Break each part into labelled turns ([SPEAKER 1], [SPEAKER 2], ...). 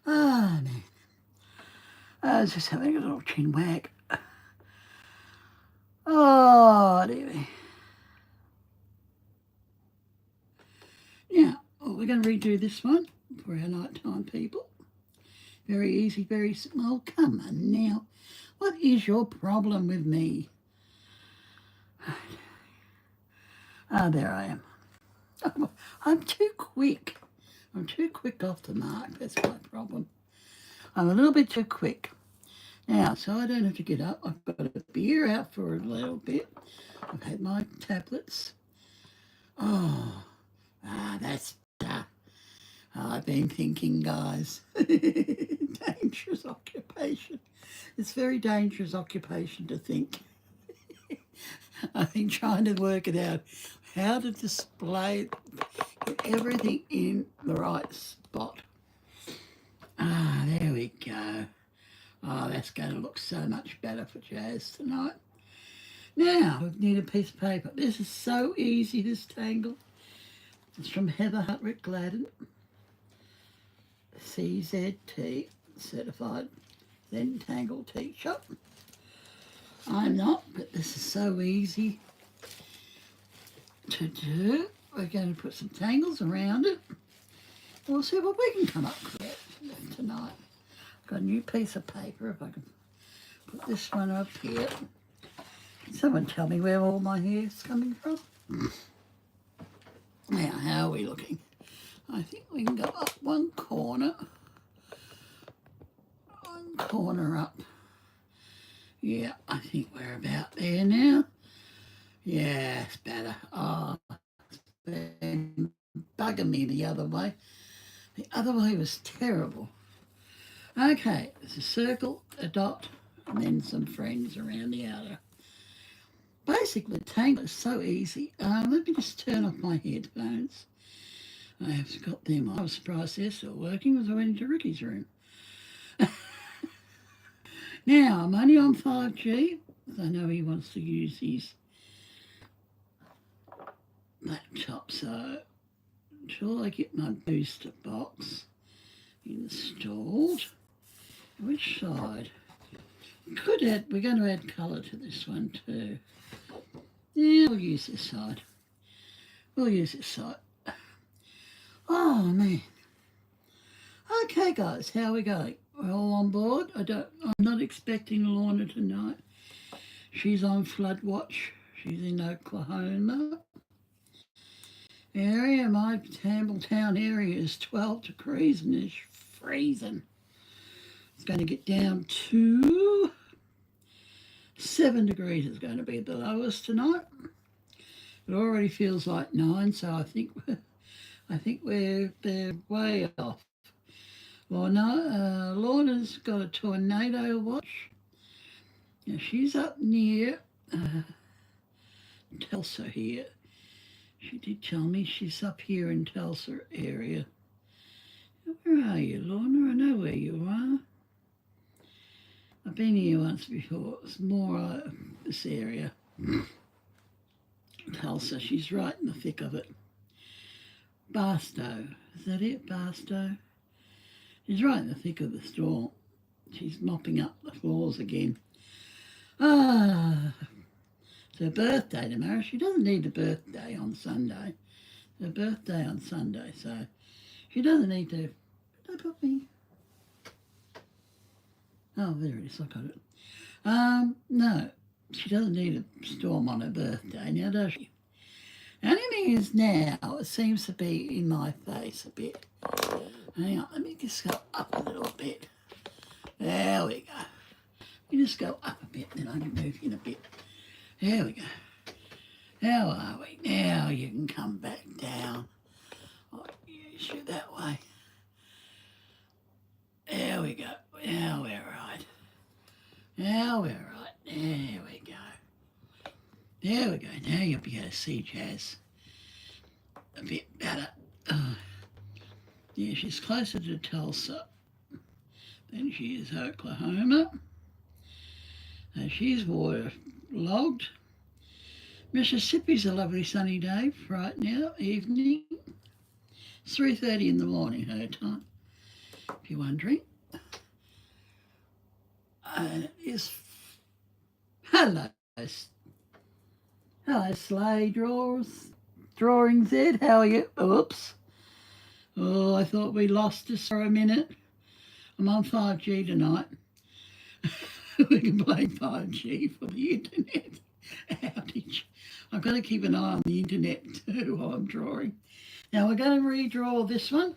[SPEAKER 1] Oh, man. I was just having a little chin wag. Oh, dear me. Now, we're going to redo this one for our nighttime people. Very easy, very small. Come on now. What is your problem with me? Ah, there I am. I'm too quick. I'm too quick off the mark. That's my problem. I'm a little bit too quick. Now, so I don't have to get up. I've got a beer out for a little bit. I've had my tablets. Oh, that's better. I've been thinking, guys. Dangerous occupation. It's a very dangerous occupation to think. I've been trying to work it out. How to display everything in the right spot. Ah, there we go. Oh, that's going to look so much better for Jazz tonight. Now, we need a piece of paper. This is so easy, this tangle. It's from Heather Hutrick Gladden. CZT, Certified Zen Tangle Teacher. I'm not, but this is so easy to do. We're going to put some tangles around it. We'll see what we can come up with tonight. I've got a new piece of paper. If I can put this one up here. Can someone tell me where all my hair is coming from? Now, how are we looking? I think we can go up one corner up. Yeah, I think we're about there now. Yeah, it's better. Oh, it's been bugging me the other way. The other way was terrible. Okay, it's a circle, a dot, and then some friends around the outer. Basically, tangle is so easy. Let me just turn off my headphones. I have got them. I was surprised they're still working as I went into Ricky's room. Now, I'm only on 5G, because I know he wants to use his laptop, so until I get my booster box installed. Which side? We're going to add colour to this one too. Yeah, we'll use this side. Oh, man. Okay, guys, how are we going? We're all on board. I'm not expecting Lorna tonight. She's on flood watch. She's in Oklahoma area. My Campbelltown area is 12 degrees and it's freezing. It's going to get down to 7 degrees. Is going to be the lowest tonight. It already feels like 9, so I think they're way off. Lorna's got a tornado watch. Now she's up near Tulsa here. She did tell me she's up here in Tulsa area. Where are you, Lorna? I know where you are. I've been here once before. It's more this area. Tulsa, she's right in the thick of it. Barstow, is that it, Barstow? She's right in the thick of the storm. She's mopping up the floors again. It's her birthday tomorrow. She doesn't need a birthday on Sunday. It's her birthday on Sunday, so she doesn't need to. Don't put me. Oh, there it is. I got it. No, she doesn't need a storm on her birthday now, does she? Only thing is now, it seems to be in my face a bit. Hang on, let me just go up a little bit. There we go. You just go up a bit, then I can move in a bit. There we go. How are we? Now you can come back down. I'll use you that way. There we go. Now we're right. There we go. There we go. Now you'll be able to see Jazz a bit better. Yeah, she's closer to Tulsa than she is Oklahoma. She's waterlogged. Mississippi's a lovely sunny day right now, evening. It's 3:30 in the morning her time. If you're wondering. Is hello, hello, Sleigh Drawing Z. How are you? Oops. Oh, I thought we lost us for a minute. I'm on 5G tonight. We can blame 5G for the internet outage. I've got to keep an eye on the internet too while I'm drawing. Now we're going to redraw this one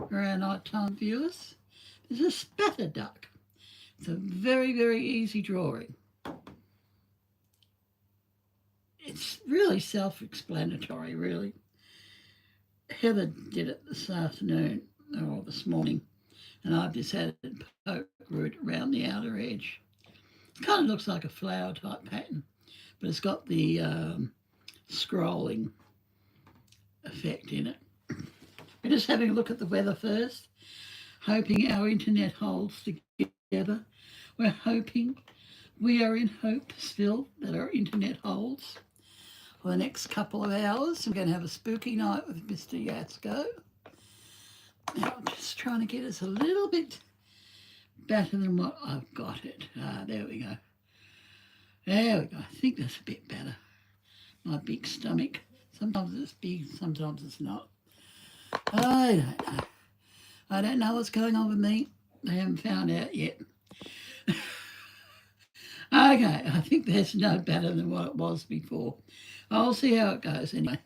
[SPEAKER 1] for our nighttime viewers. This is SpatterDuck. It's a very, very easy drawing. It's really self-explanatory, really. Heather did it this afternoon or this morning, and I've just had it poke root around the outer edge. It kind of looks like a flower type pattern, but it's got the scrolling effect in it. We're just having a look at the weather first, hoping our internet holds together. We're hoping, we are in hope still that our internet holds for the next couple of hours. We're going to have a spooky night with Mr. Jasko. Now I'm just trying to get us a little bit better than what I've got it. There we go. There we go. I think that's a bit better. My big stomach. Sometimes it's big, sometimes it's not. I don't know. I don't know what's going on with me. They haven't found out yet. Okay, I think that's no better than what it was before. I'll see how it goes anyway.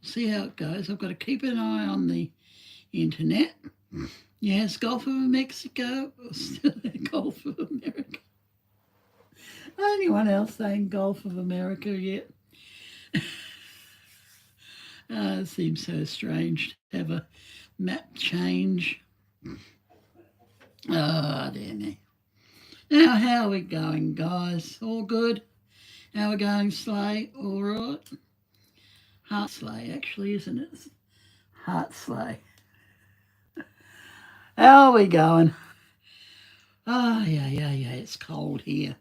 [SPEAKER 1] See how it goes. I've got to keep an eye on the internet. Yes, Gulf of Mexico, or still Gulf of America. Anyone else saying Gulf of America yet? It seems so strange to have a map change. Oh, dear me. Now, how are we going, guys? All good? How are we going, Sleigh? All right? Heart Sleigh, actually, isn't it? Heart Sleigh. How are we going? Oh, yeah, it's cold here.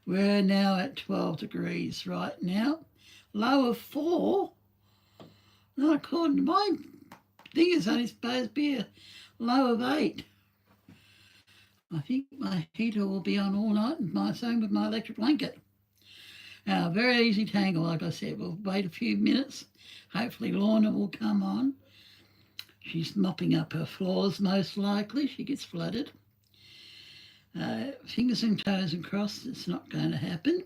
[SPEAKER 1] We're now at 12 degrees right now. Low of 4. Not according to my thing, it's only supposed to be a low of 8. I think my heater will be on all night and my same with my electric blanket. Very easy tangle, like I said. We'll wait a few minutes. Hopefully Lorna will come on. She's mopping up her floors most likely. She gets flooded. Fingers and toes and crossed it's not going to happen.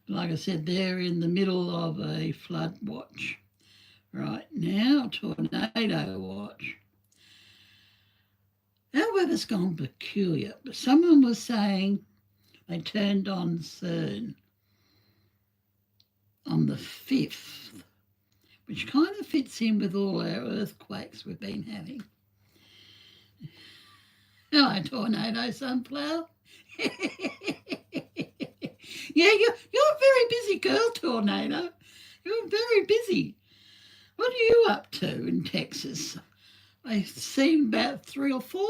[SPEAKER 1] Like I said, they're in the middle of a flood watch right now, tornado watch. Our weather's gone peculiar, but someone was saying they turned on CERN on the 5th, which kind of fits in with all our earthquakes we've been having. Hello, tornado sunflower. Yeah, you're a very busy girl, tornado. You're very busy. What are you up to in Texas? I've seen about 3 or 4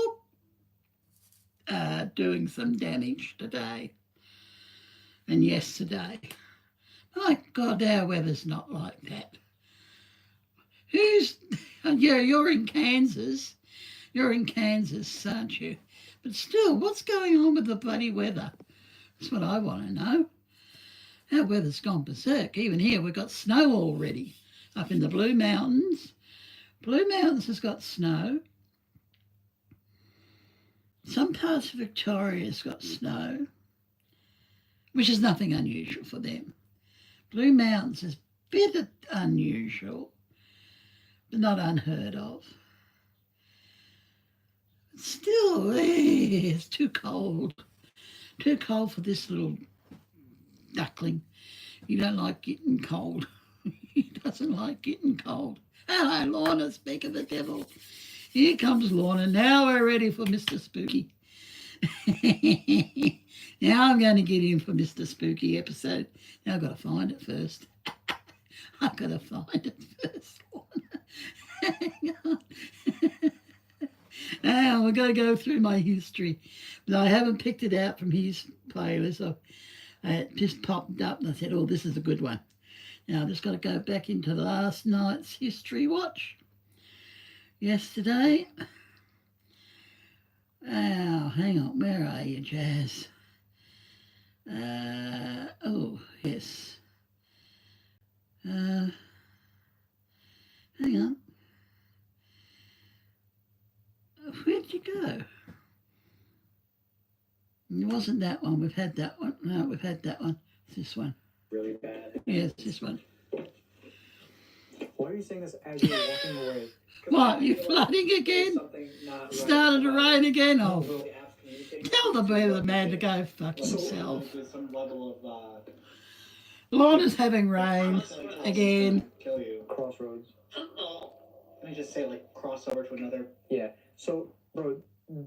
[SPEAKER 1] doing some damage today and yesterday. My God, our weather's not like that. You're in Kansas. You're in Kansas, aren't you? But still, what's going on with the bloody weather? That's what I want to know. Our weather's gone berserk. Even here, we've got snow already up in the Blue Mountains. Blue Mountains has got snow. Some parts of Victoria's got snow, which is nothing unusual for them. Blue Mountains is a bit unusual, but not unheard of. Still, it's too cold. Too cold for this little duckling. He don't like getting cold. He doesn't like getting cold. Hello, Lorna, speak of the devil. Here comes Lorna. Now we're ready for Mr. Spooky. Now I'm going to get in for Mr. Spooky episode. Now I've got to find it first. I've got to find it first, Lorna. Hang on. Now we've got to go through my history. But I haven't picked it out from his playlist. It just popped up and I said, oh, this is a good one. Now I've just got to go back into last night's history watch. Yesterday, hang on. Where are you, Jazz? Oh, yes. Hang on. Where'd you go? It wasn't that one. We've had that one. No, we've had that one. It's this one.
[SPEAKER 2] Really bad.
[SPEAKER 1] Yeah, it's this one.
[SPEAKER 2] Why are you saying this as you're walking away?
[SPEAKER 1] What, you flooding again? Started to rain again? Oh, tell the weatherman to go fuck himself.
[SPEAKER 2] Some level of
[SPEAKER 1] Lorna's having rain again.
[SPEAKER 2] kill you. Crossroads. Can I just say like crossover to another? Yeah. So, bro,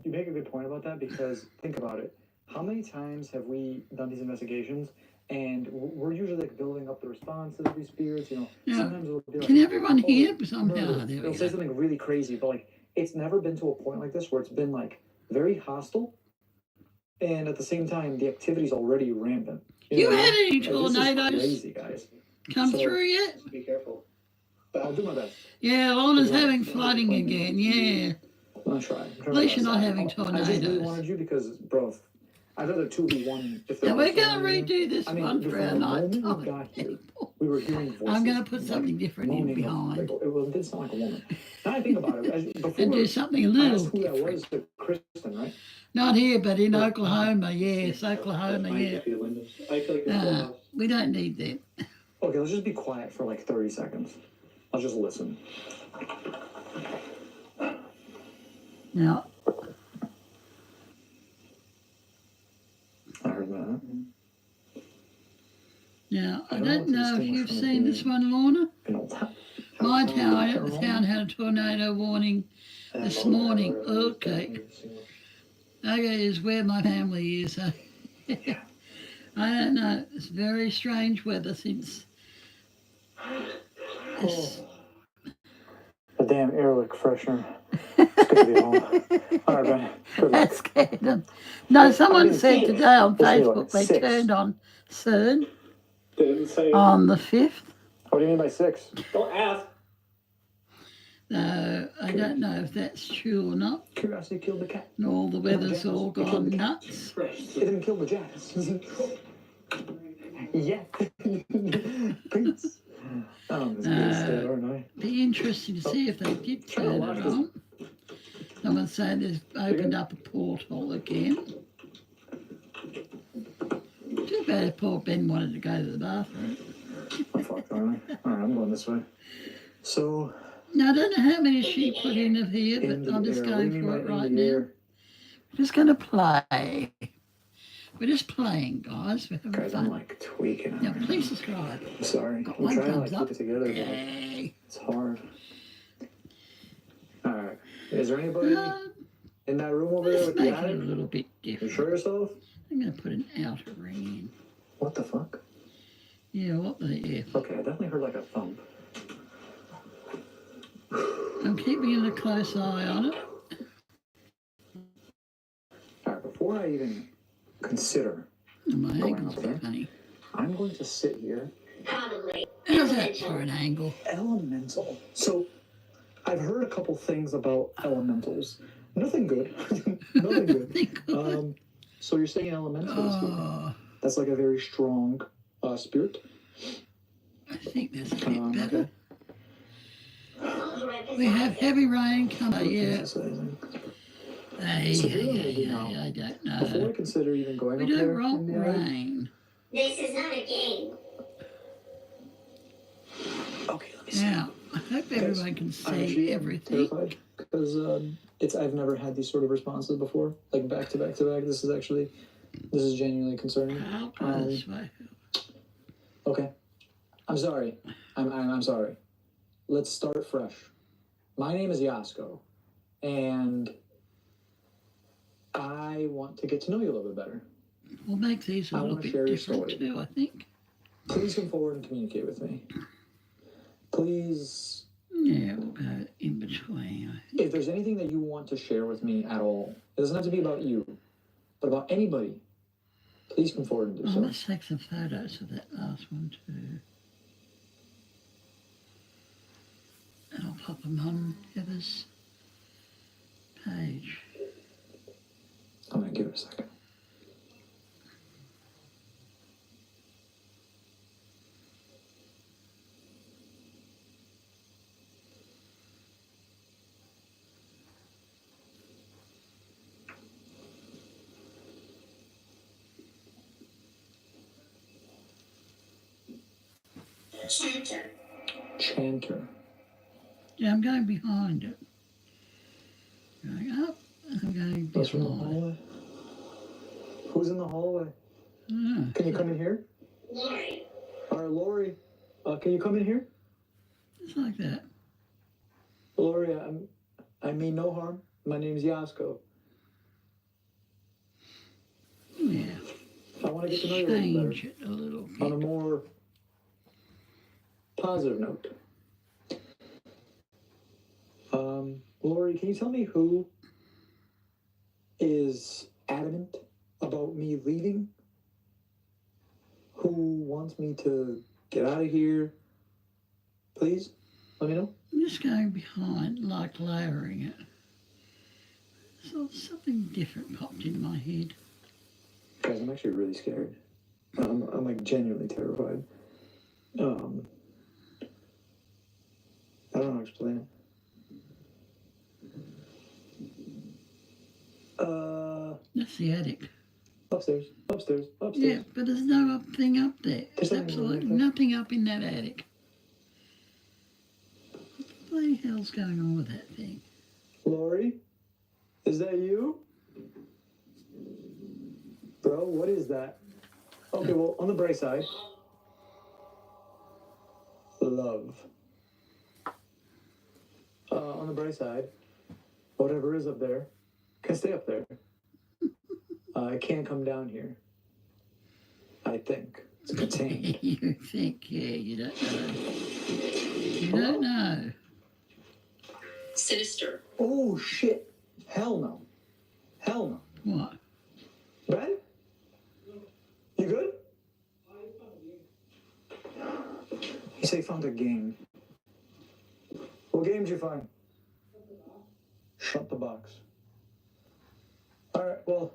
[SPEAKER 2] you make a good point about that because think about it. How many times have we done these investigations and we're usually like building up the response to these spirits? You know,
[SPEAKER 1] Yeah.
[SPEAKER 2] sometimes it'll be like,
[SPEAKER 1] Can everyone hear somehow?
[SPEAKER 2] murder.
[SPEAKER 1] There
[SPEAKER 2] It'll
[SPEAKER 1] we
[SPEAKER 2] say
[SPEAKER 1] go.
[SPEAKER 2] something really crazy, but like it's never been to a point like this where it's been like very hostile, and at the same time the activity's already rampant.
[SPEAKER 1] You
[SPEAKER 2] know what I
[SPEAKER 1] had
[SPEAKER 2] mean?
[SPEAKER 1] any
[SPEAKER 2] Like, this is
[SPEAKER 1] tornadoes
[SPEAKER 2] crazy, guys.
[SPEAKER 1] come
[SPEAKER 2] So-
[SPEAKER 1] through yet?
[SPEAKER 2] Be careful. But I'll do my best.
[SPEAKER 1] Yeah, Lorna's having flooding again. Yeah.
[SPEAKER 2] I'll try.
[SPEAKER 1] At least you're not having
[SPEAKER 2] I just really
[SPEAKER 1] tornadoes.
[SPEAKER 2] wanted you because, bro, I'd rather 2v1 if there
[SPEAKER 1] Now
[SPEAKER 2] was
[SPEAKER 1] we're going
[SPEAKER 2] someone
[SPEAKER 1] to
[SPEAKER 2] here.
[SPEAKER 1] redo this
[SPEAKER 2] I mean,
[SPEAKER 1] one for
[SPEAKER 2] before
[SPEAKER 1] our
[SPEAKER 2] the
[SPEAKER 1] night
[SPEAKER 2] moment we
[SPEAKER 1] time.
[SPEAKER 2] got here, we were hearing voices.
[SPEAKER 1] I'm going to put something different in
[SPEAKER 2] moaning
[SPEAKER 1] behind
[SPEAKER 2] Like, it did sound like a woman. Now I think about it. Before,
[SPEAKER 1] and do something a
[SPEAKER 2] I
[SPEAKER 1] little
[SPEAKER 2] asked who that
[SPEAKER 1] different.
[SPEAKER 2] was, the Kristen, right?
[SPEAKER 1] Not here, but in Oklahoma. Yes, Oklahoma, yeah.
[SPEAKER 2] I feel like
[SPEAKER 1] We don't need that.
[SPEAKER 2] Okay, let's just be quiet for like 30 seconds. I'll just listen.
[SPEAKER 1] Now,
[SPEAKER 2] I heard that.
[SPEAKER 1] I
[SPEAKER 2] don't
[SPEAKER 1] don't
[SPEAKER 2] know
[SPEAKER 1] know
[SPEAKER 2] what
[SPEAKER 1] if
[SPEAKER 2] to
[SPEAKER 1] you've
[SPEAKER 2] distinguish
[SPEAKER 1] seen
[SPEAKER 2] from
[SPEAKER 1] this one, Lorna.
[SPEAKER 2] You know,
[SPEAKER 1] My town had a tornado warning this morning. Okay. Okay, is where my family is. I don't know. It's very strange weather since.
[SPEAKER 2] The damn airlick freshener. It's good to be home. All right, man. Good luck.
[SPEAKER 1] That scared them. No, someone said today on
[SPEAKER 2] Let's see,
[SPEAKER 1] Facebook
[SPEAKER 2] like,
[SPEAKER 1] they
[SPEAKER 2] 6.
[SPEAKER 1] turned on CERN
[SPEAKER 2] Didn't say.
[SPEAKER 1] on the 5th.
[SPEAKER 2] What do you mean by 6?
[SPEAKER 3] Don't ask.
[SPEAKER 1] No, I don't know if that's true or not.
[SPEAKER 2] Curiosity killed the cat.
[SPEAKER 1] And all the weather's all gone nuts.
[SPEAKER 2] It didn't kill the jazz. Yeah. Peace. I'm just getting scared, aren't I?
[SPEAKER 1] Be interesting to see if they did turn it on. Someone's saying they've opened up a porthole again. Too bad if poor Ben wanted to go to the bathroom.
[SPEAKER 2] I'm fucked, aren't I? All right, I'm going this way. So,
[SPEAKER 1] Now, I don't know how many she put in of here,
[SPEAKER 2] in
[SPEAKER 1] but
[SPEAKER 2] the
[SPEAKER 1] I'm just
[SPEAKER 2] air. What do you
[SPEAKER 1] going
[SPEAKER 2] mean
[SPEAKER 1] for
[SPEAKER 2] by
[SPEAKER 1] it
[SPEAKER 2] in
[SPEAKER 1] right
[SPEAKER 2] the
[SPEAKER 1] now.
[SPEAKER 2] air?
[SPEAKER 1] We're just going to play. We're just playing, guys. We're having
[SPEAKER 2] Guys, I'm
[SPEAKER 1] fun.
[SPEAKER 2] like tweaking out
[SPEAKER 1] Now,
[SPEAKER 2] right
[SPEAKER 1] please
[SPEAKER 2] now.
[SPEAKER 1] subscribe.
[SPEAKER 2] I'm sorry.
[SPEAKER 1] Got
[SPEAKER 2] I'm
[SPEAKER 1] one
[SPEAKER 2] trying to
[SPEAKER 1] thumbs
[SPEAKER 2] like
[SPEAKER 1] up.
[SPEAKER 2] keep it together, but
[SPEAKER 1] Yay.
[SPEAKER 2] it's hard. All right. Is there anybody in that room over there
[SPEAKER 1] Let's
[SPEAKER 2] with the
[SPEAKER 1] make it a
[SPEAKER 2] attic?
[SPEAKER 1] little bit
[SPEAKER 2] You
[SPEAKER 1] different.
[SPEAKER 2] sure yourself?
[SPEAKER 1] I'm going to put an outer ring in.
[SPEAKER 2] What the fuck?
[SPEAKER 1] Yeah, what the F?
[SPEAKER 2] Okay, I definitely heard like a thump.
[SPEAKER 1] I'm keeping a close eye on it.
[SPEAKER 2] All right, before I even consider,
[SPEAKER 1] And my
[SPEAKER 2] Going
[SPEAKER 1] angle's
[SPEAKER 2] up there?
[SPEAKER 1] funny.
[SPEAKER 2] I'm going to sit here.
[SPEAKER 1] How's that for an angle?
[SPEAKER 2] Elemental. So, I've heard a couple things about elementals. Nothing good. Nothing good. So you're saying elementals?
[SPEAKER 1] Oh,
[SPEAKER 2] That's like a very strong spirit.
[SPEAKER 1] I think that's a bit better.
[SPEAKER 2] Okay.
[SPEAKER 1] We have heavy rain coming. Yeah.
[SPEAKER 2] Exercising.
[SPEAKER 1] Hey,
[SPEAKER 2] So here's what I'm gonna do now.
[SPEAKER 1] I don't
[SPEAKER 2] Before I
[SPEAKER 1] know.
[SPEAKER 2] consider even going
[SPEAKER 1] We
[SPEAKER 2] up
[SPEAKER 1] don't
[SPEAKER 2] there
[SPEAKER 1] rock
[SPEAKER 2] in the attic.
[SPEAKER 1] rain.
[SPEAKER 4] This is not a game.
[SPEAKER 2] Okay, let me see.
[SPEAKER 1] Now, I hope everyone can
[SPEAKER 2] I'm
[SPEAKER 1] see
[SPEAKER 2] actually
[SPEAKER 1] everything.
[SPEAKER 2] terrified because I've never had these sort of responses before, like back to back to back. This is genuinely concerning.
[SPEAKER 1] I'll put it this way.
[SPEAKER 2] Okay, I'm sorry. I'm sorry. Let's start fresh. My name is Jasko, and I want to get to know you a little bit better.
[SPEAKER 1] We'll make these a
[SPEAKER 2] I
[SPEAKER 1] little
[SPEAKER 2] wanna
[SPEAKER 1] bit
[SPEAKER 2] share your
[SPEAKER 1] different
[SPEAKER 2] story.
[SPEAKER 1] too, I think.
[SPEAKER 2] Please come forward and communicate with me. Please,
[SPEAKER 1] Yeah, we'll go in between, I think.
[SPEAKER 2] if there's anything that you want to share with me at all, it doesn't have to be about you, but about anybody, please come forward and do
[SPEAKER 1] Oh,
[SPEAKER 2] so.
[SPEAKER 1] let's take some photos of that last one too. And I'll pop them on Heather's page.
[SPEAKER 2] Oh my
[SPEAKER 4] Chanter.
[SPEAKER 2] Chanter.
[SPEAKER 1] Yeah, I'm going behind it. Going up, and I'm going
[SPEAKER 2] That's from the
[SPEAKER 1] behind.
[SPEAKER 2] hallway. Who's in the hallway?
[SPEAKER 1] Ah,
[SPEAKER 2] Can you come in here?
[SPEAKER 4] Lori.
[SPEAKER 2] All right, Lori. Can you come in here?
[SPEAKER 1] just like that.
[SPEAKER 2] Lori, I mean no harm. My name's Jasko.
[SPEAKER 1] Yeah.
[SPEAKER 2] I want to get to know you a little better.
[SPEAKER 1] Change it a little
[SPEAKER 2] On a
[SPEAKER 1] bit.
[SPEAKER 2] more positive note. Lori, can you tell me who is adamant about me leaving? Who wants me to get out of here? Please, let me know.
[SPEAKER 1] I'm just going behind, like lowering it. So something different popped in my head.
[SPEAKER 2] Guys, I'm actually really scared. I'm like genuinely terrified. I don't know how to explain it.
[SPEAKER 1] That's the attic.
[SPEAKER 2] Upstairs.
[SPEAKER 1] Yeah, but there's no thing up there.
[SPEAKER 2] There's
[SPEAKER 1] There's
[SPEAKER 2] nothing
[SPEAKER 1] absolutely
[SPEAKER 2] up there.
[SPEAKER 1] nothing up in that attic. What the bloody hell's going on with that thing?
[SPEAKER 2] Lori, is that you? Bro, what is that? Okay, well, on the bright side, love. On the bright side, whatever is up there can stay up there. It can't come down here. I think it's contained.
[SPEAKER 1] You think, yeah, you don't know. You don't know.
[SPEAKER 4] Sinister.
[SPEAKER 2] Oh shit! Hell no! Hell no!
[SPEAKER 1] What?
[SPEAKER 2] Ben? You good? You say you found a game. What game did you find? Shut the box. All right. Well,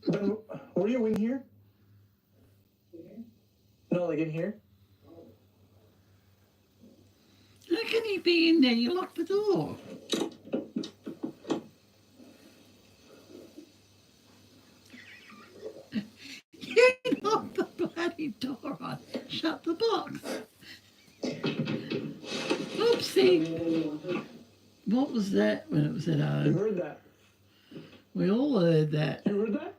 [SPEAKER 2] Ben, were you in here? No, like in here.
[SPEAKER 1] How can he be in there? You locked the door. You locked the bloody door on. Shut the box. Oopsie. What was that when it was at
[SPEAKER 2] You
[SPEAKER 1] home?
[SPEAKER 2] heard that?
[SPEAKER 1] We all heard that.
[SPEAKER 2] You heard that?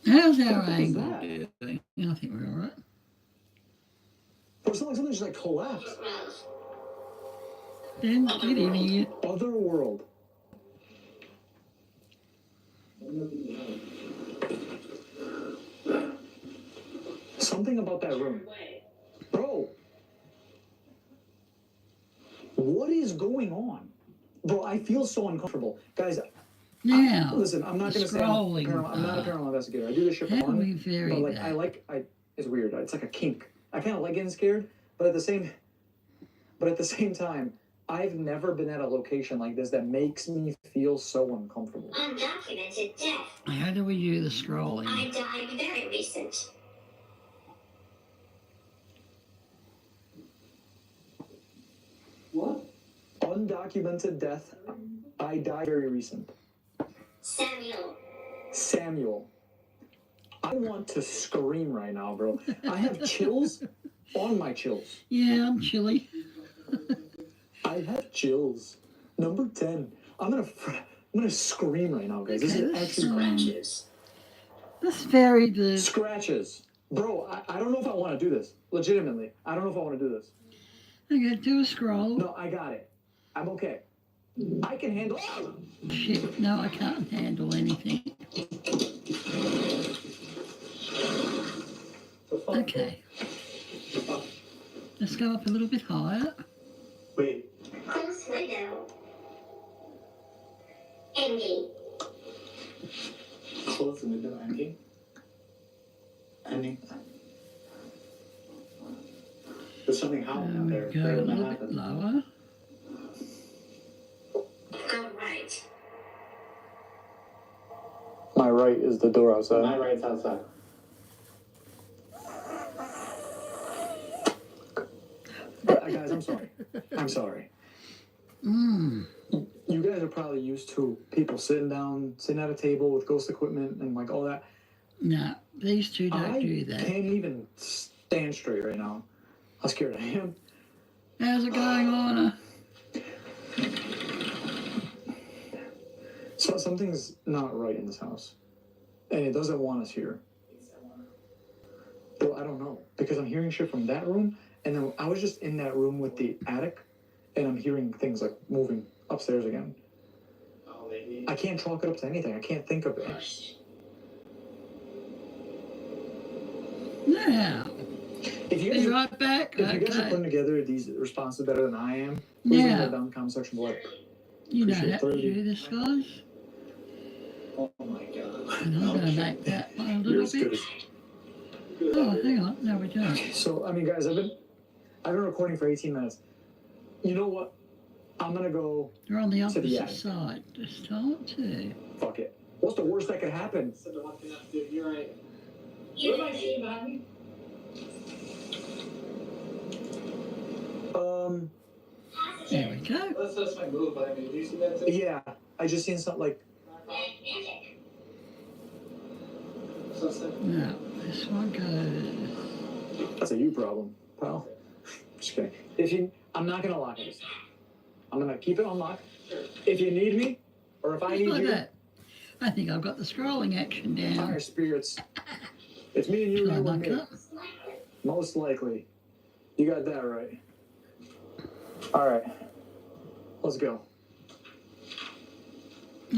[SPEAKER 1] How's our
[SPEAKER 2] What was
[SPEAKER 1] angle
[SPEAKER 2] that?
[SPEAKER 1] doing? I think we're all right.
[SPEAKER 2] Or something just like collapsed.
[SPEAKER 1] Then get in here.
[SPEAKER 2] Other world. Something about that room. Bro. What is going on? Bro, I feel so uncomfortable. Guys,
[SPEAKER 1] Now,
[SPEAKER 2] listen, I'm not going to say I'm a
[SPEAKER 1] scrolling.
[SPEAKER 2] paranormal investigator. I do this shit for
[SPEAKER 1] How
[SPEAKER 2] fun.
[SPEAKER 1] we vary
[SPEAKER 2] But like,
[SPEAKER 1] that?
[SPEAKER 2] it's weird. It's like a kink. I kind of like getting scared, but at the same time, I've never been at a location like this that makes me feel so uncomfortable.
[SPEAKER 4] Undocumented death.
[SPEAKER 1] How do we do the scrolling?
[SPEAKER 4] I died very recent.
[SPEAKER 2] What? Undocumented death. I died very recent. Samuel. I want to scream right now, bro. I have chills on my chills.
[SPEAKER 1] Yeah, I'm chilly.
[SPEAKER 2] I have chills. Number 10. I'm gonna scream right now, guys. This
[SPEAKER 1] Okay,
[SPEAKER 2] is
[SPEAKER 1] let's
[SPEAKER 2] actually
[SPEAKER 4] Scratches.
[SPEAKER 1] Let's vary the.
[SPEAKER 2] scratches. Bro, I don't know if I want to do this. Legitimately. I don't know if I want to do this.
[SPEAKER 1] Okay, do a scroll.
[SPEAKER 2] No, I got it. I'm okay. I can handle it.
[SPEAKER 1] Shit, no, I can't handle anything. Okay. Let's go up a little bit higher.
[SPEAKER 2] Wait.
[SPEAKER 4] Close window. Ending.
[SPEAKER 2] Close the window, ending. Ending. There's something howling out
[SPEAKER 1] We
[SPEAKER 2] there.
[SPEAKER 1] go a little bit lower.
[SPEAKER 4] Go right.
[SPEAKER 2] My right is the door outside. My right's outside. Guys, I'm sorry. I'm sorry.
[SPEAKER 1] Mmm.
[SPEAKER 2] You guys are probably used to people sitting at a table with ghost equipment and like all that.
[SPEAKER 1] No, these two don't do that.
[SPEAKER 2] I can't even stand straight right now. How scared I am.
[SPEAKER 1] How's it going, Lorna?
[SPEAKER 2] So something's not right in this house, and it doesn't want us here. Well, I don't know, because I'm hearing shit from that room, and then I was just in that room with the attic, and I'm hearing things like moving upstairs again.
[SPEAKER 3] Oh, maybe.
[SPEAKER 2] I can't chalk it up to anything. I can't think of it.
[SPEAKER 1] Now,
[SPEAKER 2] If you
[SPEAKER 1] be
[SPEAKER 2] guys,
[SPEAKER 1] right back.
[SPEAKER 2] if you guys are
[SPEAKER 1] Okay.
[SPEAKER 2] putting together these responses better than I am, please leave
[SPEAKER 1] Now,
[SPEAKER 2] that down in the comment section below.
[SPEAKER 1] you don't
[SPEAKER 2] Appreciate
[SPEAKER 1] have to
[SPEAKER 2] 30.
[SPEAKER 1] do this, guys.
[SPEAKER 3] Oh my god.
[SPEAKER 1] And I'm going to make that one a
[SPEAKER 2] You're
[SPEAKER 1] little
[SPEAKER 2] as good
[SPEAKER 1] bit.
[SPEAKER 2] as...
[SPEAKER 1] Oh, hang on. No, we don't.
[SPEAKER 2] So, I mean, guys, I've been recording for 18 minutes. You know what? I'm gonna go.
[SPEAKER 1] They're on the
[SPEAKER 2] To the
[SPEAKER 1] opposite
[SPEAKER 2] attic.
[SPEAKER 1] side. Just start to.
[SPEAKER 2] Fuck it. What's the worst that could happen?
[SPEAKER 3] Said the one thing not to do. You're right. What am I seeing behind me?
[SPEAKER 1] There we go.
[SPEAKER 3] That's my move, but I mean, do you see that too?
[SPEAKER 2] Yeah, I just seen something like.
[SPEAKER 3] So it's like,
[SPEAKER 1] Now, this one goes.
[SPEAKER 2] That's a you problem, pal. Just kidding. I'm not gonna lock it. I'm gonna keep it unlocked. If you need me, or if I
[SPEAKER 1] Just
[SPEAKER 2] need
[SPEAKER 1] like
[SPEAKER 2] you,
[SPEAKER 1] that. I think I've got the scrolling action down.
[SPEAKER 2] higher spirits. It's me and you,
[SPEAKER 1] Shall I
[SPEAKER 2] you and
[SPEAKER 1] lock
[SPEAKER 2] me.
[SPEAKER 1] up?
[SPEAKER 2] Most likely. You got that right. All right. Let's go.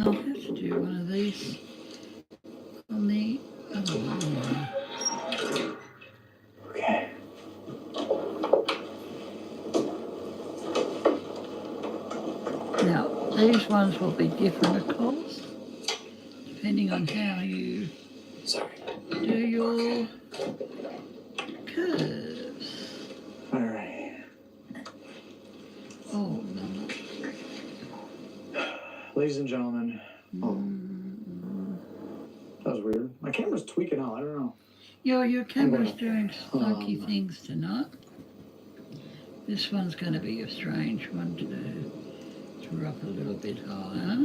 [SPEAKER 1] I'll have to do one of these on the other one.
[SPEAKER 2] Okay.
[SPEAKER 1] Now, these ones will be different, of course, depending on how you
[SPEAKER 2] Sorry.
[SPEAKER 1] do your curves.
[SPEAKER 2] All right.
[SPEAKER 1] Oh, no.
[SPEAKER 2] Ladies and gentlemen. Oh, that was weird. My camera's tweaking out. I don't know.
[SPEAKER 1] Your camera's doing funky
[SPEAKER 2] Um,
[SPEAKER 1] things tonight. This one's going to be a strange one to do. We're up a little bit higher.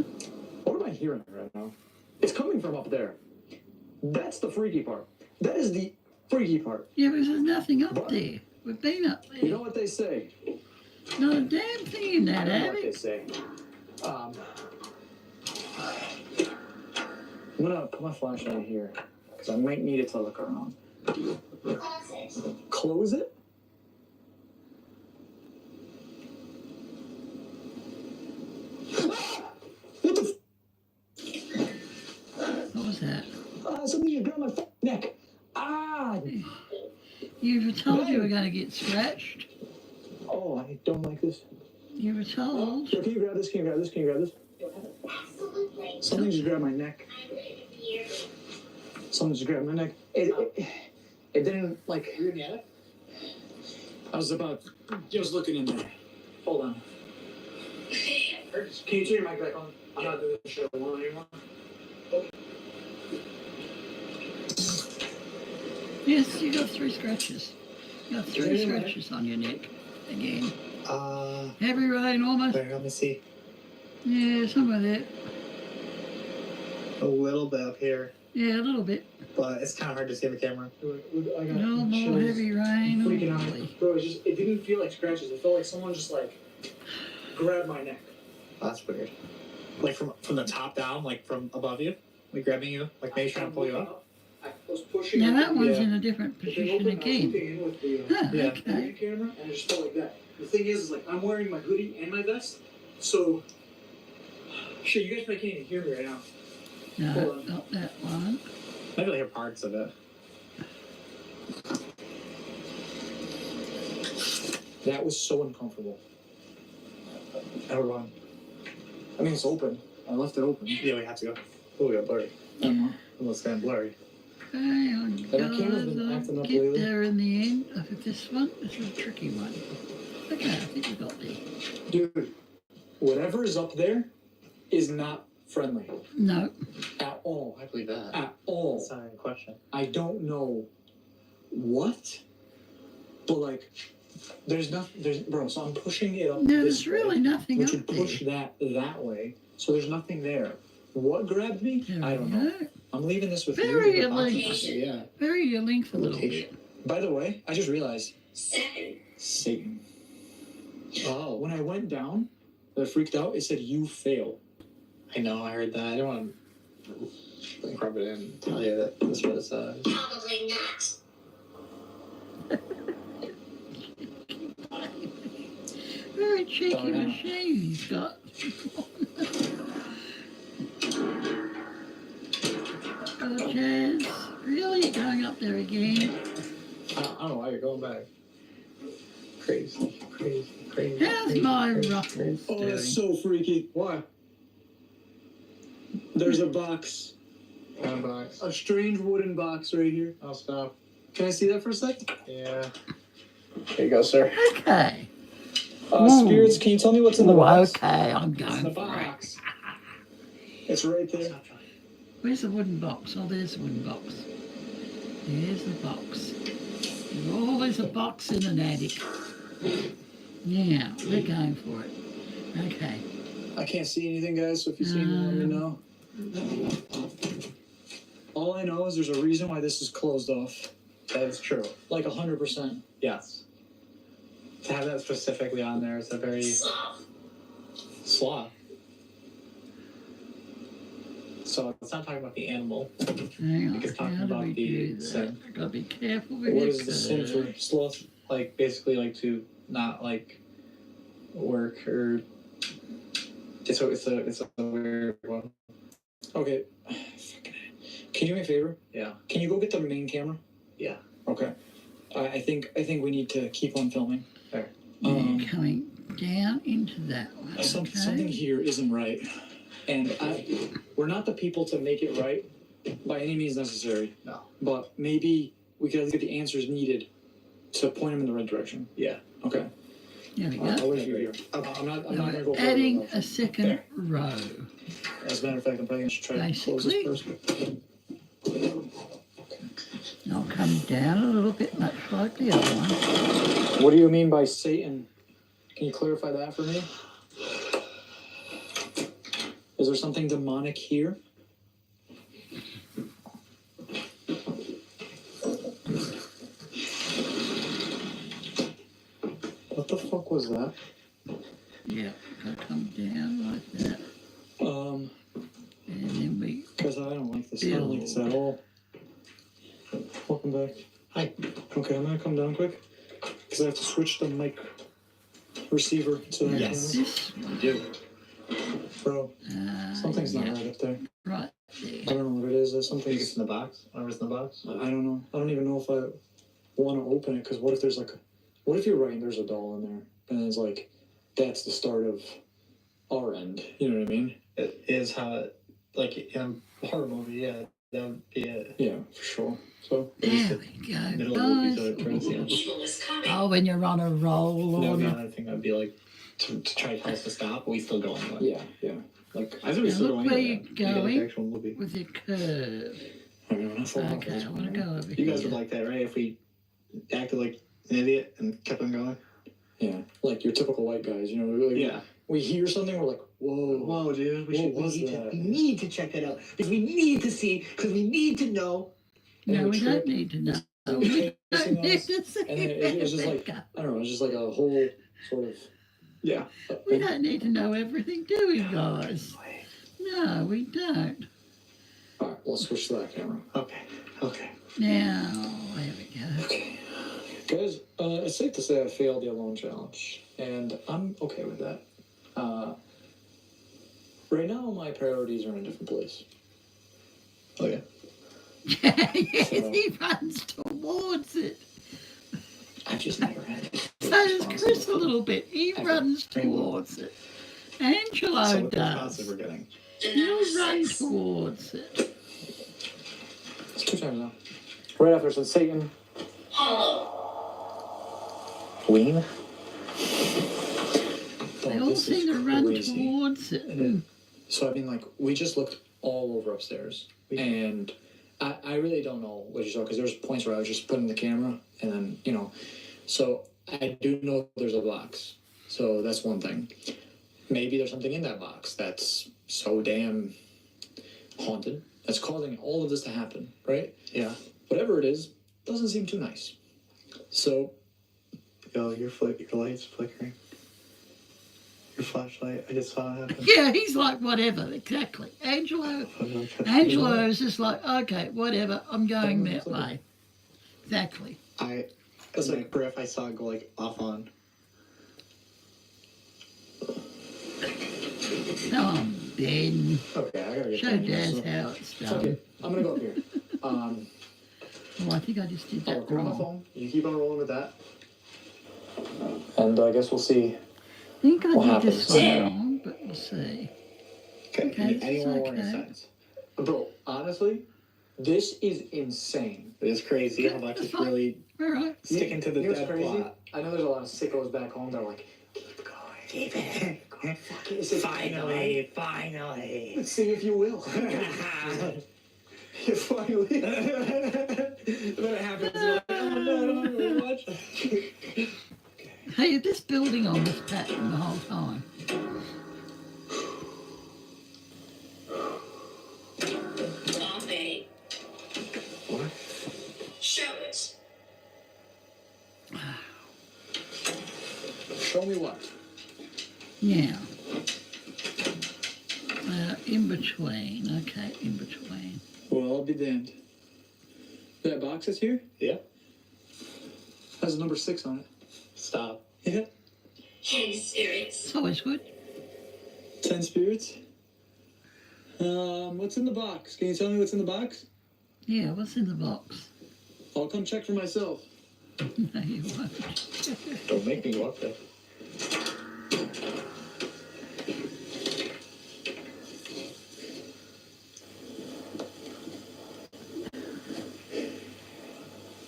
[SPEAKER 2] What am I hearing right now? It's coming from up there. That's the freaky part. That is the freaky part.
[SPEAKER 1] Yeah, because there's nothing up
[SPEAKER 2] But-
[SPEAKER 1] there. We've been up there.
[SPEAKER 2] You know what they say?
[SPEAKER 1] Not a damn thing in
[SPEAKER 2] I
[SPEAKER 1] that
[SPEAKER 2] don't know what they
[SPEAKER 1] attic.
[SPEAKER 2] say. I'm gonna put my flashlight here because I might need it to look around. Close it? What the
[SPEAKER 1] What was that?
[SPEAKER 2] something just grabbed my neck. Ah!
[SPEAKER 1] You were told you were going to get scratched.
[SPEAKER 2] Oh, I don't like this.
[SPEAKER 1] You were told.
[SPEAKER 2] Yo, can you grab this? Can you grab this? Can you grab this?
[SPEAKER 4] Absolutely.
[SPEAKER 2] Something just grabbed my neck.
[SPEAKER 4] I'm here.
[SPEAKER 2] Something just grabbed my neck. It didn't like.
[SPEAKER 3] you're in the attic?
[SPEAKER 2] I was just looking in there. Hold on. Can you turn your mic back on? I'm not doing this shit alone anymore.
[SPEAKER 1] Yes, you got 3 scratches. You got 3
[SPEAKER 2] Yeah.
[SPEAKER 1] scratches on your neck. Again.
[SPEAKER 3] Heavy
[SPEAKER 1] rain almost.
[SPEAKER 3] wait, let me see.
[SPEAKER 1] Yeah, somewhere there.
[SPEAKER 3] A little bit up here,
[SPEAKER 1] Yeah, a little bit.
[SPEAKER 3] but it's kind of hard to see in the camera.
[SPEAKER 2] I got
[SPEAKER 1] No more
[SPEAKER 2] chills.
[SPEAKER 1] heavy rain.
[SPEAKER 2] Freaking
[SPEAKER 1] Oh,
[SPEAKER 2] out.
[SPEAKER 1] boy.
[SPEAKER 2] Bro, it didn't feel like scratches. It felt like someone just like grabbed my neck.
[SPEAKER 3] That's weird. Like from the top down, like from above you, like grabbing you, like maybe trying to pull you up.
[SPEAKER 2] I was pushing.
[SPEAKER 1] Now that one's
[SPEAKER 2] yeah.
[SPEAKER 1] in a different
[SPEAKER 2] The thing
[SPEAKER 1] position
[SPEAKER 2] opened, I was
[SPEAKER 1] again.
[SPEAKER 2] looking in with the
[SPEAKER 1] Huh,
[SPEAKER 3] Yeah.
[SPEAKER 1] okay.
[SPEAKER 2] video camera, and it just felt like that. The thing is like I'm wearing my hoodie and my vest, so shit. You guys probably can't even hear me right now.
[SPEAKER 1] No,
[SPEAKER 2] Hold on.
[SPEAKER 1] not that one.
[SPEAKER 3] Maybe I hear parts of it.
[SPEAKER 2] That was so uncomfortable. Everyone. I mean, it's open. I left it open.
[SPEAKER 3] Yeah, we have to go. Oh, we got blurry.
[SPEAKER 1] Yeah.
[SPEAKER 3] It looks kind of blurry.
[SPEAKER 1] Okay, on
[SPEAKER 2] That camera's been
[SPEAKER 1] guys,
[SPEAKER 2] acting
[SPEAKER 1] I'll
[SPEAKER 2] up
[SPEAKER 1] get
[SPEAKER 2] lately.
[SPEAKER 1] there in the end. I think this one is a tricky one. Okay, I think we got there.
[SPEAKER 2] Dude, whatever is up there is not friendly
[SPEAKER 1] No.
[SPEAKER 2] at all.
[SPEAKER 3] I believe that.
[SPEAKER 2] At all.
[SPEAKER 3] That's not even a question.
[SPEAKER 2] I don't know what, but like, There's nothing. There's bro. So I'm pushing it up.
[SPEAKER 1] No,
[SPEAKER 2] this
[SPEAKER 1] there's really
[SPEAKER 2] way,
[SPEAKER 1] nothing
[SPEAKER 2] which
[SPEAKER 1] up
[SPEAKER 2] would push that way. So there's nothing there. What grabbed me?
[SPEAKER 1] there.
[SPEAKER 2] I don't know. I'm leaving this with
[SPEAKER 1] Very
[SPEAKER 2] you.
[SPEAKER 1] linked.
[SPEAKER 2] Yeah.
[SPEAKER 1] Very linked a little bit.
[SPEAKER 2] By the way, I just realized
[SPEAKER 4] 7.
[SPEAKER 2] Satan. Oh, when I went down, I freaked out. It said you fail.
[SPEAKER 3] I know, I heard that. I don't want to rub it in and tell you that this was,
[SPEAKER 4] Probably not.
[SPEAKER 1] Very cheeky
[SPEAKER 2] Darn it.
[SPEAKER 1] machine he's got. Oh, Jazz, really? You're going up there again?
[SPEAKER 3] I don't know why you're going back. Crazy.
[SPEAKER 1] How's my ruffles
[SPEAKER 2] Oh,
[SPEAKER 1] doing?
[SPEAKER 2] that's so freaky. Why? There's a box.
[SPEAKER 3] One box.
[SPEAKER 2] A strange wooden box right here.
[SPEAKER 3] I'll stop.
[SPEAKER 2] Can I see that for a sec?
[SPEAKER 3] Yeah. Here you go, sir.
[SPEAKER 1] Okay.
[SPEAKER 2] Spirits, can you tell me what's in the
[SPEAKER 1] Oh,
[SPEAKER 2] box?
[SPEAKER 1] okay, I'm
[SPEAKER 3] It's in
[SPEAKER 1] going
[SPEAKER 3] the
[SPEAKER 1] for it.
[SPEAKER 3] box.
[SPEAKER 2] It's right there.
[SPEAKER 1] Where's the wooden box? Oh, there's the wooden box. There's the box. There's always a box in an attic. Now, we're going for it. Okay.
[SPEAKER 2] I can't see anything, guys, so if you see anything, let me know. All I know is there's a reason why this is closed off.
[SPEAKER 3] That is true.
[SPEAKER 2] Like 100%.
[SPEAKER 3] Yes. To have that specifically on there is a very sloth. So it's not talking about the animal.
[SPEAKER 1] Hang on.
[SPEAKER 3] It's talking
[SPEAKER 1] How do
[SPEAKER 3] about
[SPEAKER 1] we
[SPEAKER 3] the
[SPEAKER 1] do that?
[SPEAKER 3] sin.
[SPEAKER 1] I've got to be careful with
[SPEAKER 2] What
[SPEAKER 1] it.
[SPEAKER 2] is the sin for sloth?
[SPEAKER 3] Like basically like to not like work or it's a weird one.
[SPEAKER 2] Okay. Can you do me a favor?
[SPEAKER 3] Yeah.
[SPEAKER 2] Can you go get the main camera?
[SPEAKER 3] Yeah.
[SPEAKER 2] Okay. I think we need to keep on filming.
[SPEAKER 3] Fair.
[SPEAKER 1] Yeah, coming down into that one. Okay.
[SPEAKER 2] Something here isn't right, and we're not the people to make it right by any means necessary.
[SPEAKER 3] No.
[SPEAKER 2] But maybe we could get the answers needed to point them in the right direction.
[SPEAKER 3] Yeah.
[SPEAKER 2] Okay.
[SPEAKER 1] There we
[SPEAKER 2] I'll
[SPEAKER 1] go.
[SPEAKER 2] wait for you here. I'm not going to go further.
[SPEAKER 1] Adding
[SPEAKER 2] though.
[SPEAKER 1] a second
[SPEAKER 3] There.
[SPEAKER 1] row.
[SPEAKER 2] As a matter of fact, I'm probably going to try to close this first.
[SPEAKER 1] I'll come down a little bit, much like the other one.
[SPEAKER 2] What do you mean by Satan? Can you clarify that for me? Is there something demonic here? What the fuck was that?
[SPEAKER 1] Yeah, gotta come down like that. And then we
[SPEAKER 2] Because I don't like this. I don't like this at all. Welcome back.
[SPEAKER 3] Hi.
[SPEAKER 2] Okay, I'm gonna come down quick because I have to switch the mic receiver to that
[SPEAKER 3] Yes.
[SPEAKER 1] this one.
[SPEAKER 3] You do.
[SPEAKER 2] camera. Bro, something's not
[SPEAKER 1] yeah,
[SPEAKER 2] right up there.
[SPEAKER 1] right
[SPEAKER 2] I
[SPEAKER 1] there.
[SPEAKER 2] don't know what it is.
[SPEAKER 3] Think
[SPEAKER 2] Something's.
[SPEAKER 3] it's in the box? Whatever's in the box?
[SPEAKER 2] I don't know. I don't even know if I want to open it because what if there's like, what if you're right and there's a doll in there and it's like, that's the start of our end. You know what I mean?
[SPEAKER 3] It is how it, like in a horror movie, yeah, that would be it.
[SPEAKER 2] Yeah, for sure. So
[SPEAKER 1] There we go,
[SPEAKER 3] Middle of the movie, so it
[SPEAKER 1] guys.
[SPEAKER 3] turns the end.
[SPEAKER 4] Evil is coming.
[SPEAKER 1] Oh, when you're on a roll
[SPEAKER 3] That
[SPEAKER 1] or
[SPEAKER 3] would be
[SPEAKER 1] not.
[SPEAKER 3] another thing. I'd be like to try to tell us to stop, but we still go anyway.
[SPEAKER 2] yeah. Like
[SPEAKER 3] I think we
[SPEAKER 1] Now
[SPEAKER 3] still
[SPEAKER 1] look
[SPEAKER 3] go
[SPEAKER 1] where
[SPEAKER 3] anyway.
[SPEAKER 1] you're
[SPEAKER 3] You got
[SPEAKER 1] going.
[SPEAKER 3] the actual movie.
[SPEAKER 1] with your curve.
[SPEAKER 2] I mean, I'm not falling off
[SPEAKER 1] Okay,
[SPEAKER 2] this
[SPEAKER 1] I want to
[SPEAKER 2] one.
[SPEAKER 1] go over
[SPEAKER 3] You guys
[SPEAKER 1] here.
[SPEAKER 3] would like that, right? If we acted like an idiot and kept on going.
[SPEAKER 2] Yeah, like your typical white guys. You know, like,
[SPEAKER 3] Yeah.
[SPEAKER 2] we hear something, we're like, whoa.
[SPEAKER 3] Whoa, dude.
[SPEAKER 2] What was that?
[SPEAKER 3] We need to check that out because we need to see because we need to know.
[SPEAKER 1] No,
[SPEAKER 2] And
[SPEAKER 1] we
[SPEAKER 2] we
[SPEAKER 1] don't
[SPEAKER 2] trip.
[SPEAKER 1] need to know.
[SPEAKER 2] And
[SPEAKER 1] We
[SPEAKER 2] we
[SPEAKER 1] don't need
[SPEAKER 2] us,
[SPEAKER 1] to see
[SPEAKER 2] And then it's just like,
[SPEAKER 1] everything.
[SPEAKER 2] I don't know, it's just like a whole sort of, yeah.
[SPEAKER 1] We don't need to know everything, do we, guys? No, we don't.
[SPEAKER 2] All right, let's switch to that camera.
[SPEAKER 3] Okay.
[SPEAKER 1] Now, there we go.
[SPEAKER 2] Okay. Guys, it's safe to say I failed the alone challenge, and I'm okay with that. Right now, my priorities are in a different place.
[SPEAKER 3] Oh yeah.
[SPEAKER 1] Yes,
[SPEAKER 2] So-
[SPEAKER 1] he runs towards it.
[SPEAKER 2] I've just never had it.
[SPEAKER 1] So does Chris a little bit. He runs towards it. Angelo
[SPEAKER 3] So what responses
[SPEAKER 1] does.
[SPEAKER 3] we're getting?
[SPEAKER 1] You run towards it.
[SPEAKER 2] It's 2 times now. Right after it said Satan.
[SPEAKER 4] Hollow.
[SPEAKER 3] Ween?
[SPEAKER 1] They all seem to run towards it.
[SPEAKER 2] So, I mean, like, we just looked all over upstairs. And I really don't know what you saw, because there's points where I was just putting the camera, and then, you know. So, I do know there's a box, so that's one thing. Maybe there's something in that box that's so damn haunted that's causing all of this to happen, right?
[SPEAKER 3] Yeah.
[SPEAKER 2] Whatever it is, doesn't seem too nice. So,
[SPEAKER 3] Yo, your light's flickering. Your flashlight, I just saw it happen.
[SPEAKER 1] Yeah, he's like, whatever, exactly. Angelo is just like, okay, whatever, I'm going that way. Exactly.
[SPEAKER 3] It's like breath, I saw it go like off on.
[SPEAKER 1] Come on, Ben.
[SPEAKER 2] okay, I gotta get
[SPEAKER 1] Show
[SPEAKER 2] down here,
[SPEAKER 1] Daz
[SPEAKER 2] so-
[SPEAKER 1] how it's done.
[SPEAKER 2] Okay, I'm gonna go up here.
[SPEAKER 1] Oh, I think I just did
[SPEAKER 2] I'll
[SPEAKER 1] that
[SPEAKER 2] record my
[SPEAKER 1] wrong.
[SPEAKER 2] phone. You keep on rolling with that. And I guess we'll see.
[SPEAKER 1] I think I
[SPEAKER 2] What
[SPEAKER 1] did
[SPEAKER 2] happens?
[SPEAKER 1] this one wrong, but we'll see. Okay, this
[SPEAKER 2] Any
[SPEAKER 1] is
[SPEAKER 2] more warning
[SPEAKER 1] okay.
[SPEAKER 2] signs? Bro, honestly, this is insane.
[SPEAKER 3] It's crazy how much it's really
[SPEAKER 1] All right.
[SPEAKER 3] sticking to the
[SPEAKER 2] You know what's
[SPEAKER 3] dead
[SPEAKER 2] crazy?
[SPEAKER 3] plot.
[SPEAKER 2] I know there's a lot of sickos back home that are like, keep going.
[SPEAKER 3] Keep it.
[SPEAKER 2] Fuck it. Is it
[SPEAKER 3] Finally.
[SPEAKER 2] Let's see if you will. You finally. Then it happens. You're like, oh no, I don't know watch.
[SPEAKER 1] Hey, this building on this pattern the whole time.
[SPEAKER 4] Bombay.
[SPEAKER 3] What?
[SPEAKER 4] Show it.
[SPEAKER 2] Show me what?
[SPEAKER 1] Yeah. In between. Okay, in between.
[SPEAKER 2] Well, I'll be damned. That box is here?
[SPEAKER 3] Yeah.
[SPEAKER 2] Has a number 6 on it.
[SPEAKER 3] Stop.
[SPEAKER 2] Yeah.
[SPEAKER 4] Hidden spirits.
[SPEAKER 1] It's always good.
[SPEAKER 2] 10 spirits. What's in the box? Can you tell me what's in the box?
[SPEAKER 1] Yeah, what's in the box?
[SPEAKER 2] I'll come check for myself.
[SPEAKER 1] No, you won't.
[SPEAKER 3] Don't make me go up there.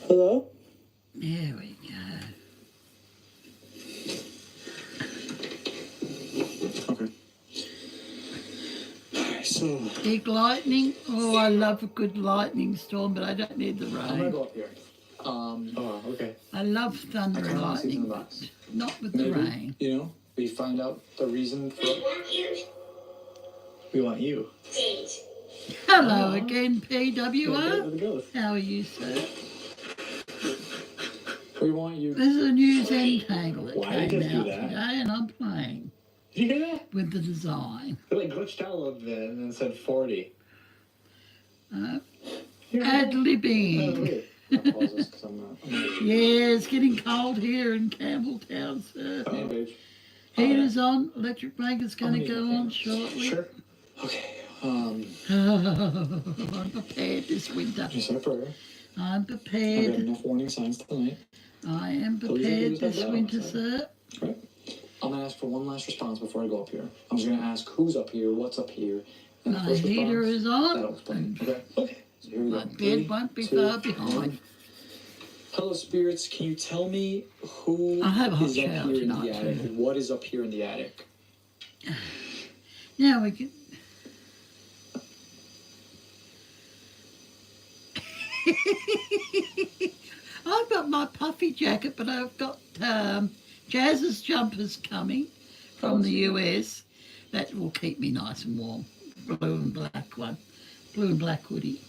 [SPEAKER 2] Hello?
[SPEAKER 1] There we go.
[SPEAKER 2] Okay. Alright, so
[SPEAKER 1] Big lightning. Oh, I love a good lightning storm, but I don't need the
[SPEAKER 2] I'm gonna
[SPEAKER 1] rain.
[SPEAKER 2] go up here.
[SPEAKER 3] Oh, okay.
[SPEAKER 1] I love thunder
[SPEAKER 2] I
[SPEAKER 1] and
[SPEAKER 2] kinda wanna see
[SPEAKER 1] lightning,
[SPEAKER 2] the
[SPEAKER 1] but
[SPEAKER 2] box.
[SPEAKER 1] not with
[SPEAKER 2] Maybe,
[SPEAKER 1] the rain.
[SPEAKER 2] you know, we find out the reason for
[SPEAKER 4] We want you.
[SPEAKER 3] We want you.
[SPEAKER 4] Date.
[SPEAKER 1] Hello
[SPEAKER 3] Oh.
[SPEAKER 1] again, PWR.
[SPEAKER 3] With the ghost.
[SPEAKER 1] How are you, sir?
[SPEAKER 2] we want you.
[SPEAKER 1] There's a new Zentangle that
[SPEAKER 3] Why did
[SPEAKER 1] came
[SPEAKER 3] you do
[SPEAKER 1] out
[SPEAKER 3] that?
[SPEAKER 1] today, and I'm playing
[SPEAKER 3] Did you hear that?
[SPEAKER 1] with the design.
[SPEAKER 3] It like glitched out a little bit and then said 40.
[SPEAKER 1] Ad-libbing.
[SPEAKER 3] weird.
[SPEAKER 2] I'll pause this 'cause I'm not.
[SPEAKER 1] Yeah, it's getting cold here in Campbelltown, sir.
[SPEAKER 2] Hey, bitch.
[SPEAKER 1] Heater's on, electric blanket's going to
[SPEAKER 2] need
[SPEAKER 1] go
[SPEAKER 2] a fan.
[SPEAKER 1] on shortly.
[SPEAKER 3] Sure.
[SPEAKER 2] Okay.
[SPEAKER 1] I'm prepared this winter.
[SPEAKER 2] Just say a prayer.
[SPEAKER 1] I'm
[SPEAKER 2] I've got
[SPEAKER 1] prepared.
[SPEAKER 2] enough warning signs tonight.
[SPEAKER 1] I am
[SPEAKER 2] Please
[SPEAKER 1] prepared
[SPEAKER 2] use
[SPEAKER 1] this
[SPEAKER 2] that
[SPEAKER 1] winter,
[SPEAKER 2] balance,
[SPEAKER 1] sir.
[SPEAKER 2] Right? I'm gonna ask for one last response before I go up here. I'm just gonna ask who's up here, what's up here, and the
[SPEAKER 1] My
[SPEAKER 2] first
[SPEAKER 1] heater
[SPEAKER 2] response,
[SPEAKER 1] is on.
[SPEAKER 2] that'll explain. Okay. Okay. So here we go.
[SPEAKER 1] My bed
[SPEAKER 2] 3,
[SPEAKER 1] won't be
[SPEAKER 2] 2,
[SPEAKER 1] far behind.
[SPEAKER 2] 1. Hello, spirits. Can you tell me who
[SPEAKER 1] I have a hot
[SPEAKER 2] is up
[SPEAKER 1] shower
[SPEAKER 2] here in the
[SPEAKER 1] tonight,
[SPEAKER 2] attic?
[SPEAKER 1] too.
[SPEAKER 2] What is up here in the attic?
[SPEAKER 1] Now we can. I've got my puffy jacket, but I've got Jazz's jumpers coming from the US. That will keep me nice and warm. Blue and black one. Blue and black hoodie.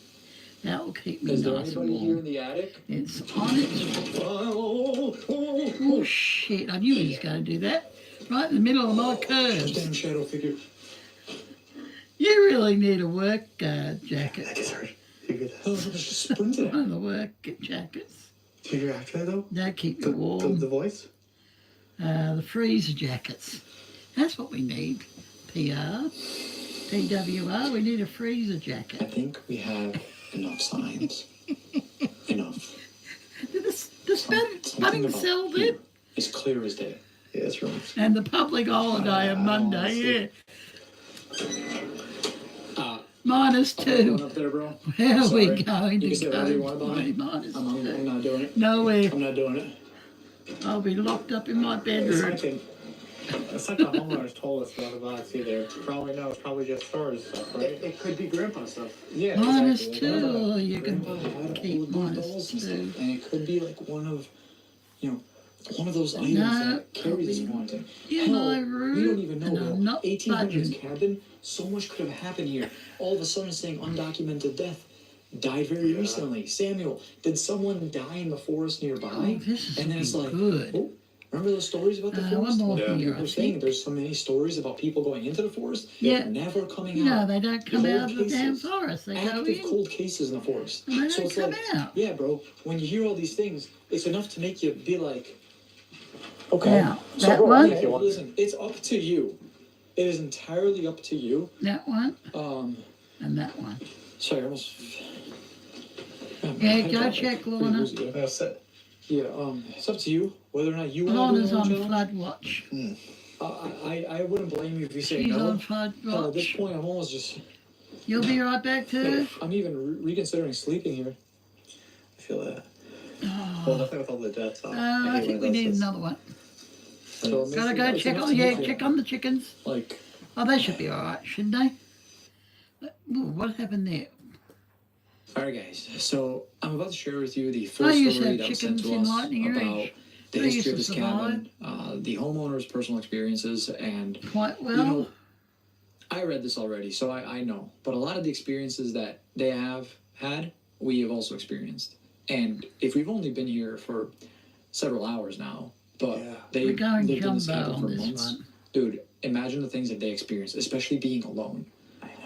[SPEAKER 1] That will keep me
[SPEAKER 2] Is there
[SPEAKER 1] nice and
[SPEAKER 2] anybody here in
[SPEAKER 1] warm.
[SPEAKER 2] the attic?
[SPEAKER 1] It's on its... Oh, shit. I knew he was going to do that. Right in the middle of my curves.
[SPEAKER 2] Damn shadow figure.
[SPEAKER 1] You really need a work jacket.
[SPEAKER 3] I just heard. Did you hear
[SPEAKER 2] Oh,
[SPEAKER 3] that?
[SPEAKER 2] it's just sprinted at
[SPEAKER 1] One
[SPEAKER 2] me.
[SPEAKER 1] of the work jackets.
[SPEAKER 3] Did you hear after that though?
[SPEAKER 1] They keep you warm.
[SPEAKER 3] The voice?
[SPEAKER 1] The freezer jackets. That's what we need. PR. PWR, we need a freezer
[SPEAKER 2] I
[SPEAKER 1] jacket.
[SPEAKER 2] think we have enough signs. Enough.
[SPEAKER 1] The sputting
[SPEAKER 2] about
[SPEAKER 1] cell
[SPEAKER 2] here
[SPEAKER 1] then?
[SPEAKER 2] is clear as day.
[SPEAKER 3] Yeah, it's wrong.
[SPEAKER 1] And the public holiday on Monday, yeah.
[SPEAKER 2] I'm going
[SPEAKER 1] -2.
[SPEAKER 2] up there, bro.
[SPEAKER 1] Where are we
[SPEAKER 2] Sorry.
[SPEAKER 1] going
[SPEAKER 2] You
[SPEAKER 1] to
[SPEAKER 2] can say whatever you want
[SPEAKER 1] go?
[SPEAKER 2] about it.
[SPEAKER 1] -2.
[SPEAKER 2] I'm not doing it.
[SPEAKER 1] Nowhere.
[SPEAKER 2] I'm not doing it.
[SPEAKER 1] I'll be locked up in my
[SPEAKER 3] It's
[SPEAKER 1] bedroom.
[SPEAKER 3] like the homeowners told us about the box either. Probably no, it's probably just storage stuff, right?
[SPEAKER 2] It could be grandpa stuff.
[SPEAKER 3] Yeah.
[SPEAKER 1] -2, or you
[SPEAKER 2] Grandpa
[SPEAKER 1] can
[SPEAKER 2] had
[SPEAKER 1] keep
[SPEAKER 2] all of those dolls and
[SPEAKER 1] -2.
[SPEAKER 2] stuff. And it could be like one of, you know, one of those items
[SPEAKER 1] No,
[SPEAKER 2] that carries
[SPEAKER 1] I'll be
[SPEAKER 2] haunting.
[SPEAKER 1] in my
[SPEAKER 2] Hell,
[SPEAKER 1] room,
[SPEAKER 2] we don't even know.
[SPEAKER 1] and
[SPEAKER 2] Bro.
[SPEAKER 1] I'm not
[SPEAKER 2] 1800s
[SPEAKER 1] budging.
[SPEAKER 2] cabin, so much could have happened here. All of a sudden saying undocumented death. Died very recently. Samuel, did someone die in the forest nearby?
[SPEAKER 1] Oh, this is
[SPEAKER 2] and then it's like,
[SPEAKER 1] good.
[SPEAKER 2] oh, remember those stories about the
[SPEAKER 1] One
[SPEAKER 2] forest?
[SPEAKER 1] more
[SPEAKER 5] Yeah.
[SPEAKER 1] here,
[SPEAKER 2] People
[SPEAKER 1] I
[SPEAKER 2] saying
[SPEAKER 1] think.
[SPEAKER 2] there's so many stories about people going into the forest,
[SPEAKER 1] Yeah.
[SPEAKER 2] never coming
[SPEAKER 1] No,
[SPEAKER 2] out.
[SPEAKER 1] they don't come
[SPEAKER 2] Cold
[SPEAKER 1] out of the damn
[SPEAKER 2] cases.
[SPEAKER 1] forest. They go
[SPEAKER 2] Active
[SPEAKER 1] in.
[SPEAKER 2] cold cases in the forest.
[SPEAKER 1] And they
[SPEAKER 2] So
[SPEAKER 1] don't
[SPEAKER 2] it's
[SPEAKER 1] come
[SPEAKER 2] like,
[SPEAKER 1] out.
[SPEAKER 2] yeah, bro, when you hear all these things, it's enough to make you be like, okay.
[SPEAKER 1] Now,
[SPEAKER 2] So,
[SPEAKER 1] that
[SPEAKER 2] bro,
[SPEAKER 1] one,
[SPEAKER 2] okay, listen, it's up to you. It is entirely up to you.
[SPEAKER 1] that one,
[SPEAKER 2] Um,
[SPEAKER 1] and that one.
[SPEAKER 2] sorry, I almost.
[SPEAKER 1] Yeah, go check Lorna.
[SPEAKER 5] That's it.
[SPEAKER 2] Yeah, it's up to you whether or not you want to do
[SPEAKER 1] Lorna's
[SPEAKER 2] the
[SPEAKER 1] on
[SPEAKER 2] challenge.
[SPEAKER 1] flood watch.
[SPEAKER 2] I wouldn't blame you if you say
[SPEAKER 1] She's
[SPEAKER 2] no.
[SPEAKER 1] on flood
[SPEAKER 2] Hell, at this
[SPEAKER 1] watch.
[SPEAKER 2] point, I'm almost just.
[SPEAKER 1] You'll be right back too.
[SPEAKER 2] I'm even reconsidering sleeping here.
[SPEAKER 5] I feel that.
[SPEAKER 1] Oh,
[SPEAKER 5] Well, nothing with all the deaths.
[SPEAKER 1] I think we need another one.
[SPEAKER 2] So it
[SPEAKER 1] Gotta
[SPEAKER 2] makes
[SPEAKER 1] go
[SPEAKER 2] it-
[SPEAKER 1] check
[SPEAKER 2] it's
[SPEAKER 1] on,
[SPEAKER 2] enough to
[SPEAKER 1] yeah,
[SPEAKER 2] make
[SPEAKER 1] check
[SPEAKER 2] you-
[SPEAKER 1] on the chickens.
[SPEAKER 2] Like,
[SPEAKER 1] Oh, they should be alright, shouldn't they? Ooh, what happened there?
[SPEAKER 2] alright, guys. So I'm about to share with you the full
[SPEAKER 1] I used to
[SPEAKER 2] story
[SPEAKER 1] have
[SPEAKER 2] that was sent
[SPEAKER 1] chickens
[SPEAKER 2] to
[SPEAKER 1] in
[SPEAKER 2] us
[SPEAKER 1] lightning
[SPEAKER 2] about
[SPEAKER 1] range.
[SPEAKER 2] the
[SPEAKER 1] They
[SPEAKER 2] history of
[SPEAKER 1] used
[SPEAKER 2] this
[SPEAKER 1] to
[SPEAKER 2] cabin, the homeowner's personal experiences, and
[SPEAKER 1] Quite well.
[SPEAKER 2] you know, I read this already, so I know. But a lot of the experiences that they have had, we have also experienced. And if we've only been here for several hours now, but
[SPEAKER 5] Yeah.
[SPEAKER 2] they
[SPEAKER 1] We're going
[SPEAKER 2] lived in this
[SPEAKER 1] jumbo
[SPEAKER 2] cabin
[SPEAKER 1] on
[SPEAKER 2] for
[SPEAKER 1] this
[SPEAKER 2] months.
[SPEAKER 1] one.
[SPEAKER 2] Dude, imagine the things that they experienced, especially being alone.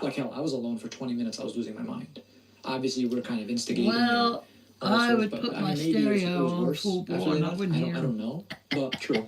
[SPEAKER 2] Like hell, I was alone for 20 minutes. I was losing my mind. Obviously, we're kind of instigating.
[SPEAKER 1] Well,
[SPEAKER 2] and all
[SPEAKER 1] I
[SPEAKER 2] sorts,
[SPEAKER 1] would
[SPEAKER 2] but,
[SPEAKER 1] put
[SPEAKER 2] I
[SPEAKER 1] my
[SPEAKER 2] mean, maybe it was
[SPEAKER 1] stereo on
[SPEAKER 2] worse
[SPEAKER 1] full
[SPEAKER 2] after
[SPEAKER 1] bore
[SPEAKER 2] they
[SPEAKER 1] and I
[SPEAKER 2] left.
[SPEAKER 1] wouldn't hear
[SPEAKER 2] I don't know, but true.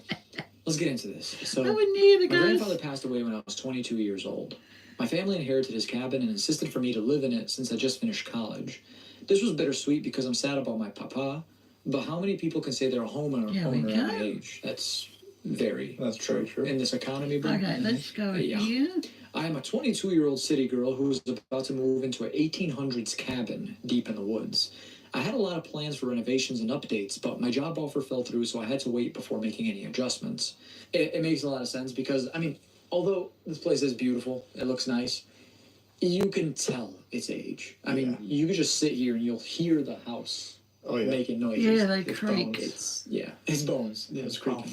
[SPEAKER 2] Let's get into this. So,
[SPEAKER 1] I wouldn't hear the
[SPEAKER 2] my grandfather
[SPEAKER 1] guys.
[SPEAKER 2] passed away when I was 22 years old. My family inherited his cabin and insisted for me to live in it since I just finished college. This was bittersweet because I'm sad about my papa, but how many people can say they're a homeowner
[SPEAKER 1] Here we
[SPEAKER 2] at my
[SPEAKER 1] go.
[SPEAKER 2] age? That's very
[SPEAKER 5] That's true.
[SPEAKER 2] in this economy, bro.
[SPEAKER 1] Okay, let's go
[SPEAKER 2] Yeah.
[SPEAKER 1] here.
[SPEAKER 2] I am a 22-year-old city girl who was about to move into an 1800s cabin deep in the woods. I had a lot of plans for renovations and updates, but my job offer fell through, so I had to wait before making any adjustments. It makes a lot of sense because, I mean, although this place is beautiful, it looks nice, you can tell its age. I mean, you could just sit here and you'll hear the house
[SPEAKER 5] Oh yeah.
[SPEAKER 2] making noises.
[SPEAKER 1] Yeah, they
[SPEAKER 5] It's
[SPEAKER 1] creak.
[SPEAKER 5] bones.
[SPEAKER 2] It's bones. Yeah, it's creaking.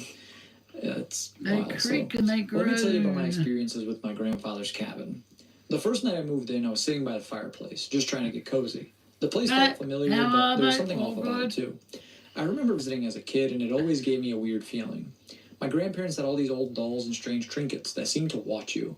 [SPEAKER 2] Yeah, it's
[SPEAKER 1] They
[SPEAKER 2] wild.
[SPEAKER 1] creak
[SPEAKER 2] So,
[SPEAKER 1] and they groan.
[SPEAKER 2] let me tell you about my experiences with my grandfather's cabin. The first night I moved in, I was sitting by the fireplace, just trying to get cozy. The place felt familiar,
[SPEAKER 1] how
[SPEAKER 2] but
[SPEAKER 1] are
[SPEAKER 2] there was
[SPEAKER 1] they?
[SPEAKER 2] something
[SPEAKER 1] All
[SPEAKER 2] off about it
[SPEAKER 1] good?
[SPEAKER 2] too. I remember visiting as a kid, and it always gave me a weird feeling. My grandparents had all these old dolls and strange trinkets that seemed to watch you.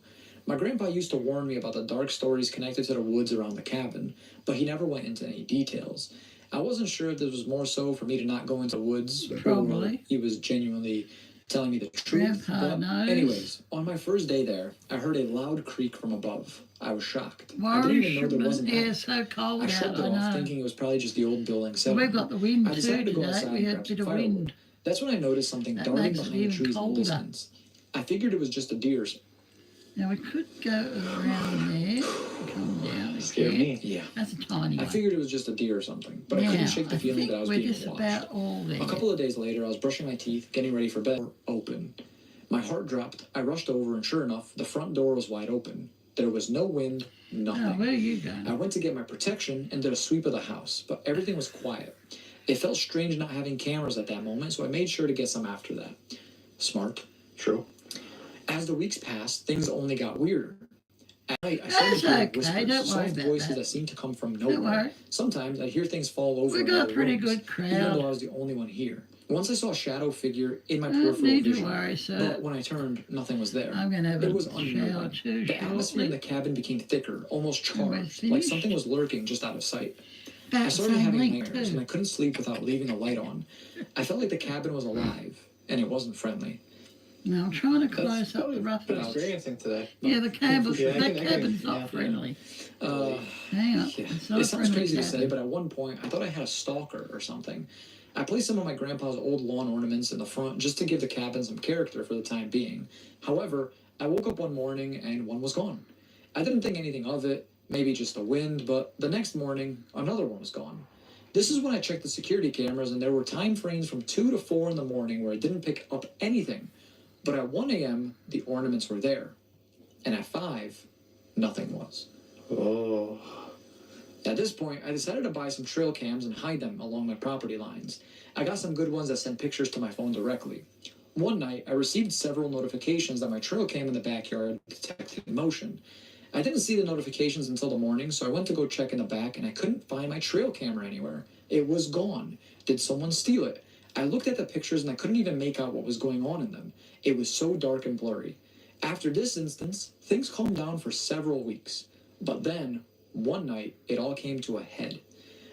[SPEAKER 2] My grandpa used to warn me about the dark stories connected to the woods around the cabin, but he never went into any details. I wasn't sure if this was more so for me to not go into the woods, or
[SPEAKER 1] Probably.
[SPEAKER 2] he was genuinely telling me the truth.
[SPEAKER 1] Grandpa
[SPEAKER 2] But
[SPEAKER 1] knows.
[SPEAKER 2] anyways, on my first day there, I heard a loud creak from above. I was shocked. I
[SPEAKER 1] Why
[SPEAKER 2] didn't even know there wasn't
[SPEAKER 1] yeah,
[SPEAKER 2] that.
[SPEAKER 1] it's so cold
[SPEAKER 2] I
[SPEAKER 1] out,
[SPEAKER 2] shrugged it
[SPEAKER 1] I
[SPEAKER 2] off,
[SPEAKER 1] know.
[SPEAKER 2] thinking it was probably just the old building
[SPEAKER 1] Well,
[SPEAKER 2] setup.
[SPEAKER 1] we've got the wind
[SPEAKER 2] I
[SPEAKER 1] too
[SPEAKER 2] decided to go
[SPEAKER 1] today.
[SPEAKER 2] outside
[SPEAKER 1] We
[SPEAKER 2] and
[SPEAKER 1] had
[SPEAKER 2] grab
[SPEAKER 1] a bit
[SPEAKER 2] some
[SPEAKER 1] of
[SPEAKER 2] firewood.
[SPEAKER 1] wind.
[SPEAKER 2] That's when I noticed something
[SPEAKER 1] That
[SPEAKER 2] darting
[SPEAKER 1] makes it
[SPEAKER 2] behind the
[SPEAKER 1] even
[SPEAKER 2] trees in the
[SPEAKER 1] colder.
[SPEAKER 2] distance. I figured it was just a deer.
[SPEAKER 1] Now we could go around there, come down
[SPEAKER 5] Scared
[SPEAKER 1] again.
[SPEAKER 5] me.
[SPEAKER 2] Yeah.
[SPEAKER 1] That's a tiny
[SPEAKER 2] I
[SPEAKER 1] one.
[SPEAKER 2] figured it was just a deer or something, but
[SPEAKER 1] now,
[SPEAKER 2] I couldn't shake the
[SPEAKER 1] I
[SPEAKER 2] feeling
[SPEAKER 1] think
[SPEAKER 2] that I was
[SPEAKER 1] we're
[SPEAKER 2] being
[SPEAKER 1] just
[SPEAKER 2] watched.
[SPEAKER 1] about all there.
[SPEAKER 2] A couple of days later, I was brushing my teeth, getting ready for bed. Open. My heart dropped. I rushed over, and sure enough, the front door was wide open. There was no wind, nothing.
[SPEAKER 1] Oh, where are you going?
[SPEAKER 2] I went to get my protection and did a sweep of the house, but everything was quiet. It felt strange not having cameras at that moment, so I made sure to get some after that. Smart.
[SPEAKER 5] True.
[SPEAKER 2] As the weeks passed, things only got weirder. At night, I started
[SPEAKER 1] That's
[SPEAKER 2] hearing
[SPEAKER 1] okay,
[SPEAKER 2] whispers,
[SPEAKER 1] don't worry
[SPEAKER 2] soft
[SPEAKER 1] about
[SPEAKER 2] voices
[SPEAKER 1] that.
[SPEAKER 2] that seemed to come from
[SPEAKER 1] Don't
[SPEAKER 2] nowhere.
[SPEAKER 1] worry.
[SPEAKER 2] Sometimes I'd hear things fall over
[SPEAKER 1] We
[SPEAKER 2] in
[SPEAKER 1] got a
[SPEAKER 2] other
[SPEAKER 1] pretty
[SPEAKER 2] rooms,
[SPEAKER 1] good crowd.
[SPEAKER 2] even though I was the only one here. Once I saw a shadow figure in my
[SPEAKER 1] Don't
[SPEAKER 2] peripheral
[SPEAKER 1] need to
[SPEAKER 2] vision,
[SPEAKER 1] worry,
[SPEAKER 2] but
[SPEAKER 1] sir.
[SPEAKER 2] when I turned, nothing was there.
[SPEAKER 1] I'm going to have
[SPEAKER 2] It was
[SPEAKER 1] a shower
[SPEAKER 2] unnerving.
[SPEAKER 1] too
[SPEAKER 2] The atmosphere in the
[SPEAKER 1] shortly.
[SPEAKER 2] cabin became thicker, almost
[SPEAKER 1] Am I
[SPEAKER 2] charged, like
[SPEAKER 1] finished?
[SPEAKER 2] something was lurking just out of sight. I
[SPEAKER 1] That's
[SPEAKER 2] started
[SPEAKER 1] same
[SPEAKER 2] having
[SPEAKER 1] link
[SPEAKER 2] nightmares, and I
[SPEAKER 1] too.
[SPEAKER 2] couldn't sleep without leaving the light on. I felt like the cabin was alive, and it wasn't friendly.
[SPEAKER 1] Now I'm trying to
[SPEAKER 5] That's
[SPEAKER 1] close up
[SPEAKER 5] probably
[SPEAKER 1] the rough.
[SPEAKER 5] been experiencing today.
[SPEAKER 1] Yeah, the cabin's,
[SPEAKER 5] Yeah, I
[SPEAKER 1] that
[SPEAKER 5] can-
[SPEAKER 1] cabin's
[SPEAKER 5] yeah.
[SPEAKER 1] not friendly.
[SPEAKER 2] Uh,
[SPEAKER 1] Hang on.
[SPEAKER 2] Yeah.
[SPEAKER 1] It's not
[SPEAKER 2] It
[SPEAKER 1] a
[SPEAKER 2] sounds
[SPEAKER 1] friendly
[SPEAKER 2] crazy to
[SPEAKER 1] cabin.
[SPEAKER 2] say, but at one point, I thought I had a stalker or something. I placed some of my grandpa's old lawn ornaments in the front just to give the cabin some character for the time being. However, I woke up one morning and one was gone. I didn't think anything of it, maybe just the wind, but the next morning, another one was gone. This is when I checked the security cameras, and there were time frames from 2 to 4 in the morning where I didn't pick up anything. But at 1 a.m., the ornaments were there. And at 5, nothing was.
[SPEAKER 5] Oh.
[SPEAKER 2] At this point, I decided to buy some trail cams and hide them along my property lines. I got some good ones that sent pictures to my phone directly. One night, I received several notifications that my trail cam in the backyard detected motion. I didn't see the notifications until the morning, so I went to go check in the back and I couldn't find my trail camera anywhere. It was gone. Did someone steal it? I looked at the pictures and I couldn't even make out what was going on in them. It was so dark and blurry. After this instance, things calmed down for several weeks. But then, one night, it all came to a head.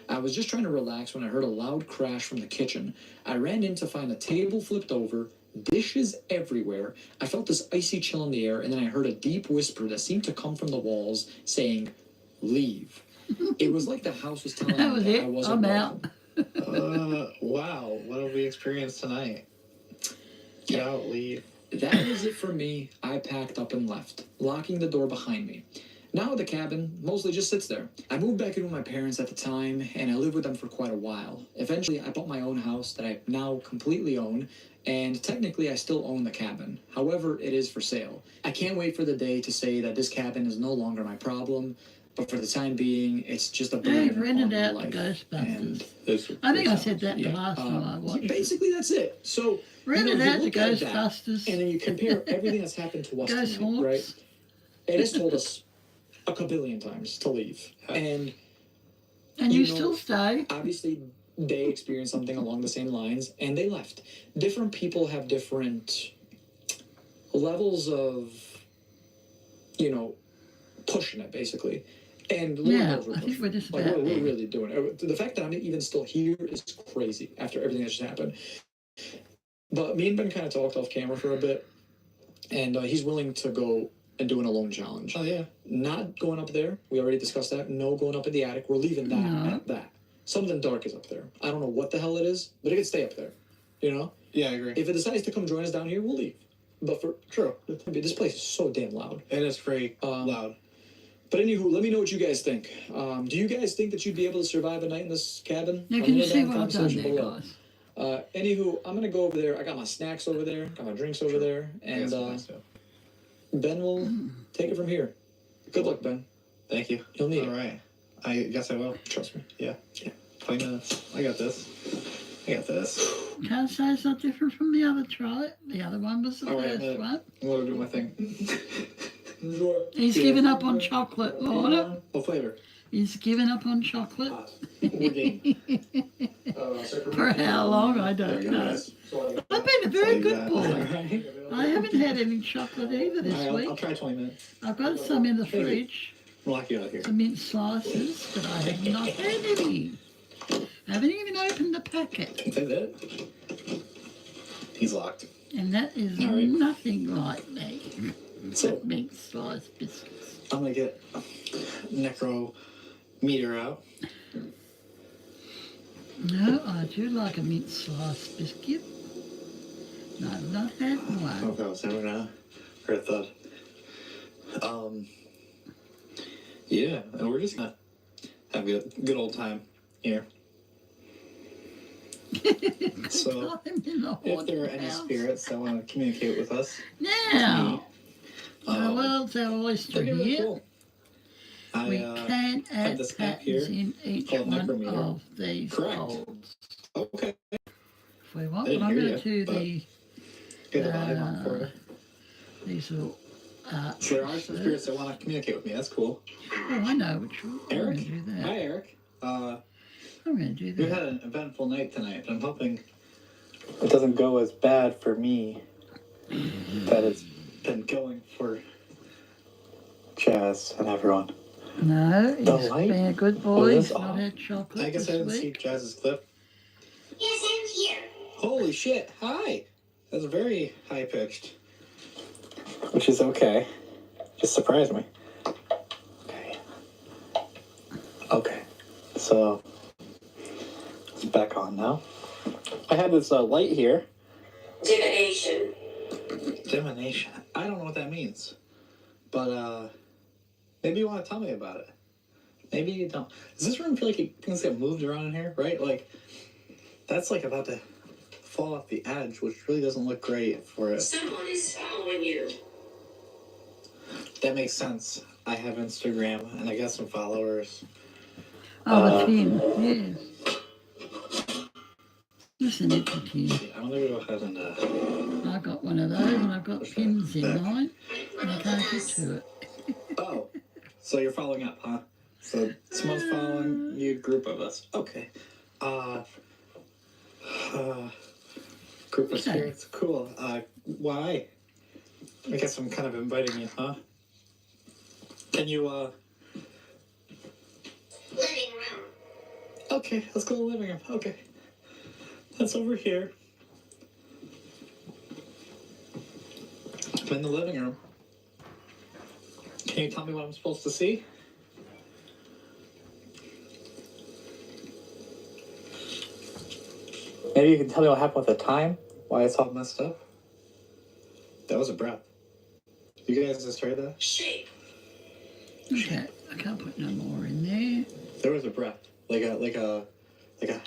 [SPEAKER 2] I was just trying to relax when I heard a loud crash from the kitchen. I ran in to find the table flipped over, dishes everywhere. I felt this icy chill in the air, and then I heard a deep whisper that seemed to come from the walls saying, "Leave." It was like the house was telling
[SPEAKER 1] That
[SPEAKER 2] me
[SPEAKER 1] was
[SPEAKER 2] that
[SPEAKER 1] it.
[SPEAKER 2] I wasn't
[SPEAKER 1] I'm out.
[SPEAKER 2] welcome.
[SPEAKER 5] Wow. What have we experienced tonight? Get out, leave.
[SPEAKER 2] That was it for me. I packed up and left, locking the door behind me. Now the cabin mostly just sits there. I moved back in with my parents at the time, and I lived with them for quite a while. Eventually, I bought my own house that I now completely own, and technically I still own the cabin. However, it is for sale. I can't wait for the day to say that this cabin is no longer my problem, but for the time being, it's just a burden
[SPEAKER 1] They've rented
[SPEAKER 2] on my
[SPEAKER 1] out
[SPEAKER 2] life.
[SPEAKER 1] to
[SPEAKER 2] And
[SPEAKER 1] Ghostbusters. I think I said that the
[SPEAKER 2] yeah,
[SPEAKER 1] last time I watched it.
[SPEAKER 2] basically that's it. So
[SPEAKER 1] Rented
[SPEAKER 2] you
[SPEAKER 1] out to
[SPEAKER 2] look at that,
[SPEAKER 1] Ghostbusters.
[SPEAKER 2] and then you compare everything that's happened to us
[SPEAKER 1] Ghost
[SPEAKER 2] tonight,
[SPEAKER 1] haunts.
[SPEAKER 2] right? It has told us a kabillion times to leave, and
[SPEAKER 1] And you
[SPEAKER 2] know,
[SPEAKER 1] still stay.
[SPEAKER 2] obviously they experienced something along the same lines, and they left. Different people have different levels of, pushing it basically. And Lord
[SPEAKER 1] Yeah,
[SPEAKER 2] knows we're
[SPEAKER 1] I think
[SPEAKER 2] pushing
[SPEAKER 1] we're
[SPEAKER 2] it.
[SPEAKER 1] just
[SPEAKER 2] Like,
[SPEAKER 1] about
[SPEAKER 2] we're
[SPEAKER 1] there.
[SPEAKER 2] really doing it. The fact that I'm even still here is crazy after everything that just happened. But me and Ben kind of talked off camera for a bit, and he's willing to go and do an alone challenge.
[SPEAKER 5] Oh, yeah.
[SPEAKER 2] Not going up there. We already discussed that. No going up in the attic. We're leaving that
[SPEAKER 1] No.
[SPEAKER 2] at that. Something dark is up there. I don't know what the hell it is, but it can stay up there.
[SPEAKER 5] Yeah, I agree.
[SPEAKER 2] If it decides to come join us down here, we'll leave. But this place is so damn loud.
[SPEAKER 5] It is pretty loud.
[SPEAKER 2] But anywho, let me know what you guys think. Do you guys think that you'd be able to survive a night in this cabin?
[SPEAKER 1] You
[SPEAKER 2] Let
[SPEAKER 1] can
[SPEAKER 2] me know
[SPEAKER 1] see
[SPEAKER 2] down in the
[SPEAKER 1] what I've done
[SPEAKER 2] conversation
[SPEAKER 1] there,
[SPEAKER 2] below.
[SPEAKER 1] guys.
[SPEAKER 2] Anywho, I'm gonna go over there. I got my snacks over there, got my drinks over there, and Ben will take it from here. Good luck, Ben.
[SPEAKER 5] Thank you.
[SPEAKER 2] You'll need
[SPEAKER 5] All
[SPEAKER 2] it.
[SPEAKER 5] right. I guess I will.
[SPEAKER 2] Trust me.
[SPEAKER 5] Yeah. 20 minutes. I got this.
[SPEAKER 1] Can't say it's not different from the other try. The other one was the
[SPEAKER 5] All right,
[SPEAKER 1] first one.
[SPEAKER 5] I'm going to do my thing.
[SPEAKER 1] He's given up on chocolate, Lorna.
[SPEAKER 5] What flavor?
[SPEAKER 1] He's given up on chocolate.
[SPEAKER 5] We're game.
[SPEAKER 1] For how long, I don't know. I've been a very good boy. I haven't had any chocolate either this
[SPEAKER 5] I'll
[SPEAKER 1] week.
[SPEAKER 5] try 20 minutes.
[SPEAKER 1] I've got some in the fridge,
[SPEAKER 5] I'll lock you out here.
[SPEAKER 1] some mint slices, but I have not had any. I haven't even opened the packet.
[SPEAKER 5] Is that it? He's locked.
[SPEAKER 1] And that is
[SPEAKER 5] All right.
[SPEAKER 1] nothing like me.
[SPEAKER 5] So
[SPEAKER 1] Mint sliced biscuits.
[SPEAKER 5] I'm going to get Necro meter out.
[SPEAKER 1] No, I do like a mint sliced biscuit. No, I've not had one.
[SPEAKER 5] Oh, that was never gonna hurt a thud. Yeah, and we're just gonna have a good old time here. So,
[SPEAKER 1] I'm in the
[SPEAKER 5] if there are
[SPEAKER 1] haunted
[SPEAKER 5] any
[SPEAKER 1] house.
[SPEAKER 5] spirits that want to communicate with us,
[SPEAKER 1] Now, the
[SPEAKER 5] um,
[SPEAKER 1] world's our oyster
[SPEAKER 5] that'd be really
[SPEAKER 1] here.
[SPEAKER 5] cool.
[SPEAKER 1] We
[SPEAKER 5] I
[SPEAKER 1] can
[SPEAKER 5] have
[SPEAKER 1] add
[SPEAKER 5] this app here
[SPEAKER 1] patterns in each
[SPEAKER 5] called
[SPEAKER 1] one
[SPEAKER 5] Micrometer.
[SPEAKER 1] of these
[SPEAKER 5] Correct.
[SPEAKER 1] folds.
[SPEAKER 5] okay,
[SPEAKER 1] If we want,
[SPEAKER 5] I didn't
[SPEAKER 1] but I'm
[SPEAKER 5] hear
[SPEAKER 1] going to
[SPEAKER 5] you,
[SPEAKER 1] do
[SPEAKER 5] but-
[SPEAKER 1] the
[SPEAKER 5] get the vibe on for you.
[SPEAKER 1] these little
[SPEAKER 5] So there are some spirits that want to communicate with me. That's cool.
[SPEAKER 1] Oh, I know which one. I'm
[SPEAKER 5] Eric,
[SPEAKER 1] going to do that.
[SPEAKER 5] hi Eric.
[SPEAKER 1] I'm going to do
[SPEAKER 5] We've
[SPEAKER 1] that.
[SPEAKER 5] had an eventful night tonight, but I'm hoping it doesn't go as bad for me that it's been going for Jazz and everyone.
[SPEAKER 1] No,
[SPEAKER 5] The
[SPEAKER 1] he's
[SPEAKER 5] light?
[SPEAKER 1] been a good
[SPEAKER 5] Was
[SPEAKER 1] boy.
[SPEAKER 5] this
[SPEAKER 1] He's not
[SPEAKER 5] off?
[SPEAKER 1] had chocolate
[SPEAKER 5] I guess I
[SPEAKER 1] this
[SPEAKER 5] didn't see
[SPEAKER 1] week.
[SPEAKER 5] Jazz's clip.
[SPEAKER 4] Yes, I'm here.
[SPEAKER 5] Holy shit, hi! That's very high pitched. Which is okay. Just surprised me. Okay. Okay. So, it's back on now. I had this light here.
[SPEAKER 4] Divination.
[SPEAKER 5] Divination. I don't know what that means. But, maybe you want to tell me about it. Maybe you don't. Does this room feel like things get moved around in here, right? Like, that's like about to fall off the edge, which really doesn't look great for it.
[SPEAKER 4] Someone is following you.
[SPEAKER 5] That makes sense. I have Instagram, and I got some followers.
[SPEAKER 1] Oh, the tin, yes. Listen, it's a tin.
[SPEAKER 5] I'm gonna go ahead and
[SPEAKER 1] I got one of those and I've got pins in mine and I can't get to it.
[SPEAKER 5] Oh, so you're following up, huh? So someone's following you, group of us. Okay. Group of spirits. Cool. Why? I guess I'm kind of inviting you, huh? Can you,
[SPEAKER 4] Living room.
[SPEAKER 5] Okay, let's go to the living room. Okay. That's over here. I'm in the living room. Can you tell me what I'm supposed to see? Maybe you can tell me what happened with the time? Why it's all messed up? That was a breath. You guys just heard that?
[SPEAKER 4] Shape.
[SPEAKER 1] Okay, I can't put no more in there.
[SPEAKER 5] There was a breath. Like a
[SPEAKER 1] Okay,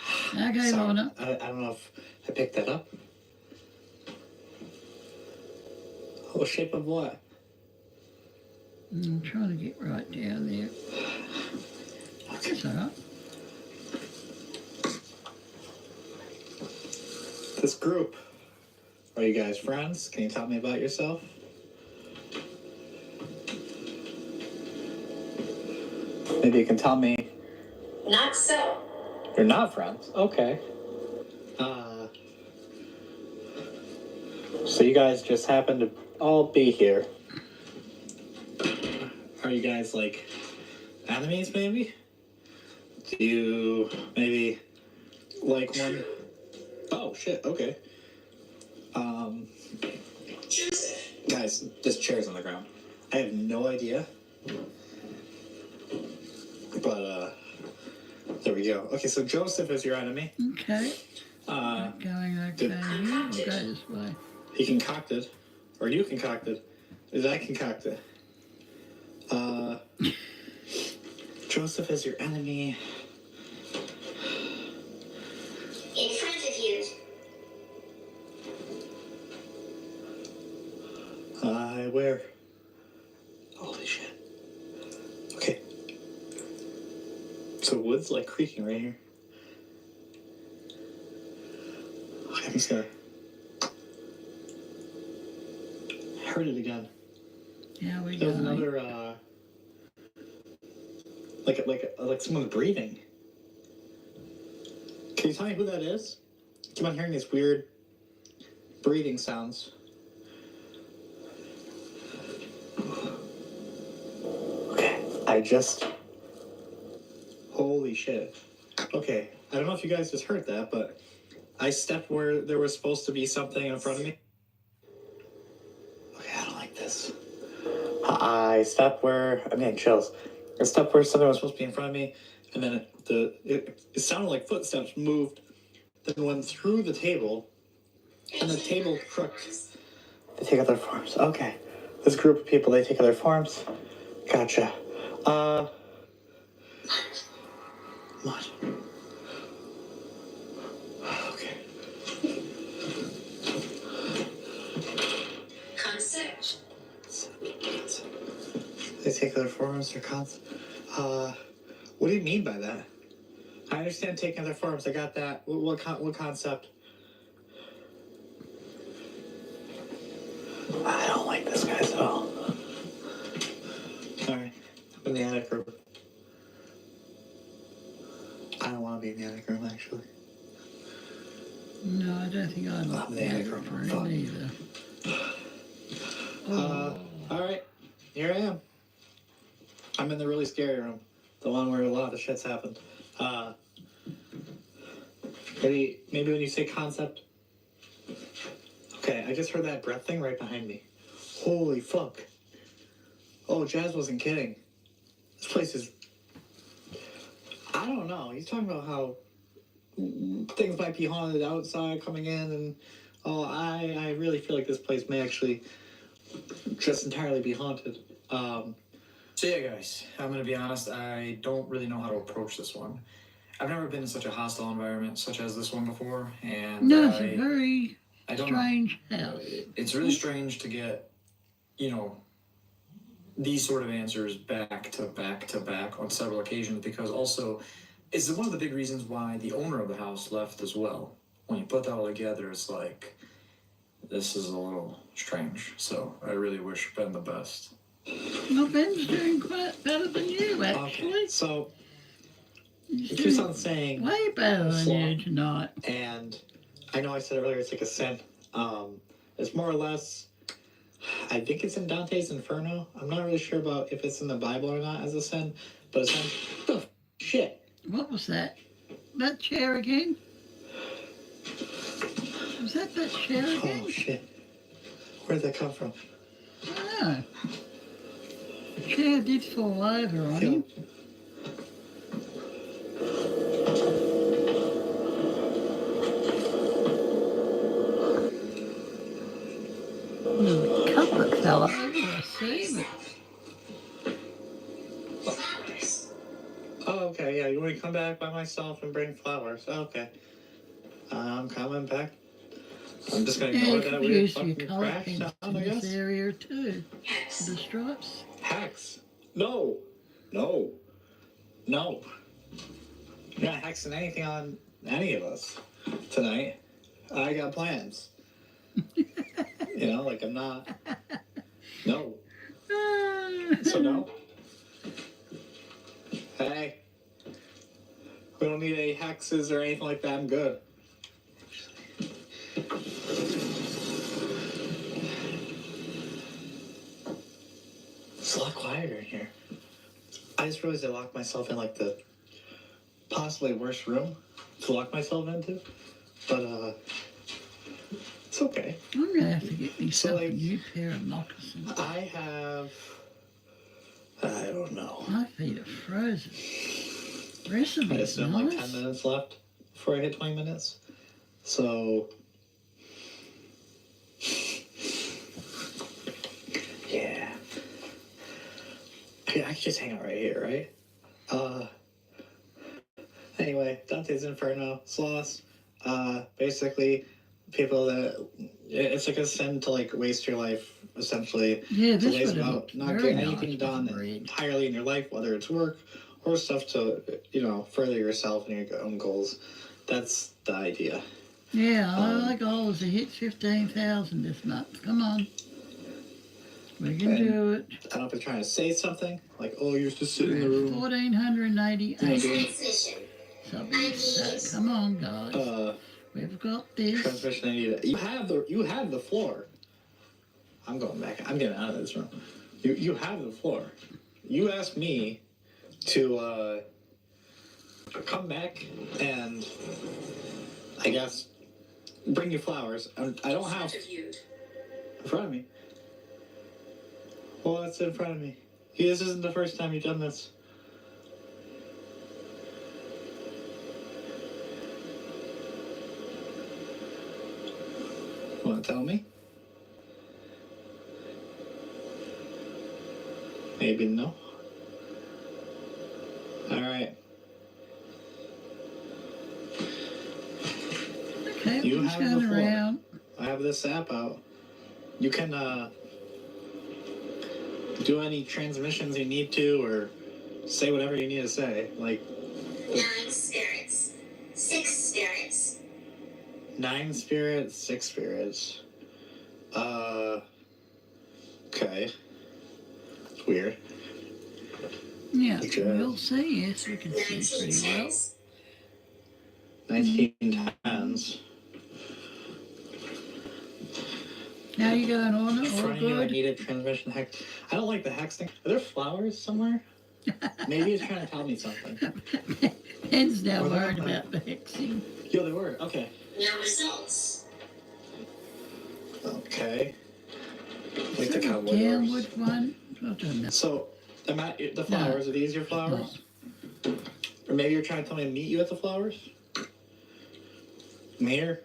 [SPEAKER 5] sound.
[SPEAKER 1] Lorna.
[SPEAKER 5] I don't know if I picked that up. Oh, shape of what?
[SPEAKER 1] I'm trying to get right down there.
[SPEAKER 5] Okay.
[SPEAKER 1] That's all right.
[SPEAKER 5] This group, are you guys friends? Can you tell me about yourself? Maybe you can tell me
[SPEAKER 4] Not so.
[SPEAKER 5] you're not friends. Okay. So you guys just happen to all be here. Are you guys like enemies maybe? Do you maybe like one? Oh shit, okay.
[SPEAKER 4] Joseph.
[SPEAKER 5] Guys, this chair's on the ground. I have no idea. But there we go. Okay, so Joseph is your enemy.
[SPEAKER 1] Okay. Going okay here. We'll go this way.
[SPEAKER 5] He concocted, or you concocted. Did I concoct it? Joseph is your enemy.
[SPEAKER 4] In front of you.
[SPEAKER 5] Where? Holy shit. Okay. So wood's like creaking right here. Okay, I'm just gonna. I heard it again.
[SPEAKER 1] How we
[SPEAKER 5] There's
[SPEAKER 1] going?
[SPEAKER 5] another, like someone's breathing. Can you tell me who that is? I keep on hearing these weird breathing sounds. Okay, holy shit. Okay, I don't know if you guys just heard that, but I stepped where there was supposed to be something in front of me. Okay, I don't like this. I stepped where, I'm getting chills. I stepped where something was supposed to be in front of me, and then it sounded like footsteps moved, then went through the table, and the table crooked. They take other forms. Okay. This group of people, they take other forms. Gotcha. What? Okay.
[SPEAKER 4] Concept.
[SPEAKER 5] They take other forms or cons. What do you mean by that? I understand taking other forms. I got that. What concept? I don't like this guy at all. Alright. I'm in the attic room. I don't want to be in the attic room, actually.
[SPEAKER 1] No, I don't think I'd like
[SPEAKER 5] I'm
[SPEAKER 1] the
[SPEAKER 5] the
[SPEAKER 1] attic
[SPEAKER 5] acro.
[SPEAKER 1] room
[SPEAKER 5] Fuck.
[SPEAKER 1] either.
[SPEAKER 5] Alright. Here I am. I'm in the really scary room. The one where a lot of shit's happened. Maybe when you say concept. Okay, I just heard that breath thing right behind me. Holy fuck. Oh, Jazz wasn't kidding. This place is... I don't know. He's talking about how things might be haunted outside coming in, and I really feel like this place may actually just entirely be haunted.
[SPEAKER 6] So yeah, guys, I'm going to be honest, I don't really know how to approach this one. I've never been in such a hostile environment such as this one before, and
[SPEAKER 1] No, it's a very
[SPEAKER 6] I don't
[SPEAKER 1] strange
[SPEAKER 6] know.
[SPEAKER 1] house.
[SPEAKER 6] It's really strange to get, these sort of answers back to back to back on several occasions, because also is one of the big reasons why the owner of the house left as well. When you put that all together, it's like, this is a little strange. So I really wish Ben the best.
[SPEAKER 1] Well, Ben's doing quite better than you, actually.
[SPEAKER 5] Okay, so
[SPEAKER 1] He's
[SPEAKER 5] it keeps
[SPEAKER 1] doing
[SPEAKER 5] on saying
[SPEAKER 1] way better than
[SPEAKER 5] sloth.
[SPEAKER 1] you tonight.
[SPEAKER 5] And I know I said earlier it's like a sin. It's more or less, I think it's in Dante's Inferno. I'm not really sure about if it's in the Bible or not as a sin, but it's the shit.
[SPEAKER 1] What was that? That chair again? Was that chair again?
[SPEAKER 5] Oh shit. Where'd that come from?
[SPEAKER 1] I don't know. The chair did fall over on him. The cupboard fell over, I see.
[SPEAKER 4] Flowers.
[SPEAKER 5] Oh, okay, yeah, you want to come back by myself and bring flowers? Okay. I'm coming back. I'm just going to
[SPEAKER 1] Yeah,
[SPEAKER 5] ignore
[SPEAKER 1] you
[SPEAKER 5] that
[SPEAKER 1] could
[SPEAKER 5] weird
[SPEAKER 1] use your
[SPEAKER 5] fucking
[SPEAKER 1] colour
[SPEAKER 5] crash
[SPEAKER 1] pens
[SPEAKER 5] sound,
[SPEAKER 1] in
[SPEAKER 5] I
[SPEAKER 1] this
[SPEAKER 5] guess.
[SPEAKER 1] area too.
[SPEAKER 4] Yes.
[SPEAKER 1] The stripes.
[SPEAKER 5] Hex. No. No. No. You're not hexing anything on any of us tonight. I got plans. You know, like I'm not. No. So no. Hey. We don't need any hexes or anything like that. I'm good. It's a lot quieter in here. I just realized I locked myself in like the possibly worst room to lock myself into. But it's okay.
[SPEAKER 1] I'm gonna have to get myself
[SPEAKER 5] like,
[SPEAKER 1] a new pair of moccasins.
[SPEAKER 5] I don't know.
[SPEAKER 1] My feet are frozen. The rest of
[SPEAKER 5] I
[SPEAKER 1] it's
[SPEAKER 5] just have like 10
[SPEAKER 1] nice.
[SPEAKER 5] minutes left before I hit 20 minutes. So yeah. I can just hang out right here, right? Anyway, Dante's Inferno, sloths. Basically, people that it's like a sin to like waste your life, essentially.
[SPEAKER 1] Yeah,
[SPEAKER 5] To
[SPEAKER 1] this
[SPEAKER 5] waste
[SPEAKER 1] would have
[SPEAKER 5] about
[SPEAKER 1] looked
[SPEAKER 5] not
[SPEAKER 1] very
[SPEAKER 5] getting
[SPEAKER 1] nice
[SPEAKER 5] anything
[SPEAKER 1] with
[SPEAKER 5] done
[SPEAKER 1] red.
[SPEAKER 5] entirely in your life, whether it's work or stuff to further yourself and your own goals. That's the idea.
[SPEAKER 1] Yeah, my goal is to hit 15,000 this month. Come on. We can do it.
[SPEAKER 5] I don't know if they're trying to say something like, "Oh, you're just sitting in the
[SPEAKER 1] We're at
[SPEAKER 5] room."
[SPEAKER 1] 1,488
[SPEAKER 4] Transmission.
[SPEAKER 1] subbies. So come on, guys. We've got this.
[SPEAKER 5] Transmission. I need it. You have the floor. I'm going back. I'm getting out of this room. You have the floor. You asked me to come back and I guess bring you flowers. I don't have in front of me. Well, it's in front of me. This isn't the first time you've done this. Want to tell me? Maybe no. All right.
[SPEAKER 1] Okay,
[SPEAKER 5] You
[SPEAKER 1] we're just
[SPEAKER 5] have the
[SPEAKER 1] going
[SPEAKER 5] floor.
[SPEAKER 1] around.
[SPEAKER 5] I have this app out. You can do any transmissions you need to, or say whatever you need to say. Like
[SPEAKER 4] 9 spirits. 6 spirits.
[SPEAKER 5] 9 spirits, 6 spirits. Okay. It's weird.
[SPEAKER 1] Yeah,
[SPEAKER 5] Sure.
[SPEAKER 1] we'll see. Yes, we can see
[SPEAKER 4] 19
[SPEAKER 1] pretty well.
[SPEAKER 4] tens.
[SPEAKER 5] 19 tens.
[SPEAKER 1] How you going on it?
[SPEAKER 5] In
[SPEAKER 1] All
[SPEAKER 5] front of you, I
[SPEAKER 1] good?
[SPEAKER 5] need a transmission hex. I don't like the hex thing. Are there flowers somewhere? Maybe he's trying to tell me something.
[SPEAKER 1] Ben's now
[SPEAKER 5] Well,
[SPEAKER 1] worried
[SPEAKER 5] that-
[SPEAKER 1] about the hexing.
[SPEAKER 5] Yo, they were. Okay.
[SPEAKER 4] No results.
[SPEAKER 5] Okay. Like
[SPEAKER 1] Is
[SPEAKER 5] the
[SPEAKER 1] that a
[SPEAKER 5] cowboy
[SPEAKER 1] downward
[SPEAKER 5] doors.
[SPEAKER 1] one? I don't know.
[SPEAKER 5] So, the flowers, are these your flowers? Or maybe you're trying to tell me to meet you at the flowers? I'm here.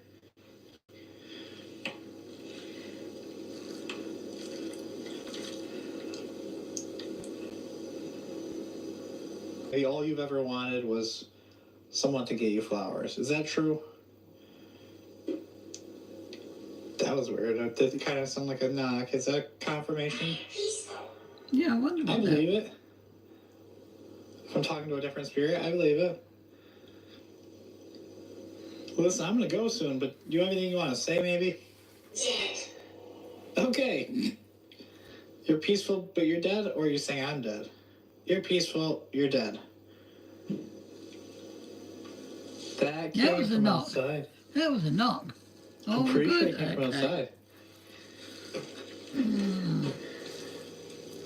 [SPEAKER 5] Maybe all you've ever wanted was someone to get you flowers. Is that true? That was weird. It did kind of sound like a knock. Is that confirmation?
[SPEAKER 4] Peaceful.
[SPEAKER 1] Yeah, I wonder
[SPEAKER 5] I
[SPEAKER 1] about
[SPEAKER 5] believe
[SPEAKER 1] that.
[SPEAKER 5] it. If I'm talking to a different spirit, I believe it. Listen, I'm gonna go soon, but do you have anything you want to say, maybe?
[SPEAKER 4] Dead.
[SPEAKER 5] Okay. You're peaceful, but you're dead, or are you saying I'm dead? You're peaceful, you're dead. That came
[SPEAKER 1] was a
[SPEAKER 5] from
[SPEAKER 1] knock.
[SPEAKER 5] outside.
[SPEAKER 1] That was a knock. Oh,
[SPEAKER 5] I'm pretty sure
[SPEAKER 1] good.
[SPEAKER 5] it came from
[SPEAKER 1] Okay.
[SPEAKER 5] outside.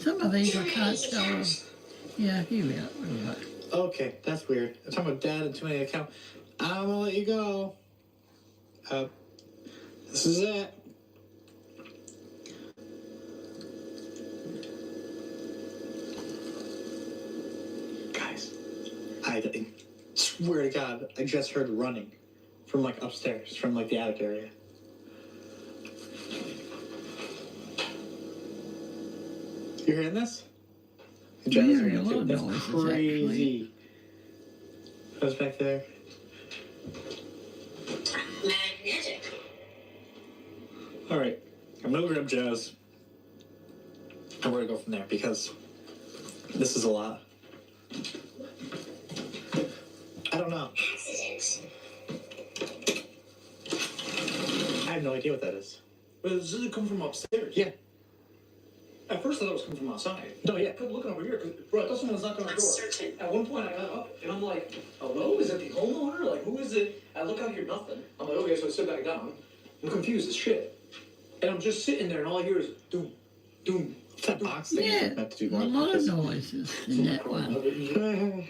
[SPEAKER 1] Some of these I can't tell. Yeah, here we are. Right.
[SPEAKER 5] Okay, that's weird. I'm talking about dad and too many accounts. I'm gonna let you go. This is it. Guys, I swear to God, I just heard running from like upstairs, from like the attic area. You hearing this?
[SPEAKER 1] Yeah,
[SPEAKER 5] Jen's
[SPEAKER 1] a
[SPEAKER 5] hearing it
[SPEAKER 1] lot
[SPEAKER 5] too.
[SPEAKER 1] of
[SPEAKER 5] That's
[SPEAKER 1] noises,
[SPEAKER 5] crazy. What's back there?
[SPEAKER 4] Magnetic.
[SPEAKER 5] All right, I'm gonna grab Jazz, and we're gonna go from there because this is a lot. I don't know.
[SPEAKER 4] Accident.
[SPEAKER 5] I have no idea what that is.
[SPEAKER 6] But does it come from upstairs?
[SPEAKER 5] Yeah.
[SPEAKER 6] At first I thought it was coming from outside.
[SPEAKER 5] No, yeah.
[SPEAKER 6] I kept looking over here, because, bro, I thought someone was knocking on the door.
[SPEAKER 4] Uncertain.
[SPEAKER 6] At one point I got up, and I'm like, hello? Is it the homeowner? Like, who is it? I look out here, nothing. I'm like, okay, so I sit back down. I'm confused as shit. And I'm just sitting there, and all I hear is doom, doom.
[SPEAKER 5] That box thing
[SPEAKER 1] Yeah,
[SPEAKER 5] is meant to do
[SPEAKER 1] a
[SPEAKER 5] more.
[SPEAKER 1] lot of noises in that one.
[SPEAKER 6] How's it going?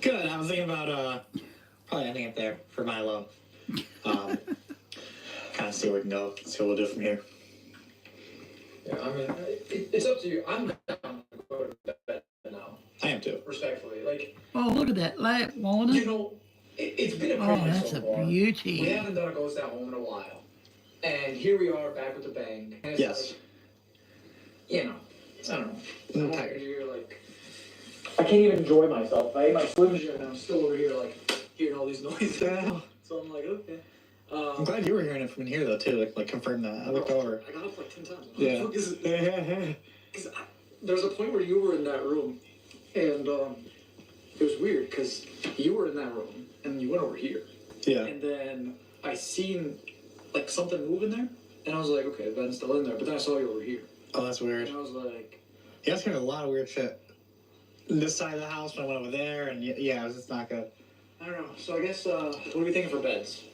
[SPEAKER 5] Good. I was thinking about probably ending it there for Milo. Kind of see where we can go. See what we'll do from here.
[SPEAKER 6] Yeah, I mean, it's up to you. I'm down to go to bed now,
[SPEAKER 5] I am too.
[SPEAKER 6] respectfully. Like,
[SPEAKER 1] Oh, look at that lamp, Warner.
[SPEAKER 6] you know, it's been a
[SPEAKER 1] Oh,
[SPEAKER 6] crazy
[SPEAKER 1] that's
[SPEAKER 6] so
[SPEAKER 1] a
[SPEAKER 6] far. We
[SPEAKER 1] beauty.
[SPEAKER 6] haven't done a ghost at home in a while. And here we are back with the bang. And it's
[SPEAKER 5] Yes.
[SPEAKER 6] like, you know, I don't know.
[SPEAKER 5] I'm
[SPEAKER 6] over
[SPEAKER 5] tired.
[SPEAKER 6] here, like, I can't even enjoy myself. I ate my Slim Jim and I'm still over here, like, hearing all these noises.
[SPEAKER 5] Yeah.
[SPEAKER 6] So I'm like, okay.
[SPEAKER 5] I'm glad you were hearing it from here though too. Like confirm that. I looked over.
[SPEAKER 6] I got up like 10 times.
[SPEAKER 5] Yeah.
[SPEAKER 6] Because there's a point where you were in that room, and it was weird because you were in that room and you went over here,
[SPEAKER 5] Yeah.
[SPEAKER 6] and then I seen like something moving there, and I was like, okay, Ben's still in there, but then I saw you over here,
[SPEAKER 5] Oh, that's weird.
[SPEAKER 6] and I was like,
[SPEAKER 5] You guys heard a lot of weird shit. This side of the house when I went over there, and yeah, it was just not good.
[SPEAKER 6] I don't know. So I guess what are we thinking for beds?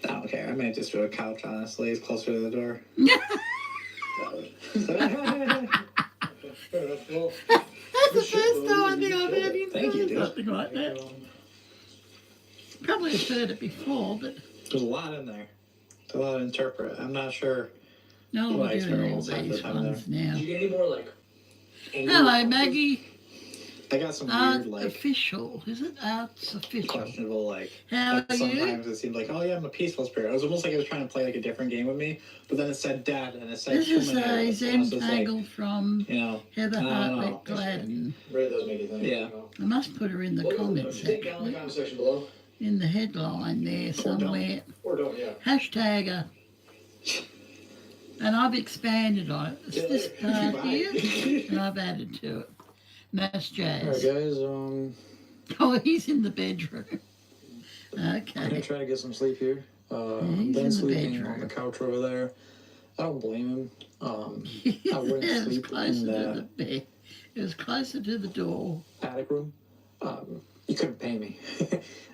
[SPEAKER 5] I don't care. I might just do a couch. Honestly, it's closer to the door.
[SPEAKER 6] Fair enough. Well,
[SPEAKER 1] That's the
[SPEAKER 6] good shit,
[SPEAKER 1] first
[SPEAKER 6] though.
[SPEAKER 1] time I
[SPEAKER 6] You
[SPEAKER 1] think I've
[SPEAKER 6] should.
[SPEAKER 1] heard him
[SPEAKER 5] Thank you,
[SPEAKER 1] say
[SPEAKER 5] dude.
[SPEAKER 1] something like that. Probably have heard it before, but
[SPEAKER 5] There's a lot in there. There's a lot to interpret. I'm not sure.
[SPEAKER 1] no,
[SPEAKER 5] Well,
[SPEAKER 1] we're
[SPEAKER 5] I
[SPEAKER 1] doing all
[SPEAKER 5] experienced half the
[SPEAKER 1] these
[SPEAKER 5] time
[SPEAKER 1] ones now.
[SPEAKER 6] Did you get any more like? angry
[SPEAKER 1] Hello,
[SPEAKER 6] responses?
[SPEAKER 1] Maggie.
[SPEAKER 5] I got some
[SPEAKER 1] Art
[SPEAKER 5] weird, like,
[SPEAKER 1] official. Is it arts official?
[SPEAKER 5] questionable, like.
[SPEAKER 1] How are you?
[SPEAKER 5] Sometimes it seemed like, oh yeah, I'm a peaceful spirit. It was almost like it was trying to play like a different game with me. But then it said dad, and it said
[SPEAKER 1] This is
[SPEAKER 5] human
[SPEAKER 1] a
[SPEAKER 5] error, and I was just like,
[SPEAKER 1] Zentangle from
[SPEAKER 5] you know,
[SPEAKER 1] Heather
[SPEAKER 5] I don't
[SPEAKER 1] Hartwick
[SPEAKER 5] know.
[SPEAKER 1] Gladden.
[SPEAKER 6] Really does make you think.
[SPEAKER 5] Yeah.
[SPEAKER 6] You know?
[SPEAKER 1] I must put her in the
[SPEAKER 6] Well,
[SPEAKER 1] comments,
[SPEAKER 6] take down the
[SPEAKER 1] actually.
[SPEAKER 6] comment section below.
[SPEAKER 1] In the headline there somewhere.
[SPEAKER 6] Or don't, yeah.
[SPEAKER 1] Hashtag her. And I've expanded on it. It's this part
[SPEAKER 5] Bye.
[SPEAKER 1] here, and I've added to it. Mass Jazz.
[SPEAKER 3] Alright guys,
[SPEAKER 1] Oh, he's in the bedroom.
[SPEAKER 3] I'm
[SPEAKER 1] Okay.
[SPEAKER 3] gonna try to get some sleep here.
[SPEAKER 1] he's in
[SPEAKER 3] Ben
[SPEAKER 1] the
[SPEAKER 3] sleeping
[SPEAKER 1] bedroom.
[SPEAKER 3] on the couch over there. I don't blame him. I wouldn't
[SPEAKER 1] It was
[SPEAKER 3] sleep
[SPEAKER 1] closer
[SPEAKER 3] in
[SPEAKER 1] to
[SPEAKER 3] the
[SPEAKER 1] the bed. It was closer to the door.
[SPEAKER 3] attic room. You couldn't pay me.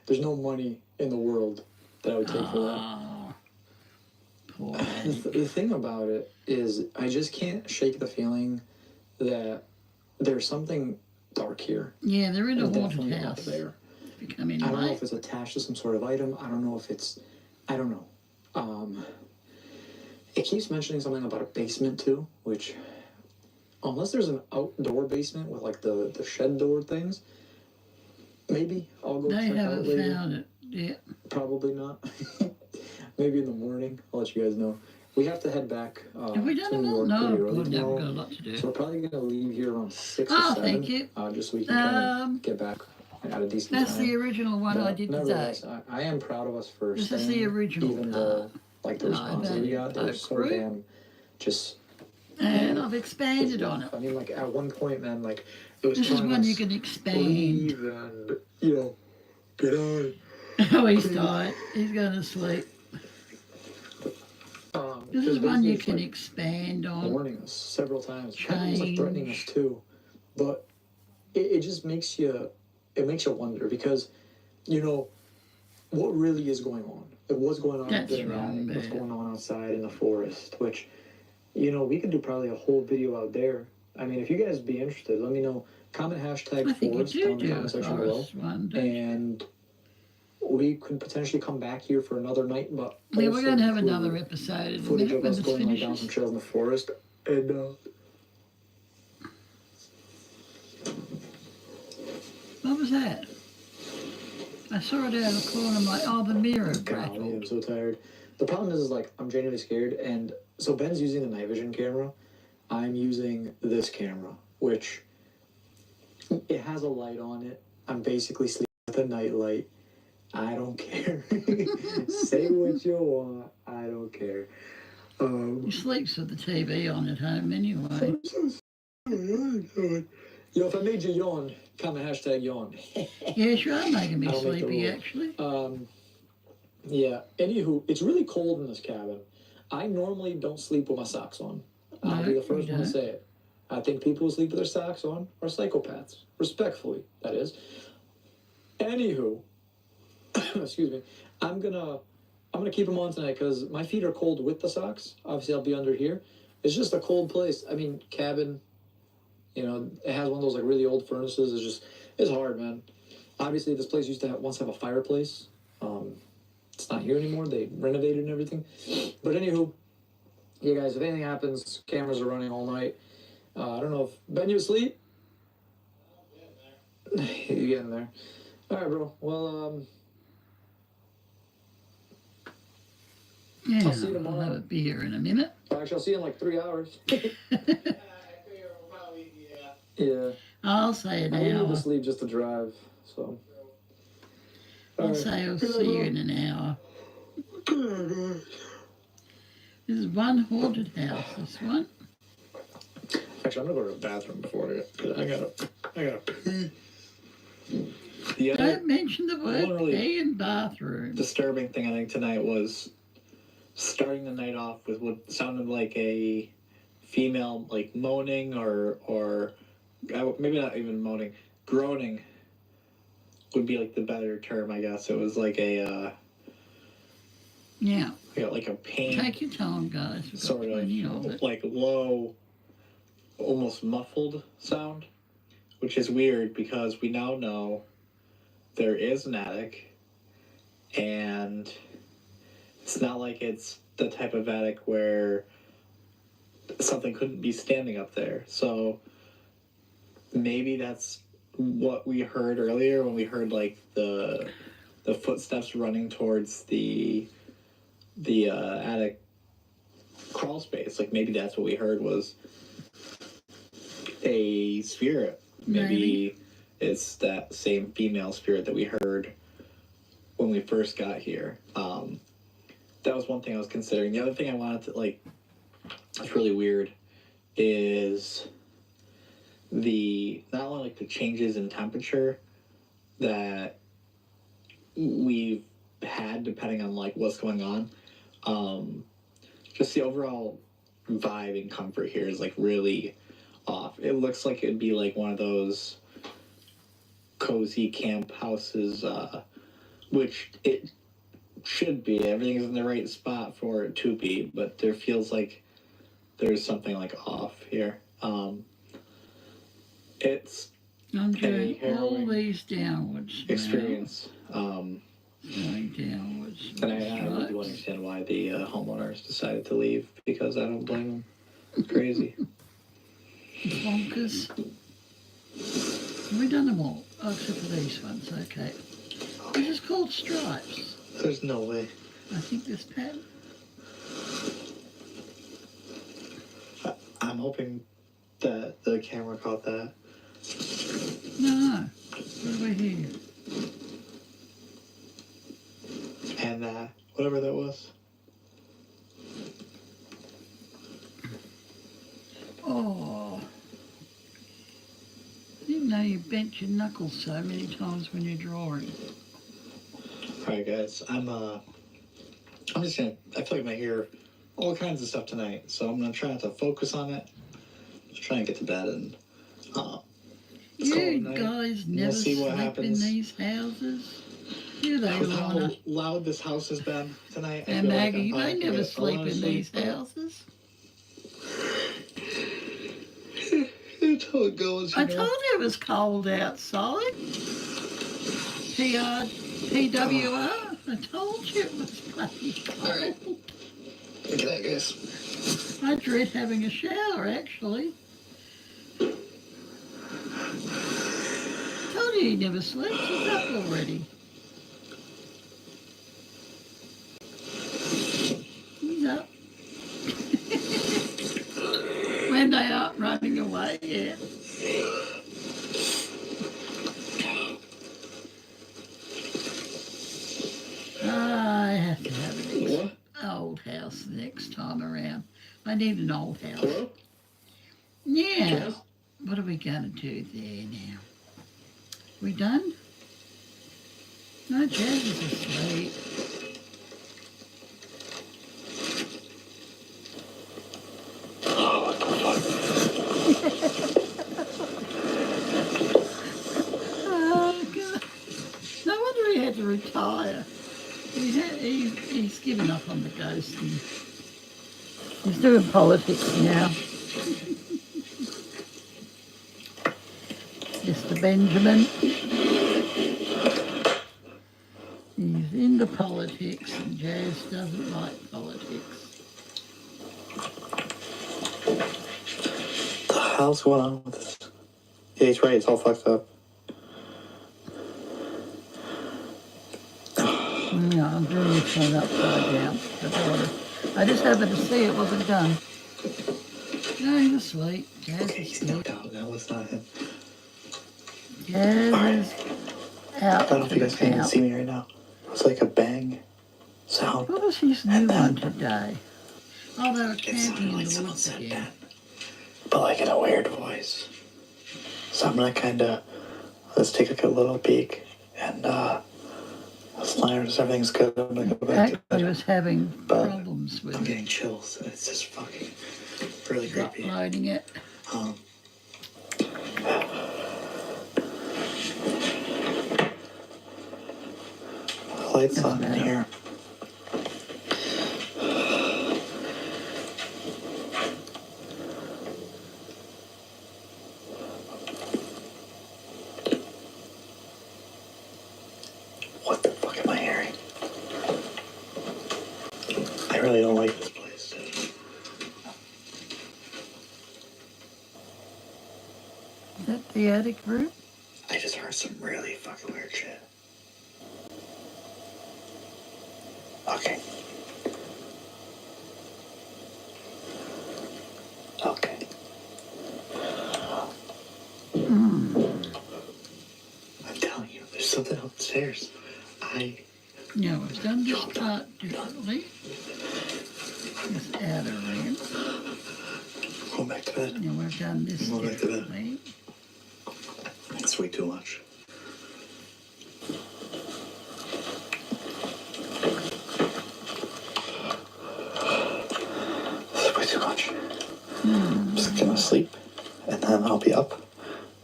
[SPEAKER 3] There's no money in the world that I would take for that.
[SPEAKER 1] Oh, poor
[SPEAKER 3] The,
[SPEAKER 1] man.
[SPEAKER 3] the thing about it is, I just can't shake the feeling that there's something dark here.
[SPEAKER 1] Yeah, they're in a
[SPEAKER 3] It's
[SPEAKER 1] haunted
[SPEAKER 3] definitely up
[SPEAKER 1] house.
[SPEAKER 3] there.
[SPEAKER 1] Becoming
[SPEAKER 3] I don't know
[SPEAKER 1] late.
[SPEAKER 3] if it's attached to some sort of item. I don't know if it's. I don't know. It keeps mentioning something about a basement too, which, unless there's an outdoor basement with like the shed door things, maybe I'll go
[SPEAKER 1] They
[SPEAKER 3] check out
[SPEAKER 1] haven't
[SPEAKER 3] later.
[SPEAKER 1] found it yet.
[SPEAKER 3] Probably not. Maybe in the morning. I'll let you guys know. We have to head back.
[SPEAKER 1] Have we done
[SPEAKER 3] to
[SPEAKER 1] them
[SPEAKER 3] New
[SPEAKER 1] all?
[SPEAKER 3] York
[SPEAKER 1] No,
[SPEAKER 3] pretty early
[SPEAKER 1] good. Now we've
[SPEAKER 3] tomorrow.
[SPEAKER 1] got a lot to do.
[SPEAKER 3] So we're probably gonna leave here around 6 or
[SPEAKER 1] Oh,
[SPEAKER 3] 7.
[SPEAKER 1] thank you.
[SPEAKER 3] Just so we can kind
[SPEAKER 1] Um,
[SPEAKER 3] of get back at a decent
[SPEAKER 1] That's
[SPEAKER 3] time.
[SPEAKER 1] the original one I
[SPEAKER 3] But
[SPEAKER 1] did today.
[SPEAKER 3] nevertheless, I am proud of us for
[SPEAKER 1] This is
[SPEAKER 3] staying,
[SPEAKER 1] the original
[SPEAKER 3] even
[SPEAKER 1] part.
[SPEAKER 3] though like the
[SPEAKER 1] No, I've
[SPEAKER 3] responses we
[SPEAKER 1] added
[SPEAKER 3] got, they were
[SPEAKER 1] Oak
[SPEAKER 3] so
[SPEAKER 1] Root.
[SPEAKER 3] damn just.
[SPEAKER 1] And I've
[SPEAKER 3] just
[SPEAKER 1] expanded on it.
[SPEAKER 3] rough. I mean, like at one point, man, like it was
[SPEAKER 1] This is
[SPEAKER 3] telling
[SPEAKER 1] one
[SPEAKER 3] us
[SPEAKER 1] you can expand.
[SPEAKER 3] leave and get on.
[SPEAKER 1] Oh, he's tired. He's going to sleep. This is one you can expand on.
[SPEAKER 3] Warning us several times. It was like threatening us too, but it just makes you wonder because, you know, what really is going on? Like, what's going on
[SPEAKER 1] That's
[SPEAKER 3] in the
[SPEAKER 1] wrong,
[SPEAKER 3] attic? What's
[SPEAKER 1] man.
[SPEAKER 3] going on outside in the forest? Which, you know, we could do probably a whole video out there. I mean, if you guys be interested, let me know. Comment hashtag
[SPEAKER 1] I think
[SPEAKER 3] forest
[SPEAKER 1] you
[SPEAKER 3] down in the
[SPEAKER 1] do
[SPEAKER 3] comment
[SPEAKER 1] a
[SPEAKER 3] section below,
[SPEAKER 1] forest one, don't you?
[SPEAKER 3] and we could potentially come back here for another night. But
[SPEAKER 1] Yeah, we're
[SPEAKER 3] also
[SPEAKER 1] going to have
[SPEAKER 3] include
[SPEAKER 1] another episode in a
[SPEAKER 3] footage
[SPEAKER 1] minute
[SPEAKER 3] of
[SPEAKER 1] when
[SPEAKER 3] us
[SPEAKER 1] this
[SPEAKER 3] going like down some
[SPEAKER 1] finishes.
[SPEAKER 3] trails in the forest, and
[SPEAKER 1] What was that? I saw it out of the corner of my, oh, the mirror
[SPEAKER 3] golly, I'm
[SPEAKER 1] rattled.
[SPEAKER 3] so tired. The problem is like I'm genuinely scared, and so Ben's using the night vision camera. I'm using this camera, which it has a light on it. I'm basically sleeping with a night light. I don't care. Say what you want. I don't care.
[SPEAKER 1] He sleeps with the TV on at home anyway.
[SPEAKER 3] Yo, if I made you yawn, comment hashtag yawn.
[SPEAKER 1] Yes, you are making me
[SPEAKER 3] I don't make the
[SPEAKER 1] sleepy,
[SPEAKER 3] rules.
[SPEAKER 1] actually.
[SPEAKER 3] Yeah. Anywho, it's really cold in this cabin. I normally don't sleep with my socks on. I'll
[SPEAKER 1] No,
[SPEAKER 3] be the
[SPEAKER 1] you
[SPEAKER 3] first one to
[SPEAKER 1] don't.
[SPEAKER 3] say it. I think people who sleep with their socks on are psychopaths. Respectfully, that is. Anywho, excuse me. I'm gonna keep them on tonight because my feet are cold with the socks. Obviously, I'll be under here. It's just a cold place. I mean, cabin. You know, it has one of those like really old furnaces. It's hard, man. Obviously, this place used to once have a fireplace. It's not here anymore. They renovated and everything. But anywho, yeah, guys, if anything happens, cameras are running all night. I don't know if Ben, you asleep? You getting there? All right, bro. Well,
[SPEAKER 1] Yeah,
[SPEAKER 3] I'll see you
[SPEAKER 1] I'll
[SPEAKER 3] tomorrow.
[SPEAKER 1] have a beer in a minute.
[SPEAKER 3] Actually, I'll see you in like 3 hours. Yeah.
[SPEAKER 1] I'll say an
[SPEAKER 3] I need to
[SPEAKER 1] hour.
[SPEAKER 3] sleep just to drive. So.
[SPEAKER 1] I'll say I'll see you in an hour. This is one haunted house, this one.
[SPEAKER 5] Actually, I'm gonna go to the bathroom before I gotta pee. The other
[SPEAKER 1] Don't mention the word
[SPEAKER 5] really
[SPEAKER 1] pee in bathroom.
[SPEAKER 5] disturbing thing I think tonight was starting the night off with what sounded like a female like moaning or maybe not even moaning, groaning would be like the better term, I guess. It was like a
[SPEAKER 1] Yeah,
[SPEAKER 5] like a pain,
[SPEAKER 1] take your time, guys. We've got
[SPEAKER 5] sort
[SPEAKER 1] plenty of
[SPEAKER 5] of
[SPEAKER 1] it.
[SPEAKER 5] like low, almost muffled sound, which is weird because we now know there is an attic, and it's not like it's the type of attic where something couldn't be standing up there. So maybe that's what we heard earlier when we heard like the footsteps running towards the attic crawl space. Like maybe that's what we heard was a spirit. Maybe it's that same female spirit that we heard when we first got here. That was one thing I was considering. The other thing I wanted to like, it's really weird, is not only like the changes in temperature that we've had depending on like what's going on, just the overall vibe and comfort here is like really off. It looks like it'd be like one of those cozy camp houses, which it should be. Everything's in the right spot for it to be, but there feels like there's something like off here. It's
[SPEAKER 1] I'm doing all
[SPEAKER 5] harrowing
[SPEAKER 1] these downwards now.
[SPEAKER 5] experience.
[SPEAKER 1] Going downwards.
[SPEAKER 5] And I really do understand why the homeowners decided to leave, because I don't blame them. It's crazy.
[SPEAKER 1] Bonkers. Have we done them all? Oh, except for these ones, okay. This is called Stripes.
[SPEAKER 5] There's no way.
[SPEAKER 1] I think this pattern.
[SPEAKER 5] I'm hoping that the camera caught that.
[SPEAKER 1] No. What do we hear?
[SPEAKER 5] And that, whatever that was.
[SPEAKER 1] Oh. I didn't know you bent your knuckles so many times when you're drawing.
[SPEAKER 5] Alright, right, guys. I'm just gonna. I feel like I'm gonna hear all kinds of stuff tonight, so I'm gonna try not to focus on it. Just try and get to bed and. Let's call it a
[SPEAKER 1] You
[SPEAKER 5] night,
[SPEAKER 1] guys
[SPEAKER 5] and
[SPEAKER 1] never
[SPEAKER 5] we'll see
[SPEAKER 1] sleep
[SPEAKER 5] what
[SPEAKER 1] in
[SPEAKER 5] happens.
[SPEAKER 1] these houses. Do they,
[SPEAKER 5] With how
[SPEAKER 1] Lorna?
[SPEAKER 5] loud this house has been tonight, I
[SPEAKER 1] And
[SPEAKER 5] feel like
[SPEAKER 1] Maggie,
[SPEAKER 5] I'm
[SPEAKER 1] they
[SPEAKER 5] probably gonna
[SPEAKER 1] never
[SPEAKER 5] get a lot
[SPEAKER 1] sleep
[SPEAKER 5] of
[SPEAKER 1] in these
[SPEAKER 5] sleep, but
[SPEAKER 1] houses.
[SPEAKER 5] That's how it goes.
[SPEAKER 1] I told you it was cold outside. PWR. I told you it was bloody cold.
[SPEAKER 5] All right. Good night, guys.
[SPEAKER 1] I dread having a shower, actually. Told you he never sleeps. He's up already. He's up. When they aren't running away, yeah. I have to have an old house next time around. I need an old house.
[SPEAKER 5] Hello?
[SPEAKER 1] Yeah.
[SPEAKER 5] Jazz?
[SPEAKER 1] What are we going to do there now? We done? No, Jazz is asleep. Oh, God. No wonder he had to retire. He's given up on the ghosting. He's doing politics now. Mr. Benjamin. He's into politics and Jazz doesn't like politics.
[SPEAKER 5] What the hell's going on with this? Yeah, he's right. It's all fucked up.
[SPEAKER 1] Yeah, I'm doing this one upside down. I just happened to see it wasn't done. No, he's asleep. Jazz
[SPEAKER 5] Okay,
[SPEAKER 1] is
[SPEAKER 5] he's
[SPEAKER 1] asleep.
[SPEAKER 5] knocked out. Now it's not him.
[SPEAKER 1] Jazz is out.
[SPEAKER 5] I don't know if you guys can even
[SPEAKER 1] out.
[SPEAKER 5] see me right now. It's like a bang sound.
[SPEAKER 1] What was his new one today? Oh, they were
[SPEAKER 5] It
[SPEAKER 1] camping
[SPEAKER 5] sounded
[SPEAKER 1] in
[SPEAKER 5] like
[SPEAKER 1] the
[SPEAKER 5] someone
[SPEAKER 1] woods
[SPEAKER 5] said
[SPEAKER 1] again.
[SPEAKER 5] Ben, but like in a weird voice. So I'm gonna kind of let's take like a little peek, and as long as everything's good, I'm gonna go back to
[SPEAKER 1] Actually
[SPEAKER 5] bed.
[SPEAKER 1] was having
[SPEAKER 5] But
[SPEAKER 1] problems with
[SPEAKER 5] I'm
[SPEAKER 1] it.
[SPEAKER 5] getting chills, and it's just fucking really creepy.
[SPEAKER 1] Uploading it.
[SPEAKER 5] The lights on in here. What the fuck am I hearing? I really don't like this place.
[SPEAKER 1] Is that the attic room?
[SPEAKER 5] I just heard some really fucking weird shit. Okay. Okay. I'm telling you, there's something upstairs.
[SPEAKER 1] No, we've done this part differently. This outer room.
[SPEAKER 5] Going back to bed.
[SPEAKER 1] And we've done this
[SPEAKER 5] Go back to bed.
[SPEAKER 1] differently.
[SPEAKER 5] It's way too much. It's way too much. I'm just gonna sleep, and then I'll be up,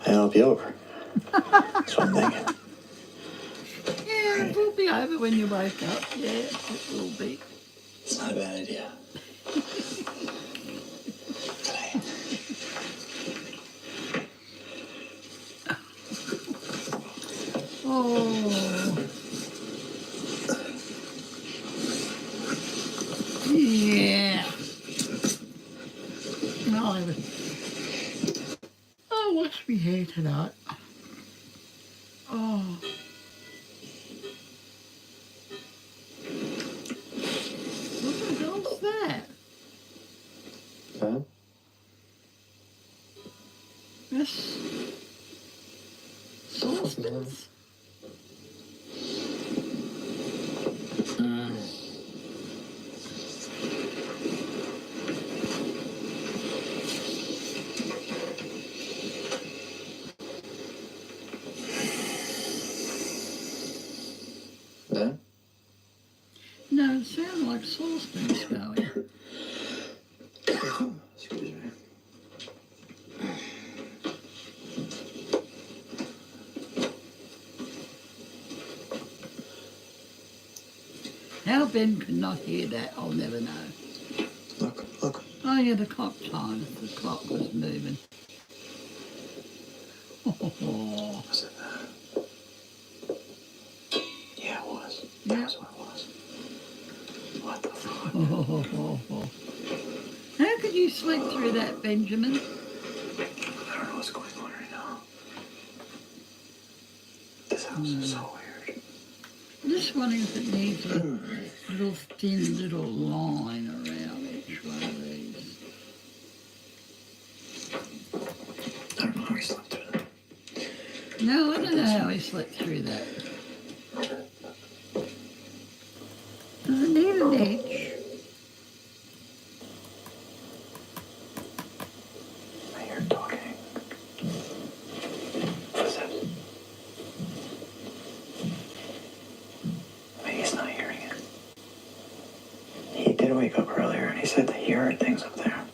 [SPEAKER 5] and it'll be over. That's what I'm thinking.
[SPEAKER 1] Yeah, it will be over when you wake up. Yeah, it will be.
[SPEAKER 5] It's not a bad idea.
[SPEAKER 1] Oh. Yeah. No, I'll wash my hair tonight. Oh. What the hell's that?
[SPEAKER 5] Huh?
[SPEAKER 1] That's saucepans.
[SPEAKER 5] Then?
[SPEAKER 1] Ben could not hear that, I'll never know.
[SPEAKER 3] Look, look.
[SPEAKER 1] Oh yeah, the clock chimed. The clock was moving. Oh,
[SPEAKER 3] Was it that? Yeah, it was.
[SPEAKER 1] Yeah.
[SPEAKER 3] That was what it was. What the fuck?
[SPEAKER 1] How could you sleep through that, Benjamin?
[SPEAKER 3] I don't know what's going on right now. This house is so weird.
[SPEAKER 1] I'm just wondering if it needs a little thin little line around each one of these.
[SPEAKER 3] I don't know how he slept through that.
[SPEAKER 1] No, I don't know how he slept through that. Does it need an edge?
[SPEAKER 3] I hear talking. What is that? Maybe he's not hearing it. He did wake up earlier and he said that he heard things up there.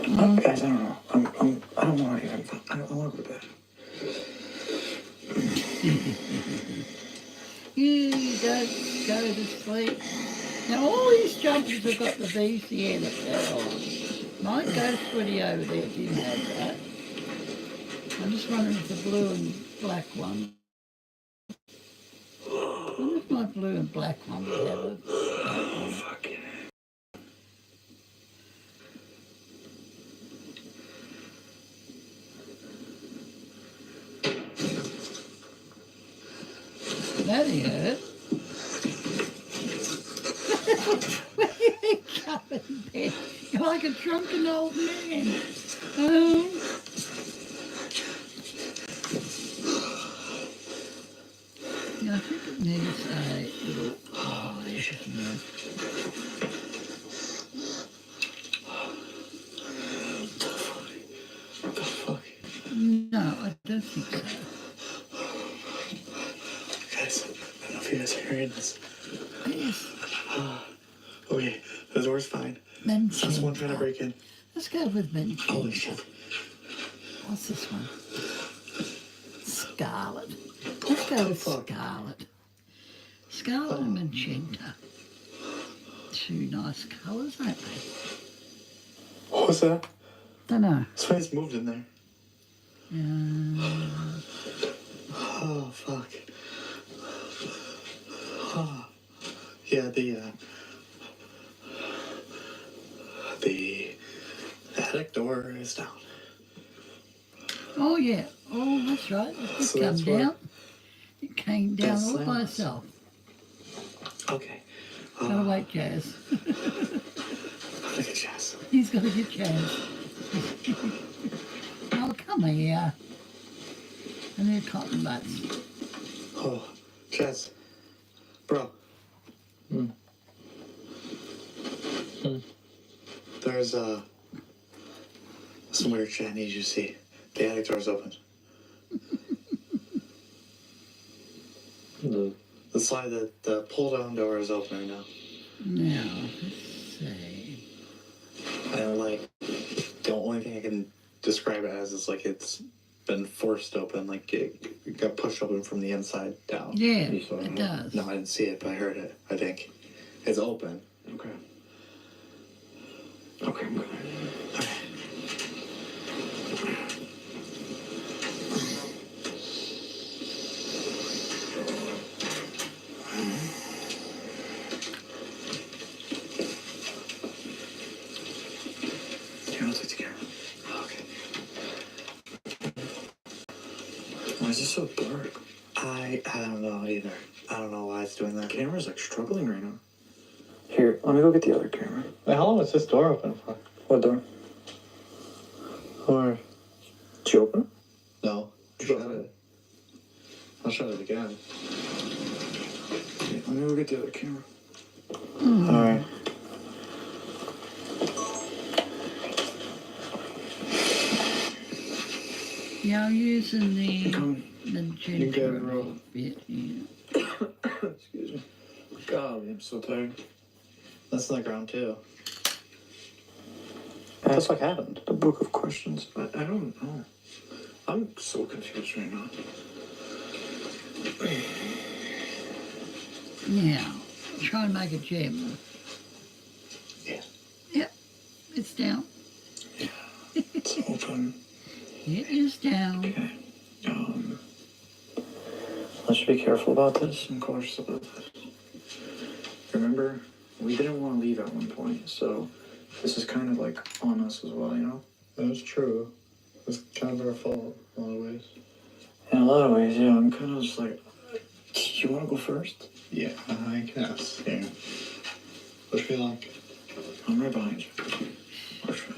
[SPEAKER 3] Guys, I don't know. I don't want to even. I want to go to bed.
[SPEAKER 1] You don't go to sleep. Now all these jumpers have got the VCN up there on. My ghost hoodie over there didn't have that. I'm just wondering if the blue and black one. I wonder if my blue and black one would have it.
[SPEAKER 3] Fuck yeah.
[SPEAKER 1] That'll hurt. Where you going, Ben? You're like a drunken old man. Yeah, I think it needs a little eye, you know.
[SPEAKER 3] What the fuck?
[SPEAKER 1] No, I don't think so.
[SPEAKER 3] Guys, I don't know if you guys are hearing this.
[SPEAKER 1] Yes.
[SPEAKER 3] Okay, the door's fine.
[SPEAKER 1] Magenta.
[SPEAKER 3] Someone trying to break in.
[SPEAKER 1] Let's go with magenta.
[SPEAKER 3] Holy shit.
[SPEAKER 1] What's this one? Scarlet. Let's go with scarlet. Scarlet and magenta. Two nice colours, aren't they?
[SPEAKER 3] What was that?
[SPEAKER 1] Don't know.
[SPEAKER 3] Somebody's moved in there. Oh, fuck. Oh. Yeah, the attic door is down.
[SPEAKER 1] Oh yeah. Oh, that's right. It just
[SPEAKER 3] So
[SPEAKER 1] come
[SPEAKER 3] that's what-
[SPEAKER 1] down. It came down
[SPEAKER 3] That's
[SPEAKER 1] all by
[SPEAKER 3] silence.
[SPEAKER 1] itself.
[SPEAKER 3] Okay.
[SPEAKER 1] Gotta wait, Jazz.
[SPEAKER 3] Look at Jess.
[SPEAKER 1] He's gotta get Jazz. Oh, come here. And they're cotton butts.
[SPEAKER 3] Oh, Jess. Bro. There's some weird shit I need you to see. The attic door's open. The slide, the pull down door is open right now.
[SPEAKER 1] Now, let's see.
[SPEAKER 3] And like, the only thing I can describe it as is like it's been forced open, like it got pushed open from the inside down.
[SPEAKER 1] Yeah, it does.
[SPEAKER 3] No, I didn't see it, but I heard it. I think it's open. Okay. Okay, I'm good. Okay. Here, I'll take the camera. Okay. Why is it so dark? I don't know either. I don't know why it's doing that. The camera's like struggling right now. Here, let me go get the other camera.
[SPEAKER 5] Wait, how long was this door open for?
[SPEAKER 3] What door?
[SPEAKER 5] Or
[SPEAKER 3] Did you open it?
[SPEAKER 5] no?
[SPEAKER 3] Shut it.
[SPEAKER 5] I'll shut it again.
[SPEAKER 3] Okay, let me go get the other camera.
[SPEAKER 5] All right.
[SPEAKER 1] Yeah, I'm using the
[SPEAKER 3] Come.
[SPEAKER 1] magenta
[SPEAKER 5] You good,
[SPEAKER 1] a
[SPEAKER 5] bro?
[SPEAKER 1] little bit here.
[SPEAKER 3] Excuse me. God, I'm so tired.
[SPEAKER 5] That's on the ground too.
[SPEAKER 3] That's what happened. The book of questions. I don't know. I'm so confused right now.
[SPEAKER 1] Now, try and make a gem.
[SPEAKER 5] Yeah.
[SPEAKER 1] Yep, it's down.
[SPEAKER 3] It's open.
[SPEAKER 1] It is down.
[SPEAKER 3] Okay. Let's be careful about this and cautious about this. Remember, we didn't want to leave at one point, so this is kind of like on us as well, you know?
[SPEAKER 5] That's true. It's kind of our fault in a lot of ways.
[SPEAKER 3] In a lot of ways, yeah. I'm kind of just like, you want to go first?
[SPEAKER 5] Yeah, I guess. Yeah. Wish me luck.
[SPEAKER 3] I'm right behind you. Push me.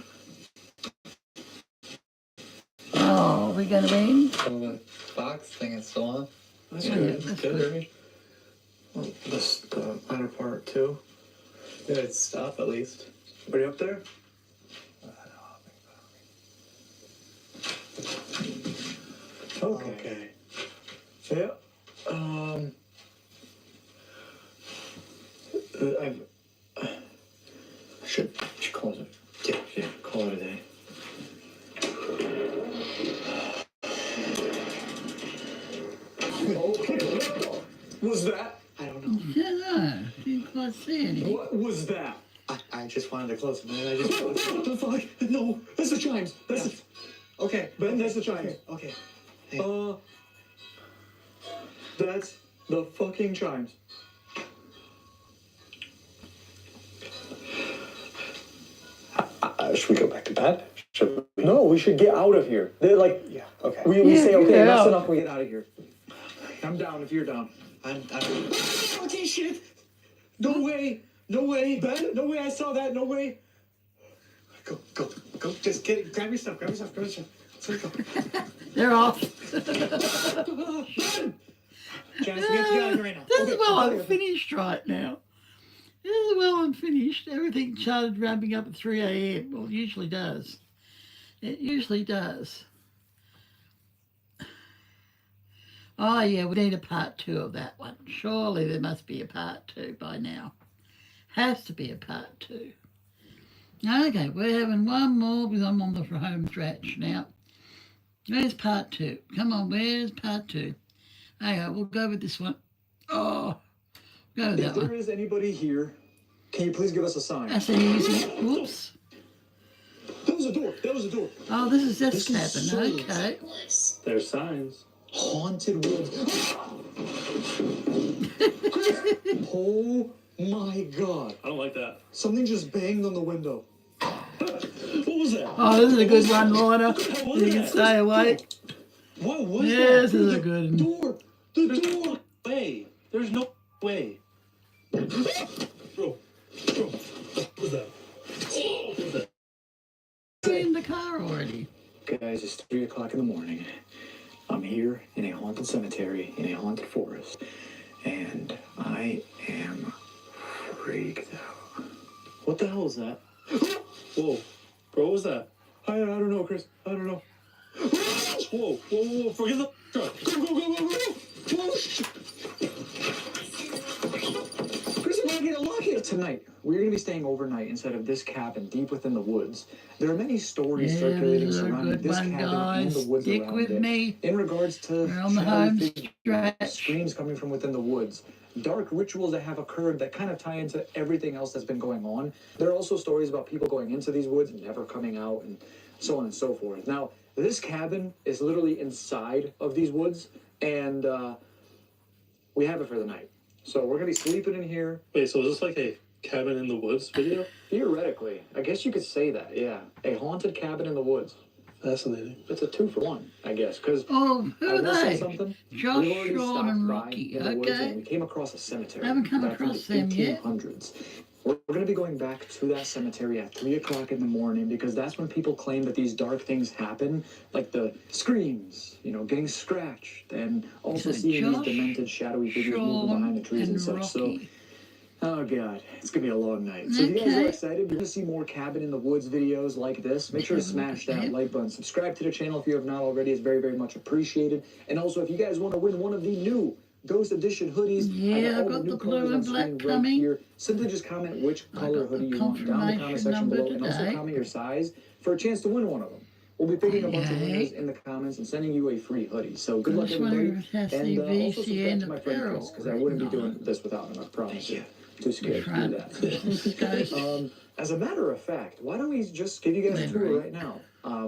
[SPEAKER 1] Oh, we gonna win?
[SPEAKER 5] Oh, the box thing is still on?
[SPEAKER 3] That's
[SPEAKER 1] Yeah,
[SPEAKER 3] good.
[SPEAKER 1] that's
[SPEAKER 3] good. Well, the latter part, too.
[SPEAKER 5] Yeah, it's stop at least.
[SPEAKER 3] Everybody up there? Okay. Yeah. I should close it. Yeah, call it a day. Okay. What was that?
[SPEAKER 5] I don't know.
[SPEAKER 1] Yeah, didn't quite see anything.
[SPEAKER 3] What was that?
[SPEAKER 5] I just wanted to close it, man. I just.
[SPEAKER 3] What the fuck? No, that's the chimes. That's the...
[SPEAKER 5] Okay.
[SPEAKER 3] Ben, that's the chimes.
[SPEAKER 5] Okay.
[SPEAKER 3] That's the fucking chimes.
[SPEAKER 5] Should we go back to bed? Should we?
[SPEAKER 3] No, we should get out of here. They're like,
[SPEAKER 5] Yeah. Okay.
[SPEAKER 3] we
[SPEAKER 1] Yeah,
[SPEAKER 3] say, okay,
[SPEAKER 1] get
[SPEAKER 3] that's
[SPEAKER 1] out.
[SPEAKER 3] enough, we get out of here. I'm down if you're down.
[SPEAKER 5] I'm.
[SPEAKER 3] Fucking shit! No way! No way! Ben, no way I saw that, no way!
[SPEAKER 5] Go. Just get it. Grab your stuff. Let's go.
[SPEAKER 1] They're off.
[SPEAKER 5] Janice, we have to get out of here right now.
[SPEAKER 1] This
[SPEAKER 3] Okay,
[SPEAKER 1] is well
[SPEAKER 3] okay.
[SPEAKER 1] unfinished right now. This is well unfinished. Everything started ramping up at 3 a.m. Well, it usually does. It usually does. Oh, yeah, we need a part 2 of that one. Surely there must be a part 2 by now. Has to be a part 2. Okay, we're having one more because I'm on the home stretch now. Where's part 2? Come on, where's part 2? Okay, we'll go with this one. Oh, go with
[SPEAKER 3] If
[SPEAKER 1] that
[SPEAKER 3] there
[SPEAKER 1] one.
[SPEAKER 3] is anybody here, can you please give us a sign?
[SPEAKER 1] That's an easy. Whoops.
[SPEAKER 3] That was a door.
[SPEAKER 1] Oh, this is this
[SPEAKER 3] This is
[SPEAKER 1] cabin.
[SPEAKER 3] so
[SPEAKER 1] Okay.
[SPEAKER 4] Woods.
[SPEAKER 5] There's signs.
[SPEAKER 3] Haunted woods. Oh my god.
[SPEAKER 5] I don't like that.
[SPEAKER 3] Something just banged on the window.
[SPEAKER 5] What was that?
[SPEAKER 1] Oh, this is a good one-liner.
[SPEAKER 5] was
[SPEAKER 1] You can
[SPEAKER 5] that?
[SPEAKER 1] stay awake.
[SPEAKER 5] What was
[SPEAKER 1] Yeah,
[SPEAKER 5] that?
[SPEAKER 1] this is a good one.
[SPEAKER 3] Door. The door.
[SPEAKER 5] Way. There's no way. Bro. What was that?
[SPEAKER 1] We're in the car already.
[SPEAKER 3] Guys, it's 3 o'clock in the morning. I'm here in a haunted cemetery in a haunted forest, and I am freaked out.
[SPEAKER 5] What the hell is that? Whoa. Bro, what was that?
[SPEAKER 3] I don't know, Chris. I don't know.
[SPEAKER 5] Whoa. Forget the truck.
[SPEAKER 3] Go. Chris, lock it tonight. We're going to be staying overnight inside of this cabin deep within the woods. There are many stories
[SPEAKER 1] Yeah,
[SPEAKER 3] circulating
[SPEAKER 1] this is a
[SPEAKER 3] surrounding
[SPEAKER 1] good
[SPEAKER 3] this
[SPEAKER 1] one,
[SPEAKER 3] cabin and
[SPEAKER 1] guys.
[SPEAKER 3] the woods
[SPEAKER 1] Stick
[SPEAKER 3] around
[SPEAKER 1] with
[SPEAKER 3] it.
[SPEAKER 1] me.
[SPEAKER 3] In regards to
[SPEAKER 1] We're on the
[SPEAKER 3] shadowy
[SPEAKER 1] home
[SPEAKER 3] figures,
[SPEAKER 1] stretch.
[SPEAKER 3] screams coming from within the woods, dark rituals that have occurred that kind of tie into everything else that's been going on. There are also stories about people going into these woods and never coming out, and so on and so forth. Now, this cabin is literally inside of these woods, and we have it for the night. So we're going to be sleeping in here.
[SPEAKER 5] Wait, so is this like a cabin in the woods video?
[SPEAKER 3] Theoretically, I guess you could say that, yeah. A haunted cabin in the woods.
[SPEAKER 5] Fascinating.
[SPEAKER 3] It's a 2-for-1, I guess, because
[SPEAKER 1] Oh, who
[SPEAKER 3] I
[SPEAKER 1] are
[SPEAKER 3] will say
[SPEAKER 1] they?
[SPEAKER 3] something.
[SPEAKER 1] Josh,
[SPEAKER 3] We've already
[SPEAKER 1] Sean,
[SPEAKER 3] stopped
[SPEAKER 1] and
[SPEAKER 3] by
[SPEAKER 1] Rocky.
[SPEAKER 3] in the woods, and
[SPEAKER 1] Okay.
[SPEAKER 3] we came across a cemetery.
[SPEAKER 1] Haven't come
[SPEAKER 3] back from
[SPEAKER 1] across
[SPEAKER 3] the
[SPEAKER 1] them yet.
[SPEAKER 3] 1800s. We're going to be going back to that cemetery at 3 o'clock in the morning because that's when people claim that these dark things happen, like the screams, getting scratched, and also
[SPEAKER 1] So
[SPEAKER 3] seeing
[SPEAKER 1] Josh,
[SPEAKER 3] these demented, shadowy figures moving
[SPEAKER 1] Sean,
[SPEAKER 3] behind the trees and
[SPEAKER 1] and
[SPEAKER 3] such. So,
[SPEAKER 1] Rocky.
[SPEAKER 3] oh god, it's gonna be a long night. So if you guys are
[SPEAKER 1] Okay.
[SPEAKER 3] excited, you're gonna see more cabin in the woods videos like this. Make sure to smash that
[SPEAKER 1] Yep.
[SPEAKER 3] like button. Subscribe to the channel if you have not already. It's very, very much appreciated. And also, if you guys want to win one of the new Ghost Edition hoodies,
[SPEAKER 1] Yeah,
[SPEAKER 3] all
[SPEAKER 1] I've got
[SPEAKER 3] new
[SPEAKER 1] the
[SPEAKER 3] colors
[SPEAKER 1] blue
[SPEAKER 3] on
[SPEAKER 1] and black
[SPEAKER 3] screen
[SPEAKER 1] coming.
[SPEAKER 3] Right here. Simply just comment which
[SPEAKER 1] I
[SPEAKER 3] color
[SPEAKER 1] got the
[SPEAKER 3] hoodie you want down in the comment
[SPEAKER 1] confirmation
[SPEAKER 3] section
[SPEAKER 1] number
[SPEAKER 3] below, and also
[SPEAKER 1] today.
[SPEAKER 3] comment your size for a chance to win one of them. We'll be picking a bunch of
[SPEAKER 1] Yay.
[SPEAKER 3] winners in the comments and sending you a free hoodie. So good luck,
[SPEAKER 1] Just wondering
[SPEAKER 3] everybody.
[SPEAKER 1] if it has
[SPEAKER 3] And
[SPEAKER 1] the
[SPEAKER 3] also subscribe
[SPEAKER 1] VCN
[SPEAKER 3] to my friend
[SPEAKER 1] apparel
[SPEAKER 3] Chris, because I wouldn't be
[SPEAKER 1] written on
[SPEAKER 3] doing this without him, I promise you.
[SPEAKER 2] too scared to do that. As a matter of fact, why don't we just give you guys a tour right now?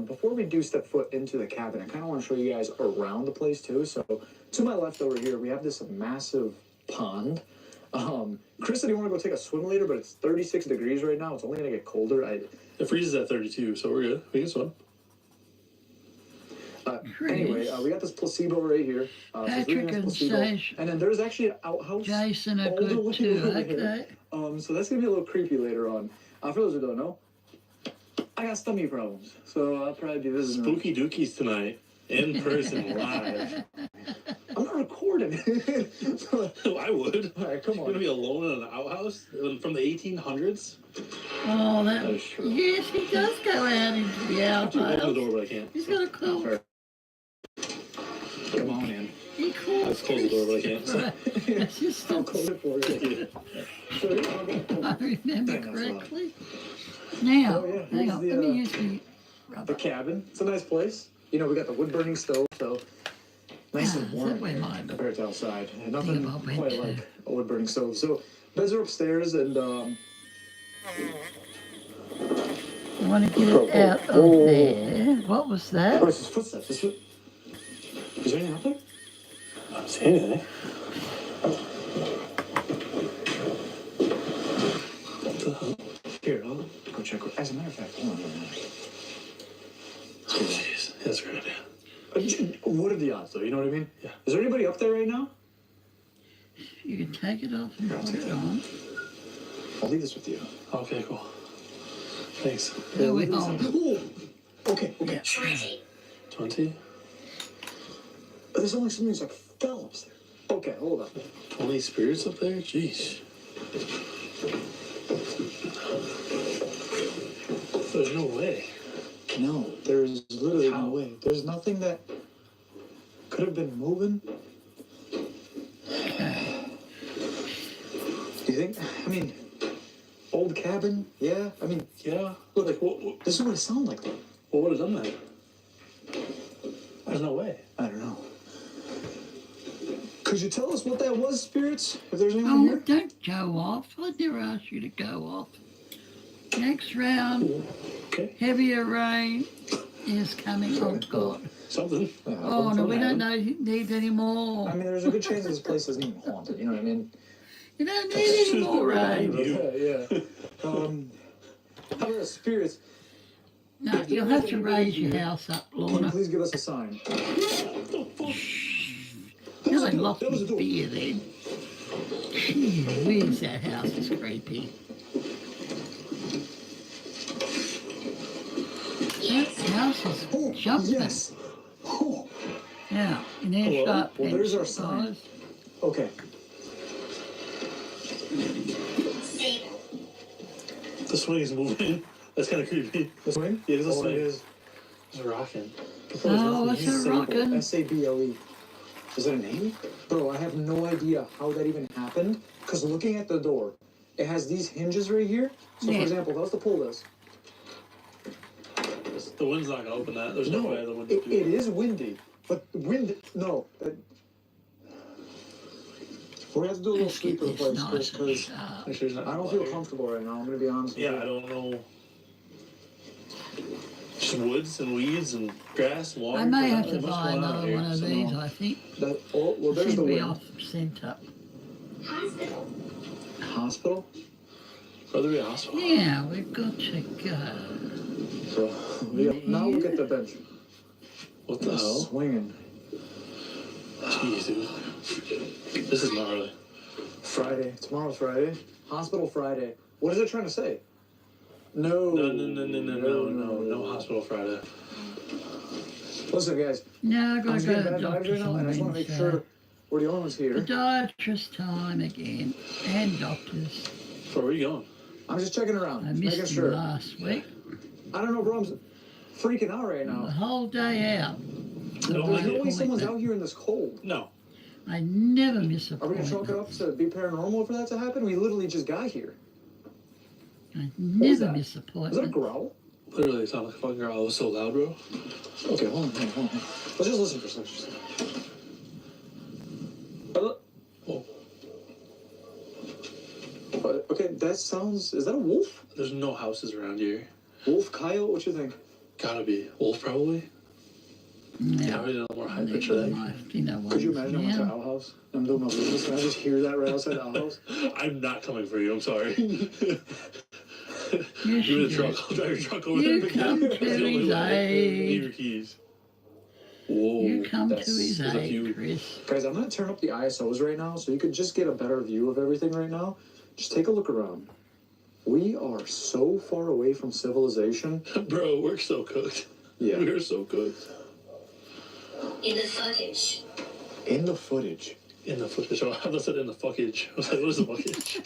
[SPEAKER 2] Before we do step foot into the cabin, I kind of want to show you guys around the place too. So to my left over here, we have this massive pond. Chris said he wanted to go take a swim later, but it's 36 degrees right now. It's only going to get colder.
[SPEAKER 7] It freezes at 32, so we're good. We can swim.
[SPEAKER 2] Anyway, we got this placebo right here.
[SPEAKER 1] Patrick and Sage.
[SPEAKER 2] And then there's actually an outhouse.
[SPEAKER 1] Jason are good too, okay.
[SPEAKER 2] So that's going to be a little creepy later on. For those who don't know, I got stomach problems, so I'll probably be visiting.
[SPEAKER 7] Spooky Dookies tonight, in person, live.
[SPEAKER 2] I'm not recording.
[SPEAKER 7] I would.
[SPEAKER 2] All right, come on.
[SPEAKER 7] You're gonna be alone in an outhouse from the 1800s?
[SPEAKER 1] Oh,
[SPEAKER 7] That is true.
[SPEAKER 1] yes, he does go out into the
[SPEAKER 7] I'll open the
[SPEAKER 1] outhouse.
[SPEAKER 7] door, but I can't.
[SPEAKER 1] He's got a call.
[SPEAKER 2] Come on in.
[SPEAKER 1] He calls.
[SPEAKER 7] Let's close the door, but I can't.
[SPEAKER 1] That's just
[SPEAKER 2] I'll
[SPEAKER 1] not.
[SPEAKER 2] close it for you.
[SPEAKER 1] I remember correctly. Now,
[SPEAKER 2] Oh, yeah,
[SPEAKER 1] hang
[SPEAKER 2] here's
[SPEAKER 1] on.
[SPEAKER 2] the,
[SPEAKER 1] Let me use the
[SPEAKER 2] The
[SPEAKER 1] rubber.
[SPEAKER 2] cabin. It's a nice place. You know, we got the wood burning stove, so nice and
[SPEAKER 1] Is
[SPEAKER 2] warm
[SPEAKER 1] that where my
[SPEAKER 2] compared to outside. And nothing
[SPEAKER 1] about
[SPEAKER 2] quite
[SPEAKER 1] winter?
[SPEAKER 2] like a wood burning stove. So beds are upstairs, and
[SPEAKER 1] I want to get it out of there. What was that?
[SPEAKER 2] oh, it's his footsteps. Is there anything out there?
[SPEAKER 7] I don't see anything. What the hell?
[SPEAKER 2] Here, I'll go check. As a matter of fact, hold on.
[SPEAKER 7] Oh, jeez. That's a great idea.
[SPEAKER 2] What are the odds, though? You know what I mean?
[SPEAKER 7] Yeah.
[SPEAKER 2] Is there anybody up there right now?
[SPEAKER 1] You can take it off and put it on.
[SPEAKER 2] I'll leave this with you.
[SPEAKER 7] Okay, cool. Thanks.
[SPEAKER 1] There we
[SPEAKER 2] leave this-
[SPEAKER 1] go.
[SPEAKER 2] Ooh. Okay.
[SPEAKER 1] Yeah.
[SPEAKER 4] 20,
[SPEAKER 7] 20?
[SPEAKER 2] There's only something that's like fell up there. Okay, hold on.
[SPEAKER 7] 20 spirits up there? Jeez. There's no way.
[SPEAKER 2] No, there's literally
[SPEAKER 7] How?
[SPEAKER 2] no way. There's nothing that could have been moving. Do you think? I mean, old cabin? Yeah. I mean,
[SPEAKER 7] Yeah. But like, what
[SPEAKER 2] this is what it sounded like, though.
[SPEAKER 7] would have done that? There's no way.
[SPEAKER 2] I don't know. Could you tell us what that was, spirits? If there's anyone
[SPEAKER 1] Oh,
[SPEAKER 2] here?
[SPEAKER 1] don't go off. I never asked you to go off. Next round,
[SPEAKER 7] Okay.
[SPEAKER 1] heavier rain is coming. Oh, God.
[SPEAKER 7] Something.
[SPEAKER 1] Oh, no, we don't need any more.
[SPEAKER 2] I mean, there's a good chance this place isn't even haunted. You know what I mean?
[SPEAKER 1] You don't need any more rain.
[SPEAKER 2] Yeah. How about the spirits?
[SPEAKER 1] No, you'll have to raise your house up,
[SPEAKER 2] Can you
[SPEAKER 1] Lorna.
[SPEAKER 2] please give us a sign?
[SPEAKER 1] Because I lost
[SPEAKER 2] That was
[SPEAKER 1] my
[SPEAKER 2] the door.
[SPEAKER 1] beer then. Gee whiz, that house is creepy. That house is
[SPEAKER 2] Oh,
[SPEAKER 1] jumping.
[SPEAKER 2] yes. Oh,
[SPEAKER 1] Now, in earshot.
[SPEAKER 2] Well, there's our
[SPEAKER 1] pencil,
[SPEAKER 2] sign.
[SPEAKER 1] guys.
[SPEAKER 2] okay.
[SPEAKER 4] stable,
[SPEAKER 7] The swing is moving. That's kind of creepy.
[SPEAKER 2] This way?
[SPEAKER 7] Yeah, it's a
[SPEAKER 2] Oh,
[SPEAKER 7] swing.
[SPEAKER 2] it is.
[SPEAKER 7] It's rocking.
[SPEAKER 1] Oh, it's a
[SPEAKER 2] Sable.
[SPEAKER 1] rockin'.
[SPEAKER 2] S-A-B-L-E. Is that a name? Bro, I have no idea how that even happened. Because looking at the door, it has these hinges right here. So,
[SPEAKER 1] Yeah.
[SPEAKER 2] for example, if I was to pull this.
[SPEAKER 7] The wind's not gonna open that. There's no way the wind
[SPEAKER 2] it,
[SPEAKER 7] would do
[SPEAKER 2] it is windy. But wind, no. We're going to have to do a little
[SPEAKER 1] Let's
[SPEAKER 2] sleep
[SPEAKER 1] get
[SPEAKER 2] for the
[SPEAKER 1] this
[SPEAKER 2] place,
[SPEAKER 1] nice
[SPEAKER 2] Chris,
[SPEAKER 1] and
[SPEAKER 2] because
[SPEAKER 1] sharp.
[SPEAKER 7] Make sure there's not
[SPEAKER 2] I don't feel
[SPEAKER 7] fire.
[SPEAKER 2] comfortable right now. I'm going to be honest with
[SPEAKER 7] Yeah,
[SPEAKER 2] you.
[SPEAKER 7] I don't know. Just woods and weeds and grass and water.
[SPEAKER 1] I may have
[SPEAKER 7] Not
[SPEAKER 1] to
[SPEAKER 7] much
[SPEAKER 1] buy
[SPEAKER 7] going on
[SPEAKER 1] another
[SPEAKER 7] here,
[SPEAKER 1] one of
[SPEAKER 7] so-
[SPEAKER 1] these, I think.
[SPEAKER 2] Oh, well, there's
[SPEAKER 1] Seem
[SPEAKER 2] the
[SPEAKER 1] to be
[SPEAKER 2] wind.
[SPEAKER 1] off centre.
[SPEAKER 4] hospital,
[SPEAKER 2] Hospital?
[SPEAKER 7] Rather be a hospital.
[SPEAKER 1] Yeah, we've got to go.
[SPEAKER 2] So, now look at the bench.
[SPEAKER 7] What the hell?
[SPEAKER 2] Swinging.
[SPEAKER 7] Jeez, dude. This is gnarly.
[SPEAKER 2] Friday. Tomorrow's Friday. Hospital Friday. What is it trying to say? No.
[SPEAKER 7] No hospital Friday.
[SPEAKER 2] Listen, guys.
[SPEAKER 1] Now I've
[SPEAKER 2] I'm
[SPEAKER 1] got to
[SPEAKER 2] just
[SPEAKER 1] go
[SPEAKER 2] getting
[SPEAKER 1] to the
[SPEAKER 2] bad vibes right
[SPEAKER 1] doctor's
[SPEAKER 2] now, and I
[SPEAKER 1] on
[SPEAKER 2] just want to make
[SPEAKER 1] Wednesday.
[SPEAKER 2] sure we're the only ones here.
[SPEAKER 1] Podiatrist time again, and doctors.
[SPEAKER 7] So where are you going?
[SPEAKER 2] I'm just checking around.
[SPEAKER 1] I
[SPEAKER 2] Just making
[SPEAKER 1] missed you
[SPEAKER 2] sure.
[SPEAKER 1] last week.
[SPEAKER 2] I don't know, bro. I'm freaking out right
[SPEAKER 1] The
[SPEAKER 2] now.
[SPEAKER 1] whole day out.
[SPEAKER 7] No,
[SPEAKER 2] There's no
[SPEAKER 7] I-
[SPEAKER 2] way someone's out here in this cold.
[SPEAKER 7] No.
[SPEAKER 1] I never miss a
[SPEAKER 2] Are we going to chalk it up to be paranormal for that to happen? We literally just got here.
[SPEAKER 1] I
[SPEAKER 2] was
[SPEAKER 1] never
[SPEAKER 2] that?
[SPEAKER 1] miss
[SPEAKER 2] Was that a
[SPEAKER 1] appointment.
[SPEAKER 2] growl?
[SPEAKER 7] Literally, it sounded like a fucking girl. I was so loud, bro.
[SPEAKER 2] Okay, hold on. Let's just listen for a second.
[SPEAKER 7] Whoa.
[SPEAKER 3] that sounds. Is that a wolf?
[SPEAKER 7] There's no houses around here.
[SPEAKER 3] Wolf, coyote? What you think?
[SPEAKER 7] Gotta be. Wolf, probably? Yeah, we did a more high pitch of that.
[SPEAKER 3] Could you imagine I went to Owl House? I'm doing my business and I just hear that right outside Owl House?
[SPEAKER 7] I'm not coming for you, I'm sorry.
[SPEAKER 1] Yes,
[SPEAKER 7] Give me the
[SPEAKER 1] you
[SPEAKER 7] truck.
[SPEAKER 1] do.
[SPEAKER 7] I'll drive your truck over
[SPEAKER 1] You
[SPEAKER 7] there.
[SPEAKER 1] come to
[SPEAKER 7] That's the only
[SPEAKER 1] his
[SPEAKER 7] way. Need
[SPEAKER 1] aid.
[SPEAKER 7] your keys. Whoa.
[SPEAKER 1] You come to
[SPEAKER 3] that's-
[SPEAKER 1] his
[SPEAKER 7] there's a
[SPEAKER 1] aid,
[SPEAKER 7] few-
[SPEAKER 1] Chris.
[SPEAKER 3] Guys, I'm going to turn up the ISOs right now so you can just get a better view of everything right now. Just take a look around. We are so far away from civilization.
[SPEAKER 7] Bro, we're so cooked.
[SPEAKER 3] Yeah.
[SPEAKER 7] We're so cooked.
[SPEAKER 4] In the footage.
[SPEAKER 3] In the footage.
[SPEAKER 7] In the footage. Oh, I said in the fuckage. I was like, what is the fuckage?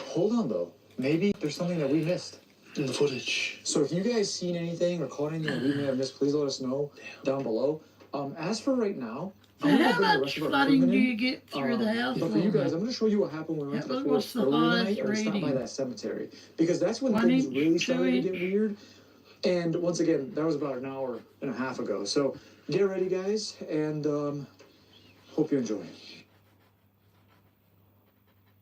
[SPEAKER 3] Hold on, though. Maybe there's something that we missed.
[SPEAKER 7] In the footage.
[SPEAKER 3] So if you guys seen anything or caught anything that we may have missed, please let us know down below. As for right now, I'm gonna
[SPEAKER 1] How
[SPEAKER 3] bring the
[SPEAKER 1] much
[SPEAKER 3] rest of our
[SPEAKER 1] flooding
[SPEAKER 3] equipment
[SPEAKER 1] do
[SPEAKER 3] in.
[SPEAKER 1] you get through the house?
[SPEAKER 3] But for you guys, I'm going to show you what happened when we went to the
[SPEAKER 1] What's
[SPEAKER 3] forest
[SPEAKER 1] the
[SPEAKER 3] earlier
[SPEAKER 1] highest
[SPEAKER 3] tonight and we stopped by
[SPEAKER 1] rating?
[SPEAKER 3] that cemetery. Because that's when
[SPEAKER 1] 1
[SPEAKER 3] things
[SPEAKER 1] inch,
[SPEAKER 3] really
[SPEAKER 1] 2
[SPEAKER 3] started to get
[SPEAKER 1] inch?
[SPEAKER 3] weird. And once again, that was about an hour and a half ago. So get ready, guys, and hope you enjoy.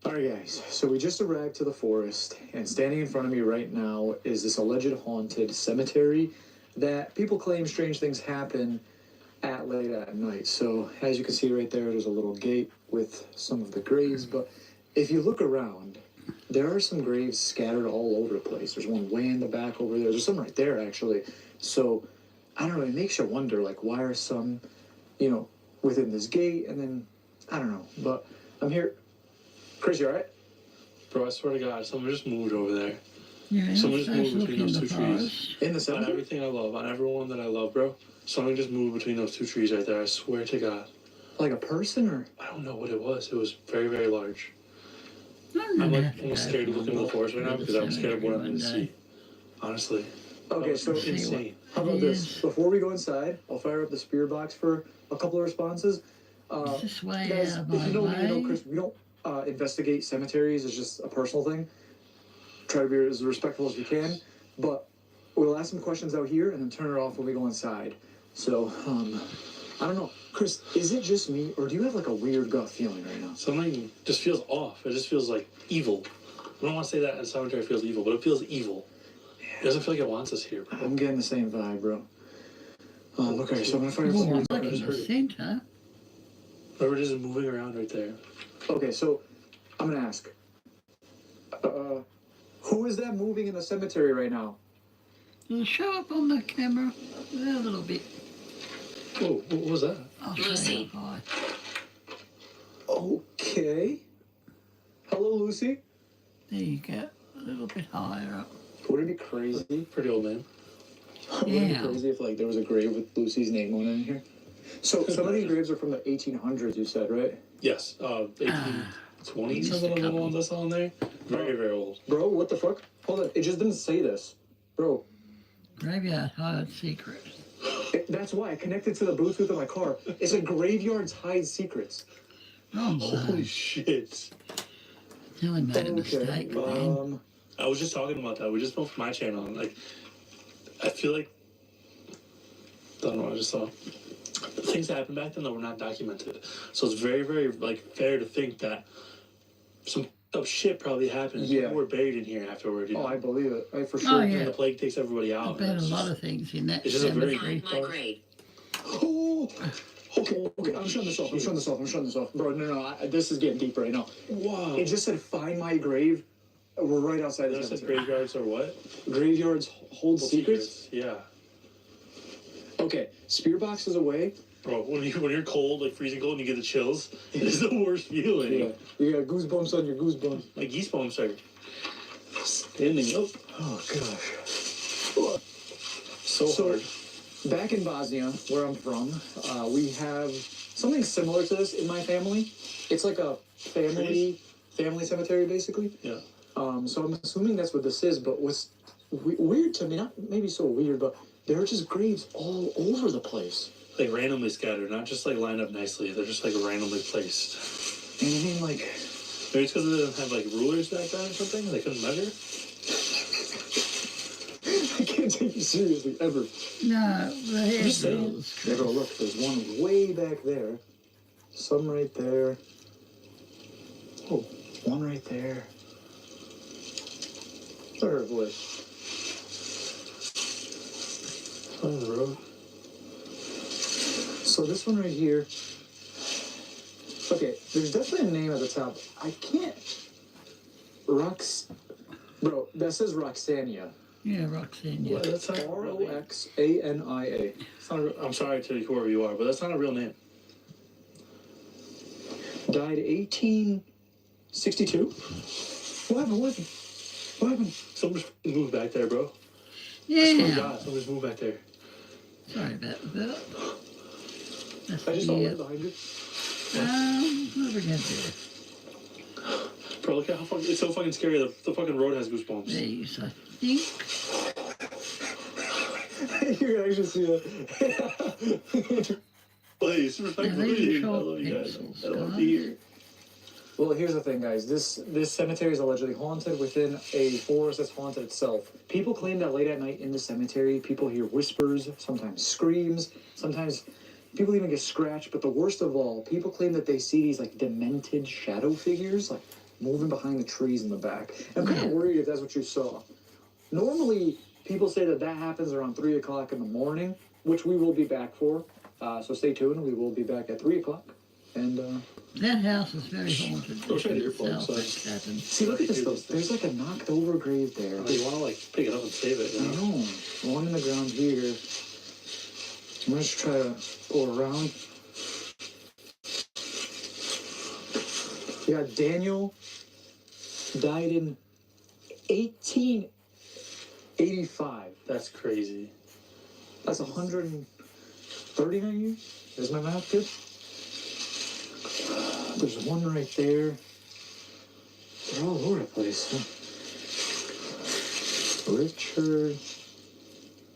[SPEAKER 3] Alright, guys, so we just arrived to the forest, and standing in front of me right now is this alleged haunted cemetery that people claim strange things happen at late at night. So as you can see right there, there's a little gate with some of the graves, but if you look around, there are some graves scattered all over the place. There's one way in the back over there. There's some right there, actually. So, I don't know, it makes you wonder, like, why are some, within this gate, and then, I don't know. But I'm here. Chris, you alright?
[SPEAKER 7] Bro, I swear to God, someone just moved over there.
[SPEAKER 1] Yeah,
[SPEAKER 7] Someone just moved
[SPEAKER 1] look
[SPEAKER 7] between
[SPEAKER 1] in
[SPEAKER 7] those
[SPEAKER 1] the
[SPEAKER 7] two trees.
[SPEAKER 1] forest.
[SPEAKER 3] In the
[SPEAKER 7] On
[SPEAKER 3] cemetery?
[SPEAKER 7] everything I love, on everyone that I love, bro. Someone just moved between those two trees right there. I swear to God.
[SPEAKER 3] Like a person, or?
[SPEAKER 7] I don't know what it was. It was very, very large.
[SPEAKER 1] I'm
[SPEAKER 7] I'm
[SPEAKER 1] gonna
[SPEAKER 7] like
[SPEAKER 1] have to
[SPEAKER 7] almost
[SPEAKER 1] go
[SPEAKER 7] scared to look into the forest right now
[SPEAKER 1] to
[SPEAKER 7] because I'm scared of what I'm
[SPEAKER 1] cemetery
[SPEAKER 7] going to
[SPEAKER 1] one day.
[SPEAKER 7] see. Honestly.
[SPEAKER 3] Okay, so
[SPEAKER 1] see what-
[SPEAKER 7] insane.
[SPEAKER 3] how about
[SPEAKER 1] It
[SPEAKER 3] this?
[SPEAKER 1] is.
[SPEAKER 3] Before we go inside, I'll fire up the spirit box for a couple of responses.
[SPEAKER 1] Is this way
[SPEAKER 3] Guys,
[SPEAKER 1] out of
[SPEAKER 3] if
[SPEAKER 1] my
[SPEAKER 3] you know me, you know
[SPEAKER 1] way?
[SPEAKER 3] Chris, we don't investigate cemeteries. It's just a personal thing. Try to be as respectful as we can, but we'll ask some questions out here and then turn it off when we go inside. So, I don't know. Chris, is it just me, or do you have like a weird gut feeling right now?
[SPEAKER 7] Something just feels off. It just feels like evil. I don't want to say that a cemetery feels evil, but it feels evil. It doesn't feel like it wants us here, bro.
[SPEAKER 3] I'm getting the same vibe, bro. Okay, so I'm gonna fire up
[SPEAKER 1] Oh,
[SPEAKER 3] some
[SPEAKER 1] look in
[SPEAKER 7] just
[SPEAKER 1] the
[SPEAKER 7] heard it.
[SPEAKER 1] center.
[SPEAKER 7] Whoever it is moving around right there.
[SPEAKER 3] Okay, so I'm gonna ask. Who is that moving in the cemetery right now?
[SPEAKER 1] It'll show up on the camera a little bit.
[SPEAKER 7] Whoa, what was that?
[SPEAKER 1] I'll
[SPEAKER 4] Lucy.
[SPEAKER 1] say hi.
[SPEAKER 3] Okay. Hello, Lucy.
[SPEAKER 1] There you go. A little bit higher up.
[SPEAKER 3] Would it be crazy?
[SPEAKER 7] Pretty old man.
[SPEAKER 3] Would it be
[SPEAKER 1] Yeah.
[SPEAKER 3] crazy if like there was a grave with Lucy's name on it in here? So some of these graves are from the 1800s, you said, right?
[SPEAKER 7] Yes, 1820
[SPEAKER 1] Just
[SPEAKER 7] something
[SPEAKER 1] a
[SPEAKER 7] of the
[SPEAKER 1] couple.
[SPEAKER 7] ones I saw in there. Very, very old.
[SPEAKER 3] Bro, what the fuck? Hold on, it just didn't say this. Bro,
[SPEAKER 1] Graveyard hide secret.
[SPEAKER 3] that's why I connected to the Bluetooth of my car. It's a graveyards hide secrets.
[SPEAKER 1] Oh,
[SPEAKER 7] Holy
[SPEAKER 1] no.
[SPEAKER 7] shit.
[SPEAKER 1] Nearly made a mistake, man.
[SPEAKER 7] I was just talking about that. We just filmed for my channel. And, like, I feel like, don't know what I just saw. Things that happened back then that were not documented. So it's very, very like fair to think that some up shit probably happened.
[SPEAKER 3] Yeah.
[SPEAKER 7] People were buried in here afterward. You
[SPEAKER 3] Oh,
[SPEAKER 7] know?
[SPEAKER 3] I believe it. I for
[SPEAKER 1] Oh,
[SPEAKER 3] sure.
[SPEAKER 1] yeah.
[SPEAKER 7] And the plague takes everybody
[SPEAKER 1] I
[SPEAKER 7] out.
[SPEAKER 1] bet a
[SPEAKER 7] and it's
[SPEAKER 1] lot
[SPEAKER 7] just-
[SPEAKER 1] of things in that
[SPEAKER 7] it's just a very-
[SPEAKER 1] cemetery.
[SPEAKER 4] Find my grade.
[SPEAKER 3] Oh, okay, I'm shutting this off. Bro, no, this is getting deep right now.
[SPEAKER 7] Wow.
[SPEAKER 3] It just said, find my grave. We're right outside the
[SPEAKER 7] There's said
[SPEAKER 3] cemetery.
[SPEAKER 7] graveyards or what?
[SPEAKER 3] Graveyards hold secrets?
[SPEAKER 7] Yeah.
[SPEAKER 3] Okay, spear box is away.
[SPEAKER 7] Bro, when you're cold, like freezing cold, and you get the chills, it's the worst feeling.
[SPEAKER 3] Yeah, you got goosebumps on your goosebumps.
[SPEAKER 7] Like goosebumps are standing up.
[SPEAKER 3] Oh, gosh.
[SPEAKER 7] So
[SPEAKER 3] So-
[SPEAKER 7] hard.
[SPEAKER 3] Back in Bosnia, where I'm from, we have something similar to this in my family. It's like a family cemetery, basically.
[SPEAKER 7] Yeah.
[SPEAKER 3] So I'm assuming that's what this is, but what's weird to me, not maybe so weird, but there are just graves all over the place.
[SPEAKER 7] Like randomly scattered, not just like lined up nicely. They're just like randomly placed.
[SPEAKER 3] And I mean, like,
[SPEAKER 7] Maybe it's because they didn't have like rulers back then or something. They couldn't measure.
[SPEAKER 3] I can't take you seriously ever.
[SPEAKER 1] No, the
[SPEAKER 7] just saying.
[SPEAKER 1] head rules.
[SPEAKER 3] Yeah, bro, look, there's one way back there. Some right there. Oh, one right there. It's not her voice.
[SPEAKER 7] On the road.
[SPEAKER 3] So this one right here. Okay, there's definitely a name at the top. I can't. Bro, that says Roxania.
[SPEAKER 1] Yeah, Roxanne.
[SPEAKER 7] Well,
[SPEAKER 1] Yeah.
[SPEAKER 7] that's not a real name.
[SPEAKER 3] Roxania.
[SPEAKER 7] It's not I'm sorry to whoever you are, but that's not a real name.
[SPEAKER 3] Died 1862. What happened? What happened? What happened?
[SPEAKER 7] Someone just moved back there, bro. I swear to
[SPEAKER 1] Yeah.
[SPEAKER 7] God, someone just moved back there.
[SPEAKER 1] Sorry about that. That's
[SPEAKER 3] I just saw
[SPEAKER 1] the,
[SPEAKER 3] one behind you.
[SPEAKER 1] what we got there?
[SPEAKER 7] Bro, look at how fucking, it's so fucking scary. The fucking road has goosebumps.
[SPEAKER 1] These, I think.
[SPEAKER 3] You can actually see that.
[SPEAKER 7] Please, respect
[SPEAKER 1] Yeah,
[SPEAKER 7] the
[SPEAKER 1] these are
[SPEAKER 7] lady. I
[SPEAKER 1] short
[SPEAKER 7] love you guys.
[SPEAKER 1] pixels,
[SPEAKER 7] I don't want to
[SPEAKER 1] guys.
[SPEAKER 7] be here.
[SPEAKER 3] Well, here's the thing, guys. This cemetery is allegedly haunted within a forest that's haunted itself. People claim that late at night in the cemetery, people hear whispers, sometimes screams, sometimes people even get scratched. But the worst of all, people claim that they see these like demented shadow figures, like moving behind the trees in the back. And I'm kind of worried if that's what you saw. Normally, people say that happens around 3 o'clock in the morning, which we will be back for. So stay tuned. We will be back at 3 o'clock. And
[SPEAKER 1] That house is very haunted.
[SPEAKER 7] Go try your
[SPEAKER 1] itself,
[SPEAKER 7] phone,
[SPEAKER 1] that cabin.
[SPEAKER 3] see, look at this though. There's like a knocked over grave there.
[SPEAKER 7] Oh, you want to like pick it up and save it,
[SPEAKER 3] I
[SPEAKER 7] you know?
[SPEAKER 3] know. One in the ground here. I'm gonna just try to pull around. Yeah, Daniel died in 1885.
[SPEAKER 7] That's crazy.
[SPEAKER 3] That's 139 years. Is my math good? There's one right there. They're all over the place. Huh?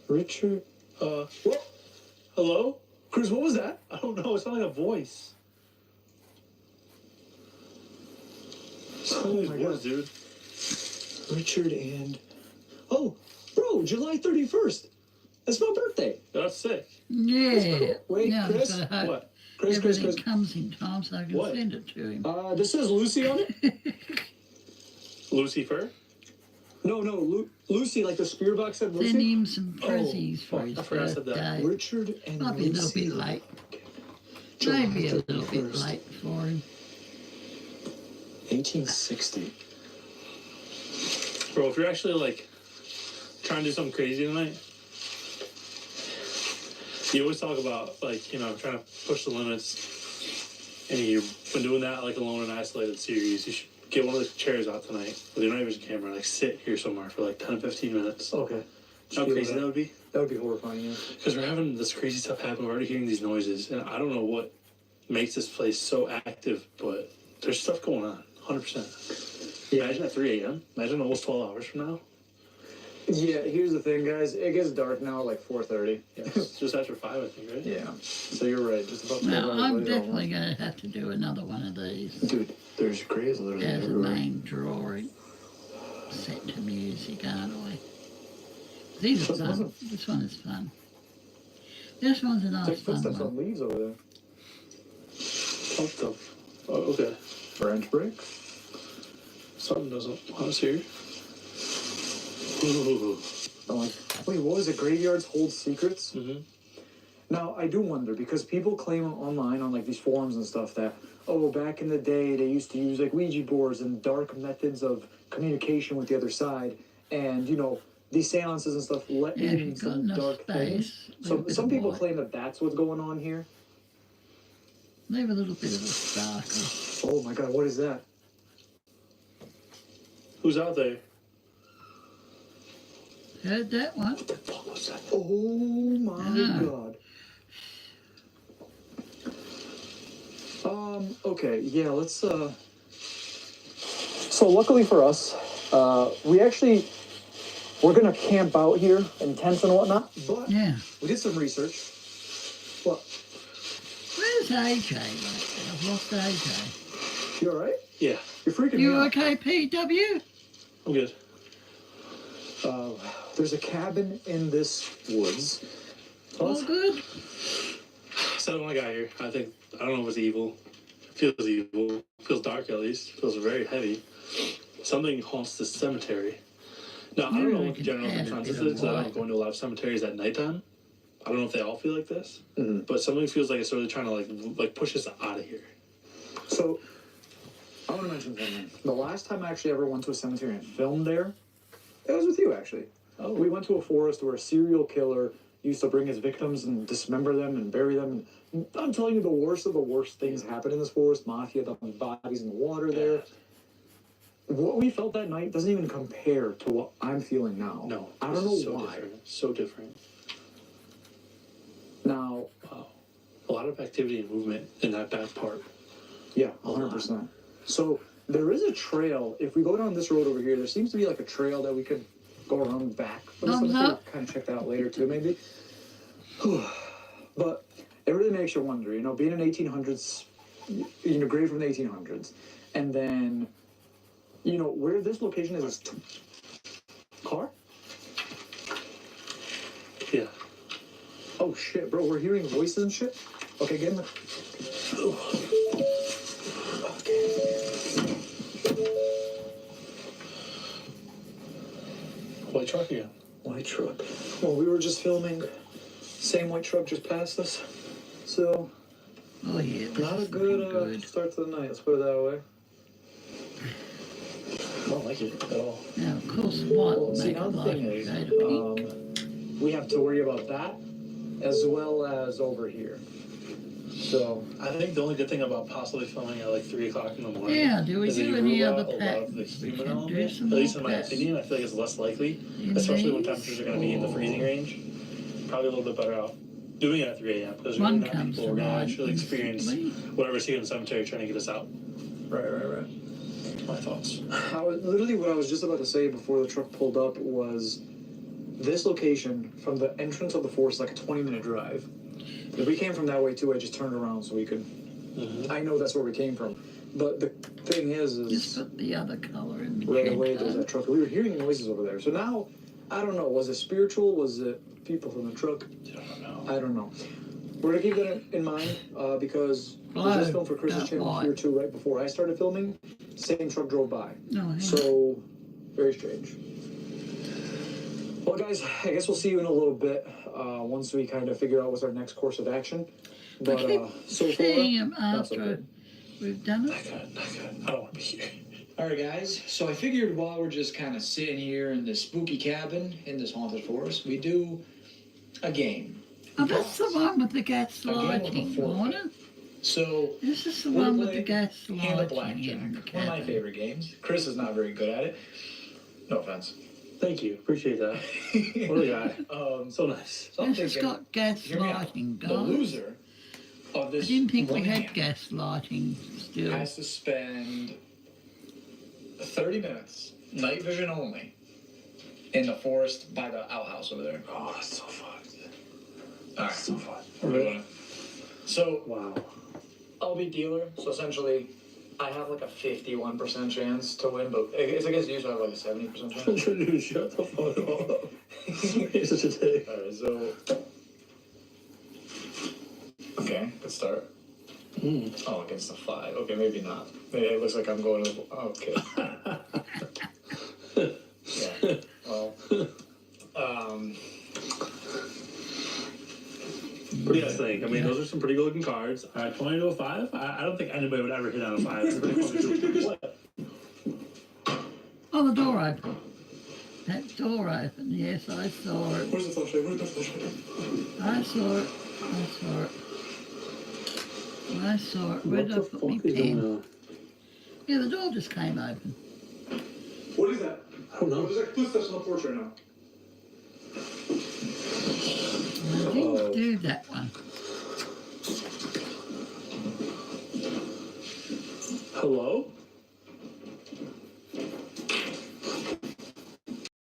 [SPEAKER 3] Richard.
[SPEAKER 7] What? Hello? Chris, what was that? I don't know. It sounded like a voice.
[SPEAKER 3] Oh my
[SPEAKER 7] What,
[SPEAKER 3] God.
[SPEAKER 7] dude?
[SPEAKER 3] Richard and... Oh, bro, July 31st. That's my birthday.
[SPEAKER 7] That's sick.
[SPEAKER 1] Yeah.
[SPEAKER 3] Wait,
[SPEAKER 1] now
[SPEAKER 3] Chris?
[SPEAKER 1] I've gotta hope
[SPEAKER 7] What?
[SPEAKER 3] Chris.
[SPEAKER 1] everything comes in time so I can
[SPEAKER 7] What?
[SPEAKER 1] send it to him.
[SPEAKER 3] This says Lucy on it?
[SPEAKER 7] Lucifer?
[SPEAKER 3] No, Lucy, like the spear box said Lucy?
[SPEAKER 1] Send him some prezzies for
[SPEAKER 7] fuck,
[SPEAKER 1] his
[SPEAKER 7] I forgot I said that.
[SPEAKER 1] birthday.
[SPEAKER 3] Richard and
[SPEAKER 1] Might be a little
[SPEAKER 3] Lucy.
[SPEAKER 1] bit late.
[SPEAKER 3] July
[SPEAKER 1] Maybe a little bit
[SPEAKER 3] 31st.
[SPEAKER 1] late for him.
[SPEAKER 3] 1860.
[SPEAKER 7] Bro, if you're actually like trying to do something crazy tonight, you always talk about like, you know, trying to push the limits. And you've been doing that like Alone and Isolated series. You should get one of the chairs out tonight with your night vision camera, like sit here somewhere for like 10 to 15 minutes.
[SPEAKER 3] Okay.
[SPEAKER 7] How crazy that would be?
[SPEAKER 3] That would be horrifying, yeah.
[SPEAKER 7] Because we're having this crazy stuff happen. We're already hearing these noises, and I don't know what makes this place so active, but there's stuff going on, 100%. Imagine at 3 a.m. Imagine almost 12 hours from now.
[SPEAKER 3] Yeah, here's the thing, guys. It gets dark now at like 4:30.
[SPEAKER 7] Yeah, it's just after 5, I think, right?
[SPEAKER 3] Yeah. So you're right. Just about 12
[SPEAKER 1] Now,
[SPEAKER 3] hours
[SPEAKER 1] I'm
[SPEAKER 3] later,
[SPEAKER 1] definitely going to have to do another one of these
[SPEAKER 3] Dude, there's graves literally
[SPEAKER 1] as a
[SPEAKER 3] everywhere.
[SPEAKER 1] main drawing. Set to music, aren't I? These are fun. This one is fun. This one's a
[SPEAKER 3] It's
[SPEAKER 1] nice
[SPEAKER 3] like
[SPEAKER 1] fun
[SPEAKER 3] footsteps
[SPEAKER 1] one.
[SPEAKER 3] on leaves over there.
[SPEAKER 7] What the? Oh, okay.
[SPEAKER 3] French brick.
[SPEAKER 7] Something doesn't want us here. Ooh.
[SPEAKER 3] I'm like, wait, what was it? Graveyards hold secrets?
[SPEAKER 7] Mm-hmm.
[SPEAKER 3] Now, I do wonder, because people claim online on like these forums and stuff that, oh, back in the day they used to use like Ouija boards and dark methods of communication with the other side, and you know, these seances and stuff let
[SPEAKER 1] Yeah, if
[SPEAKER 3] in
[SPEAKER 1] you've got
[SPEAKER 3] some
[SPEAKER 1] enough
[SPEAKER 3] dark things.
[SPEAKER 1] space, leave a
[SPEAKER 3] So
[SPEAKER 1] bit
[SPEAKER 3] some
[SPEAKER 1] of
[SPEAKER 3] people
[SPEAKER 1] light.
[SPEAKER 3] claim that that's what's going on here.
[SPEAKER 1] Leave a little bit of a sparkle.
[SPEAKER 3] Oh my god, what is that?
[SPEAKER 7] Who's out there?
[SPEAKER 1] Heard that one?
[SPEAKER 7] What the fuck was that?
[SPEAKER 3] Oh my
[SPEAKER 1] Yeah.
[SPEAKER 3] god. Okay, yeah, let's, So luckily for us, we're gonna camp out here in tents and whatnot, but
[SPEAKER 1] Yeah.
[SPEAKER 3] we did some research. What?
[SPEAKER 1] Where's AJ? Like, I've lost AJ.
[SPEAKER 3] You alright?
[SPEAKER 7] Yeah,
[SPEAKER 3] You're freaking
[SPEAKER 1] You
[SPEAKER 3] me out.
[SPEAKER 1] okay, PW?
[SPEAKER 7] I'm good.
[SPEAKER 3] There's a cabin in this woods.
[SPEAKER 1] All good?
[SPEAKER 7] So when I got here, I don't know if it's evil. It feels evil. It feels dark at least. It feels very heavy. Something haunts this cemetery. No, I don't know
[SPEAKER 1] Really
[SPEAKER 7] what the general
[SPEAKER 1] can add a
[SPEAKER 7] consensus
[SPEAKER 1] bit of
[SPEAKER 7] is. I
[SPEAKER 1] white.
[SPEAKER 7] don't go into a lot of cemeteries at nighttime. I don't know if they all feel like this, but something feels like it's sort of trying to like push us out of here.
[SPEAKER 2] So, I want to mention something. The last time I actually ever went to a cemetery and filmed there, it was with you actually.
[SPEAKER 7] Oh.
[SPEAKER 2] We went to a forest where a serial killer used to bring his victims and dismember them and bury them. And I'm telling you, the worst of the worst things happen in this forest. Mafia dumping bodies in the water there. What we felt that night doesn't even compare to what I'm feeling now.
[SPEAKER 7] No,
[SPEAKER 2] I
[SPEAKER 7] this
[SPEAKER 2] don't know
[SPEAKER 7] is so
[SPEAKER 2] why.
[SPEAKER 7] Different. So different.
[SPEAKER 2] Now,
[SPEAKER 7] Wow, a lot of activity and movement in that back part.
[SPEAKER 2] yeah, 100%. So there is a trail. If we go down this road over here, there seems to be like a trail that we could go around back.
[SPEAKER 1] Thumbs up.
[SPEAKER 2] Kind of check that out later too, maybe. But it really makes you wonder. You know, being in 1800s, you know, grave from the 1800s, and then, you know, where this location is car.
[SPEAKER 7] Yeah.
[SPEAKER 2] Oh shit, bro, we're hearing voices and shit. Okay, get in the.
[SPEAKER 7] White truck again.
[SPEAKER 2] White truck. Well, we were just filming. Same white truck just passed us. So,
[SPEAKER 1] Oh yeah, this
[SPEAKER 2] not a
[SPEAKER 1] is
[SPEAKER 2] good,
[SPEAKER 1] looking good.
[SPEAKER 2] start to the night, let's put it that way.
[SPEAKER 7] I don't like it at all.
[SPEAKER 1] Now, of course, white will
[SPEAKER 2] See,
[SPEAKER 1] make
[SPEAKER 2] now
[SPEAKER 1] a
[SPEAKER 2] the thing
[SPEAKER 1] lighter
[SPEAKER 2] is,
[SPEAKER 1] shade of pink.
[SPEAKER 2] we have to worry about that as well as over here. So,
[SPEAKER 7] I think the only good thing about possibly filming at like 3 o'clock in the morning
[SPEAKER 1] Yeah, do we
[SPEAKER 7] is that
[SPEAKER 1] do
[SPEAKER 7] you
[SPEAKER 1] any
[SPEAKER 7] rule
[SPEAKER 1] other
[SPEAKER 7] out a lot
[SPEAKER 1] pack?
[SPEAKER 7] of the
[SPEAKER 1] We
[SPEAKER 7] human
[SPEAKER 1] can do
[SPEAKER 7] element.
[SPEAKER 1] some
[SPEAKER 7] At least in
[SPEAKER 1] more
[SPEAKER 7] my
[SPEAKER 1] packs.
[SPEAKER 7] opinion, I feel like it's less likely,
[SPEAKER 1] In
[SPEAKER 7] especially when
[SPEAKER 1] these,
[SPEAKER 7] temperatures are going to be in the freezing range. Probably a little bit better out doing it at 3 a.m. because we're
[SPEAKER 1] One
[SPEAKER 7] going to have
[SPEAKER 1] comes
[SPEAKER 7] people
[SPEAKER 1] to
[SPEAKER 7] who are going to
[SPEAKER 1] mind
[SPEAKER 7] actually experience
[SPEAKER 1] instantly.
[SPEAKER 7] whatever's here in the cemetery trying to get us out.
[SPEAKER 2] right.
[SPEAKER 7] My thoughts.
[SPEAKER 2] Literally what I was just about to say before the truck pulled up was this location from the entrance of the forest, like a 20-minute drive. If we came from that way too, I just turned around so we could. I know that's where we came from, but the thing
[SPEAKER 1] Just
[SPEAKER 2] is
[SPEAKER 1] put the other colour in the
[SPEAKER 2] right away there's
[SPEAKER 1] magenta.
[SPEAKER 2] that truck. We were hearing noises over there. So now, I don't know. Was it spiritual? Was it people from the truck?
[SPEAKER 7] I don't know.
[SPEAKER 2] I don't know. We're gonna keep that in mind because we
[SPEAKER 1] Blue,
[SPEAKER 2] just filmed for Chris's
[SPEAKER 1] not
[SPEAKER 2] channel
[SPEAKER 1] white.
[SPEAKER 2] here too. Right before I started filming, same truck drove by.
[SPEAKER 1] No, hang on.
[SPEAKER 2] So, very strange. Well, guys, I guess we'll see you in a little bit once we kind of figure out what's our next course of action. But
[SPEAKER 1] I keep
[SPEAKER 2] so far,
[SPEAKER 1] seeing him
[SPEAKER 2] not so
[SPEAKER 1] after
[SPEAKER 2] good.
[SPEAKER 1] we've done
[SPEAKER 7] Not
[SPEAKER 1] it.
[SPEAKER 7] good. Not good. I don't want to be here.
[SPEAKER 8] Alright guys, so I figured while we're just kind of sitting here in this spooky cabin in this haunted forest, we do a game.
[SPEAKER 1] Oh, that's the one with the gas
[SPEAKER 8] with a
[SPEAKER 1] lighting,
[SPEAKER 8] fork.
[SPEAKER 1] Warner.
[SPEAKER 8] So,
[SPEAKER 1] This is the
[SPEAKER 8] we'll
[SPEAKER 1] one with
[SPEAKER 8] play
[SPEAKER 1] the gas
[SPEAKER 8] Hand of
[SPEAKER 1] lighting in the
[SPEAKER 8] Blackjack, one of my
[SPEAKER 1] cabin.
[SPEAKER 8] favorite games. Chris is not very good at it. No offense.
[SPEAKER 7] Thank you. Appreciate that. What a guy. So nice.
[SPEAKER 8] So I'm
[SPEAKER 1] This has
[SPEAKER 8] thinking,
[SPEAKER 1] got gas
[SPEAKER 8] hear me out.
[SPEAKER 1] lighting,
[SPEAKER 8] The
[SPEAKER 1] guys.
[SPEAKER 8] loser of
[SPEAKER 1] I
[SPEAKER 8] this
[SPEAKER 1] didn't think we
[SPEAKER 8] one
[SPEAKER 1] had
[SPEAKER 8] hand
[SPEAKER 1] gas lighting still.
[SPEAKER 8] has to spend 30 minutes, night vision only, in the forest by the outhouse over there.
[SPEAKER 7] Oh, that's so fun.
[SPEAKER 8] Alright.
[SPEAKER 7] So fun.
[SPEAKER 8] We're doing it. So,
[SPEAKER 7] Wow.
[SPEAKER 2] I'll be dealer. So essentially, I have like a 51% chance to win, but it's against you, so I have like a 70% chance.
[SPEAKER 7] Dude, shut the fuck up. You're such a dick.
[SPEAKER 2] Alright, so. Okay, good start. Oh, against the 5. Okay, maybe not. Maybe it looks like I'm going to. Okay. Yeah. Well.
[SPEAKER 7] What do you guys think? I mean, those are some pretty good looking cards. 20 to a 5? I don't think anybody would ever hit on a 5. It's pretty fun to what?
[SPEAKER 1] Oh, the door open. That door open. Yes, I saw it.
[SPEAKER 2] Where's the flashlight? Where's the flashlight?
[SPEAKER 1] I saw it. I saw it. I saw it. Where
[SPEAKER 7] What
[SPEAKER 1] did I
[SPEAKER 7] the
[SPEAKER 1] put my
[SPEAKER 7] fuck is going
[SPEAKER 1] pen?
[SPEAKER 7] on?
[SPEAKER 1] Yeah, the door just came open.
[SPEAKER 2] What is that?
[SPEAKER 7] I don't know.
[SPEAKER 2] There's like footsteps on the porch right now.
[SPEAKER 1] I didn't do that one.
[SPEAKER 7] Hello?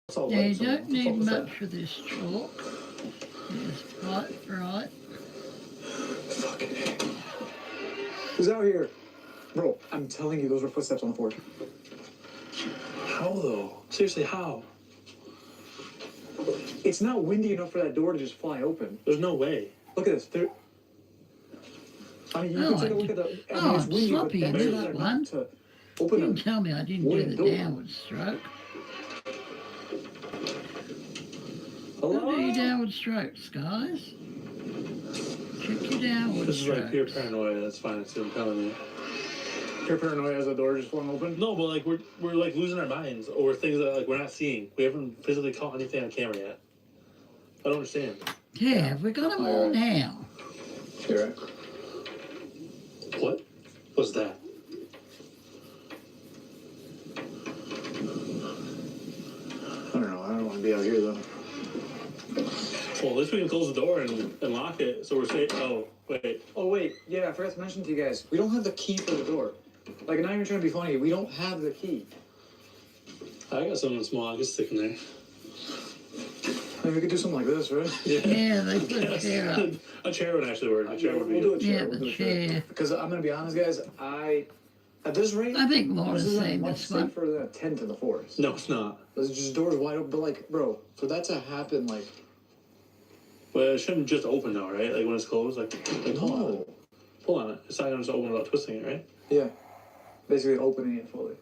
[SPEAKER 7] That's all
[SPEAKER 1] Yeah, you
[SPEAKER 7] lights on.
[SPEAKER 1] don't
[SPEAKER 7] What's
[SPEAKER 1] need
[SPEAKER 7] up with that?
[SPEAKER 1] much for this chalk. It's quite bright.
[SPEAKER 2] Fucking A. Who's out here? Bro, I'm telling you, those were footsteps on the porch.
[SPEAKER 7] How though? Seriously, how?
[SPEAKER 2] It's not windy enough for that door to just fly open.
[SPEAKER 7] There's no way.
[SPEAKER 2] Look at this. I mean, you can take a look at the. I mean, it's
[SPEAKER 1] I'm
[SPEAKER 2] windy, but
[SPEAKER 1] sloppy in
[SPEAKER 2] that's
[SPEAKER 1] this
[SPEAKER 2] not
[SPEAKER 1] one.
[SPEAKER 2] enough to
[SPEAKER 1] You
[SPEAKER 2] open
[SPEAKER 1] didn't
[SPEAKER 2] a.
[SPEAKER 1] tell me I didn't do
[SPEAKER 2] wooden
[SPEAKER 1] the
[SPEAKER 2] door.
[SPEAKER 1] downward stroke.
[SPEAKER 2] Hello?
[SPEAKER 1] Look at your downward strokes, guys. Check your downward
[SPEAKER 7] This is
[SPEAKER 1] strokes.
[SPEAKER 7] like pure paranoia. That's fine. That's what I'm telling you.
[SPEAKER 2] Your paranoia as the door just flung open?
[SPEAKER 7] No, but like we're like losing our minds over things that like we're not seeing. We haven't physically caught anything on camera yet. I don't understand.
[SPEAKER 1] Yeah, have we got them all now?
[SPEAKER 2] You're right.
[SPEAKER 7] What was that?
[SPEAKER 2] I don't know. I don't want to be out here though.
[SPEAKER 7] Well, at least we can close the door and lock it, so we're safe. Oh, wait.
[SPEAKER 2] Oh wait, yeah, I forgot to mention to you guys. We don't have the key for the door. Like, not even trying to be funny. We don't have the key.
[SPEAKER 7] I got something small. I can stick in there.
[SPEAKER 2] I mean, we could do something like this, right?
[SPEAKER 1] Yeah, they put a chair up.
[SPEAKER 7] A chair would actually work. A chair would be
[SPEAKER 2] We'll do a
[SPEAKER 7] good.
[SPEAKER 2] chair.
[SPEAKER 1] Yeah,
[SPEAKER 2] we'll do
[SPEAKER 1] the
[SPEAKER 2] a chair.
[SPEAKER 1] chair.
[SPEAKER 2] Because I'm gonna be honest, guys. At this rate,
[SPEAKER 1] I think
[SPEAKER 2] this
[SPEAKER 1] Laura's
[SPEAKER 2] isn't
[SPEAKER 1] saying
[SPEAKER 2] much
[SPEAKER 1] this one.
[SPEAKER 2] safer than a tent in the forest.
[SPEAKER 7] No, it's not.
[SPEAKER 2] There's just doors wide open. But like, bro, for that to happen, like,
[SPEAKER 7] Well, it shouldn't just open though, right? Like when it's closed, like pull on it.
[SPEAKER 2] no.
[SPEAKER 7] Pull on it. It's not gonna just open without twisting it, right?
[SPEAKER 2] Yeah, basically opening it fully.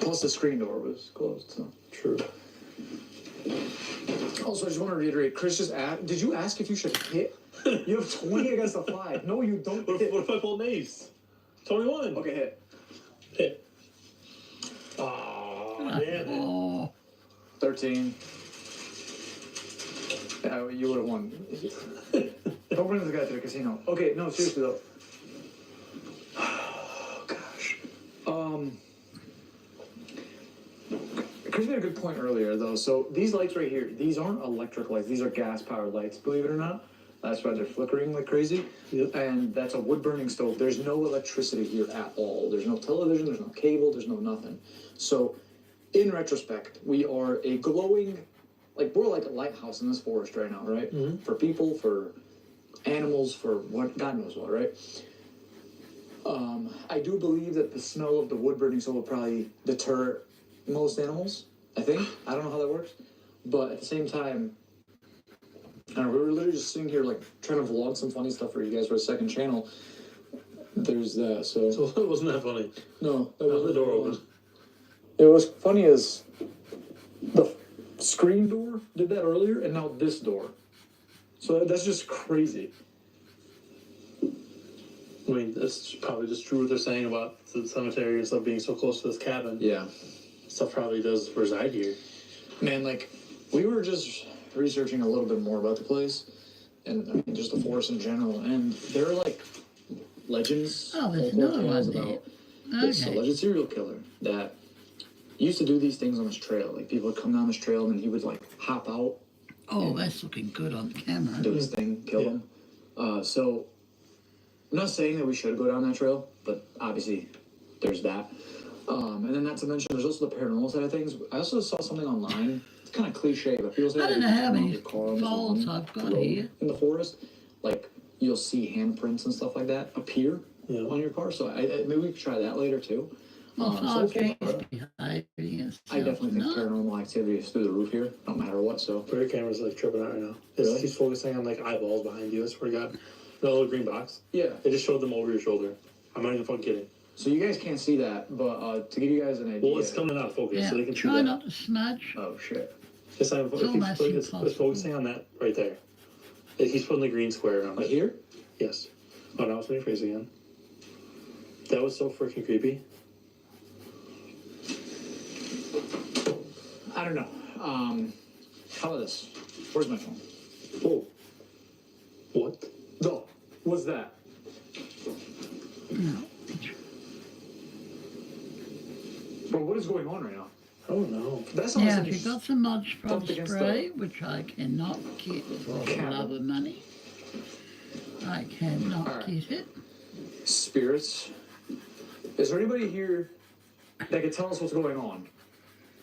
[SPEAKER 2] Plus, the screen door was closed. So.
[SPEAKER 7] True.
[SPEAKER 2] Also, I just want to reiterate, Chris just asked, did you ask if you should hit? You have 20 against the 5. No, you don't
[SPEAKER 7] What
[SPEAKER 2] hit.
[SPEAKER 7] if I pulled an ace? 21.
[SPEAKER 2] Okay, hit.
[SPEAKER 7] Hit. Oh, damn it.
[SPEAKER 1] Oh,
[SPEAKER 2] 13. Yeah, you would have won. Don't bring this guy to the casino. Okay, no, seriously though. Oh, gosh. Chris made a good point earlier though. So these lights right here, these aren't electric lights. These are gas-powered lights, believe it or not. That's why they're flickering like crazy.
[SPEAKER 7] Yep.
[SPEAKER 2] And that's a wood-burning stove. There's no electricity here at all. There's no television, there's no cable, there's no nothing. So, in retrospect, we are a glowing, like, we're like a lighthouse in this forest right now, right?
[SPEAKER 7] Mhm.
[SPEAKER 2] For people, for animals, for what, God knows what, right? I do believe that the smell of the wood-burning stove will probably deter most animals, I think. I don't know how that works. But at the same time, I don't know, we were literally just sitting here, like, trying to vlog some funny stuff for you guys for a second channel. There's that, so...
[SPEAKER 7] So it wasn't that funny.
[SPEAKER 2] No, that
[SPEAKER 7] How's
[SPEAKER 2] was
[SPEAKER 7] the door open?
[SPEAKER 2] It was funny as the screen door did that earlier, and now this door. So that's just crazy.
[SPEAKER 7] I mean, that's probably just true what they're saying about the cemetery and stuff being so close to this cabin.
[SPEAKER 2] Yeah.
[SPEAKER 7] Stuff probably does reside here.
[SPEAKER 2] Man, like, we were just researching a little bit more about the place, and I mean, just the forest in general, and there are, like, legends,
[SPEAKER 1] Oh, there's
[SPEAKER 2] folklore
[SPEAKER 1] another
[SPEAKER 2] tales
[SPEAKER 1] one
[SPEAKER 2] about
[SPEAKER 1] there.
[SPEAKER 2] this
[SPEAKER 1] Okay.
[SPEAKER 2] alleged serial killer that used to do these things on this trail. Like, people would come down this trail, and then he would, like, hop out,
[SPEAKER 1] Oh, that's looking good on camera.
[SPEAKER 2] do his thing, kill
[SPEAKER 7] Yeah.
[SPEAKER 2] them. So, I'm not saying that we should go down that trail, but obviously there's that. And then not to mention, there's also the paranormal side of things. I also saw something online. It's kind of cliche, but people say
[SPEAKER 1] I don't know
[SPEAKER 2] that
[SPEAKER 1] how
[SPEAKER 2] if you
[SPEAKER 1] many
[SPEAKER 2] turn off your car on this
[SPEAKER 1] volts
[SPEAKER 2] one
[SPEAKER 1] I've got
[SPEAKER 2] road
[SPEAKER 1] here.
[SPEAKER 2] in the forest, like, you'll see handprints and stuff like that appear
[SPEAKER 7] Yeah.
[SPEAKER 2] on your car. So maybe we could try that later too.
[SPEAKER 1] Well,
[SPEAKER 2] So
[SPEAKER 1] 5
[SPEAKER 2] far,
[SPEAKER 1] trees behaving and
[SPEAKER 2] I definitely think
[SPEAKER 1] stuff.
[SPEAKER 2] paranormal activity is through the roof here, no matter what. So
[SPEAKER 7] Bird camera's like tripping out right now.
[SPEAKER 2] Really?
[SPEAKER 7] He's focusing on like eyeballs behind you. I swear to God. The little green box.
[SPEAKER 2] yeah,
[SPEAKER 7] It just showed them over your shoulder. I'm not even fucking kidding.
[SPEAKER 2] so you guys can't see that, but to give you guys an idea.
[SPEAKER 7] Well, it's coming out of focus,
[SPEAKER 1] Yeah,
[SPEAKER 7] so they can see
[SPEAKER 1] try
[SPEAKER 7] that.
[SPEAKER 1] not to smudge.
[SPEAKER 2] Oh shit.
[SPEAKER 7] It's, not,
[SPEAKER 1] It's almost
[SPEAKER 7] it's
[SPEAKER 1] impossible.
[SPEAKER 7] focusing on that right there. He's putting the green square around
[SPEAKER 2] Like
[SPEAKER 7] it.
[SPEAKER 2] here?
[SPEAKER 7] Yes. Oh, now it's my face again. That was so freaking creepy.
[SPEAKER 2] I don't know. How about this? Where's my phone?
[SPEAKER 7] Oh. What?
[SPEAKER 2] No. What's that?
[SPEAKER 1] No.
[SPEAKER 2] Bro, what is going on right now?
[SPEAKER 7] I don't know.
[SPEAKER 2] That sounds
[SPEAKER 1] Now,
[SPEAKER 2] like
[SPEAKER 1] if you've got some mud scrub
[SPEAKER 2] Bumped against
[SPEAKER 1] spray, which I cannot get for the
[SPEAKER 2] Cabin.
[SPEAKER 1] love of money, I cannot
[SPEAKER 2] Alright.
[SPEAKER 1] get it.
[SPEAKER 2] spirits. Is there anybody here that can tell us what's going on?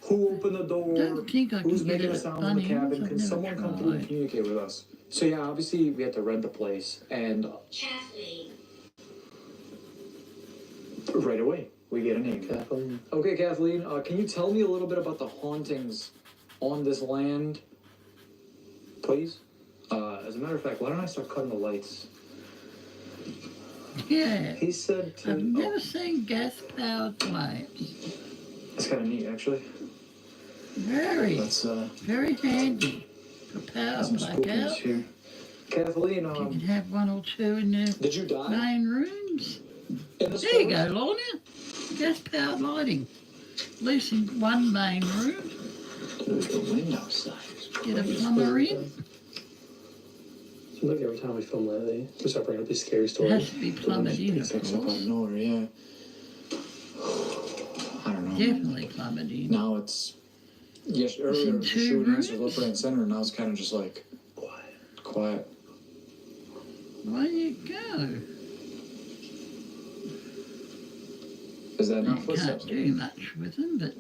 [SPEAKER 2] Who opened the door?
[SPEAKER 1] Don't think I can
[SPEAKER 2] Who's
[SPEAKER 1] get
[SPEAKER 2] making
[SPEAKER 1] it
[SPEAKER 2] a
[SPEAKER 1] at
[SPEAKER 2] sound in the
[SPEAKER 1] Bunnings.
[SPEAKER 2] cabin?
[SPEAKER 1] I've
[SPEAKER 2] Can
[SPEAKER 1] never
[SPEAKER 2] someone come through and
[SPEAKER 1] tried.
[SPEAKER 2] communicate with us? So yeah, obviously we have to rent the place, and
[SPEAKER 4] Kathleen.
[SPEAKER 2] right away we get a name.
[SPEAKER 7] Kathleen.
[SPEAKER 2] Okay, Kathleen, can you tell me a little bit about the hauntings on this land, please? As a matter of fact, why don't I start cutting the lights?
[SPEAKER 1] Yeah.
[SPEAKER 2] He said to.
[SPEAKER 1] I've never seen gas-powered flames.
[SPEAKER 2] That's kind of neat, actually.
[SPEAKER 1] Very,
[SPEAKER 3] Let's
[SPEAKER 1] very handy for power
[SPEAKER 3] some spookies
[SPEAKER 1] blackout.
[SPEAKER 3] here. Kathleen,
[SPEAKER 1] You can have one or two in the
[SPEAKER 3] did you die
[SPEAKER 1] main rooms.
[SPEAKER 3] in this
[SPEAKER 1] There you
[SPEAKER 3] forest?
[SPEAKER 1] go, Lorna. Gas-powered lighting. At least in one main room.
[SPEAKER 3] There's the wind outside.
[SPEAKER 1] Get a plumber in.
[SPEAKER 7] Seems like every time we film lately, we start bringing up these scary
[SPEAKER 1] It
[SPEAKER 7] stories.
[SPEAKER 1] has to be plumbered in, of
[SPEAKER 3] Picks up out
[SPEAKER 1] course.
[SPEAKER 3] of nowhere, yeah. I don't know.
[SPEAKER 1] Definitely plumbered in.
[SPEAKER 3] Now it's yes. Earlier
[SPEAKER 1] in
[SPEAKER 3] the
[SPEAKER 1] two
[SPEAKER 3] shooting answers
[SPEAKER 1] rooms?
[SPEAKER 3] left, right, and center. Now it's kind of just like quiet.
[SPEAKER 1] Where you go?
[SPEAKER 3] Is that not
[SPEAKER 1] You
[SPEAKER 3] footsteps?
[SPEAKER 1] can't do much with them, but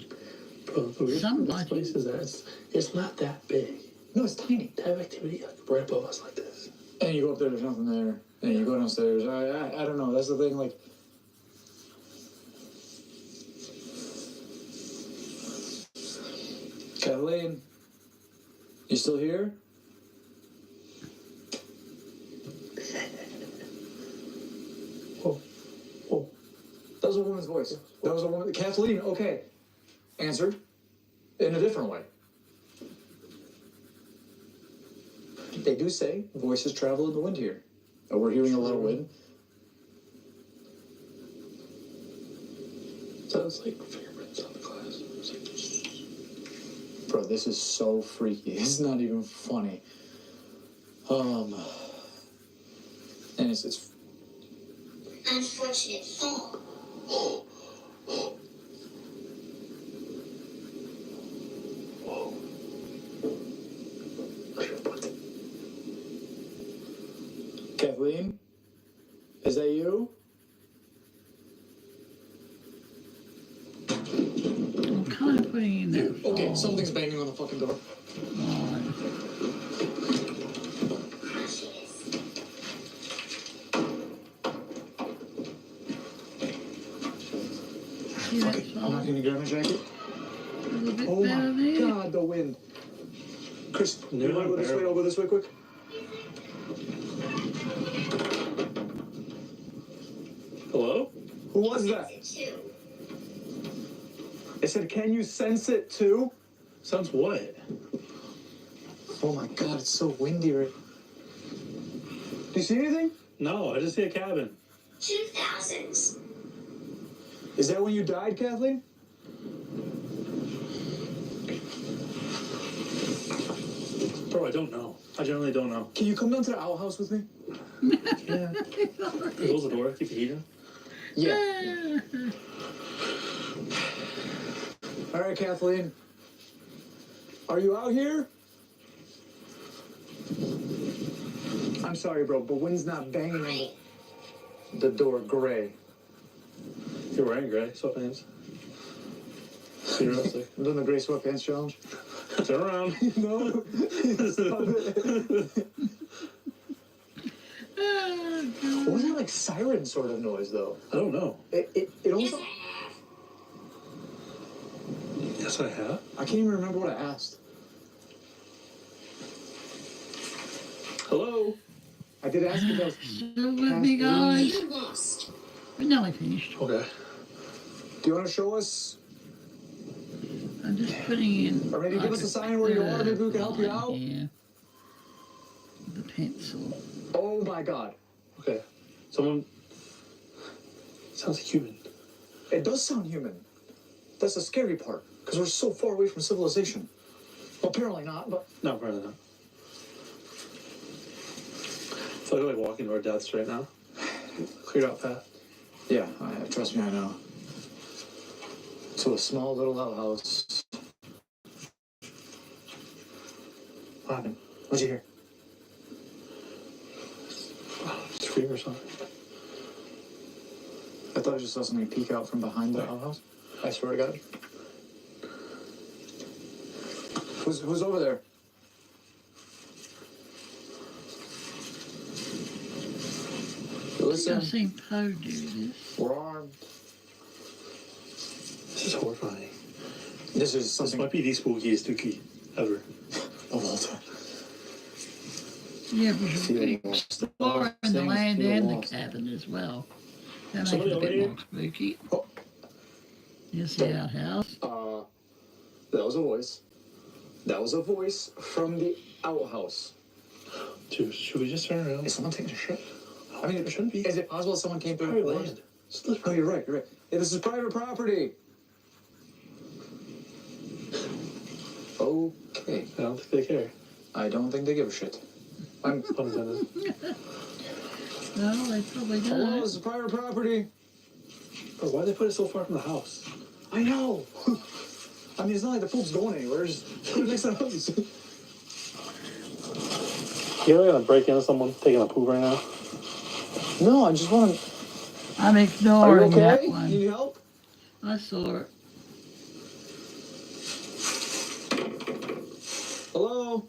[SPEAKER 7] Bro, the weird
[SPEAKER 1] Some
[SPEAKER 7] thing about
[SPEAKER 1] like
[SPEAKER 7] this place is that it's not that big.
[SPEAKER 3] No, it's tiny.
[SPEAKER 7] To have activity like right above us like this.
[SPEAKER 3] And you go up there, there's nothing there. And you go downstairs. I don't know. That's the thing. Like, Kathleen, you still here? Whoa, whoa. That was a woman's voice. That was a woman. Kathleen, okay. Answered in a different way. They do say voices travel in the wind here. We're hearing a lot of wind.
[SPEAKER 7] Sounds like fingerprints on the glass. It's like,
[SPEAKER 3] Bro, this is so freaky. It's not even funny. And it's
[SPEAKER 4] Unfortunate fall.
[SPEAKER 3] Kathleen? Is that you?
[SPEAKER 1] I'm kind of putting in that.
[SPEAKER 3] Okay,
[SPEAKER 1] fall.
[SPEAKER 3] something's banging on the fucking door.
[SPEAKER 1] Line. See that
[SPEAKER 3] I'm
[SPEAKER 1] fall?
[SPEAKER 3] not gonna grab my jacket.
[SPEAKER 1] A little bit
[SPEAKER 3] Oh
[SPEAKER 1] better
[SPEAKER 3] my
[SPEAKER 1] there.
[SPEAKER 3] god, the wind. Chris, you wanna go this way? I'll go this way quick.
[SPEAKER 7] hello?
[SPEAKER 3] Who was that? It said, can you sense it too?
[SPEAKER 7] Sounds what?
[SPEAKER 3] Oh my god, it's so windy right. Do you see anything?
[SPEAKER 7] No, I just see a cabin.
[SPEAKER 4] 2000s.
[SPEAKER 3] Is that when you died, Kathleen?
[SPEAKER 7] Bro, I don't know. I generally don't know.
[SPEAKER 3] Can you come down to the outhouse with me?
[SPEAKER 7] Yeah. Close the door, keep the heat in.
[SPEAKER 3] Yeah. All right, Kathleen. Are you out here? I'm sorry, bro, but wind's not banging on the door gray.
[SPEAKER 7] You're wearing gray sweatpants. Seriously.
[SPEAKER 3] I'm doing the gray sweatpants challenge.
[SPEAKER 7] Turn around.
[SPEAKER 3] No. Stop it. What was that like siren sort of noise though?
[SPEAKER 7] I don't know.
[SPEAKER 3] It almost.
[SPEAKER 7] Yes, I have.
[SPEAKER 3] I can't even remember what I asked.
[SPEAKER 7] Hello?
[SPEAKER 3] I did ask if that was.
[SPEAKER 1] Still with me, guys?
[SPEAKER 4] You lost.
[SPEAKER 1] We're nearly finished.
[SPEAKER 7] Okay.
[SPEAKER 3] Do you want to show us,
[SPEAKER 1] I'm just putting in.
[SPEAKER 3] or maybe give us a sign where you are? Maybe we can help you out.
[SPEAKER 1] Yeah. The pencil.
[SPEAKER 3] Oh my god.
[SPEAKER 7] Okay. Someone. Sounds like human.
[SPEAKER 3] It does sound human. That's the scary part, because we're so far away from civilization. Well, apparently not, but.
[SPEAKER 7] No, probably not. I feel like we're walking to our deaths right now. Cleared out path.
[SPEAKER 3] Yeah, trust me, I know. To a small little outhouse. What happened? What'd you hear?
[SPEAKER 7] Scream or something.
[SPEAKER 3] I thought I just saw something peek out from behind the outhouse. I swear to God. Who's over there? Listen,
[SPEAKER 1] I've seen Poe do this.
[SPEAKER 3] we're armed.
[SPEAKER 7] This is horrifying.
[SPEAKER 3] This is
[SPEAKER 7] This
[SPEAKER 3] something
[SPEAKER 7] might be the spookiest dookie ever.
[SPEAKER 3] of all time.
[SPEAKER 1] Yeah, but
[SPEAKER 3] Feel
[SPEAKER 1] we're
[SPEAKER 3] lost.
[SPEAKER 1] exploring the
[SPEAKER 3] Things
[SPEAKER 1] land
[SPEAKER 3] feel
[SPEAKER 1] and the
[SPEAKER 3] lost.
[SPEAKER 1] cabin as well. That makes
[SPEAKER 7] Somebody
[SPEAKER 1] it a
[SPEAKER 7] over
[SPEAKER 1] bit
[SPEAKER 7] here?
[SPEAKER 1] more spooky.
[SPEAKER 3] Oh.
[SPEAKER 1] Here's the outhouse.
[SPEAKER 3] That was a voice. That was a voice from the outhouse.
[SPEAKER 7] Dude, should we just turn around?
[SPEAKER 3] Is someone taking a shit?
[SPEAKER 7] I mean, it shouldn't be.
[SPEAKER 3] Is it possible someone came through
[SPEAKER 7] Private
[SPEAKER 3] the
[SPEAKER 7] land.
[SPEAKER 3] forest?
[SPEAKER 7] Still
[SPEAKER 3] Oh, you're right. You're right. Yeah, this is private property. Okay.
[SPEAKER 7] I don't think they care.
[SPEAKER 3] I don't think they give a shit. I'm.
[SPEAKER 7] Pun intended.
[SPEAKER 1] No, they probably
[SPEAKER 3] Hello,
[SPEAKER 1] don't.
[SPEAKER 3] this is private property.
[SPEAKER 7] Bro, why'd they put it so far from the house?
[SPEAKER 3] I know. I mean, it's not like the poop's going anywhere. It's just put it next to the house.
[SPEAKER 7] You're gonna break into someone taking a poop right now?
[SPEAKER 3] No, I just want to.
[SPEAKER 1] I'm
[SPEAKER 3] Are you
[SPEAKER 1] ignoring that
[SPEAKER 3] okay?
[SPEAKER 1] one.
[SPEAKER 3] Need any help?
[SPEAKER 1] I saw it.
[SPEAKER 3] Hello?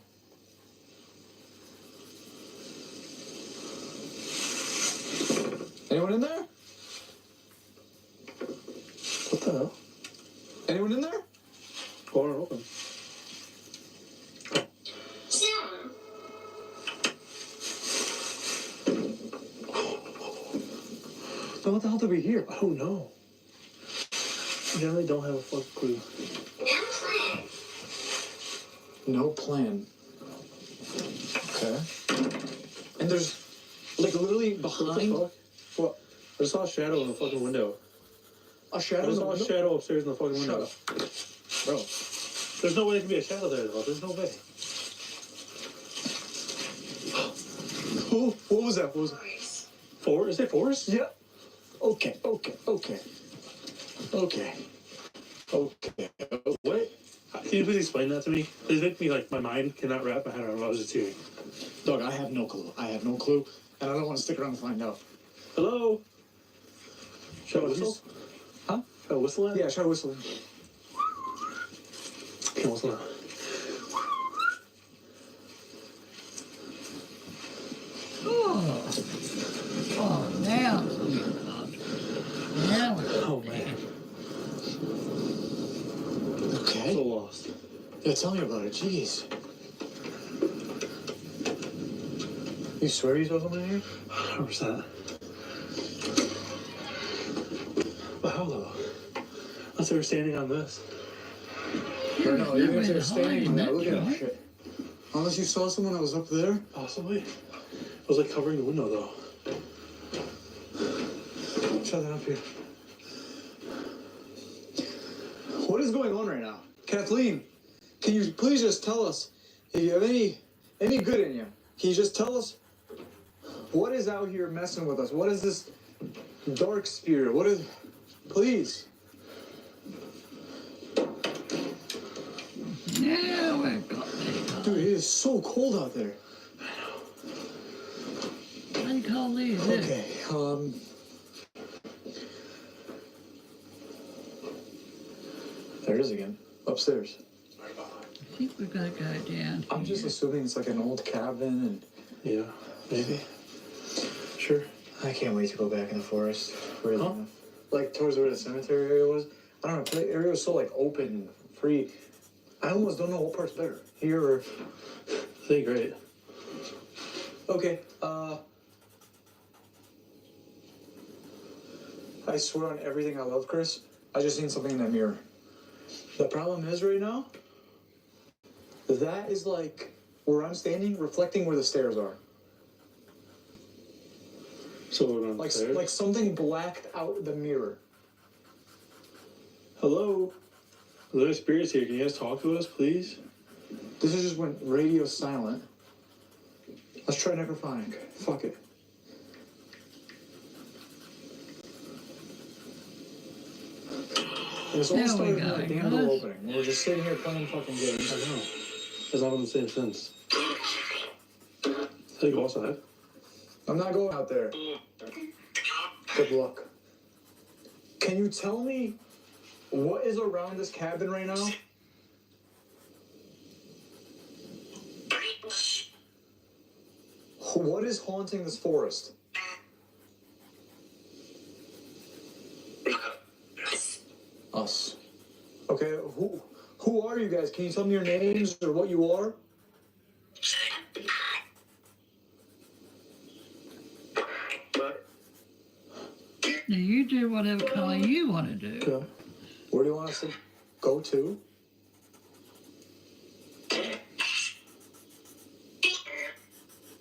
[SPEAKER 3] Anyone in there?
[SPEAKER 7] What the hell?
[SPEAKER 3] Anyone in there?
[SPEAKER 7] Door open.
[SPEAKER 4] Sound.
[SPEAKER 3] So what the hell did we hear?
[SPEAKER 7] I don't know. I generally don't have a fucking clue.
[SPEAKER 3] No plan. Okay. And there's, like, literally
[SPEAKER 7] What the
[SPEAKER 3] behind.
[SPEAKER 7] fuck?
[SPEAKER 3] What?
[SPEAKER 7] I just saw a shadow in the fucking window.
[SPEAKER 3] A
[SPEAKER 7] I
[SPEAKER 3] shadow in
[SPEAKER 7] just
[SPEAKER 3] the
[SPEAKER 7] saw a
[SPEAKER 3] window?
[SPEAKER 7] shadow upstairs in the fucking
[SPEAKER 3] Shut
[SPEAKER 7] window.
[SPEAKER 3] up. Bro.
[SPEAKER 7] There's no way there can be a shadow there, though. There's no way.
[SPEAKER 3] What was that? What was that?
[SPEAKER 7] Four? Is it Forrest?
[SPEAKER 3] Yeah. Okay. Okay. Okay. Okay. Okay.
[SPEAKER 7] What? Can you please explain that to me? Please make me, like, my mind cannot wrap my head around what I was just hearing.
[SPEAKER 3] Dog, I have no clue. I have no clue, and I don't want to stick around to find out.
[SPEAKER 7] Hello? Should I whistle?
[SPEAKER 3] Huh?
[SPEAKER 7] Should I whistle at?
[SPEAKER 3] Yeah, try whistling.
[SPEAKER 7] Can't whistle now.
[SPEAKER 1] Oh. Oh, now it's now it's
[SPEAKER 7] Oh, man.
[SPEAKER 3] Okay.
[SPEAKER 7] So lost.
[SPEAKER 3] Yeah, tell me about it. Jeez. You swear you saw someone in here?
[SPEAKER 7] 100%. But how, though? Unless they were standing on this.
[SPEAKER 3] Or no, even if
[SPEAKER 1] nowhere
[SPEAKER 3] they're
[SPEAKER 1] to
[SPEAKER 3] standing
[SPEAKER 1] hide,
[SPEAKER 3] there looking at
[SPEAKER 1] right?
[SPEAKER 3] shit. Unless you saw someone that was up there?
[SPEAKER 7] Possibly. It was, like, covering the window, though.
[SPEAKER 3] Shut that up here. What is going on right now? Kathleen, can you please just tell us if you have any good in you? Can you just tell us what is out here messing with us? What is this dark spirit? What is... Please.
[SPEAKER 1] Now we've got this.
[SPEAKER 3] Dude, it is so cold out there.
[SPEAKER 1] What do you call these? This?
[SPEAKER 3] Okay, there it is again. Upstairs.
[SPEAKER 1] I think we've got to go down.
[SPEAKER 3] I'm just assuming it's like an old cabin and...
[SPEAKER 7] Yeah, maybe. Sure.
[SPEAKER 3] I can't wait to go back in the forest. Really.
[SPEAKER 7] Huh?
[SPEAKER 3] Like towards where the cemetery area was. I don't know, the area was so like open and free. I almost don't know what part's better. Here or...
[SPEAKER 7] They great.
[SPEAKER 3] Okay, I swear on everything I love, Chris, I just seen something in that mirror. The problem is right now, that is like where I'm standing, reflecting where the stairs are.
[SPEAKER 7] So we're going
[SPEAKER 3] Like
[SPEAKER 7] upstairs?
[SPEAKER 3] like something blacked out the mirror.
[SPEAKER 7] Hello? Are there spirits here? Can you guys talk to us, please?
[SPEAKER 3] This is just when radio's silent. Let's try necrophonic. Fuck it. And this all
[SPEAKER 1] There we
[SPEAKER 3] started
[SPEAKER 1] go,
[SPEAKER 3] with a damn door
[SPEAKER 1] guys.
[SPEAKER 3] opening. We're just sitting here playing fucking games.
[SPEAKER 7] I know. It's not been the same since. Hey, go outside.
[SPEAKER 3] I'm not going out there. Good luck. Can you tell me what is around this cabin right now? What is haunting this forest? Us. Okay, who are you guys? Can you tell me your names or what you are?
[SPEAKER 1] Now you do whatever color you want to do.
[SPEAKER 3] Okay. Where do you want us to go to?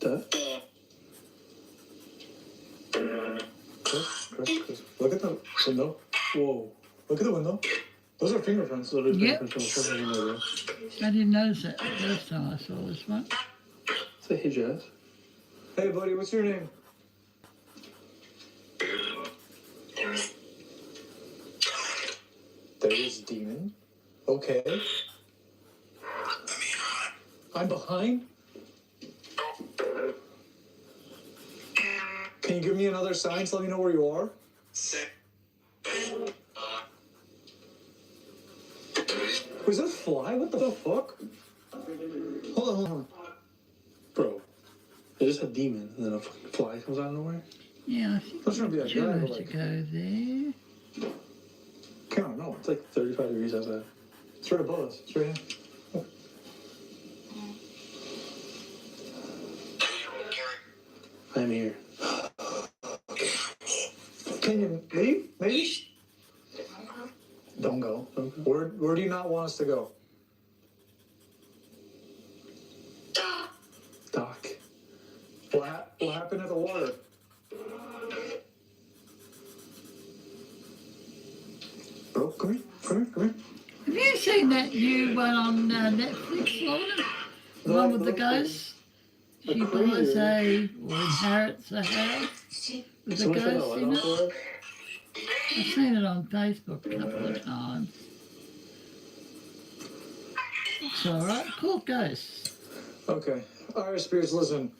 [SPEAKER 7] That?
[SPEAKER 2] Chris. Look at the window. Whoa. Look at the window. Those are fingerprints.
[SPEAKER 1] Yep. I didn't notice that the first time I saw this one.
[SPEAKER 7] Say hey, Jazz.
[SPEAKER 2] Hey, buddy, what's your name? There is demon. Okay. I'm behind? Can you give me another sign to let me know where you are? Was that a fly? What the fuck? Hold on.
[SPEAKER 7] Bro, they just had demon, and then a fucking fly comes out of nowhere.
[SPEAKER 1] Yeah, I think
[SPEAKER 2] That's gonna be a
[SPEAKER 1] two
[SPEAKER 2] guy,
[SPEAKER 1] to
[SPEAKER 2] but like,
[SPEAKER 1] go there.
[SPEAKER 2] can't know.
[SPEAKER 7] It's like 35 degrees outside.
[SPEAKER 2] It's right above us. It's right here.
[SPEAKER 7] I'm here.
[SPEAKER 2] Can you leave? Maybe? Don't go. Where do you not want us to go?
[SPEAKER 7] Doc.
[SPEAKER 2] What happened at the water? Bro, come here.
[SPEAKER 1] Have you seen that new one on Netflix, Lorna? The one with the ghost? She buys or inherits a house with a
[SPEAKER 7] Someone turn the
[SPEAKER 1] ghost
[SPEAKER 7] light
[SPEAKER 1] in
[SPEAKER 7] on
[SPEAKER 1] it.
[SPEAKER 7] for her?
[SPEAKER 1] I've seen it on Facebook a couple of times. It's alright, cool ghosts.
[SPEAKER 2] Okay. All right, spirits, listen.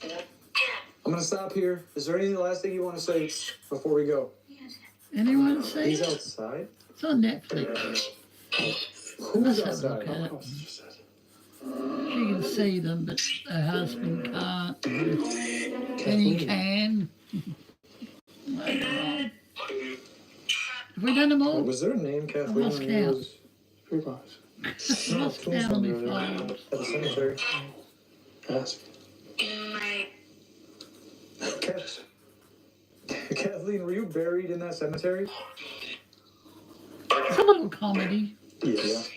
[SPEAKER 2] I'm gonna stop here. Is there any last thing you want to say before we go?
[SPEAKER 1] Anyone see
[SPEAKER 2] He's
[SPEAKER 1] it?
[SPEAKER 2] outside.
[SPEAKER 1] It's on Netflix.
[SPEAKER 2] Who's
[SPEAKER 1] Let's have a look
[SPEAKER 2] outside?
[SPEAKER 1] at it. She can see them, but her husband can't. And he can. Have we done them all?
[SPEAKER 2] Was there a name, Kathleen?
[SPEAKER 1] lost
[SPEAKER 2] when
[SPEAKER 1] count.
[SPEAKER 2] you was
[SPEAKER 7] Spirit box.
[SPEAKER 1] Lost count on my phone.
[SPEAKER 2] at the cemetery?
[SPEAKER 7] Ask.
[SPEAKER 2] Kathleen, were you buried in that cemetery?
[SPEAKER 1] It's a little comedy.
[SPEAKER 7] Yes.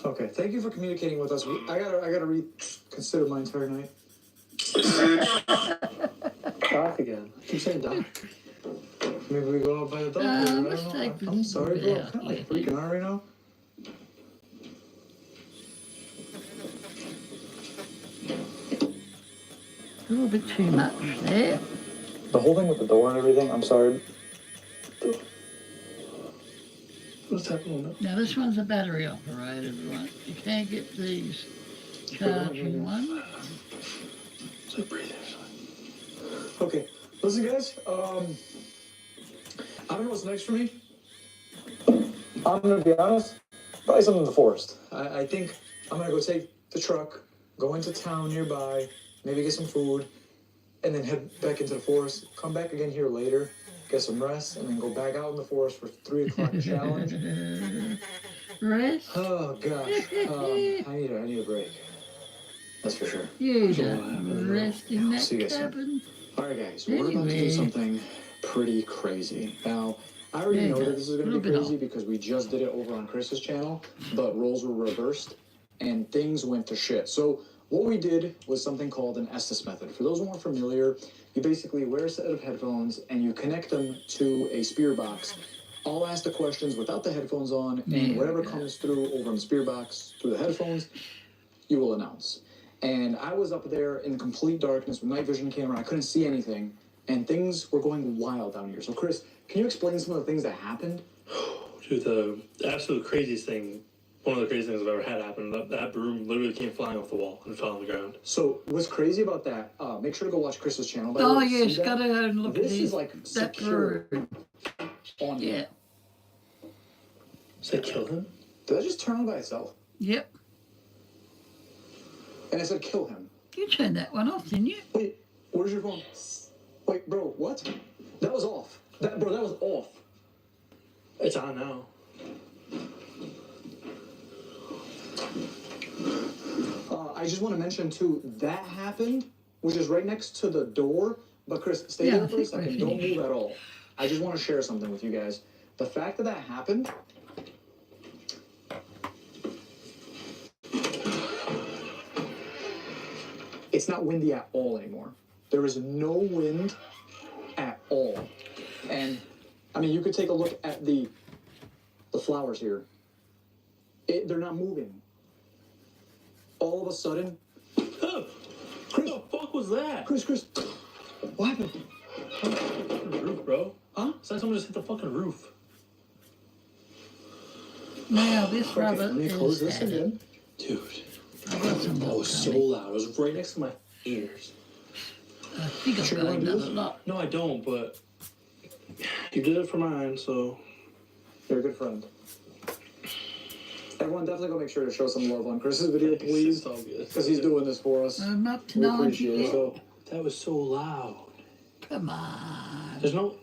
[SPEAKER 2] Okay, thank you for communicating with us. I gotta reconsider my entire night.
[SPEAKER 7] Doc again. I keep saying Doc.
[SPEAKER 2] Maybe we go out by the dog.
[SPEAKER 1] let's take this
[SPEAKER 2] I'm sorry, bro. I'm
[SPEAKER 1] out.
[SPEAKER 2] kind of like freaking out right now.
[SPEAKER 1] A little bit too much there.
[SPEAKER 2] The whole thing with the door and everything, I'm sorry.
[SPEAKER 7] What's happening?
[SPEAKER 1] Now this one's a battery operated one. You can't get these charging ones.
[SPEAKER 7] It's like breathing.
[SPEAKER 2] Okay, listen, guys. I don't know what's next for me. I'm gonna be honest. Probably something in the forest. I think I'm gonna go take the truck, go into town nearby, maybe get some food, and then head back into the forest. Come back again here later, get some rest, and then go back out in the forest for 3 o'clock challenge.
[SPEAKER 1] Rest?
[SPEAKER 2] Oh gosh, I need a break. That's for sure.
[SPEAKER 1] You don't rest in
[SPEAKER 2] See you
[SPEAKER 1] that
[SPEAKER 2] guys soon.
[SPEAKER 1] cabin.
[SPEAKER 2] All right, guys, we're about to do
[SPEAKER 1] Anyway.
[SPEAKER 2] something pretty crazy. Now, I already
[SPEAKER 1] There you
[SPEAKER 2] know
[SPEAKER 1] go.
[SPEAKER 2] that this is going to
[SPEAKER 1] Little
[SPEAKER 2] be
[SPEAKER 1] bit
[SPEAKER 2] crazy because we just did it over on Chris's channel, but roles were reversed and things went to shit. So what we did was something called an Estes method. For those who aren't familiar, you basically wear a set of headphones and you connect them to a spear box. I'll ask the questions without the headphones on, and whatever comes through over on the spear box through the headphones, you will announce. And I was up there in complete darkness with night vision camera. I couldn't see anything, and things were going wild down here. So, Chris, can you explain some of the things that happened?
[SPEAKER 7] Dude, the absolute craziest thing, one of the craziest things I've ever had happen, that broom literally came flying off the wall and fell on the ground.
[SPEAKER 2] So, what's crazy about that, make sure to go watch Chris's channel. By the
[SPEAKER 1] Oh,
[SPEAKER 2] way,
[SPEAKER 1] yes,
[SPEAKER 2] see that?
[SPEAKER 1] gotta go and look at
[SPEAKER 2] This
[SPEAKER 1] these.
[SPEAKER 2] is like
[SPEAKER 1] That
[SPEAKER 2] secure
[SPEAKER 1] bird.
[SPEAKER 2] on you.
[SPEAKER 1] Yeah.
[SPEAKER 7] Does that kill him?
[SPEAKER 2] Did that just turn on by itself?
[SPEAKER 1] Yep.
[SPEAKER 2] And it said kill him.
[SPEAKER 1] You turned that one off, didn't you?
[SPEAKER 2] Wait, where's your phone? Wait, bro, what? That was off. That was off.
[SPEAKER 7] It's on now.
[SPEAKER 2] I just want to mention too, that happened, which is right next to the door. But Chris, stay
[SPEAKER 1] Yeah,
[SPEAKER 2] there for a
[SPEAKER 1] I think we're
[SPEAKER 2] second. Don't
[SPEAKER 1] finished.
[SPEAKER 2] move at all. I just want to share something with you guys. The fact that happened
[SPEAKER 3] It's not windy at all anymore. There is no wind at all. And I mean, you could take a look at the flowers here. They're not moving. All of a sudden,
[SPEAKER 7] What the fuck was that?
[SPEAKER 3] Chris, what happened?
[SPEAKER 7] The roof, bro.
[SPEAKER 3] Huh?
[SPEAKER 7] It's like someone just hit the fucking roof.
[SPEAKER 1] Now this
[SPEAKER 3] Okay,
[SPEAKER 1] rubber
[SPEAKER 3] let me close this
[SPEAKER 1] is
[SPEAKER 3] again.
[SPEAKER 7] Dude,
[SPEAKER 1] I've got some
[SPEAKER 7] that
[SPEAKER 1] more
[SPEAKER 7] was so
[SPEAKER 1] coming.
[SPEAKER 7] loud. It was right next to my ears.
[SPEAKER 1] I think I've
[SPEAKER 3] Sure
[SPEAKER 1] got
[SPEAKER 3] you wanna do
[SPEAKER 1] another
[SPEAKER 3] this?
[SPEAKER 1] lot.
[SPEAKER 7] No, I don't, but you did it for mine, so.
[SPEAKER 3] You're a good friend. Everyone, definitely go make sure to show some love on Chris's video, please,
[SPEAKER 7] It's all good.
[SPEAKER 3] because he's doing this for us.
[SPEAKER 1] I'm up to
[SPEAKER 3] We
[SPEAKER 1] 90
[SPEAKER 3] appreciate it.
[SPEAKER 1] yet.
[SPEAKER 7] Bro, that was so loud.
[SPEAKER 1] Come on.
[SPEAKER 7] There's no.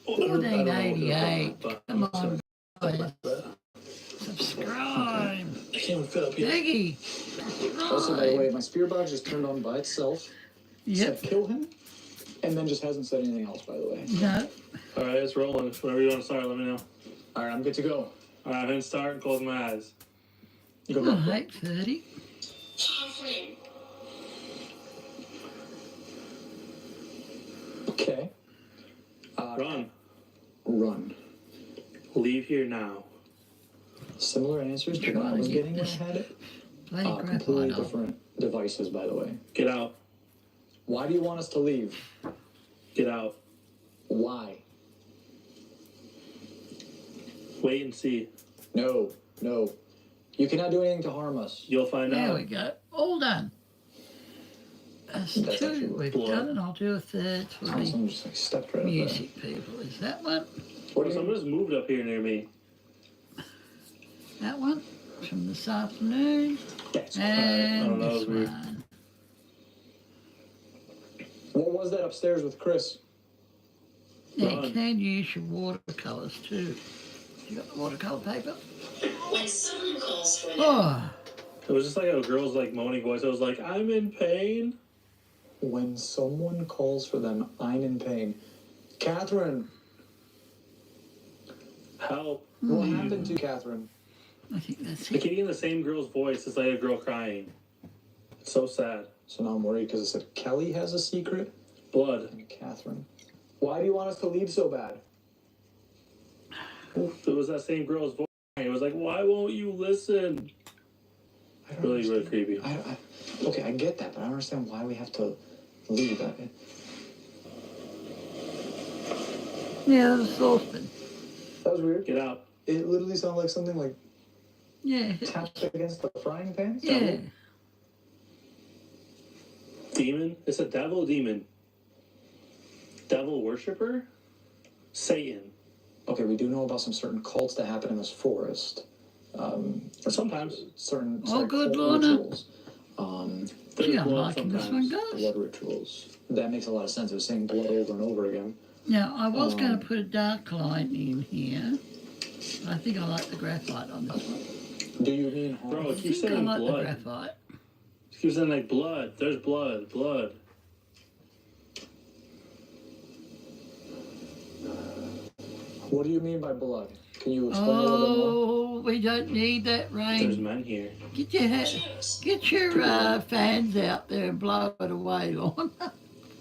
[SPEAKER 7] I don't know what they're talking
[SPEAKER 1] 1488.
[SPEAKER 7] about,
[SPEAKER 1] Come
[SPEAKER 7] but-
[SPEAKER 1] on, guys. Subscribe.
[SPEAKER 7] I can't even fit up here.
[SPEAKER 1] Biggie.
[SPEAKER 3] Also, by the way,
[SPEAKER 1] Subscribe.
[SPEAKER 3] my spear box just turned on by itself.
[SPEAKER 1] Yep.
[SPEAKER 3] Said kill him, and then just hasn't said anything else, by the way.
[SPEAKER 1] No.
[SPEAKER 7] All right, it's rolling. Whenever you want to start, let me know.
[SPEAKER 3] All right, I'm good to go.
[SPEAKER 7] All right, I'm going to start and close my eyes.
[SPEAKER 3] Good
[SPEAKER 1] Oh,
[SPEAKER 3] luck.
[SPEAKER 4] Catherine.8:30.
[SPEAKER 3] Okay.
[SPEAKER 7] Run.
[SPEAKER 3] Run.
[SPEAKER 7] Leave here now.
[SPEAKER 3] Similar answers to what I was getting when I had it.
[SPEAKER 1] Bloody
[SPEAKER 3] Completely
[SPEAKER 1] graphite.
[SPEAKER 3] different devices, by the way.
[SPEAKER 7] Get out.
[SPEAKER 3] Why do you want us to leave?
[SPEAKER 7] Get out.
[SPEAKER 3] Why?
[SPEAKER 7] Wait and see.
[SPEAKER 3] No. You cannot do anything to harm us.
[SPEAKER 7] You'll find
[SPEAKER 1] There
[SPEAKER 7] out.
[SPEAKER 1] we go. All done. That's
[SPEAKER 3] That's actually
[SPEAKER 1] two we've
[SPEAKER 7] blood.
[SPEAKER 1] done, and I'll do a third for the
[SPEAKER 3] Someone just like stepped right up there.
[SPEAKER 1] music people. Is that one?
[SPEAKER 3] What do
[SPEAKER 7] Someone
[SPEAKER 3] you
[SPEAKER 7] just moved up here near me.
[SPEAKER 1] That one from this afternoon.
[SPEAKER 3] That's
[SPEAKER 1] And
[SPEAKER 7] Oh, that was
[SPEAKER 1] this
[SPEAKER 7] weird.
[SPEAKER 1] one.
[SPEAKER 3] What was that upstairs with Chris?
[SPEAKER 1] Yeah,
[SPEAKER 7] Run.
[SPEAKER 1] you can use your watercolours too. You got the watercolour paper?
[SPEAKER 4] When someone calls for them,
[SPEAKER 1] Oh,
[SPEAKER 7] It was just like a girl's like moaning voice. I was like, I'm in pain.
[SPEAKER 3] When someone calls for them, I'm in pain. Catherine,
[SPEAKER 7] Help.
[SPEAKER 3] what happened to Catherine?
[SPEAKER 1] I think that's
[SPEAKER 7] I
[SPEAKER 1] it.
[SPEAKER 7] keep getting the same girl's voice. It's like a girl crying. It's so sad.
[SPEAKER 3] So now I'm worried because it said Kelly has a secret
[SPEAKER 7] Blood.
[SPEAKER 3] and Catherine. Why do you want us to leave so bad?
[SPEAKER 7] It was that same girl's voice. It was like, why won't you listen?
[SPEAKER 3] I don't
[SPEAKER 7] Really, really
[SPEAKER 3] understand.
[SPEAKER 7] creepy.
[SPEAKER 3] Okay, I get that, but I don't understand why we have to leave.
[SPEAKER 1] Yeah, the saucepan.
[SPEAKER 3] That was weird.
[SPEAKER 7] Get out.
[SPEAKER 3] It literally sounded like something like
[SPEAKER 1] Yeah.
[SPEAKER 3] tapped against the frying pan.
[SPEAKER 1] Yeah.
[SPEAKER 7] Demon? It's a devil demon. Devil worshiper? Satan.
[SPEAKER 3] Okay, we do know about some certain cults that happen in this forest.
[SPEAKER 7] Sometimes.
[SPEAKER 3] Certain
[SPEAKER 1] good,
[SPEAKER 3] cult
[SPEAKER 1] Lorna.
[SPEAKER 3] rituals.
[SPEAKER 7] There's
[SPEAKER 1] Gee, I'm
[SPEAKER 7] blood
[SPEAKER 1] liking this one,
[SPEAKER 7] sometimes.
[SPEAKER 1] guys.
[SPEAKER 3] Blood rituals. That makes a lot of sense. It was saying blood over and over again.
[SPEAKER 1] Now, I was going to put a dark line in here. I think I like the graphite on this one.
[SPEAKER 3] Do you mean harm?
[SPEAKER 7] Bro,
[SPEAKER 1] I
[SPEAKER 7] it keeps
[SPEAKER 1] think I
[SPEAKER 7] saying
[SPEAKER 1] like the
[SPEAKER 7] blood.
[SPEAKER 1] graphite.
[SPEAKER 7] It keeps saying like blood. There's blood. Blood.
[SPEAKER 3] What do you mean by blood? Can you explain a little bit more?
[SPEAKER 1] Oh, we don't need that
[SPEAKER 7] There's
[SPEAKER 1] rain.
[SPEAKER 7] men here.
[SPEAKER 1] Get your fans out there and blow it away, Lorna.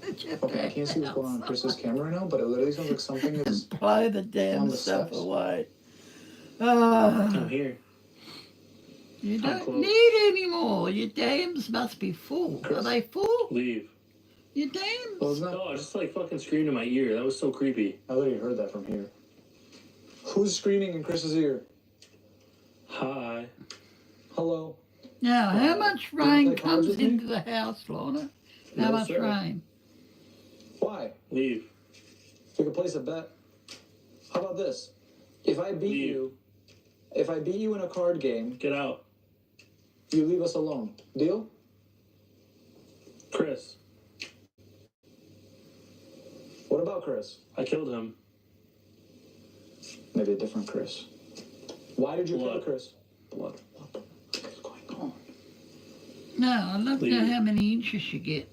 [SPEAKER 1] Get your
[SPEAKER 3] Okay, I can't see what's going on in Chris's camera right now, but it literally sounds like something is.
[SPEAKER 1] blow the
[SPEAKER 3] On
[SPEAKER 1] damn
[SPEAKER 3] the
[SPEAKER 1] stuff
[SPEAKER 3] steps.
[SPEAKER 1] away.
[SPEAKER 7] I'm here.
[SPEAKER 1] You
[SPEAKER 7] I'm
[SPEAKER 1] don't
[SPEAKER 7] close.
[SPEAKER 1] need any more. Your dams must be full. Are they full?
[SPEAKER 7] Leave.
[SPEAKER 1] Your dams?
[SPEAKER 3] Well, it's not.
[SPEAKER 7] Oh, I just like fucking screamed in my ear. That was so creepy.
[SPEAKER 3] I literally heard that from here. Who's screaming in Chris's ear?
[SPEAKER 7] Hi.
[SPEAKER 3] Hello?
[SPEAKER 1] Now, how much
[SPEAKER 3] do you
[SPEAKER 1] rain
[SPEAKER 3] play cards
[SPEAKER 1] comes
[SPEAKER 3] with me?
[SPEAKER 1] into the house, Lorna? How
[SPEAKER 7] No,
[SPEAKER 1] much
[SPEAKER 7] sir.
[SPEAKER 1] rain?
[SPEAKER 3] Why?
[SPEAKER 7] Leave.
[SPEAKER 3] We could place a bet. How about this? If I beat
[SPEAKER 7] Leave.
[SPEAKER 3] you in a card game,
[SPEAKER 7] Get out.
[SPEAKER 3] you leave us alone. Deal?
[SPEAKER 7] Chris.
[SPEAKER 3] What about Chris?
[SPEAKER 7] I killed him.
[SPEAKER 3] Maybe a different Chris. Why did you kill
[SPEAKER 7] Blood.
[SPEAKER 3] Chris? Blood. What the fuck is going on?
[SPEAKER 1] No, I'd love to know
[SPEAKER 7] Leave.
[SPEAKER 1] how many inches you get.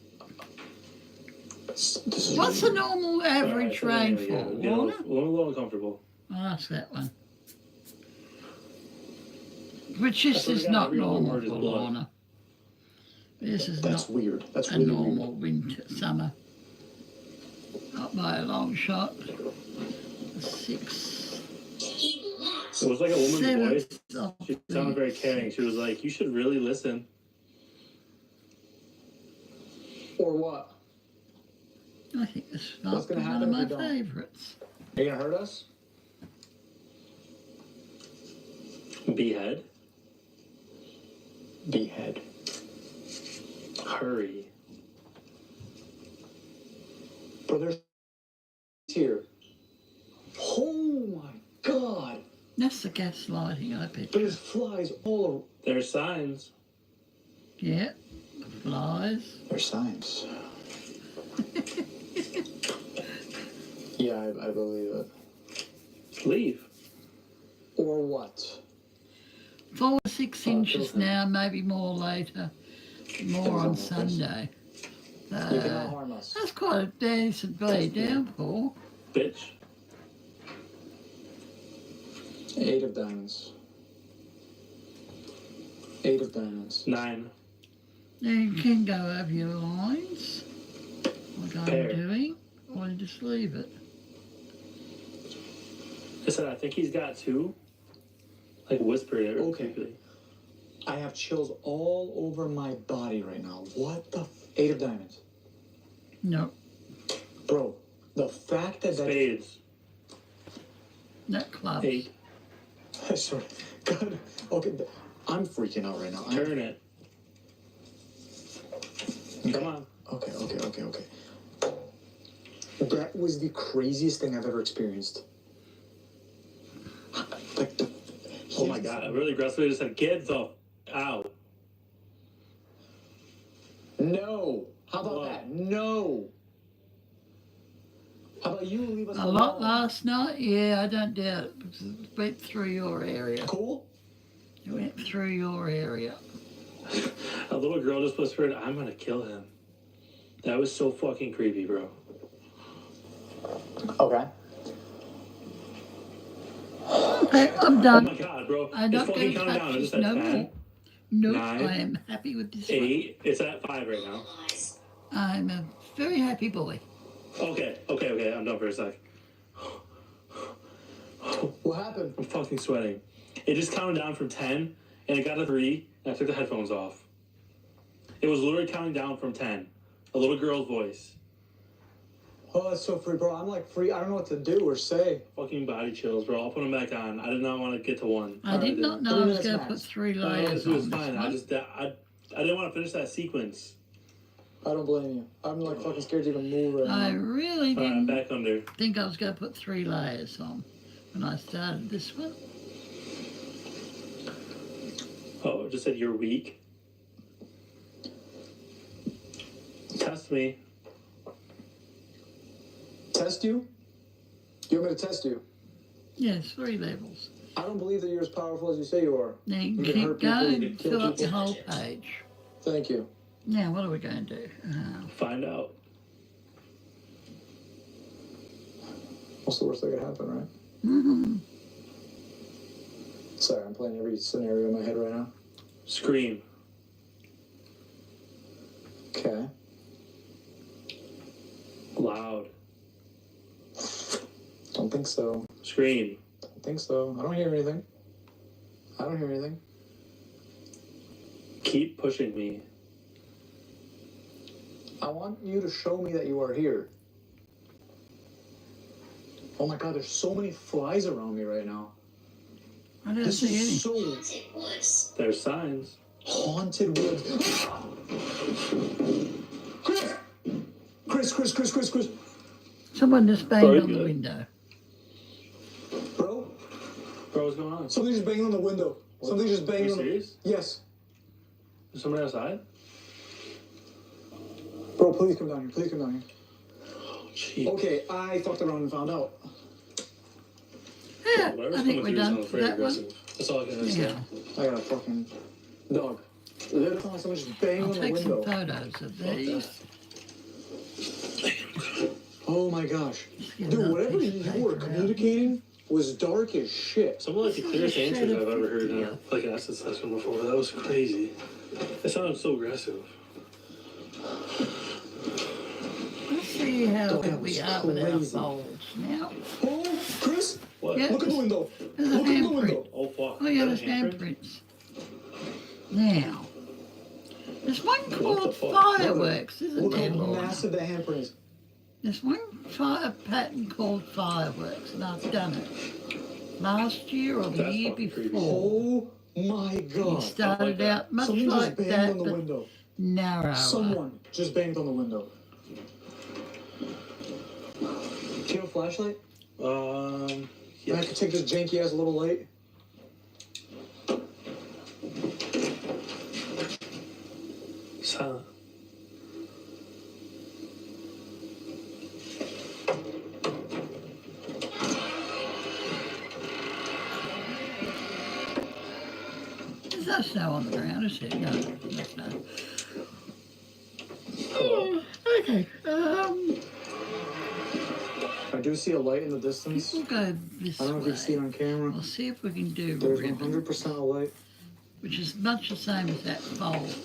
[SPEAKER 3] This is
[SPEAKER 1] What's the normal average
[SPEAKER 7] Alright,
[SPEAKER 1] rainfall,
[SPEAKER 7] yeah,
[SPEAKER 1] Lorna?
[SPEAKER 7] a little uncomfortable.
[SPEAKER 1] I'll ask that one. Which just
[SPEAKER 7] swear to
[SPEAKER 1] is
[SPEAKER 7] God,
[SPEAKER 1] not
[SPEAKER 7] every other
[SPEAKER 1] normal
[SPEAKER 7] word is
[SPEAKER 1] for
[SPEAKER 7] blood.
[SPEAKER 1] Lorna. This is
[SPEAKER 3] That's
[SPEAKER 1] not
[SPEAKER 3] weird. That's
[SPEAKER 1] a
[SPEAKER 3] really
[SPEAKER 1] normal
[SPEAKER 3] weird.
[SPEAKER 1] winter, summer. Not by a long shot. 6.
[SPEAKER 7] It was like a woman's
[SPEAKER 1] 7
[SPEAKER 7] voice.
[SPEAKER 1] of
[SPEAKER 7] She sounded very
[SPEAKER 1] the-
[SPEAKER 7] caring. She was like, "You should really listen."
[SPEAKER 8] Or what?
[SPEAKER 1] I think this
[SPEAKER 8] What's
[SPEAKER 1] is
[SPEAKER 8] gonna
[SPEAKER 1] one
[SPEAKER 8] happen
[SPEAKER 1] of
[SPEAKER 8] if
[SPEAKER 1] my
[SPEAKER 8] you don't?
[SPEAKER 1] favourites.
[SPEAKER 8] Are you gonna hurt us?
[SPEAKER 7] Behead.
[SPEAKER 3] Behead.
[SPEAKER 7] Hurry.
[SPEAKER 3] Bro, there's here. Oh my god.
[SPEAKER 1] That's the gaslighting I picked.
[SPEAKER 3] There's flies all over.
[SPEAKER 7] There's signs.
[SPEAKER 1] Yeah, flies.
[SPEAKER 3] There's signs. Yeah, I believe it.
[SPEAKER 7] Leave.
[SPEAKER 3] Or what?
[SPEAKER 1] 4 or 6 inches
[SPEAKER 7] kill him.
[SPEAKER 1] now, maybe more later. More on Sunday.
[SPEAKER 3] You cannot harm us.
[SPEAKER 1] That's quite a decent bleed downpour.
[SPEAKER 7] Bitch.
[SPEAKER 3] 8 of diamonds. 8 of diamonds.
[SPEAKER 7] 9.
[SPEAKER 1] Now you can go over your lines, like I'm
[SPEAKER 7] Pair.
[SPEAKER 1] doing, or you just leave it.
[SPEAKER 7] I said, I think he's got 2. Like whispered it.
[SPEAKER 3] Okay.
[SPEAKER 7] Creepily.
[SPEAKER 3] I have chills all over my body right now. What the 8 of diamonds.
[SPEAKER 1] No,
[SPEAKER 3] Bro, the fact that
[SPEAKER 7] Spades.
[SPEAKER 1] not clubs.
[SPEAKER 7] 8.
[SPEAKER 3] I swear, God, okay, I'm freaking out right now.
[SPEAKER 7] Turn it. Come on.
[SPEAKER 3] Okay. That was the craziest thing I've ever experienced. Like the.
[SPEAKER 7] Oh my god. I really aggressively just said, "Get the out."
[SPEAKER 3] No. How about
[SPEAKER 7] Whoa.
[SPEAKER 3] that? No. How about you leave us
[SPEAKER 1] A
[SPEAKER 3] alone?
[SPEAKER 1] lot last night? Yeah, I don't doubt it, because it went through your area.
[SPEAKER 3] Cool.
[SPEAKER 1] It went through your area.
[SPEAKER 7] A little girl just whispered, "I'm gonna kill him." That was so fucking creepy, bro.
[SPEAKER 3] Okay.
[SPEAKER 1] Okay, I'm
[SPEAKER 7] Oh
[SPEAKER 1] done.
[SPEAKER 7] my god, bro.
[SPEAKER 1] I'm
[SPEAKER 7] It's
[SPEAKER 1] not
[SPEAKER 7] fucking
[SPEAKER 1] going to
[SPEAKER 7] counting down.
[SPEAKER 1] touch
[SPEAKER 7] It's
[SPEAKER 1] this
[SPEAKER 7] at
[SPEAKER 1] no
[SPEAKER 7] 10,
[SPEAKER 1] more. No,
[SPEAKER 7] 9,
[SPEAKER 1] I am happy with this one.
[SPEAKER 7] 8. It's at 5 right now.
[SPEAKER 1] I'm a very happy boy.
[SPEAKER 7] Okay. I'm done for a sec.
[SPEAKER 3] What happened?
[SPEAKER 7] I'm fucking sweating. It just counted down from 10, and it got to 3, and I took the headphones off. It was literally counting down from 10. A little girl's voice.
[SPEAKER 3] Oh, that's so free, bro. I'm like free. I don't know what to do or say.
[SPEAKER 7] Fucking body chills, bro. I'll put them back on. I did not want to get to 1.
[SPEAKER 1] I did not know I
[SPEAKER 3] 3
[SPEAKER 1] was
[SPEAKER 3] minutes
[SPEAKER 1] going to
[SPEAKER 3] max.
[SPEAKER 1] put 3
[SPEAKER 7] No,
[SPEAKER 1] layers
[SPEAKER 7] it was
[SPEAKER 1] on this
[SPEAKER 7] fine.
[SPEAKER 1] one.
[SPEAKER 7] I didn't want to finish that sequence.
[SPEAKER 3] I don't blame you. I'm like fucking scared to even move right
[SPEAKER 1] I
[SPEAKER 3] now.
[SPEAKER 1] really
[SPEAKER 7] All right,
[SPEAKER 1] didn't
[SPEAKER 7] back under.
[SPEAKER 1] think I was going to put 3 layers on when I started this one.
[SPEAKER 7] Oh, it just said you're weak. Test me.
[SPEAKER 3] Test you? You want me to test you?
[SPEAKER 1] Yes, 3 levels.
[SPEAKER 3] I don't believe that you're as powerful as you say you are.
[SPEAKER 1] Now you
[SPEAKER 3] You
[SPEAKER 1] can
[SPEAKER 3] can
[SPEAKER 1] keep
[SPEAKER 3] hurt people, you
[SPEAKER 1] going,
[SPEAKER 3] can kill
[SPEAKER 1] fill up the
[SPEAKER 3] people.
[SPEAKER 1] whole page.
[SPEAKER 3] Thank you.
[SPEAKER 1] Now, what are we going to do?
[SPEAKER 7] Find out.
[SPEAKER 3] What's the worst that could happen, right?
[SPEAKER 1] Mm-hmm.
[SPEAKER 3] Sorry, I'm playing every scenario in my head right now.
[SPEAKER 7] Scream.
[SPEAKER 3] Okay.
[SPEAKER 7] Loud.
[SPEAKER 3] Don't think so.
[SPEAKER 7] Scream.
[SPEAKER 3] Don't think so. I don't hear anything. I don't hear anything.
[SPEAKER 7] Keep pushing me.
[SPEAKER 3] I want you to show me that you are here. Oh my god, there's so many flies around me right now.
[SPEAKER 1] I don't
[SPEAKER 3] This
[SPEAKER 1] see any.
[SPEAKER 3] is so
[SPEAKER 4] Haunted woods.
[SPEAKER 7] There's signs.
[SPEAKER 3] haunted woods. Chris.
[SPEAKER 1] Someone just banged
[SPEAKER 7] Very
[SPEAKER 1] on the
[SPEAKER 7] good.
[SPEAKER 1] window.
[SPEAKER 3] Bro,
[SPEAKER 7] Bro, what's going on?
[SPEAKER 3] something just banged on the window. Something just
[SPEAKER 7] Are
[SPEAKER 3] banged
[SPEAKER 7] you
[SPEAKER 3] on the...
[SPEAKER 7] serious?
[SPEAKER 3] Yes.
[SPEAKER 7] Is somebody outside?
[SPEAKER 3] Bro, please come down here. Please come down here.
[SPEAKER 7] Oh, jeez.
[SPEAKER 3] Okay, I fucked around and found out.
[SPEAKER 1] Yeah,
[SPEAKER 7] Whatever's
[SPEAKER 1] I think
[SPEAKER 7] coming
[SPEAKER 1] we're
[SPEAKER 7] through
[SPEAKER 1] done
[SPEAKER 7] sounds
[SPEAKER 1] for
[SPEAKER 7] very
[SPEAKER 1] that one.
[SPEAKER 7] aggressive. That's all I can
[SPEAKER 1] Yeah,
[SPEAKER 7] understand.
[SPEAKER 3] I got a fucking dog. Literally, someone just banged
[SPEAKER 1] I'll
[SPEAKER 3] on the
[SPEAKER 1] take some
[SPEAKER 3] window.
[SPEAKER 1] photos of these.
[SPEAKER 3] Oh my gosh.
[SPEAKER 1] Get
[SPEAKER 3] Dude,
[SPEAKER 1] another
[SPEAKER 3] whatever
[SPEAKER 1] piece
[SPEAKER 3] you
[SPEAKER 1] of
[SPEAKER 3] were
[SPEAKER 1] paper out.
[SPEAKER 3] communicating was dark as shit.
[SPEAKER 7] Some of like the
[SPEAKER 1] This is
[SPEAKER 7] clearest
[SPEAKER 1] a
[SPEAKER 7] answers
[SPEAKER 1] shade
[SPEAKER 7] I've
[SPEAKER 1] of
[SPEAKER 7] ever heard in
[SPEAKER 1] video.
[SPEAKER 7] like an essence session before. That was crazy. It sounded so aggressive.
[SPEAKER 1] see how
[SPEAKER 3] That
[SPEAKER 1] good we
[SPEAKER 3] was
[SPEAKER 1] are with our
[SPEAKER 3] crazy.
[SPEAKER 1] folds now.
[SPEAKER 3] Oh, Chris,
[SPEAKER 7] What?
[SPEAKER 1] Yeah.
[SPEAKER 3] look at the window.
[SPEAKER 1] There's a
[SPEAKER 3] Look at the
[SPEAKER 1] handprint.
[SPEAKER 3] window.
[SPEAKER 7] Oh fuck.
[SPEAKER 1] Oh yeah,
[SPEAKER 7] Is
[SPEAKER 1] there's
[SPEAKER 7] that a handprint?
[SPEAKER 1] handprints. Now, there's one
[SPEAKER 7] What the
[SPEAKER 1] called
[SPEAKER 7] fuck?
[SPEAKER 1] fireworks, isn't
[SPEAKER 3] Look
[SPEAKER 1] there,
[SPEAKER 3] how
[SPEAKER 1] Lorna?
[SPEAKER 3] massive that handprint is.
[SPEAKER 1] There's one pattern called fireworks, and I've done it last year or the
[SPEAKER 7] That's
[SPEAKER 1] year
[SPEAKER 7] fucking creepy.
[SPEAKER 1] before.
[SPEAKER 3] Oh my
[SPEAKER 1] It
[SPEAKER 3] god.
[SPEAKER 1] started
[SPEAKER 7] that.
[SPEAKER 1] out much
[SPEAKER 3] Something
[SPEAKER 1] like
[SPEAKER 3] just banged
[SPEAKER 1] that,
[SPEAKER 3] on the
[SPEAKER 1] but
[SPEAKER 3] window.
[SPEAKER 1] narrower.
[SPEAKER 3] Someone just banged on the window. Do you have a flashlight?
[SPEAKER 7] Yeah.
[SPEAKER 3] I could take this janky ass little light.
[SPEAKER 7] Silent.
[SPEAKER 1] There's no snow on the ground, is there? No, no snow. Okay,
[SPEAKER 3] I do see a light in the distance.
[SPEAKER 1] we'll go this
[SPEAKER 3] I don't know if you can see it
[SPEAKER 1] way.
[SPEAKER 3] on camera.
[SPEAKER 1] We'll see if we can do
[SPEAKER 3] There's
[SPEAKER 1] ribbon,
[SPEAKER 3] 100% a light.
[SPEAKER 1] which is much the same as that fold.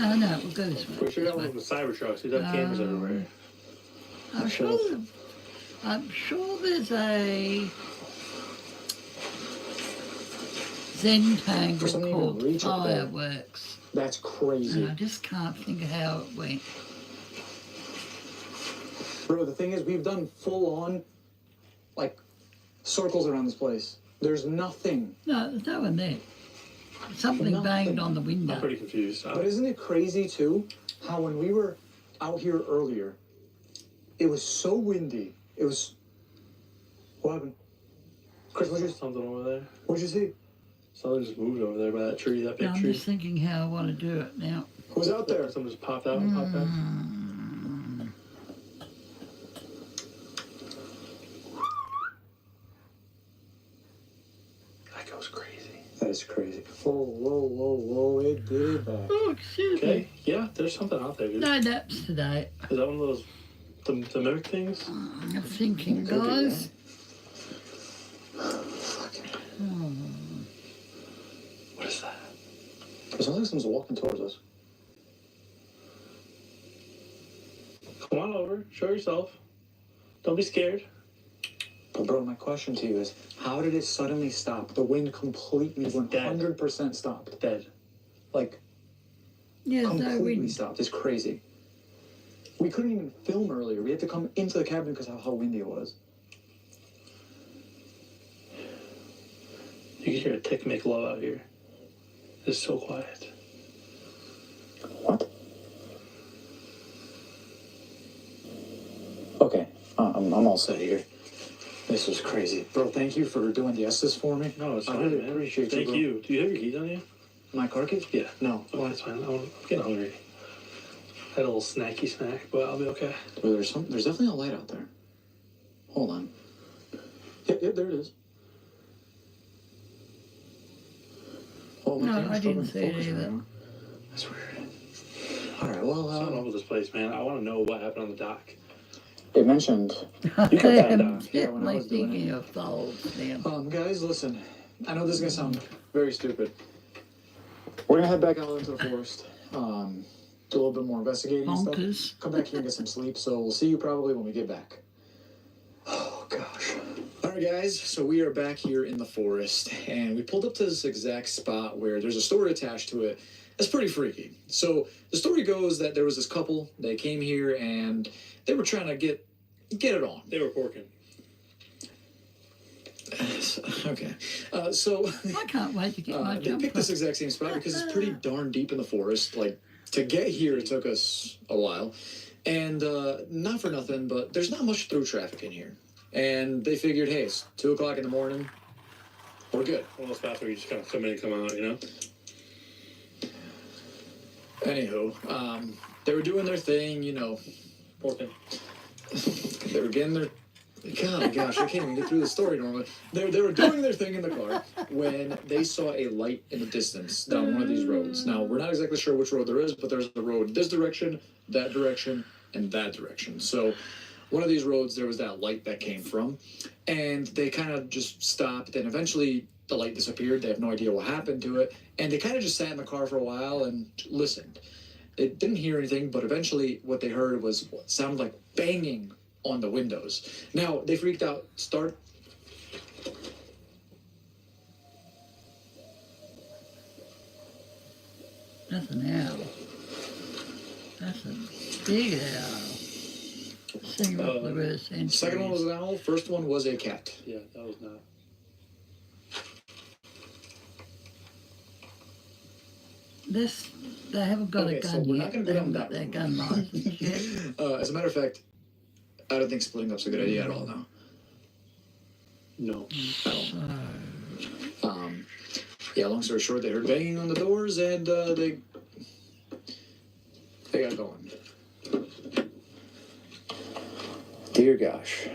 [SPEAKER 1] Oh no, we'll go this way.
[SPEAKER 7] We should
[SPEAKER 1] this
[SPEAKER 7] have one
[SPEAKER 1] way.
[SPEAKER 7] of the Cybertrucks. We'd have cameras everywhere.
[SPEAKER 1] I'm sure there's a Zentangle
[SPEAKER 3] For something to
[SPEAKER 1] called
[SPEAKER 3] reach up there.
[SPEAKER 1] fireworks.
[SPEAKER 3] That's crazy.
[SPEAKER 1] And I just can't think of how it went.
[SPEAKER 3] Bro, the thing is, we've done full on, like, circles around this place. There's nothing.
[SPEAKER 1] No, there's no one there. Something
[SPEAKER 3] Nothing.
[SPEAKER 1] banged on the
[SPEAKER 7] I'm
[SPEAKER 1] window.
[SPEAKER 7] pretty confused.
[SPEAKER 3] But isn't it crazy, too, how when we were out here earlier, it was so windy. It was... What happened? Chris,
[SPEAKER 7] Something over there.
[SPEAKER 3] what'd you see?
[SPEAKER 7] Something just moved over there by that tree, that big
[SPEAKER 1] No, I'm
[SPEAKER 7] tree.
[SPEAKER 1] just thinking how I want to do it now.
[SPEAKER 3] Who's out there?
[SPEAKER 7] Something just popped out and popped back. That goes crazy.
[SPEAKER 3] That is crazy. Whoa, whoa, whoa, whoa, it did it back.
[SPEAKER 1] Oh, excuse me.
[SPEAKER 7] Okay, yeah, there's something out there, dude.
[SPEAKER 1] No naps today.
[SPEAKER 7] Is that one of those, the mimic things?
[SPEAKER 1] I'm thinking,
[SPEAKER 3] Could be,
[SPEAKER 1] guys.
[SPEAKER 7] What is that?
[SPEAKER 3] It sounds like someone's walking towards us.
[SPEAKER 7] Come on over, show yourself. Don't be scared.
[SPEAKER 3] But bro, my question to you is, how did it suddenly stop? The wind completely,
[SPEAKER 7] dead.
[SPEAKER 3] 100% stopped.
[SPEAKER 7] Dead.
[SPEAKER 3] Like,
[SPEAKER 1] Yeah, no
[SPEAKER 3] completely
[SPEAKER 1] wind.
[SPEAKER 3] stopped. It's crazy. We couldn't even film earlier. We had to come into the cabin because of how windy it was.
[SPEAKER 7] You can hear a tick make love out here. It's so quiet.
[SPEAKER 3] What? Okay, I'm all set here. This was crazy. Bro, thank you for doing the S's for me.
[SPEAKER 7] No, it's
[SPEAKER 3] I
[SPEAKER 7] fine,
[SPEAKER 3] really
[SPEAKER 7] man.
[SPEAKER 3] appreciate
[SPEAKER 7] Thank
[SPEAKER 3] bro.
[SPEAKER 7] you. Do you have your keys on you?
[SPEAKER 3] My car keys?
[SPEAKER 7] Yeah.
[SPEAKER 3] No.
[SPEAKER 7] Oh, that's fine. I'm getting hungry. Had a little snacky snack, but I'll be okay.
[SPEAKER 3] Bro, there's definitely a light out there. Hold on. Yep, there it is. Oh, my
[SPEAKER 1] No,
[SPEAKER 3] camera's
[SPEAKER 1] I didn't
[SPEAKER 3] struggling to
[SPEAKER 1] see it
[SPEAKER 3] focus right
[SPEAKER 1] either.
[SPEAKER 3] now. That's weird. All right, well,
[SPEAKER 7] Something up with this place, man. I want to know what happened on the dock.
[SPEAKER 3] it mentioned.
[SPEAKER 7] You
[SPEAKER 1] I
[SPEAKER 7] can find
[SPEAKER 1] am
[SPEAKER 7] out.
[SPEAKER 3] Yeah, when I
[SPEAKER 1] definitely
[SPEAKER 3] was doing
[SPEAKER 1] thinking of folds now.
[SPEAKER 3] Guys, listen. I know this is gonna sound very stupid. We're gonna head back out into the forest. Do a little bit more investigating and
[SPEAKER 1] Bonkers.
[SPEAKER 3] stuff. Come back here and get some sleep. So we'll see you probably when we get back. Oh gosh. All right, guys. So we are back here in the forest, and we pulled up to this exact spot where there's a story attached to it. It's pretty freaky. So the story goes that there was this couple. They came here and they were trying to get it on.
[SPEAKER 7] They were porking.
[SPEAKER 3] Okay. So
[SPEAKER 1] I can't wait to get my
[SPEAKER 3] they
[SPEAKER 1] jumper.
[SPEAKER 3] picked this exact same spot because it's pretty darn deep in the forest. Like, to get here, it took us a while. And not for nothing, but there's not much through traffic in here. And they figured, hey, it's 2 o'clock in the morning. We're good.
[SPEAKER 7] One of those spots where you just kind of come in and come out, you know?
[SPEAKER 3] Anywho, they were doing their thing, you know.
[SPEAKER 7] Porking.
[SPEAKER 3] They were getting their... God, gosh, I can't even get through the story normally. They were doing their thing in the car when they saw a light in the distance down one of these roads. Now, we're not exactly sure which road there is, but there's a road this direction, and that direction. So, one of these roads, there was that light that came from, and they kind of just stopped, and eventually the light disappeared. They have no idea what happened to it, and they kind of just sat in the car for a while and listened. they didn't hear anything, but eventually what they heard was what sounded like banging on the windows. Now, they freaked out,
[SPEAKER 1] That's an owl. That's a big owl. Sing up the rest centuries.
[SPEAKER 3] Second one was an owl, first one was a cat.
[SPEAKER 7] Yeah, that was not.
[SPEAKER 1] This, they haven't got
[SPEAKER 3] Okay,
[SPEAKER 1] a
[SPEAKER 3] so
[SPEAKER 1] gun
[SPEAKER 3] we're
[SPEAKER 1] yet.
[SPEAKER 3] not gonna
[SPEAKER 1] They
[SPEAKER 3] go
[SPEAKER 1] haven't
[SPEAKER 3] down
[SPEAKER 1] got
[SPEAKER 3] that
[SPEAKER 1] their gun license yet.
[SPEAKER 3] As a matter of fact, I don't think splitting up's a good idea at all now.
[SPEAKER 7] No.
[SPEAKER 3] Yeah, long story short, they heard banging on the doors and they got going. Dear gosh.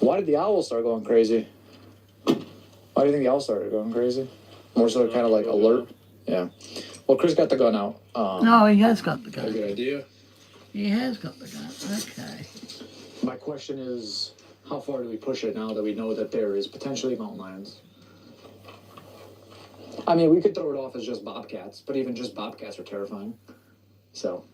[SPEAKER 3] Why did the owl start going crazy? Why do you think the owl started going crazy? More so kind of like alert? Yeah. Well, Chris got the gun out.
[SPEAKER 1] No, he has got the
[SPEAKER 3] A
[SPEAKER 1] gun.
[SPEAKER 3] good idea.
[SPEAKER 1] He has got the gun. Okay.
[SPEAKER 3] My question is, how far do we push it now that we know that there is potentially mountain lions? I mean, we could throw it off as just bobcats, but even just bobcats are terrifying. So.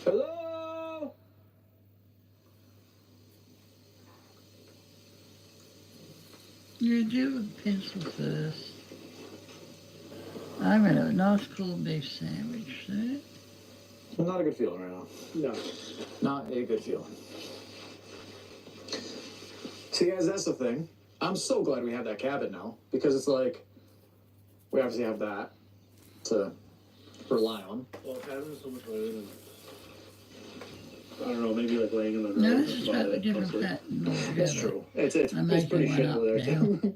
[SPEAKER 3] Hello?
[SPEAKER 1] You do a pencil first. I'm gonna have a nice corned beef sandwich, sir.
[SPEAKER 3] Not a good feeling right now.
[SPEAKER 7] No.
[SPEAKER 3] Not a good feeling. See, guys, that's the thing. I'm so glad we have that cabin now, because it's like, we obviously have that to rely on.
[SPEAKER 7] Well, cabin is so much better than, I don't know, maybe like laying in the
[SPEAKER 1] No,
[SPEAKER 7] ground.
[SPEAKER 1] this is totally different pattern altogether.
[SPEAKER 3] That's true. It's
[SPEAKER 1] I'm
[SPEAKER 3] pretty
[SPEAKER 1] making
[SPEAKER 3] shit
[SPEAKER 1] one up
[SPEAKER 3] over there,
[SPEAKER 1] now.
[SPEAKER 3] too.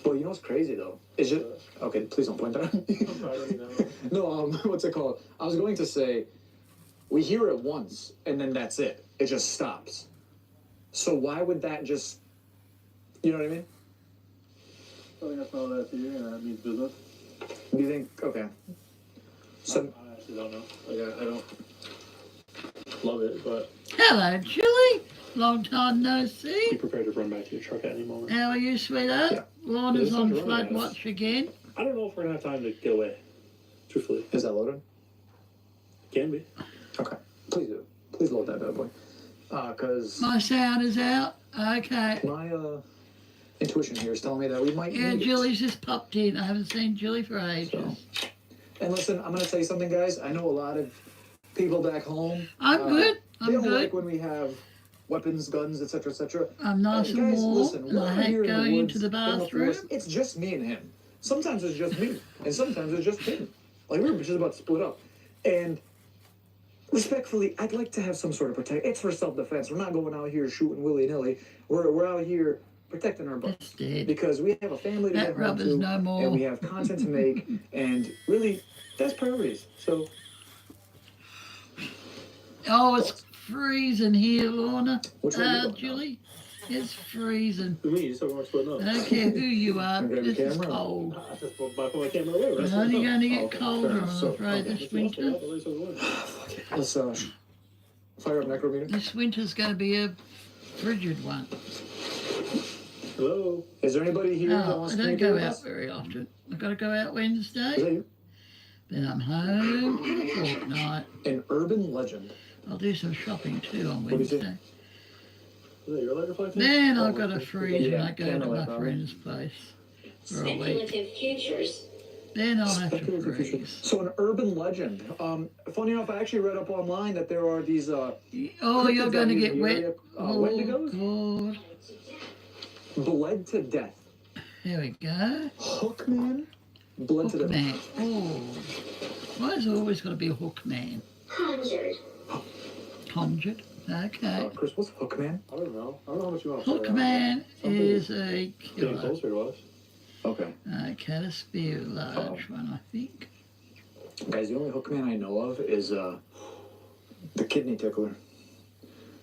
[SPEAKER 3] Well, you know what's crazy, though? Is it... Okay, please don't point that. No, what's it called? I was going to say, we hear it once, and then that's it. It just stops. So why would that just... You know what I mean?
[SPEAKER 7] I think that's all that's here, and that means business.
[SPEAKER 3] Do you think... Okay. So...
[SPEAKER 7] I actually don't know. Like, I don't love it, but
[SPEAKER 1] Hello, Julie. Long time no
[SPEAKER 7] be
[SPEAKER 1] see.
[SPEAKER 7] prepared to run back to your truck at any moment.
[SPEAKER 1] How are you, sweetheart?
[SPEAKER 3] Yeah.
[SPEAKER 1] Lorna's
[SPEAKER 7] It's
[SPEAKER 1] on
[SPEAKER 7] not
[SPEAKER 1] flood
[SPEAKER 7] running,
[SPEAKER 1] watch again.
[SPEAKER 7] I don't know if we're gonna have time to get away. Truthfully,
[SPEAKER 3] Is that loaded?
[SPEAKER 7] can be.
[SPEAKER 3] Okay. Please do. Please load that bad boy. Because
[SPEAKER 1] My sound is out. Okay.
[SPEAKER 3] my intuition here is telling me that we might
[SPEAKER 1] Yeah,
[SPEAKER 3] need it.
[SPEAKER 1] Julie's just popped in. I haven't seen Julie for ages.
[SPEAKER 3] So. And listen, I'm going to tell you something, guys. I know a lot of people back home.
[SPEAKER 1] I'm good.
[SPEAKER 3] They
[SPEAKER 1] I'm
[SPEAKER 3] don't
[SPEAKER 1] good.
[SPEAKER 3] like when we have weapons, guns, etc., etc.
[SPEAKER 1] I'm nice and
[SPEAKER 3] guys,
[SPEAKER 1] warm.
[SPEAKER 3] listen,
[SPEAKER 1] And I
[SPEAKER 3] we're
[SPEAKER 1] hate
[SPEAKER 3] here in the
[SPEAKER 1] going
[SPEAKER 3] woods,
[SPEAKER 1] into the
[SPEAKER 3] in
[SPEAKER 1] bathroom.
[SPEAKER 3] forest. It's just me and him. Sometimes it's just me, and sometimes it's just him. Like, we were just about to split up. And respectfully, I'd like to have some sort of protection. It's for self-defense. We're not going out here shooting willy-nilly. We're out here protecting our butts.
[SPEAKER 1] It's dead.
[SPEAKER 3] Because we have a family to
[SPEAKER 1] That
[SPEAKER 3] get home
[SPEAKER 1] rubber's
[SPEAKER 3] to,
[SPEAKER 1] no more.
[SPEAKER 3] and we have content to make, and really, that's priorities. So,
[SPEAKER 1] Oh, it's freezing here, Lorna.
[SPEAKER 3] Which way you going now?
[SPEAKER 1] Julie, it's freezing.
[SPEAKER 7] For me, you said we're splitting up.
[SPEAKER 1] I don't care who you are.
[SPEAKER 3] Grab your
[SPEAKER 1] This is
[SPEAKER 3] camera.
[SPEAKER 1] cold.
[SPEAKER 7] I just put my camera away.
[SPEAKER 1] It's only going to get
[SPEAKER 3] Okay,
[SPEAKER 1] colder,
[SPEAKER 3] fair enough.
[SPEAKER 1] I'm
[SPEAKER 3] So,
[SPEAKER 1] afraid,
[SPEAKER 3] okay.
[SPEAKER 1] this winter.
[SPEAKER 3] let's fire up necrometer.
[SPEAKER 1] This winter's going to be a frigid one.
[SPEAKER 7] Hello.
[SPEAKER 3] Is there anybody here that
[SPEAKER 1] Oh,
[SPEAKER 3] wants
[SPEAKER 1] I
[SPEAKER 3] to
[SPEAKER 1] don't
[SPEAKER 3] communicate
[SPEAKER 1] go
[SPEAKER 3] with
[SPEAKER 1] out
[SPEAKER 3] us?
[SPEAKER 1] very often. I've got to go out
[SPEAKER 3] Is
[SPEAKER 1] Wednesday,
[SPEAKER 3] that you?
[SPEAKER 1] then I'm home for a fortnight.
[SPEAKER 3] An urban legend.
[SPEAKER 1] I'll do some shopping too on
[SPEAKER 3] What do you say?
[SPEAKER 1] Wednesday.
[SPEAKER 7] Is that your light reflecting?
[SPEAKER 1] Then I've
[SPEAKER 7] Oh,
[SPEAKER 1] got a
[SPEAKER 7] okay.
[SPEAKER 1] freeze when
[SPEAKER 3] Yeah,
[SPEAKER 1] I go
[SPEAKER 3] camera
[SPEAKER 1] to
[SPEAKER 3] light
[SPEAKER 1] my
[SPEAKER 3] probably.
[SPEAKER 1] friend's place for a week.
[SPEAKER 4] Speculative futures.
[SPEAKER 1] Then I'll have to
[SPEAKER 3] Speculative future.
[SPEAKER 1] freeze.
[SPEAKER 3] So an urban legend. Funny enough, I actually read up online that there are these
[SPEAKER 1] Oh, you're going to
[SPEAKER 3] in
[SPEAKER 1] get
[SPEAKER 3] the
[SPEAKER 1] wet.
[SPEAKER 3] area,
[SPEAKER 1] Oh,
[SPEAKER 3] Wendigos
[SPEAKER 1] God.
[SPEAKER 3] bled to death.
[SPEAKER 1] There we go.
[SPEAKER 3] Hookman bled to death.
[SPEAKER 1] Hookman. Oh. Why has it always got to be a hookman?
[SPEAKER 4] Conjured.
[SPEAKER 1] Conjured. Okay.
[SPEAKER 3] Chris, what's Hookman?
[SPEAKER 7] I don't know. I don't know how much you want to
[SPEAKER 1] Hookman is a
[SPEAKER 7] Getting
[SPEAKER 1] killer.
[SPEAKER 7] closer to us.
[SPEAKER 3] Okay.
[SPEAKER 1] Okay, that's be a large one, I think.
[SPEAKER 3] Guys, the only Hookman I know of is the kidney tickler.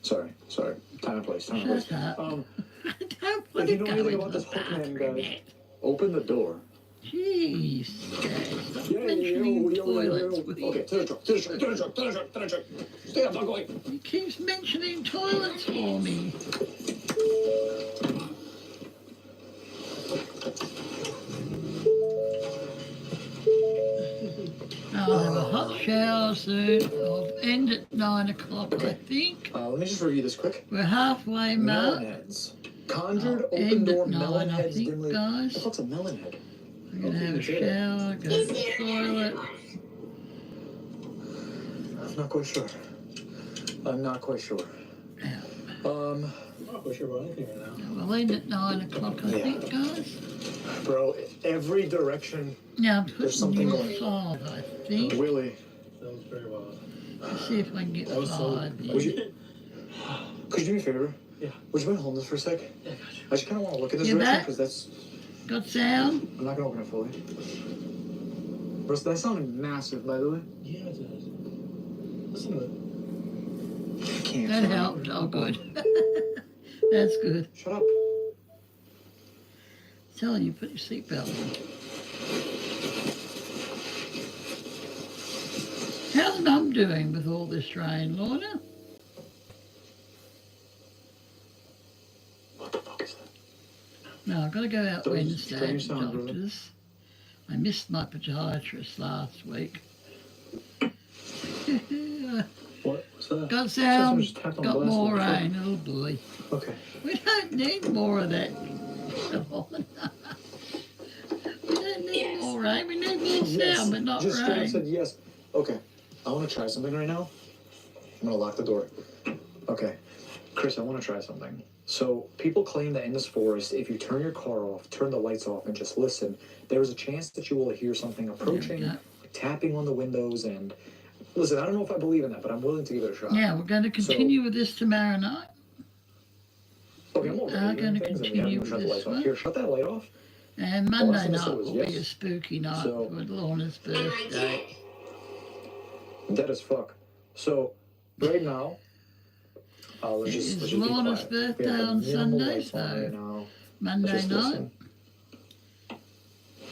[SPEAKER 3] Sorry. Time and place.
[SPEAKER 1] Shut up.
[SPEAKER 3] Um,
[SPEAKER 1] Don't put
[SPEAKER 3] if you
[SPEAKER 1] it
[SPEAKER 3] know anything
[SPEAKER 1] going
[SPEAKER 3] about
[SPEAKER 1] to
[SPEAKER 3] this
[SPEAKER 1] the
[SPEAKER 3] Hookman
[SPEAKER 1] bathroom
[SPEAKER 3] guy,
[SPEAKER 1] yet.
[SPEAKER 3] open the door.
[SPEAKER 1] Jeez, Dad, stop mentioning toilets. will you?
[SPEAKER 3] Okay, to the truck, to the truck, to the truck, to the truck, to the truck. Stay up, I'm going.
[SPEAKER 1] He keeps mentioning toilets for me. I'll have a hot shower soon. I'll end at 9 o'clock, I think.
[SPEAKER 3] Let me just review this quick.
[SPEAKER 1] We're halfway mark.
[SPEAKER 3] Melonheads. Conjured,
[SPEAKER 1] I'll
[SPEAKER 3] open
[SPEAKER 1] end
[SPEAKER 3] door,
[SPEAKER 1] at 9,
[SPEAKER 3] melon
[SPEAKER 1] I
[SPEAKER 3] heads
[SPEAKER 1] think,
[SPEAKER 3] dimly.
[SPEAKER 1] guys.
[SPEAKER 3] What the fuck's a melon head?
[SPEAKER 1] I'm going to have a shower, go to the toilet.
[SPEAKER 3] I'm not quite sure. I'm not quite sure.
[SPEAKER 1] Yeah.
[SPEAKER 5] I'm not quite sure about anything right now.
[SPEAKER 1] We'll end at 9 o'clock, I think, guys.
[SPEAKER 3] Bro, every direction.
[SPEAKER 1] Now, I'm
[SPEAKER 3] There's
[SPEAKER 1] putting
[SPEAKER 3] something
[SPEAKER 1] you
[SPEAKER 3] going.
[SPEAKER 1] 5, I think.
[SPEAKER 3] Willie.
[SPEAKER 5] That was very wild.
[SPEAKER 1] Let's see if I can get
[SPEAKER 5] That was
[SPEAKER 1] 5.
[SPEAKER 5] so-
[SPEAKER 1] in.
[SPEAKER 3] Would you, could you do me a favor?
[SPEAKER 5] Yeah.
[SPEAKER 3] Would you mind holding this for a sec?
[SPEAKER 5] Yeah, I got you.
[SPEAKER 3] I just kind of want to look at this
[SPEAKER 1] You
[SPEAKER 3] direction
[SPEAKER 1] bet.
[SPEAKER 3] because that's.
[SPEAKER 1] Got sound?
[SPEAKER 3] I'm not gonna open it fully. Bro, that sounded massive, by the way.
[SPEAKER 5] Yeah, it does. Listen to it.
[SPEAKER 3] I can't.
[SPEAKER 1] That helped. Oh, good. That's good.
[SPEAKER 3] Shut up.
[SPEAKER 1] Telling you, put your seatbelt on. How's Mum doing with all this rain, Lorna?
[SPEAKER 3] What the fuck is that?
[SPEAKER 1] No, I've got to go out
[SPEAKER 3] Those
[SPEAKER 1] Wednesday
[SPEAKER 3] strange
[SPEAKER 1] to
[SPEAKER 3] sounds, wasn't it?
[SPEAKER 1] doctors. I missed my podiatrist last week.
[SPEAKER 5] What was that?
[SPEAKER 1] Got
[SPEAKER 3] Someone
[SPEAKER 1] sound,
[SPEAKER 3] just tapped on
[SPEAKER 1] got
[SPEAKER 3] glass
[SPEAKER 1] more
[SPEAKER 3] on the floor.
[SPEAKER 1] rain. Oh boy.
[SPEAKER 3] Okay.
[SPEAKER 1] We don't need more of that. We don't need more rain. We need more sound, but not
[SPEAKER 3] Just straight up
[SPEAKER 1] rain.
[SPEAKER 3] said yes. Okay. I want to try something right now. I'm gonna lock the door. Okay. Chris, I want to try something. So people claim that in this forest, if you turn your car off, turn the lights off, and just listen, there is a chance that you will hear something approaching,
[SPEAKER 1] Yeah.
[SPEAKER 3] tapping on the windows, and listen, I don't know if I believe in that, but I'm willing to give it a shot.
[SPEAKER 1] Yeah, we're going to continue with this tomorrow night.
[SPEAKER 3] Okay, I'm
[SPEAKER 1] we
[SPEAKER 3] over
[SPEAKER 1] are
[SPEAKER 3] hearing
[SPEAKER 1] gonna
[SPEAKER 3] things and we
[SPEAKER 1] continue
[SPEAKER 3] haven't shut
[SPEAKER 1] with
[SPEAKER 3] the lights
[SPEAKER 1] this
[SPEAKER 3] off.
[SPEAKER 1] one.
[SPEAKER 3] Here, shut that light off.
[SPEAKER 1] And
[SPEAKER 3] last
[SPEAKER 1] Monday
[SPEAKER 3] thing I said
[SPEAKER 1] night
[SPEAKER 3] was
[SPEAKER 1] will be
[SPEAKER 3] yes.
[SPEAKER 1] a spooky night
[SPEAKER 3] So-
[SPEAKER 1] for Lorna's
[SPEAKER 4] Oh my
[SPEAKER 1] birthday.
[SPEAKER 3] Dead as fuck. So, right now, let's
[SPEAKER 1] It
[SPEAKER 3] just
[SPEAKER 1] is
[SPEAKER 3] be
[SPEAKER 1] Lorna's
[SPEAKER 3] quiet. We
[SPEAKER 1] birthday
[SPEAKER 3] have
[SPEAKER 1] on
[SPEAKER 3] minimal
[SPEAKER 1] Sunday,
[SPEAKER 3] lights on
[SPEAKER 1] so
[SPEAKER 3] right now. Let's
[SPEAKER 1] Monday
[SPEAKER 3] just
[SPEAKER 1] night
[SPEAKER 3] listen.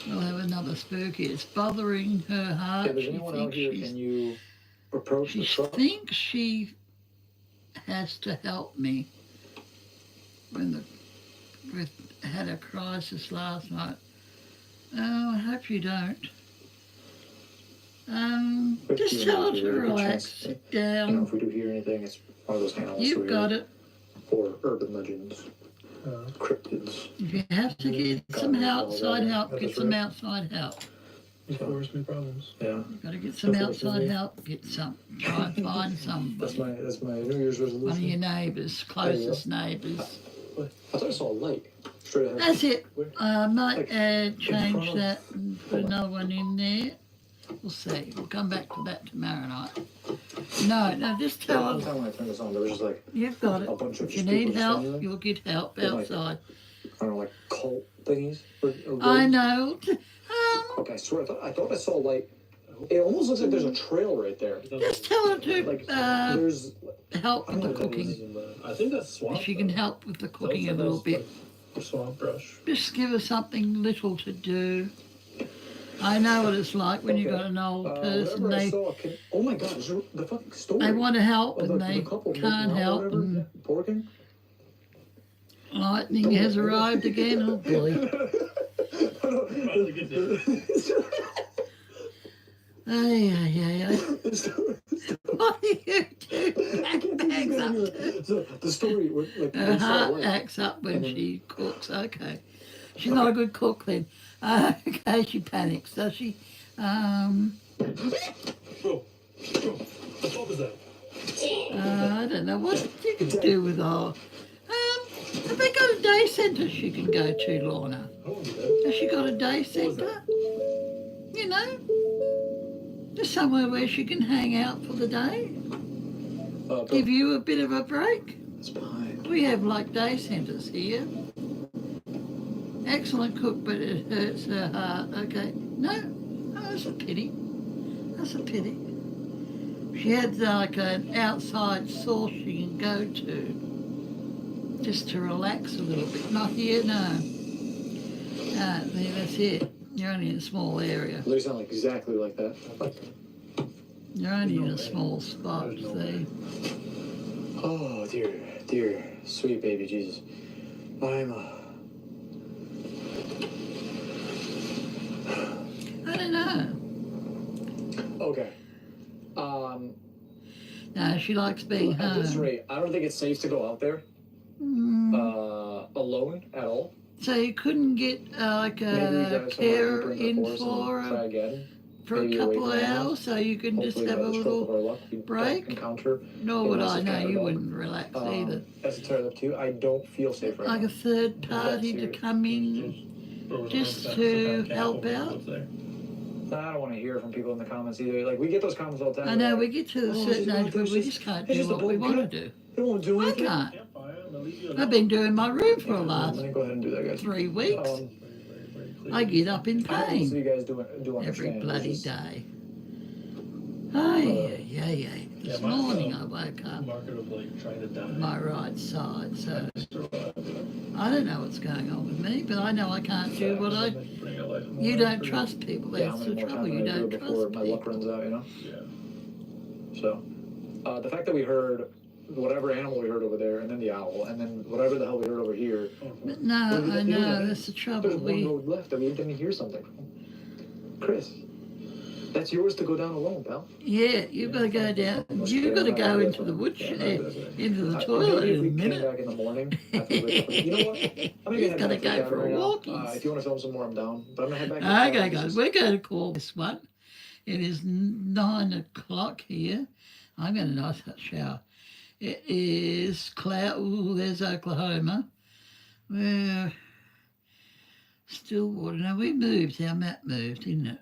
[SPEAKER 1] we'll have another spooky. It's bothering her heart.
[SPEAKER 3] If there's
[SPEAKER 1] She
[SPEAKER 3] anyone out
[SPEAKER 1] thinks
[SPEAKER 3] here,
[SPEAKER 1] she's
[SPEAKER 3] can you approach the
[SPEAKER 1] She
[SPEAKER 3] truck?
[SPEAKER 1] thinks she has to help me when had a crisis last night. Oh, I hope you don't.
[SPEAKER 3] But
[SPEAKER 1] Just
[SPEAKER 3] you
[SPEAKER 1] tell
[SPEAKER 3] know,
[SPEAKER 1] her
[SPEAKER 3] if
[SPEAKER 1] to
[SPEAKER 3] you have a
[SPEAKER 1] relax,
[SPEAKER 3] chance,
[SPEAKER 1] sit
[SPEAKER 3] You know,
[SPEAKER 1] down.
[SPEAKER 3] if we do hear anything, it's one of those animals
[SPEAKER 1] You've got it.
[SPEAKER 3] or urban legends, cryptids.
[SPEAKER 1] If you have to get some outside help,
[SPEAKER 3] That's
[SPEAKER 1] get some
[SPEAKER 3] right.
[SPEAKER 1] outside help.
[SPEAKER 5] Of course, new problems.
[SPEAKER 3] Yeah,
[SPEAKER 1] You've got to get some
[SPEAKER 3] Of course,
[SPEAKER 1] outside
[SPEAKER 3] isn't it?
[SPEAKER 1] help. Get some. Try and find
[SPEAKER 3] that's
[SPEAKER 1] somebody.
[SPEAKER 3] my New Year's
[SPEAKER 1] One of your
[SPEAKER 3] resolution.
[SPEAKER 1] neighbours, closest neighbours.
[SPEAKER 3] I thought I saw a light straight ahead.
[SPEAKER 1] That's it.
[SPEAKER 3] Where?
[SPEAKER 1] I might
[SPEAKER 3] Like,
[SPEAKER 1] change
[SPEAKER 3] front of-
[SPEAKER 1] that and put another one in there. We'll see. We'll come back to that tomorrow night. No, just
[SPEAKER 3] Yeah,
[SPEAKER 1] tell
[SPEAKER 3] one
[SPEAKER 1] her
[SPEAKER 3] time when I turned this on, there was just like
[SPEAKER 1] you've got
[SPEAKER 3] a
[SPEAKER 1] it.
[SPEAKER 3] bunch of
[SPEAKER 1] If you
[SPEAKER 3] just people
[SPEAKER 1] need
[SPEAKER 3] just
[SPEAKER 1] help,
[SPEAKER 3] standing there.
[SPEAKER 1] you'll get help
[SPEAKER 3] They're like-
[SPEAKER 1] outside.
[SPEAKER 3] I don't know, like cult thingies. Or
[SPEAKER 1] I
[SPEAKER 3] roads.
[SPEAKER 1] know.
[SPEAKER 3] Okay, I swear, I thought I saw a light. It almost looks like there's a trail right there.
[SPEAKER 1] Just tell her to
[SPEAKER 3] Like there's.
[SPEAKER 1] help with the
[SPEAKER 3] I don't know what
[SPEAKER 1] cooking.
[SPEAKER 5] I think that's swamp.
[SPEAKER 1] If she can
[SPEAKER 5] though.
[SPEAKER 1] help with the
[SPEAKER 5] That
[SPEAKER 1] cooking a
[SPEAKER 5] looks like
[SPEAKER 1] little
[SPEAKER 5] that's,
[SPEAKER 1] bit.
[SPEAKER 5] like, swamp brush.
[SPEAKER 1] Just give her something little to do. I know what it's like when you've
[SPEAKER 3] Okay.
[SPEAKER 1] got an old person.
[SPEAKER 3] Whenever I
[SPEAKER 1] They
[SPEAKER 3] saw oh my god, is there the fucking story.
[SPEAKER 1] they want to help
[SPEAKER 3] of
[SPEAKER 1] and
[SPEAKER 3] the
[SPEAKER 1] they
[SPEAKER 3] couple
[SPEAKER 1] can't
[SPEAKER 3] making out or
[SPEAKER 1] help.
[SPEAKER 3] whatever,
[SPEAKER 1] And
[SPEAKER 3] porking.
[SPEAKER 1] lightning has arrived again. Oh boy.
[SPEAKER 5] Finally get there.
[SPEAKER 1] Ay. What are you doing? Acts up.
[SPEAKER 3] So the story, like,
[SPEAKER 1] Her
[SPEAKER 3] they saw a
[SPEAKER 1] heart
[SPEAKER 3] light.
[SPEAKER 1] acts up when
[SPEAKER 3] And then-
[SPEAKER 1] she cooks. Okay. She's not a good cook then. Okay, she panics, does she?
[SPEAKER 5] Bro, what was that?
[SPEAKER 1] I don't know what you can do with her. Have they got a day centre she can go to, Lorna?
[SPEAKER 5] I won't do that.
[SPEAKER 1] Has she got a day
[SPEAKER 5] was
[SPEAKER 1] centre? You know? Just somewhere where she can hang out for the day. Give you a bit of a break.
[SPEAKER 3] It's behind.
[SPEAKER 1] We have like day centres here. Excellent cook, but it hurts her heart. Okay. No, that's a pity. That's a pity. She had like an outside source she can go to just to relax a little bit. Not here, no. There, that's it. You're only in a small area.
[SPEAKER 2] They sound like exactly like that.
[SPEAKER 1] You're only in a small spot, see?
[SPEAKER 2] Oh, dear, sweet baby Jesus.
[SPEAKER 1] I don't know.
[SPEAKER 2] Okay.
[SPEAKER 1] No, she likes being
[SPEAKER 2] At this
[SPEAKER 1] home.
[SPEAKER 2] rate, I don't think it's safe to go out there alone at all.
[SPEAKER 1] So you couldn't get like
[SPEAKER 2] Maybe we
[SPEAKER 1] a
[SPEAKER 2] drive somewhere
[SPEAKER 1] carer
[SPEAKER 2] deeper into the
[SPEAKER 1] in
[SPEAKER 2] forest and try
[SPEAKER 1] for
[SPEAKER 2] again.
[SPEAKER 1] a
[SPEAKER 2] Maybe away
[SPEAKER 1] couple
[SPEAKER 2] from
[SPEAKER 1] of
[SPEAKER 2] the house.
[SPEAKER 1] hours so you can just
[SPEAKER 2] Hopefully
[SPEAKER 1] have a
[SPEAKER 2] by the stroke of our
[SPEAKER 1] little
[SPEAKER 2] luck, we don't
[SPEAKER 1] break?
[SPEAKER 2] encounter
[SPEAKER 1] Nor
[SPEAKER 2] a
[SPEAKER 1] would I
[SPEAKER 2] massive
[SPEAKER 1] know you
[SPEAKER 2] SpatterDuck.
[SPEAKER 1] wouldn't relax either.
[SPEAKER 2] That's entirely up to you. I don't feel safe right
[SPEAKER 1] Like
[SPEAKER 2] now.
[SPEAKER 1] a third party to
[SPEAKER 2] serious.
[SPEAKER 1] come in just to help out.
[SPEAKER 2] I don't want to hear from people in the comments either. Like, we get those comments all the time.
[SPEAKER 1] I know,
[SPEAKER 2] like,
[SPEAKER 1] we get to a
[SPEAKER 2] "Oh,
[SPEAKER 1] certain
[SPEAKER 2] it's
[SPEAKER 1] age where we
[SPEAKER 2] just-
[SPEAKER 1] just can't
[SPEAKER 2] it's
[SPEAKER 1] do
[SPEAKER 2] just a
[SPEAKER 1] what we
[SPEAKER 2] bald
[SPEAKER 1] want to
[SPEAKER 2] cat.
[SPEAKER 1] do.
[SPEAKER 2] It won't do
[SPEAKER 1] I
[SPEAKER 2] anything."
[SPEAKER 1] can't. I've been doing my room for the
[SPEAKER 2] Let
[SPEAKER 1] last
[SPEAKER 2] me go ahead and do that, guys.
[SPEAKER 1] 3 weeks. I get up in
[SPEAKER 2] I know most of
[SPEAKER 1] pain
[SPEAKER 2] you guys do
[SPEAKER 1] every
[SPEAKER 2] understand.
[SPEAKER 1] bloody
[SPEAKER 2] It's just-
[SPEAKER 1] day. Oh, yeah. This morning I woke up
[SPEAKER 7] Market of like trying to die.
[SPEAKER 1] my right side, so I don't know what's going on with me, but I know I can't do what I... You don't trust people,
[SPEAKER 2] Yeah,
[SPEAKER 1] that's
[SPEAKER 2] how
[SPEAKER 1] the
[SPEAKER 2] many more
[SPEAKER 1] trouble,
[SPEAKER 2] times
[SPEAKER 1] you
[SPEAKER 2] can I do
[SPEAKER 1] don't
[SPEAKER 2] it before
[SPEAKER 1] trust
[SPEAKER 2] my luck runs
[SPEAKER 1] people.
[SPEAKER 2] out, you know?
[SPEAKER 7] Yeah.
[SPEAKER 2] So, the fact that we heard whatever animal we heard over there, and then the owl, and then whatever the hell we heard over here.
[SPEAKER 1] But no, I know, that's the trouble.
[SPEAKER 2] There's one road left that we didn't hear something from. Chris, that's yours to go down alone, pal.
[SPEAKER 1] Yeah, you've got to go down. You've got to go into the woodshed, into the toilet
[SPEAKER 2] Maybe if
[SPEAKER 1] in a
[SPEAKER 2] we came
[SPEAKER 1] minute.
[SPEAKER 2] back in the morning after we wake up, you know what? I'm gonna
[SPEAKER 1] He's
[SPEAKER 2] head
[SPEAKER 1] got to
[SPEAKER 2] back to the
[SPEAKER 1] go for a
[SPEAKER 2] cabin right
[SPEAKER 1] walk.
[SPEAKER 2] now. If you want to film some more, I'm down. But I'm gonna head back.
[SPEAKER 1] Okay, guys, we're going to call this one. It is 9 o'clock here. I'm going to nice hot shower. It is cloud. Ooh, there's Oklahoma. We're still water. Now, we moved. Our map moved, didn't it?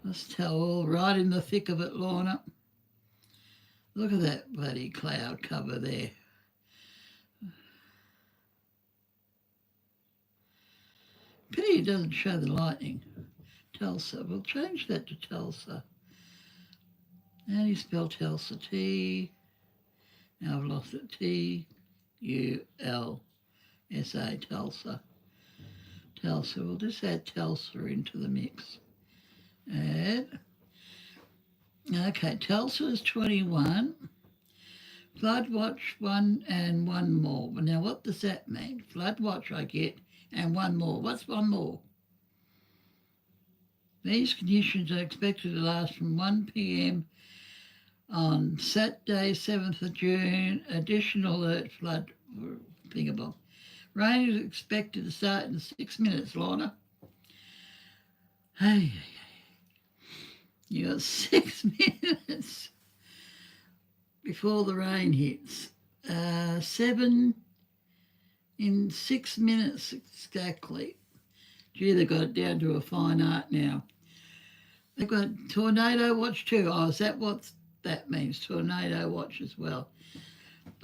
[SPEAKER 1] Let's tell all right in the thick of it, Lorna. Look at that bloody cloud cover there. Pity it doesn't show the lightning. Tulsa. We'll change that to Tulsa. How do you spell Tulsa? T. Now I've lost it. T-U-L-S-A. Tulsa. Tulsa. We'll just add Tulsa into the mix. Add. Okay, Tulsa is 21. Flood watch 1 and 1 more. Now what does that mean? Flood watch I get and 1 more. What's 1 more? These conditions are expected to last from 1 p.m. on Saturday, 7th of June. Additional alert flood thingable. Rain is expected to start in 6 minutes, Lorna. Hey, you got 6 minutes before the rain hits. 7 in 6 minutes exactly. Gee, they've got it down to a fine art now. They've got tornado watch too. Oh, is that what that means? Tornado watch as well.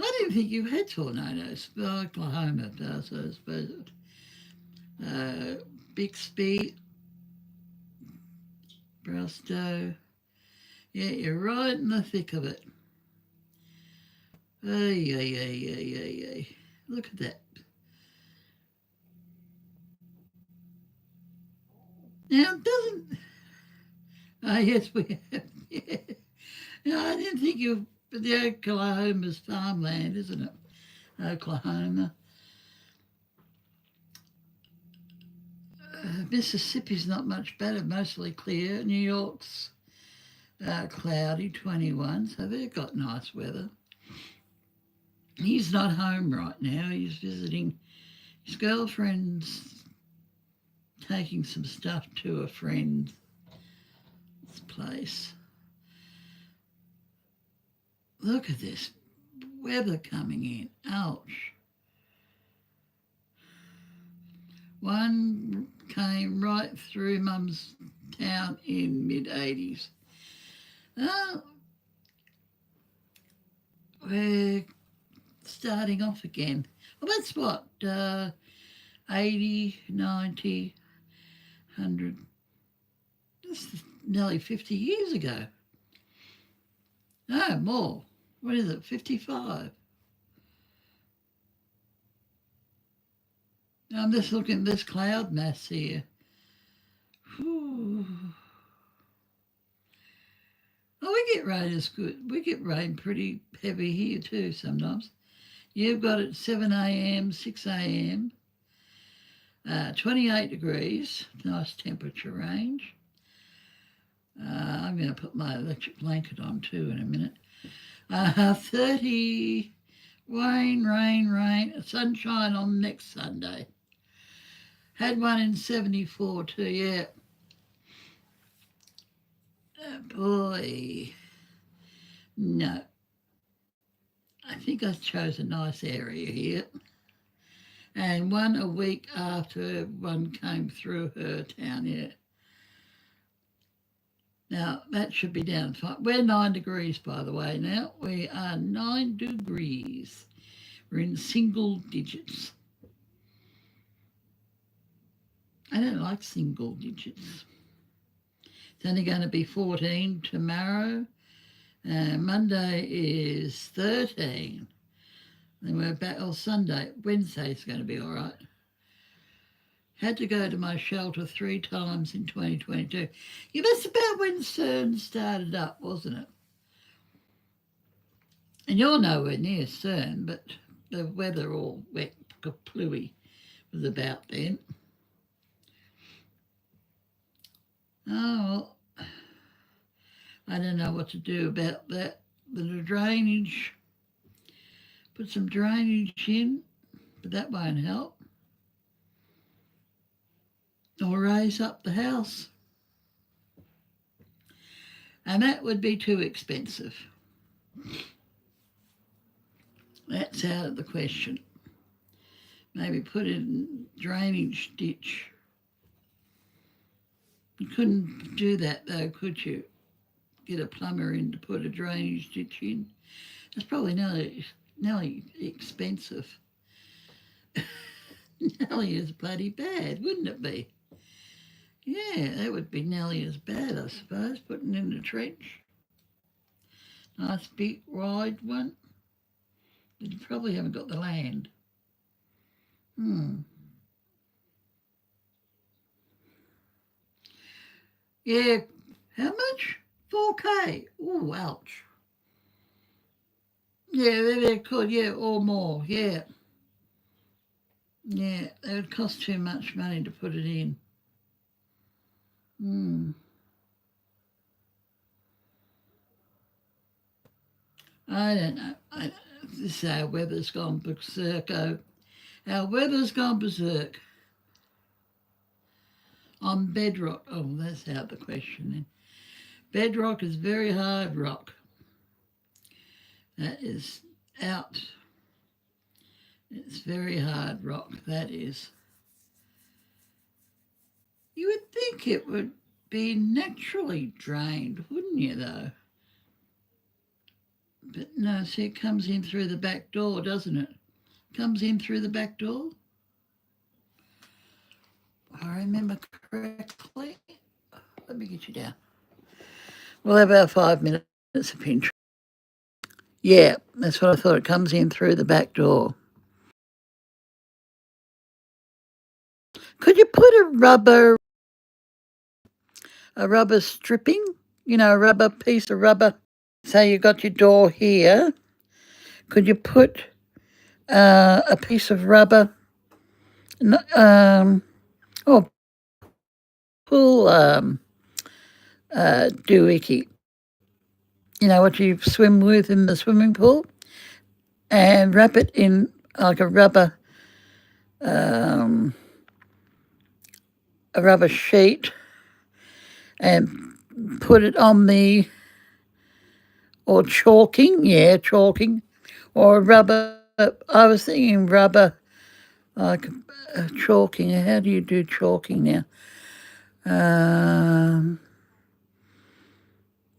[SPEAKER 1] I didn't think you had tornadoes. Well, Oklahoma does, I suppose. Bixby, Brusto. Yeah, you're right in the thick of it. Ay. Look at that. Now, it doesn't... yes, we have. Yeah. No, I didn't think you... But the Oklahoma's farmland, isn't it? Oklahoma. Mississippi's not much better, mostly clear. New York's cloudy, 21, so they've got nice weather. He's not home right now. He's visiting his girlfriend's, taking some stuff to a friend's place. Look at this weather coming in. Ouch. One came right through Mum's town in mid-80s. We're starting off again. Well, that's what, 80, 90, 100. That's nearly 50 years ago. No, more. What is it, 55? I'm just looking at this cloud mass here. Oh, we get rain is good. We get rain pretty heavy here too sometimes. You've got it 7 a.m., 6 a.m., 28 degrees, nice temperature range. I'm going to put my electric blanket on too in a minute. 30, rain, sunshine on next Sunday. Had one in 74 too, yeah. Boy, no. I think I chose a nice area here. And one a week after one came through her town, yeah. Now, that should be down. We're 9 degrees, by the way, now. We are 9 degrees. We're in single digits. I don't like single digits. It's only going to be 14 tomorrow. Monday is 13. Then we're back, Sunday, Wednesday's going to be all right. Had to go to my shelter 3 times in 2022. Yeah, that's about when CERN started up, wasn't it? And you're nowhere near CERN, but the weather all wet, pluey was about then. Oh, well, I don't know what to do about that. The drainage, put some drainage in, but that won't help. Or raise up the house. And that would be too expensive. That's out of the question. Maybe put in drainage ditch. You couldn't do that though, could you? Get a plumber in to put a drainage ditch in. That's probably nearly expensive. Nearly as bloody bad, wouldn't it be? Yeah, that would be nearly as bad, I suppose, putting in a trench. Nice big wide one. But you probably haven't got the land. Yeah, how much? 4K. Oh, ouch. Yeah, they could, yeah, or more, yeah. Yeah, it would cost too much money to put it in. I don't know. This our weather's gone berserk. Our weather's gone berserk. On bedrock. Oh, that's out the question then. Bedrock is very hard rock. That is out. It's very hard rock, that is. You would think it would be naturally drained, wouldn't you, though? But no, see, it comes in through the back door, doesn't it? Comes in through the back door. I remember correctly. Let me get you down. We'll have our 5 minutes of pinch. Yeah, that's what I thought. It comes in through the back door. Could you put a rubber stripping, a rubber piece of rubber? Say you got your door here. Could you put a piece of rubber, pool doohickey, what you swim with in the swimming pool, and wrap it in like a rubber sheet and put it on or chalking, or rubber. I was thinking rubber, like chalking. How do you do chalking now?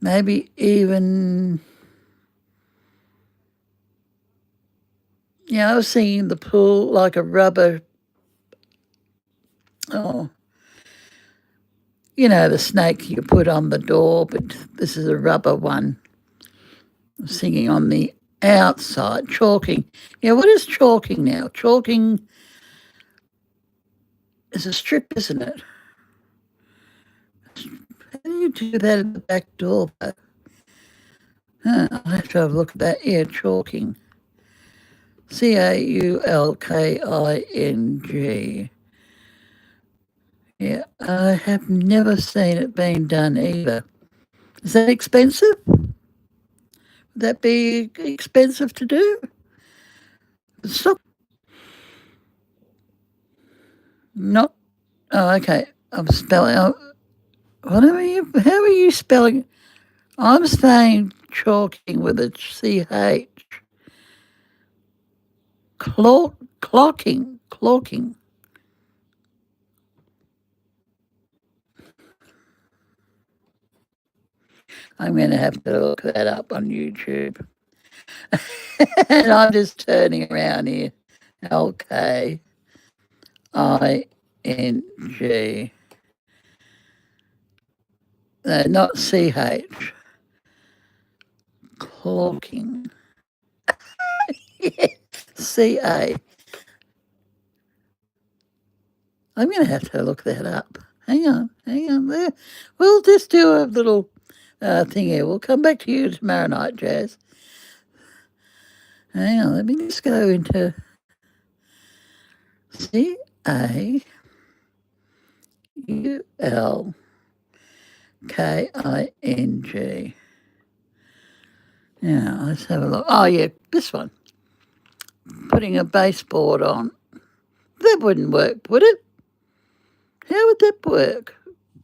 [SPEAKER 1] Maybe even, I was thinking the pool like a rubber, the snake you put on the door, but this is a rubber one. I'm thinking on the outside, chalking. Yeah, what is chalking now? Chalking is a strip, isn't it? How do you do that at the back door, though? I'll have to have a look at that. Yeah, chalking. Caulking. Yeah, I have never seen it being done either. Is that expensive? Would that be expensive to do? Stop. Not. Oh, okay. I'm spelling. What are you? How are you spelling? I'm saying chalking with a CH. Clocking. I'm going to have to look that up on YouTube. And I'm just turning around here. LKING. No, not CH. Clocking. Yeah. CA. I'm going to have to look that up. Hang on there. We'll just do a little thing here. We'll come back to you tomorrow night, Jazz. Hang on, let me just go into CAULKING. Now, let's have a look. Oh, yeah, this one. Putting a baseboard on. That wouldn't work, would it? How would that work?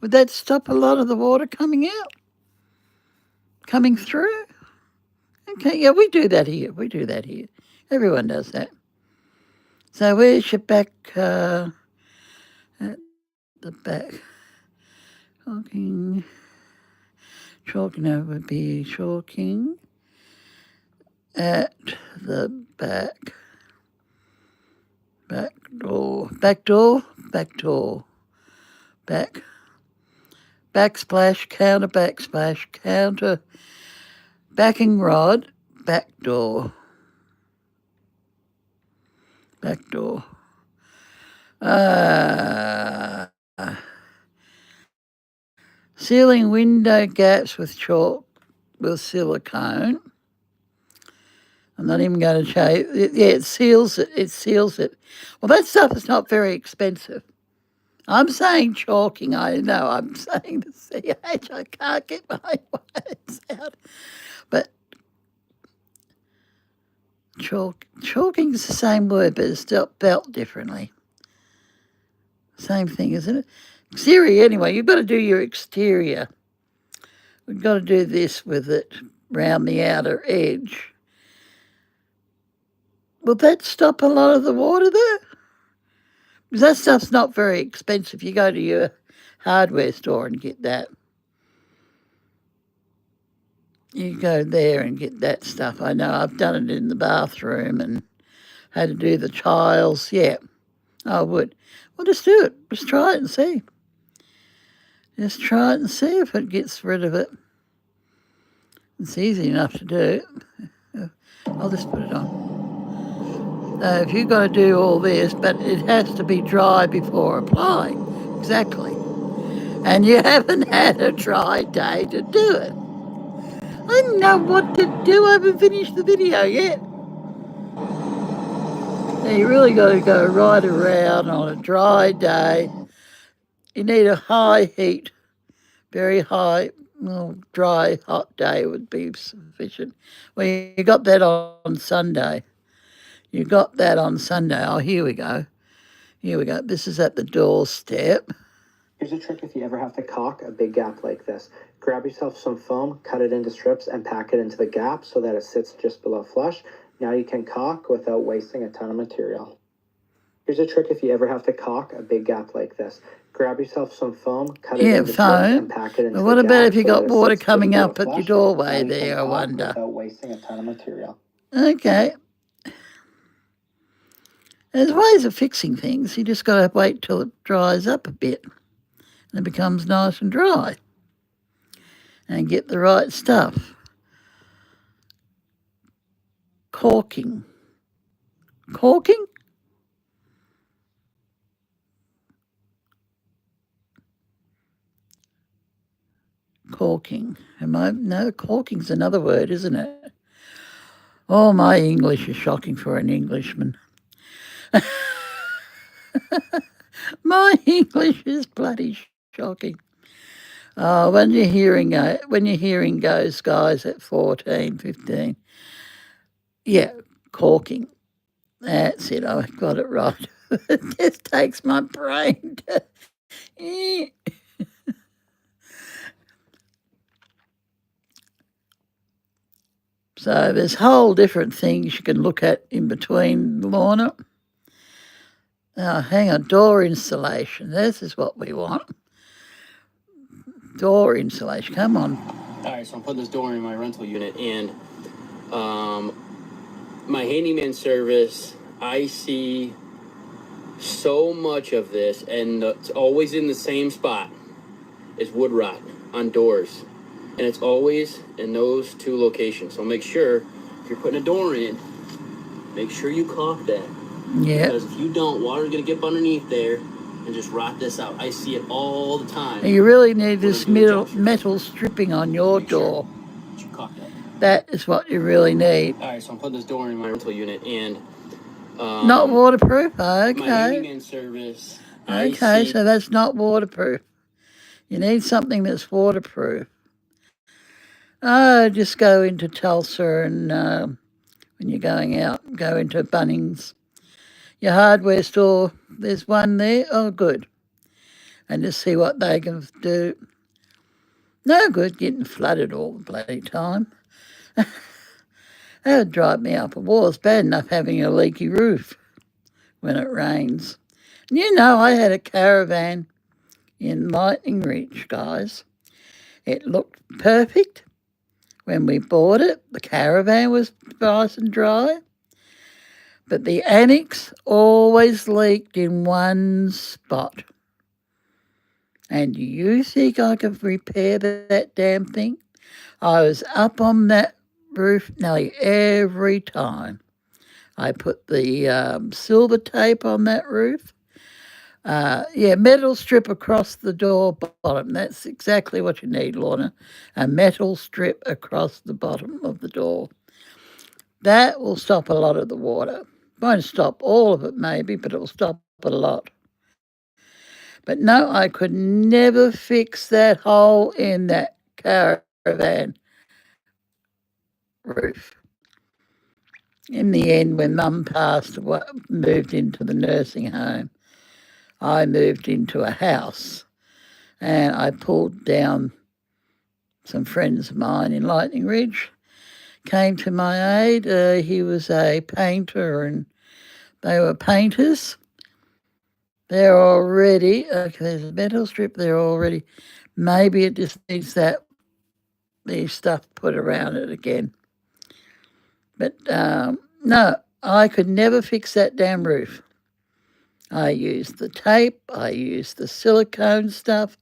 [SPEAKER 1] Would that stop a lot of the water coming out? Coming through? Okay, yeah, we do that here. Everyone does that. So where's your back, at the back? Chalking would be chalking at the back. Back door. Backsplash, counter backsplash, counter backing rod, back door. Sealing window gaps with chalk with silicone. I'm not even going to show you. Yeah, it seals it. Well, that stuff is not very expensive. I'm saying chalking. I know I'm saying the CH. I can't get my words out. But chalking's the same word, but it's spelt differently. Same thing, isn't it? Exterior, anyway, you've got to do your exterior. We've got to do this with it round the outer edge. Will that stop a lot of the water there? Because that stuff's not very expensive. You go to your hardware store and get that. You go there and get that stuff. I know I've done it in the bathroom and had to do the tiles. Yeah, I would. Well, just do it. Just try it and see. Just try it and see if it gets rid of it. It's easy enough to do. I'll just put it on. If you've got to do all this, but it has to be dry before applying. Exactly. And you haven't had a dry day to do it. I don't know what to do. I haven't finished the video yet. Now you really got to go right around on a dry day. You need a high heat, very high, dry, hot day would be sufficient. Well, you got that on Sunday. Oh, here we go. This is at the doorstep.
[SPEAKER 3] Here's a trick if you ever have to caulk a big gap like this. Grab yourself some foam, cut it into strips, and pack it into the gap so that it sits just below flush. Now you can caulk without wasting a ton of material. Here's a trick if you ever have to caulk a big gap like this. Grab yourself some foam, cut it into strips, and pack it into the gap.
[SPEAKER 1] But what about if you
[SPEAKER 3] so
[SPEAKER 1] got
[SPEAKER 3] that it
[SPEAKER 1] water
[SPEAKER 3] sits
[SPEAKER 1] coming
[SPEAKER 3] just
[SPEAKER 1] up
[SPEAKER 3] below
[SPEAKER 1] at your
[SPEAKER 3] flush.
[SPEAKER 1] doorway
[SPEAKER 3] Now you
[SPEAKER 1] there,
[SPEAKER 3] can
[SPEAKER 1] I
[SPEAKER 3] caulk
[SPEAKER 1] wonder?
[SPEAKER 3] without wasting a ton of material.
[SPEAKER 1] Okay. There's ways of fixing things. You just got to wait till it dries up a bit and it becomes nice and dry and get the right stuff. Caulking. Caulking. No, caulking's another word, isn't it? Oh, my English is shocking for an Englishman. My English is bloody shocking. When you're hearing those guys at 14, 15, yeah, caulking. That's it. I got it right. It just takes my brain to. So there's whole different things you can look at in between, Lorna. Hang on, door insulation. This is what we want. Door insulation. Come on.
[SPEAKER 9] All right, so I'm putting this door in my rental unit, and my handyman service, I see so much of this, and it's always in the same spot. It's wood rot on doors, and it's always in those two locations. So make sure if you're putting a door in, make sure you caulk that.
[SPEAKER 1] Yeah.
[SPEAKER 9] Because if you don't, water's gonna get underneath there and just rot this out. I see it all the time.
[SPEAKER 1] You really need this metal stripping on your door.
[SPEAKER 9] You caulk that.
[SPEAKER 1] That is what you really need.
[SPEAKER 9] All right, so I'm putting this door in my rental unit, and
[SPEAKER 1] not waterproof. Okay.
[SPEAKER 9] My handyman service.
[SPEAKER 1] Okay, so that's not waterproof. You need something that's waterproof. Just go into Tulsa and when you're going out, go into Bunnings. Your hardware store, there's one there. Oh, good. And just see what they can do. No good getting flooded all the bloody time. That would drive me up a wall. It's bad enough having a leaky roof when it rains. And you know, I had a caravan in Lightning Ridge, guys. It looked perfect when we bought it. The caravan was nice and dry. But the annex always leaked in one spot. And do you think I could repair that damn thing? I was up on that roof nearly every time. I put the silver tape on that roof. Metal strip across the door bottom. That's exactly what you need, Lorna. A metal strip across the bottom of the door. That will stop a lot of the water. Won't stop all of it maybe, but it will stop a lot. But no, I could never fix that hole in that caravan roof. In the end, when Mum passed, moved into the nursing home, I moved into a house and I pulled down some friends of mine in Lightning Ridge, came to my aid. He was a painter and they were painters. They're already, there's a metal strip there already. Maybe it just needs the stuff put around it again. But no, I could never fix that damn roof. I used the tape, I used the silicone stuff.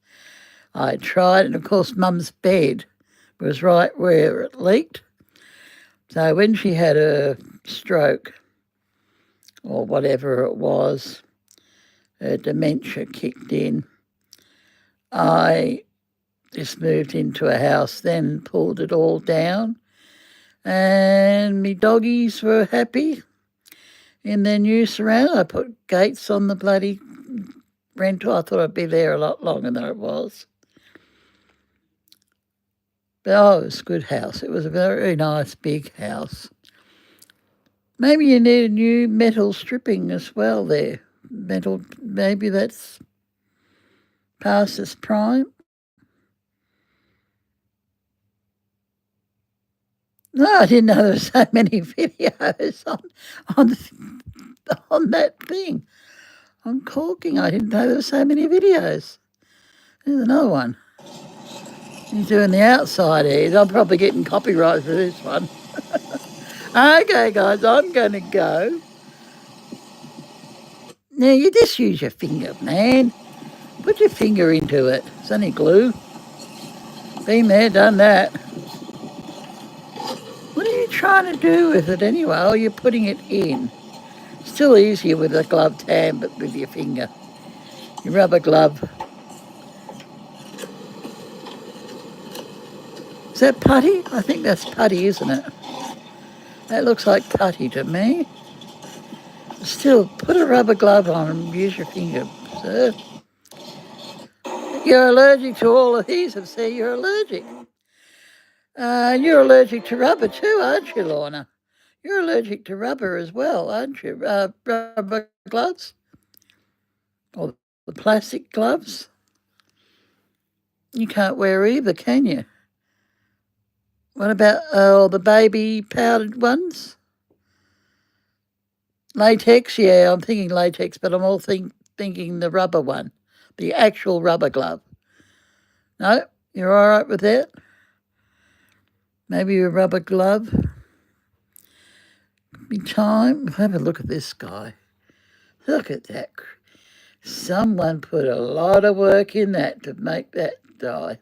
[SPEAKER 1] I tried, and of course Mum's bed was right where it leaked. So when she had a stroke or whatever it was, her dementia kicked in, I just moved into a house then, pulled it all down, and me doggies were happy in their new surround. I put gates on the bloody rental. I thought I'd be there a lot longer than it was. But it was a good house. It was a very nice big house. Maybe you need a new metal stripping as well there. Metal, maybe that's past its prime. No, I didn't know there were so many videos on that thing. On caulking, I didn't know there were so many videos. There's another one. He's doing the outside ears. I'm probably getting copyright for this one. Okay, guys, I'm going to go. Now, you just use your finger, man. Put your finger into it. It's only glue. Been there, done that. What are you trying to do with it anyway? Oh, you're putting it in. Still easier with a gloved hand, but with your finger. Your rubber glove. Is that putty? I think that's putty, isn't it? That looks like putty to me. Still, put a rubber glove on and use your finger, sir. You're allergic to all adhesives, see, you're allergic. You're allergic to rubber too, aren't you, Lorna? You're allergic to rubber as well, aren't you? Rubber gloves? Or the plastic gloves? You can't wear either, can you? What about the baby powdered ones? Latex? Yeah, I'm thinking latex, but I'm all thinking the rubber one, the actual rubber glove. No, you're all right with that? Maybe a rubber glove. Be time. Have a look at this guy. Look at that. Someone put a lot of work in that to make that die.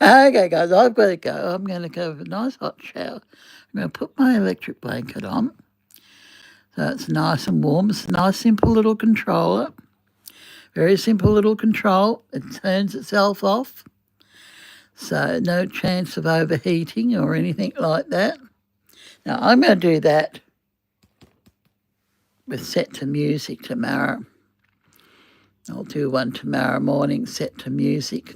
[SPEAKER 1] Okay, guys, I've got to go. I'm going to go have a nice hot shower. I'm going to put my electric blanket on. So it's nice and warm. It's a nice, simple little controller. Very simple little control. It turns itself off. So no chance of overheating or anything like that. Now, I'm going to do that with set to music tomorrow. I'll do one tomorrow morning, set to music.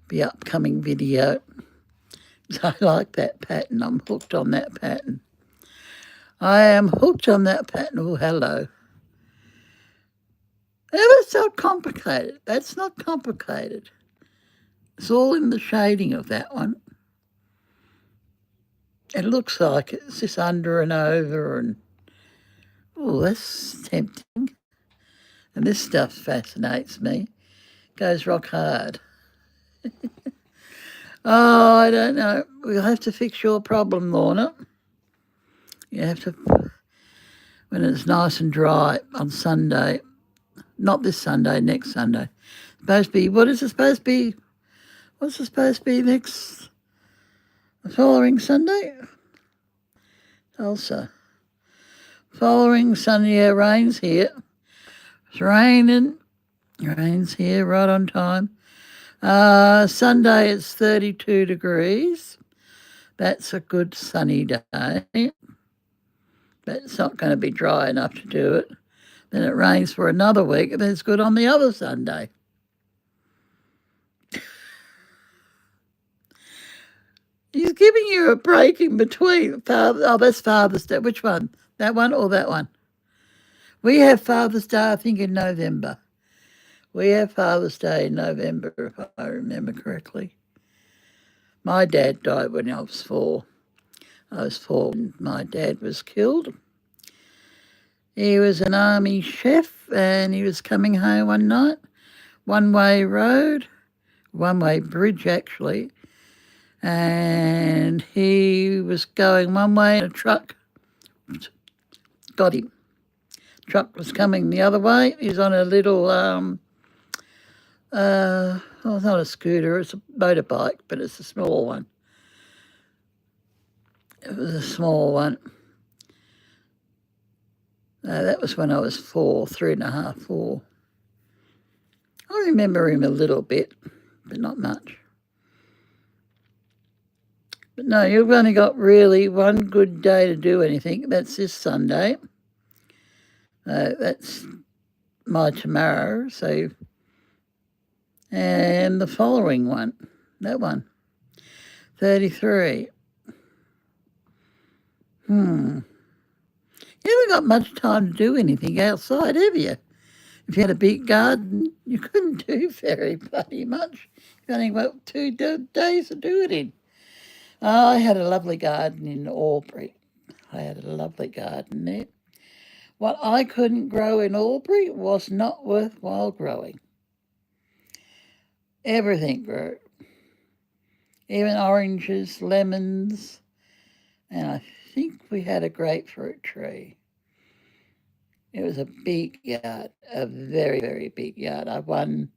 [SPEAKER 1] Be upcoming video. I like that pattern. I'm hooked on that pattern. I am hooked on that pattern. Oh, hello. That's not complicated. That's not complicated. It's all in the shading of that one. It looks like it's just under and over and, oh, that's tempting. And this stuff fascinates me. Goes rock hard. Oh, I don't know. We'll have to fix your problem, Lorna. You have to, when it's nice and dry on Sunday. Not this Sunday, next Sunday. Supposed to be, what is it supposed to be? What's it supposed to be next, the following Sunday? Tulsa. Following Sunday, yeah, rain's here. It's raining. Rain's here right on time. Sunday it's 32 degrees. That's a good sunny day. But it's not going to be dry enough to do it. Then it rains for another week and then it's good on the other Sunday. He's giving you a break in between. That's Father's Day. Which one? That one or that one? We have Father's Day, I think, in November. We have Father's Day in November, if I remember correctly. My dad died when I was 4. I was 4 when my dad was killed. He was an army chef and he was coming home one night, one-way road, one-way bridge actually, and he was going one way and a truck got him. Truck was coming the other way. He's on a little, well, it's not a scooter, it's a motorbike, but it's a small one. It was a small one. That was when I was 4, 3.5, 4. I remember him a little bit, but not much. But no, you've only got really one good day to do anything. That's this Sunday. That's my tomorrow. So, and the following one, that one, 33. You haven't got much time to do anything outside, have you? If you had a big garden, you couldn't do very bloody much. You've only got 2 days to do it in. I had a lovely garden in Albury. I had a lovely garden there. What I couldn't grow in Albury was not worthwhile growing. Everything grew. Even oranges, lemons, and I think we had a grapefruit tree. It was a big yard, a very, very big yard. I won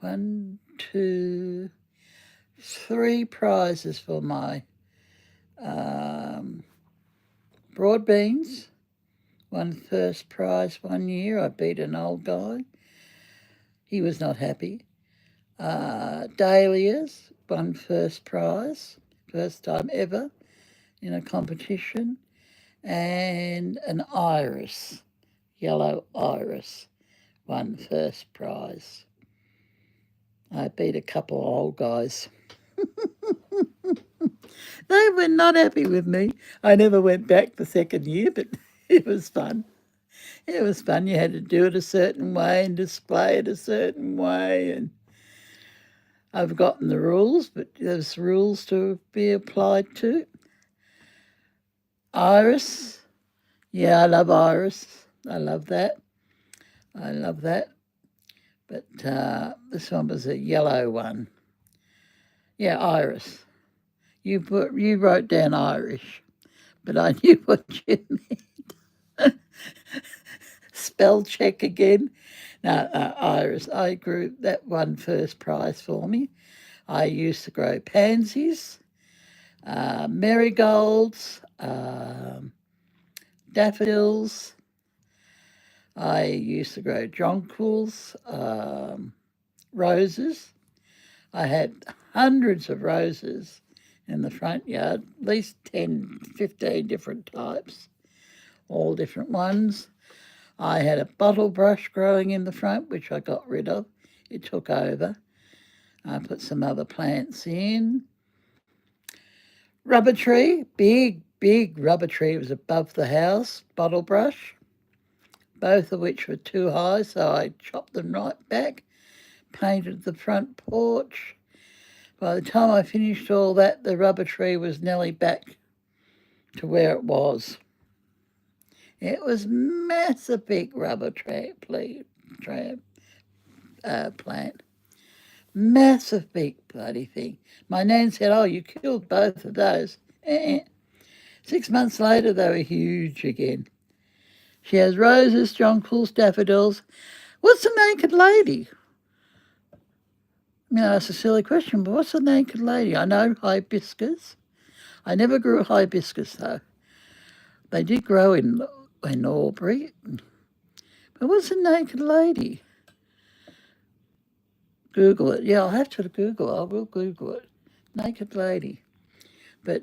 [SPEAKER 1] 1, 2, 3 prizes for my broad beans. Won first prize one year. I beat an old guy. He was not happy. Dahlias, won first prize, first time ever in a competition, and an iris, yellow iris, won first prize. I beat a couple of old guys. They were not happy with me. I never went back the second year, but it was fun. It was fun. You had to do it a certain way and display it a certain way. And I've forgotten the rules, but there's rules to be applied to. Iris. Yeah, I love iris. I love that. I love that. But this one was a yellow one. Yeah, iris. You wrote down Irish, but I knew what you meant. Spell check again. No, iris. I grew that one first prize for me. I used to grow pansies, marigolds, daffodils. I used to grow jonquils, roses. I had hundreds of roses in the front yard, at least 10, 15 different types, all different ones. I had a bottle brush growing in the front, which I got rid of. It took over. I put some other plants in. Rubber tree, big rubber tree. It was above the house, bottle brush, both of which were too high, so I chopped them right back, painted the front porch. By the time I finished all that, the rubber tree was nearly back to where it was. It was massive big rubber plant. Massive big bloody thing. My nan said, oh, you killed both of those. 6 months later, they were huge again. She has roses, jonquils, daffodils. What's a naked lady? I mean, that's a silly question, but what's a naked lady? I know hibiscus. I never grew hibiscus, though. They did grow in Albury. But what's a naked lady? Google it. Yeah, I'll have to Google it. I will Google it. Naked lady. But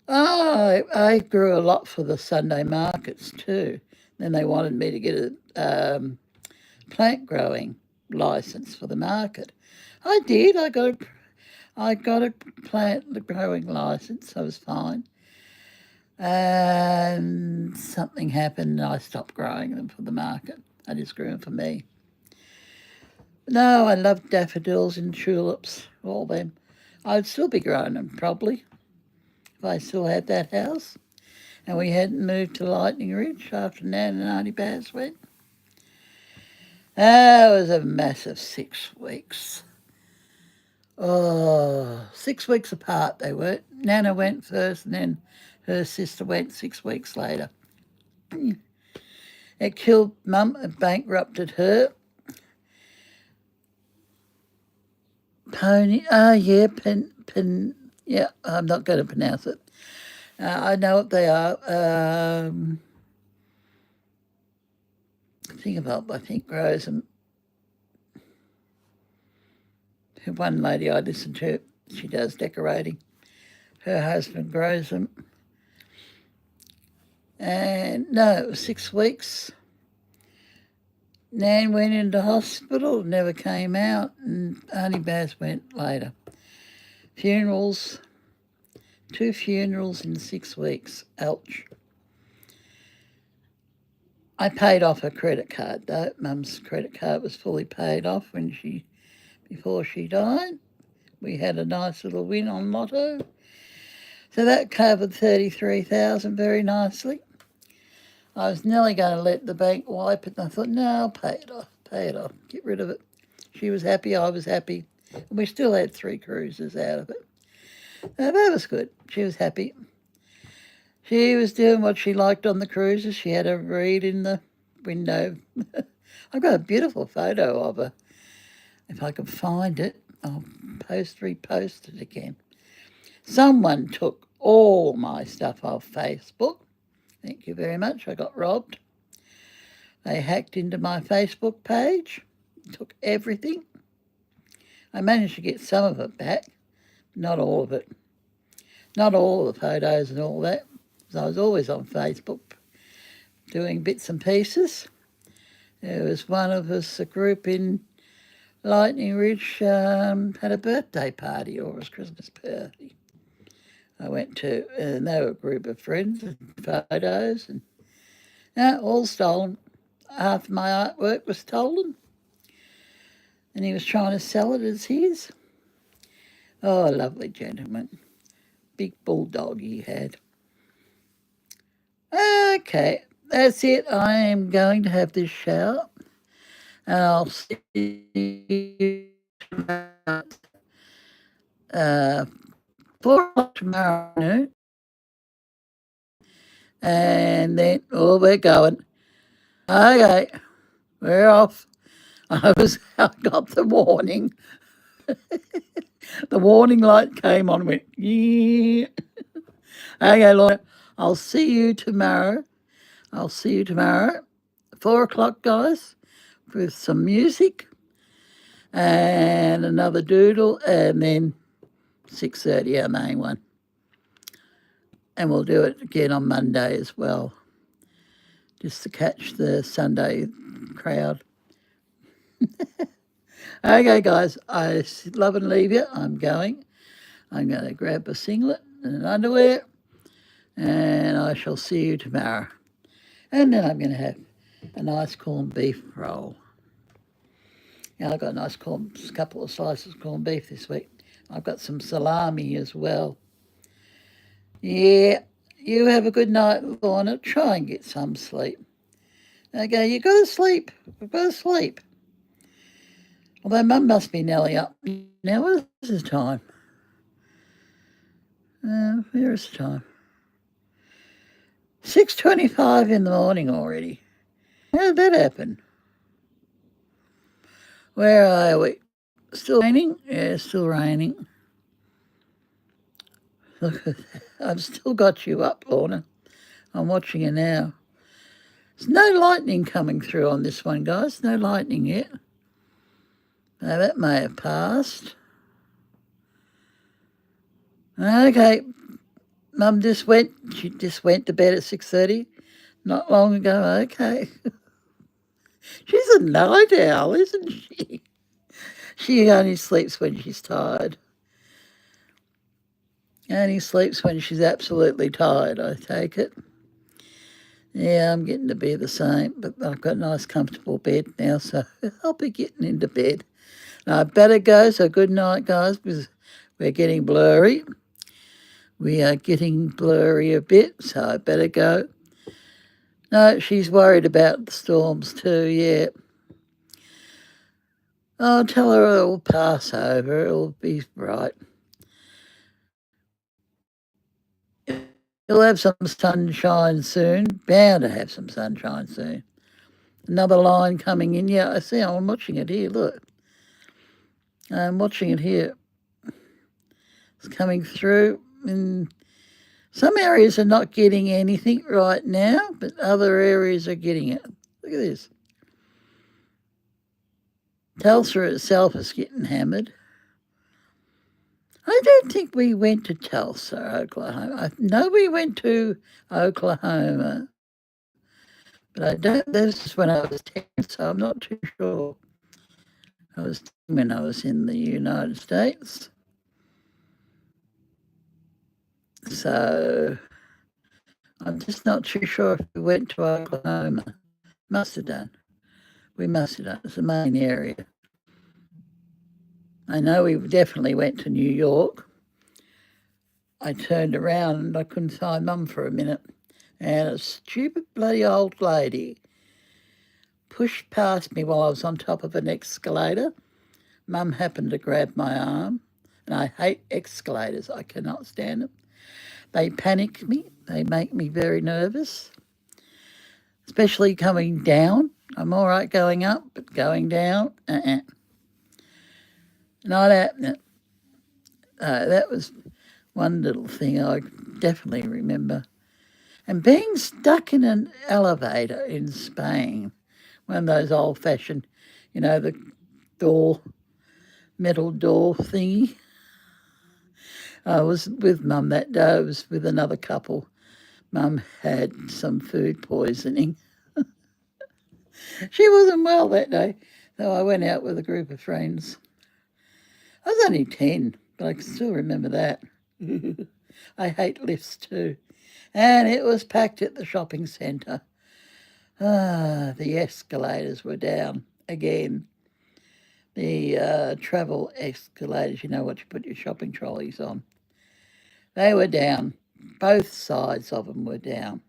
[SPEAKER 1] I grew a lot for the Sunday markets too. Then they wanted me to get a plant growing license for the market. I did. I got a plant growing license. I was fine. And something happened and I stopped growing them for the market. I just grew them for me. No, I love daffodils and tulips, all them. I'd still be growing them probably if I still had that house and we hadn't moved to Lightning Ridge after Nan and Auntie Baz went. That was a massive 6 weeks. Oh, 6 weeks apart they were. Nana went first and then her sister went 6 weeks later. It killed Mum, it bankrupted her. Pony, yeah, I'm not going to pronounce it. I know what they are. I think grows them. One lady I listen to, she does decorating. Her husband grows them. And no, it was 6 weeks. Nan went into hospital, never came out, and Auntie Baz went later. Funerals, 2 funerals in 6 weeks. Ouch. I paid off her credit card though. Mum's credit card was fully paid off before she died. We had a nice little win on Lotto. So that covered $33,000 very nicely. I was nearly going to let the bank wipe it, and I thought, no, I'll pay it off, get rid of it. She was happy, I was happy, and we still had 3 cruises out of it. Now, that was good. She was happy. She was doing what she liked on the cruises. She had a read in the window. I've got a beautiful photo of her. If I can find it, I'll repost it again. Someone took all my stuff off Facebook. Thank you very much. I got robbed. They hacked into my Facebook page, took everything. I managed to get some of it back, not all of it. Not all of the photos and all that. So I was always on Facebook doing bits and pieces. There was one of us, a group in Lightning Ridge, had a birthday party or it was Christmas party. I went to, and they were a group of friends and photos, and all stolen. Half of my artwork was stolen, and he was trying to sell it as his. Oh, a lovely gentleman. Big bulldog he had. Okay, that's it. I am going to have this shower, and I'll see you about 4 o'clock tomorrow afternoon. And then, we're going. Okay, we're off. I got the warning. The warning light came on and went, yeah. Okay, Laura, I'll see you tomorrow. 4 o'clock, guys, with some music and another doodle, and then 6:30, our main one. And we'll do it again on Monday as well, just to catch the Sunday crowd. Okay, guys, I love and leave you. I'm going to grab a singlet and an underwear, and I shall see you tomorrow. And then I'm going to have a nice corned beef roll. Yeah, I've got a nice couple of slices of corned beef this week. I've got some salami as well. Yeah, you have a good night, Lorna. Try and get some sleep. Okay, you got to sleep. You've got to sleep. Although Mum must be nearly up now. What is the time? Where is the time? 6:25 in the morning already. How did that happen? Where are we? Still raining? Yeah, still raining. Look at that. I've still got you up, Lorna. I'm watching you now. There's no lightning coming through on this one, guys. No lightning yet. Now that may have passed. Okay. Mum she just went to bed at 6:30 not long ago. Okay. She's a night owl, isn't she? She only sleeps when she's tired. Only sleeps when she's absolutely tired, I take it. Yeah, I'm getting to be the same, but I've got a nice comfortable bed now, so I'll be getting into bed. Now, I better go, so good night, guys, because we're getting blurry. We are getting blurry a bit, so I better go. No, she's worried about the storms too, yeah. I'll tell her it'll pass over, it'll be right. You'll have some sunshine soon, bound to have some sunshine soon. Another line coming in, yeah, I see, I'm watching it here, look. I'm watching it here. It's coming through. And some areas are not getting anything right now, but other areas are getting it. Look at this. Tulsa itself is getting hammered. I don't think we went to Tulsa, Oklahoma. I know we went to Oklahoma, but I don't. This is when I was 10, so I'm not too sure. I was 10 when I was in the United States. So I'm just not too sure if we went to Oklahoma. Must have done. We must have done. It's the main area. I know we definitely went to New York. I turned around and I couldn't find Mum for a minute. And a stupid bloody old lady pushed past me while I was on top of an escalator. Mum happened to grab my arm. And I hate escalators. I cannot stand them. They panic me. They make me very nervous, especially coming down. I'm all right going up, but going down, not happening. That was one little thing I definitely remember. And being stuck in an elevator in Spain, one of those old-fashioned, the door metal door thingy. I was with Mum that day. I was with another couple. Mum had some food poisoning. She wasn't well that day, so I went out with a group of friends. I was only 10, but I can still remember that. I hate lifts too. And it was packed at the shopping centre. The escalators were down again. The travel escalators, you know what you put your shopping trolleys on. They were down. Both sides of them were down.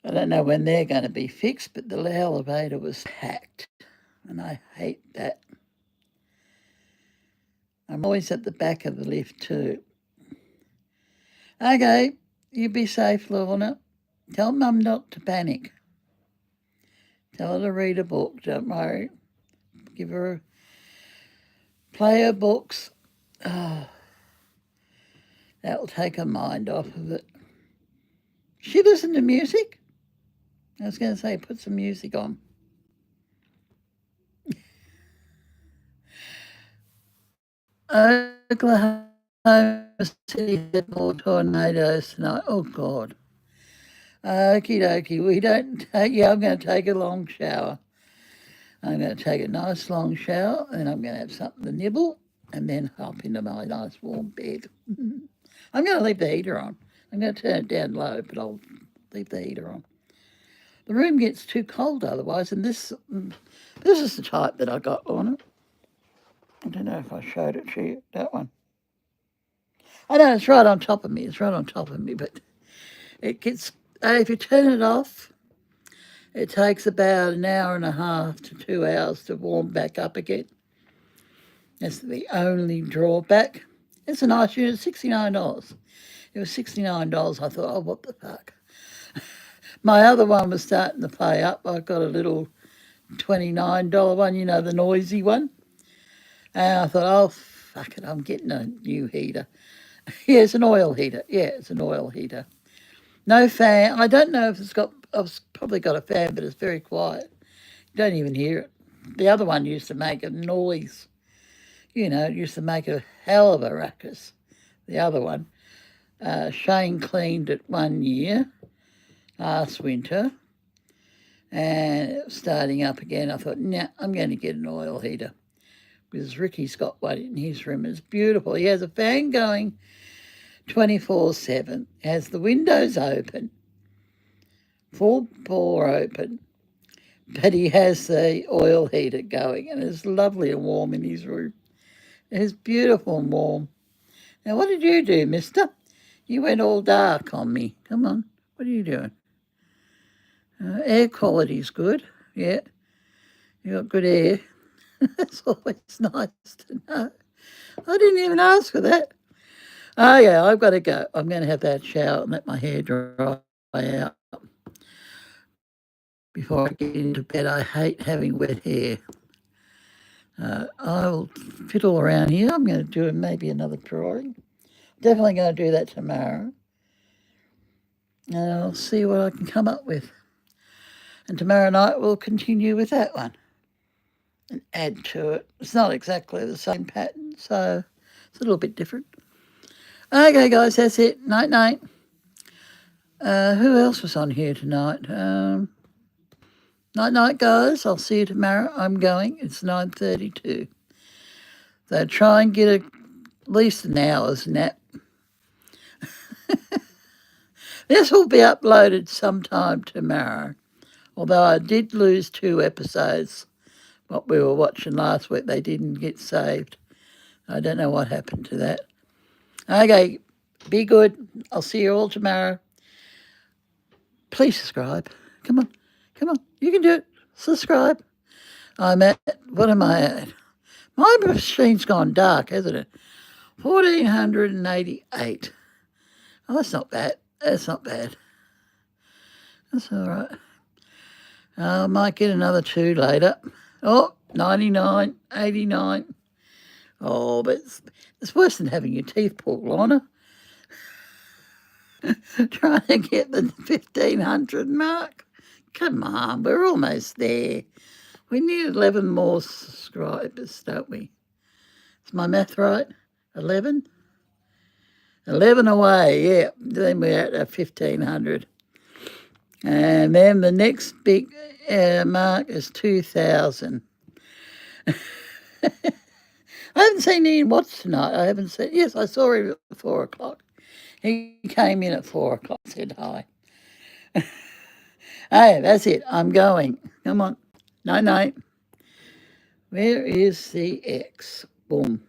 [SPEAKER 1] I don't know when they're going to be fixed, but the elevator was packed. And I hate that. I'm always at the back of the lift too. Okay, you be safe, Lorna. Tell Mum not to panic. Tell her to read a book, don't worry. Give her, play her books. Oh, that'll take her mind off of it. She listen to music? I was going to say, put some music on. Oklahoma City had more tornadoes tonight. Oh, God. Okie dokie. We don't take, yeah, I'm going to take a long shower. I'm going to take a nice long shower, and I'm going to have something to nibble, and then hop into my nice warm bed. I'm going to leave the heater on. I'm going to turn it down low, but I'll leave the heater on. The room gets too cold otherwise, and this is the type that I got on it. I don't know if I showed it to you, that one. I know it's right on top of me. It's right on top of me, but it gets, if you turn it off, it takes about an hour and a half to 2 hours to warm back up again. That's the only drawback. It's a nice unit, $69. It was $69. I thought, oh, what the fuck. My other one was starting to play up. I got a little $29 one, you know, the noisy one. And I thought, oh, fuck it, I'm getting a new heater. Yeah, it's an oil heater. Yeah, it's an oil heater. No fan. I don't know if it's got, I've probably got a fan, but it's very quiet. You don't even hear it. The other one used to make a noise. You know, it used to make a hell of a ruckus. The other one. Shane cleaned it 1 year, last winter, and it was starting up again. I thought, nah, I'm going to get an oil heater, because Ricky's got one in his room. It's beautiful. He has a fan going 24/7, has the windows open, full bore open, but he has the oil heater going, and it's lovely and warm in his room. It's beautiful and warm. Now, what did you do, mister? You went all dark on me. Come on. What are you doing? Air quality's good. Yeah. You got good air. That's always nice to know. I didn't even ask for that. Oh, yeah, I've got to go. I'm going to have that shower and let my hair dry out before I get into bed. I hate having wet hair. I'll fiddle around here. I'm going to do maybe another drawing. Definitely going to do that tomorrow. And I'll see what I can come up with. And tomorrow night we'll continue with that one and add to it. It's not exactly the same pattern, so it's a little bit different. Okay, guys, that's it. Night, night. Who else was on here tonight? Night, night, guys. I'll see you tomorrow. I'm going. It's 9:32. So try and get at least an hour's nap. This will be uploaded sometime tomorrow. Although I did lose 2 episodes, what we were watching last week, they didn't get saved. I don't know what happened to that. Okay, be good. I'll see you all tomorrow. Please subscribe. Come on, come on. You can do it. Subscribe. I'm at, what am I at? My machine's gone dark, hasn't it? 1488. Oh, that's not bad. That's not bad. That's all right. I might get another 2 later. Oh, 99, 89. Oh, but it's worse than having your teeth pulled, Lorna. Trying to get the 1500 mark. Come on, we're almost there. We need 11 more subscribers, don't we? Is my math right? 11? 11 away, yeah. Then we're at 1,500. And then the next big mark is 2,000. I haven't seen Ian Watts tonight. I haven't seen. Yes, I saw him at 4 o'clock. He came in at 4 o'clock, said hi. Hey, that's it. I'm going. Come on. No. Where is the X? Boom.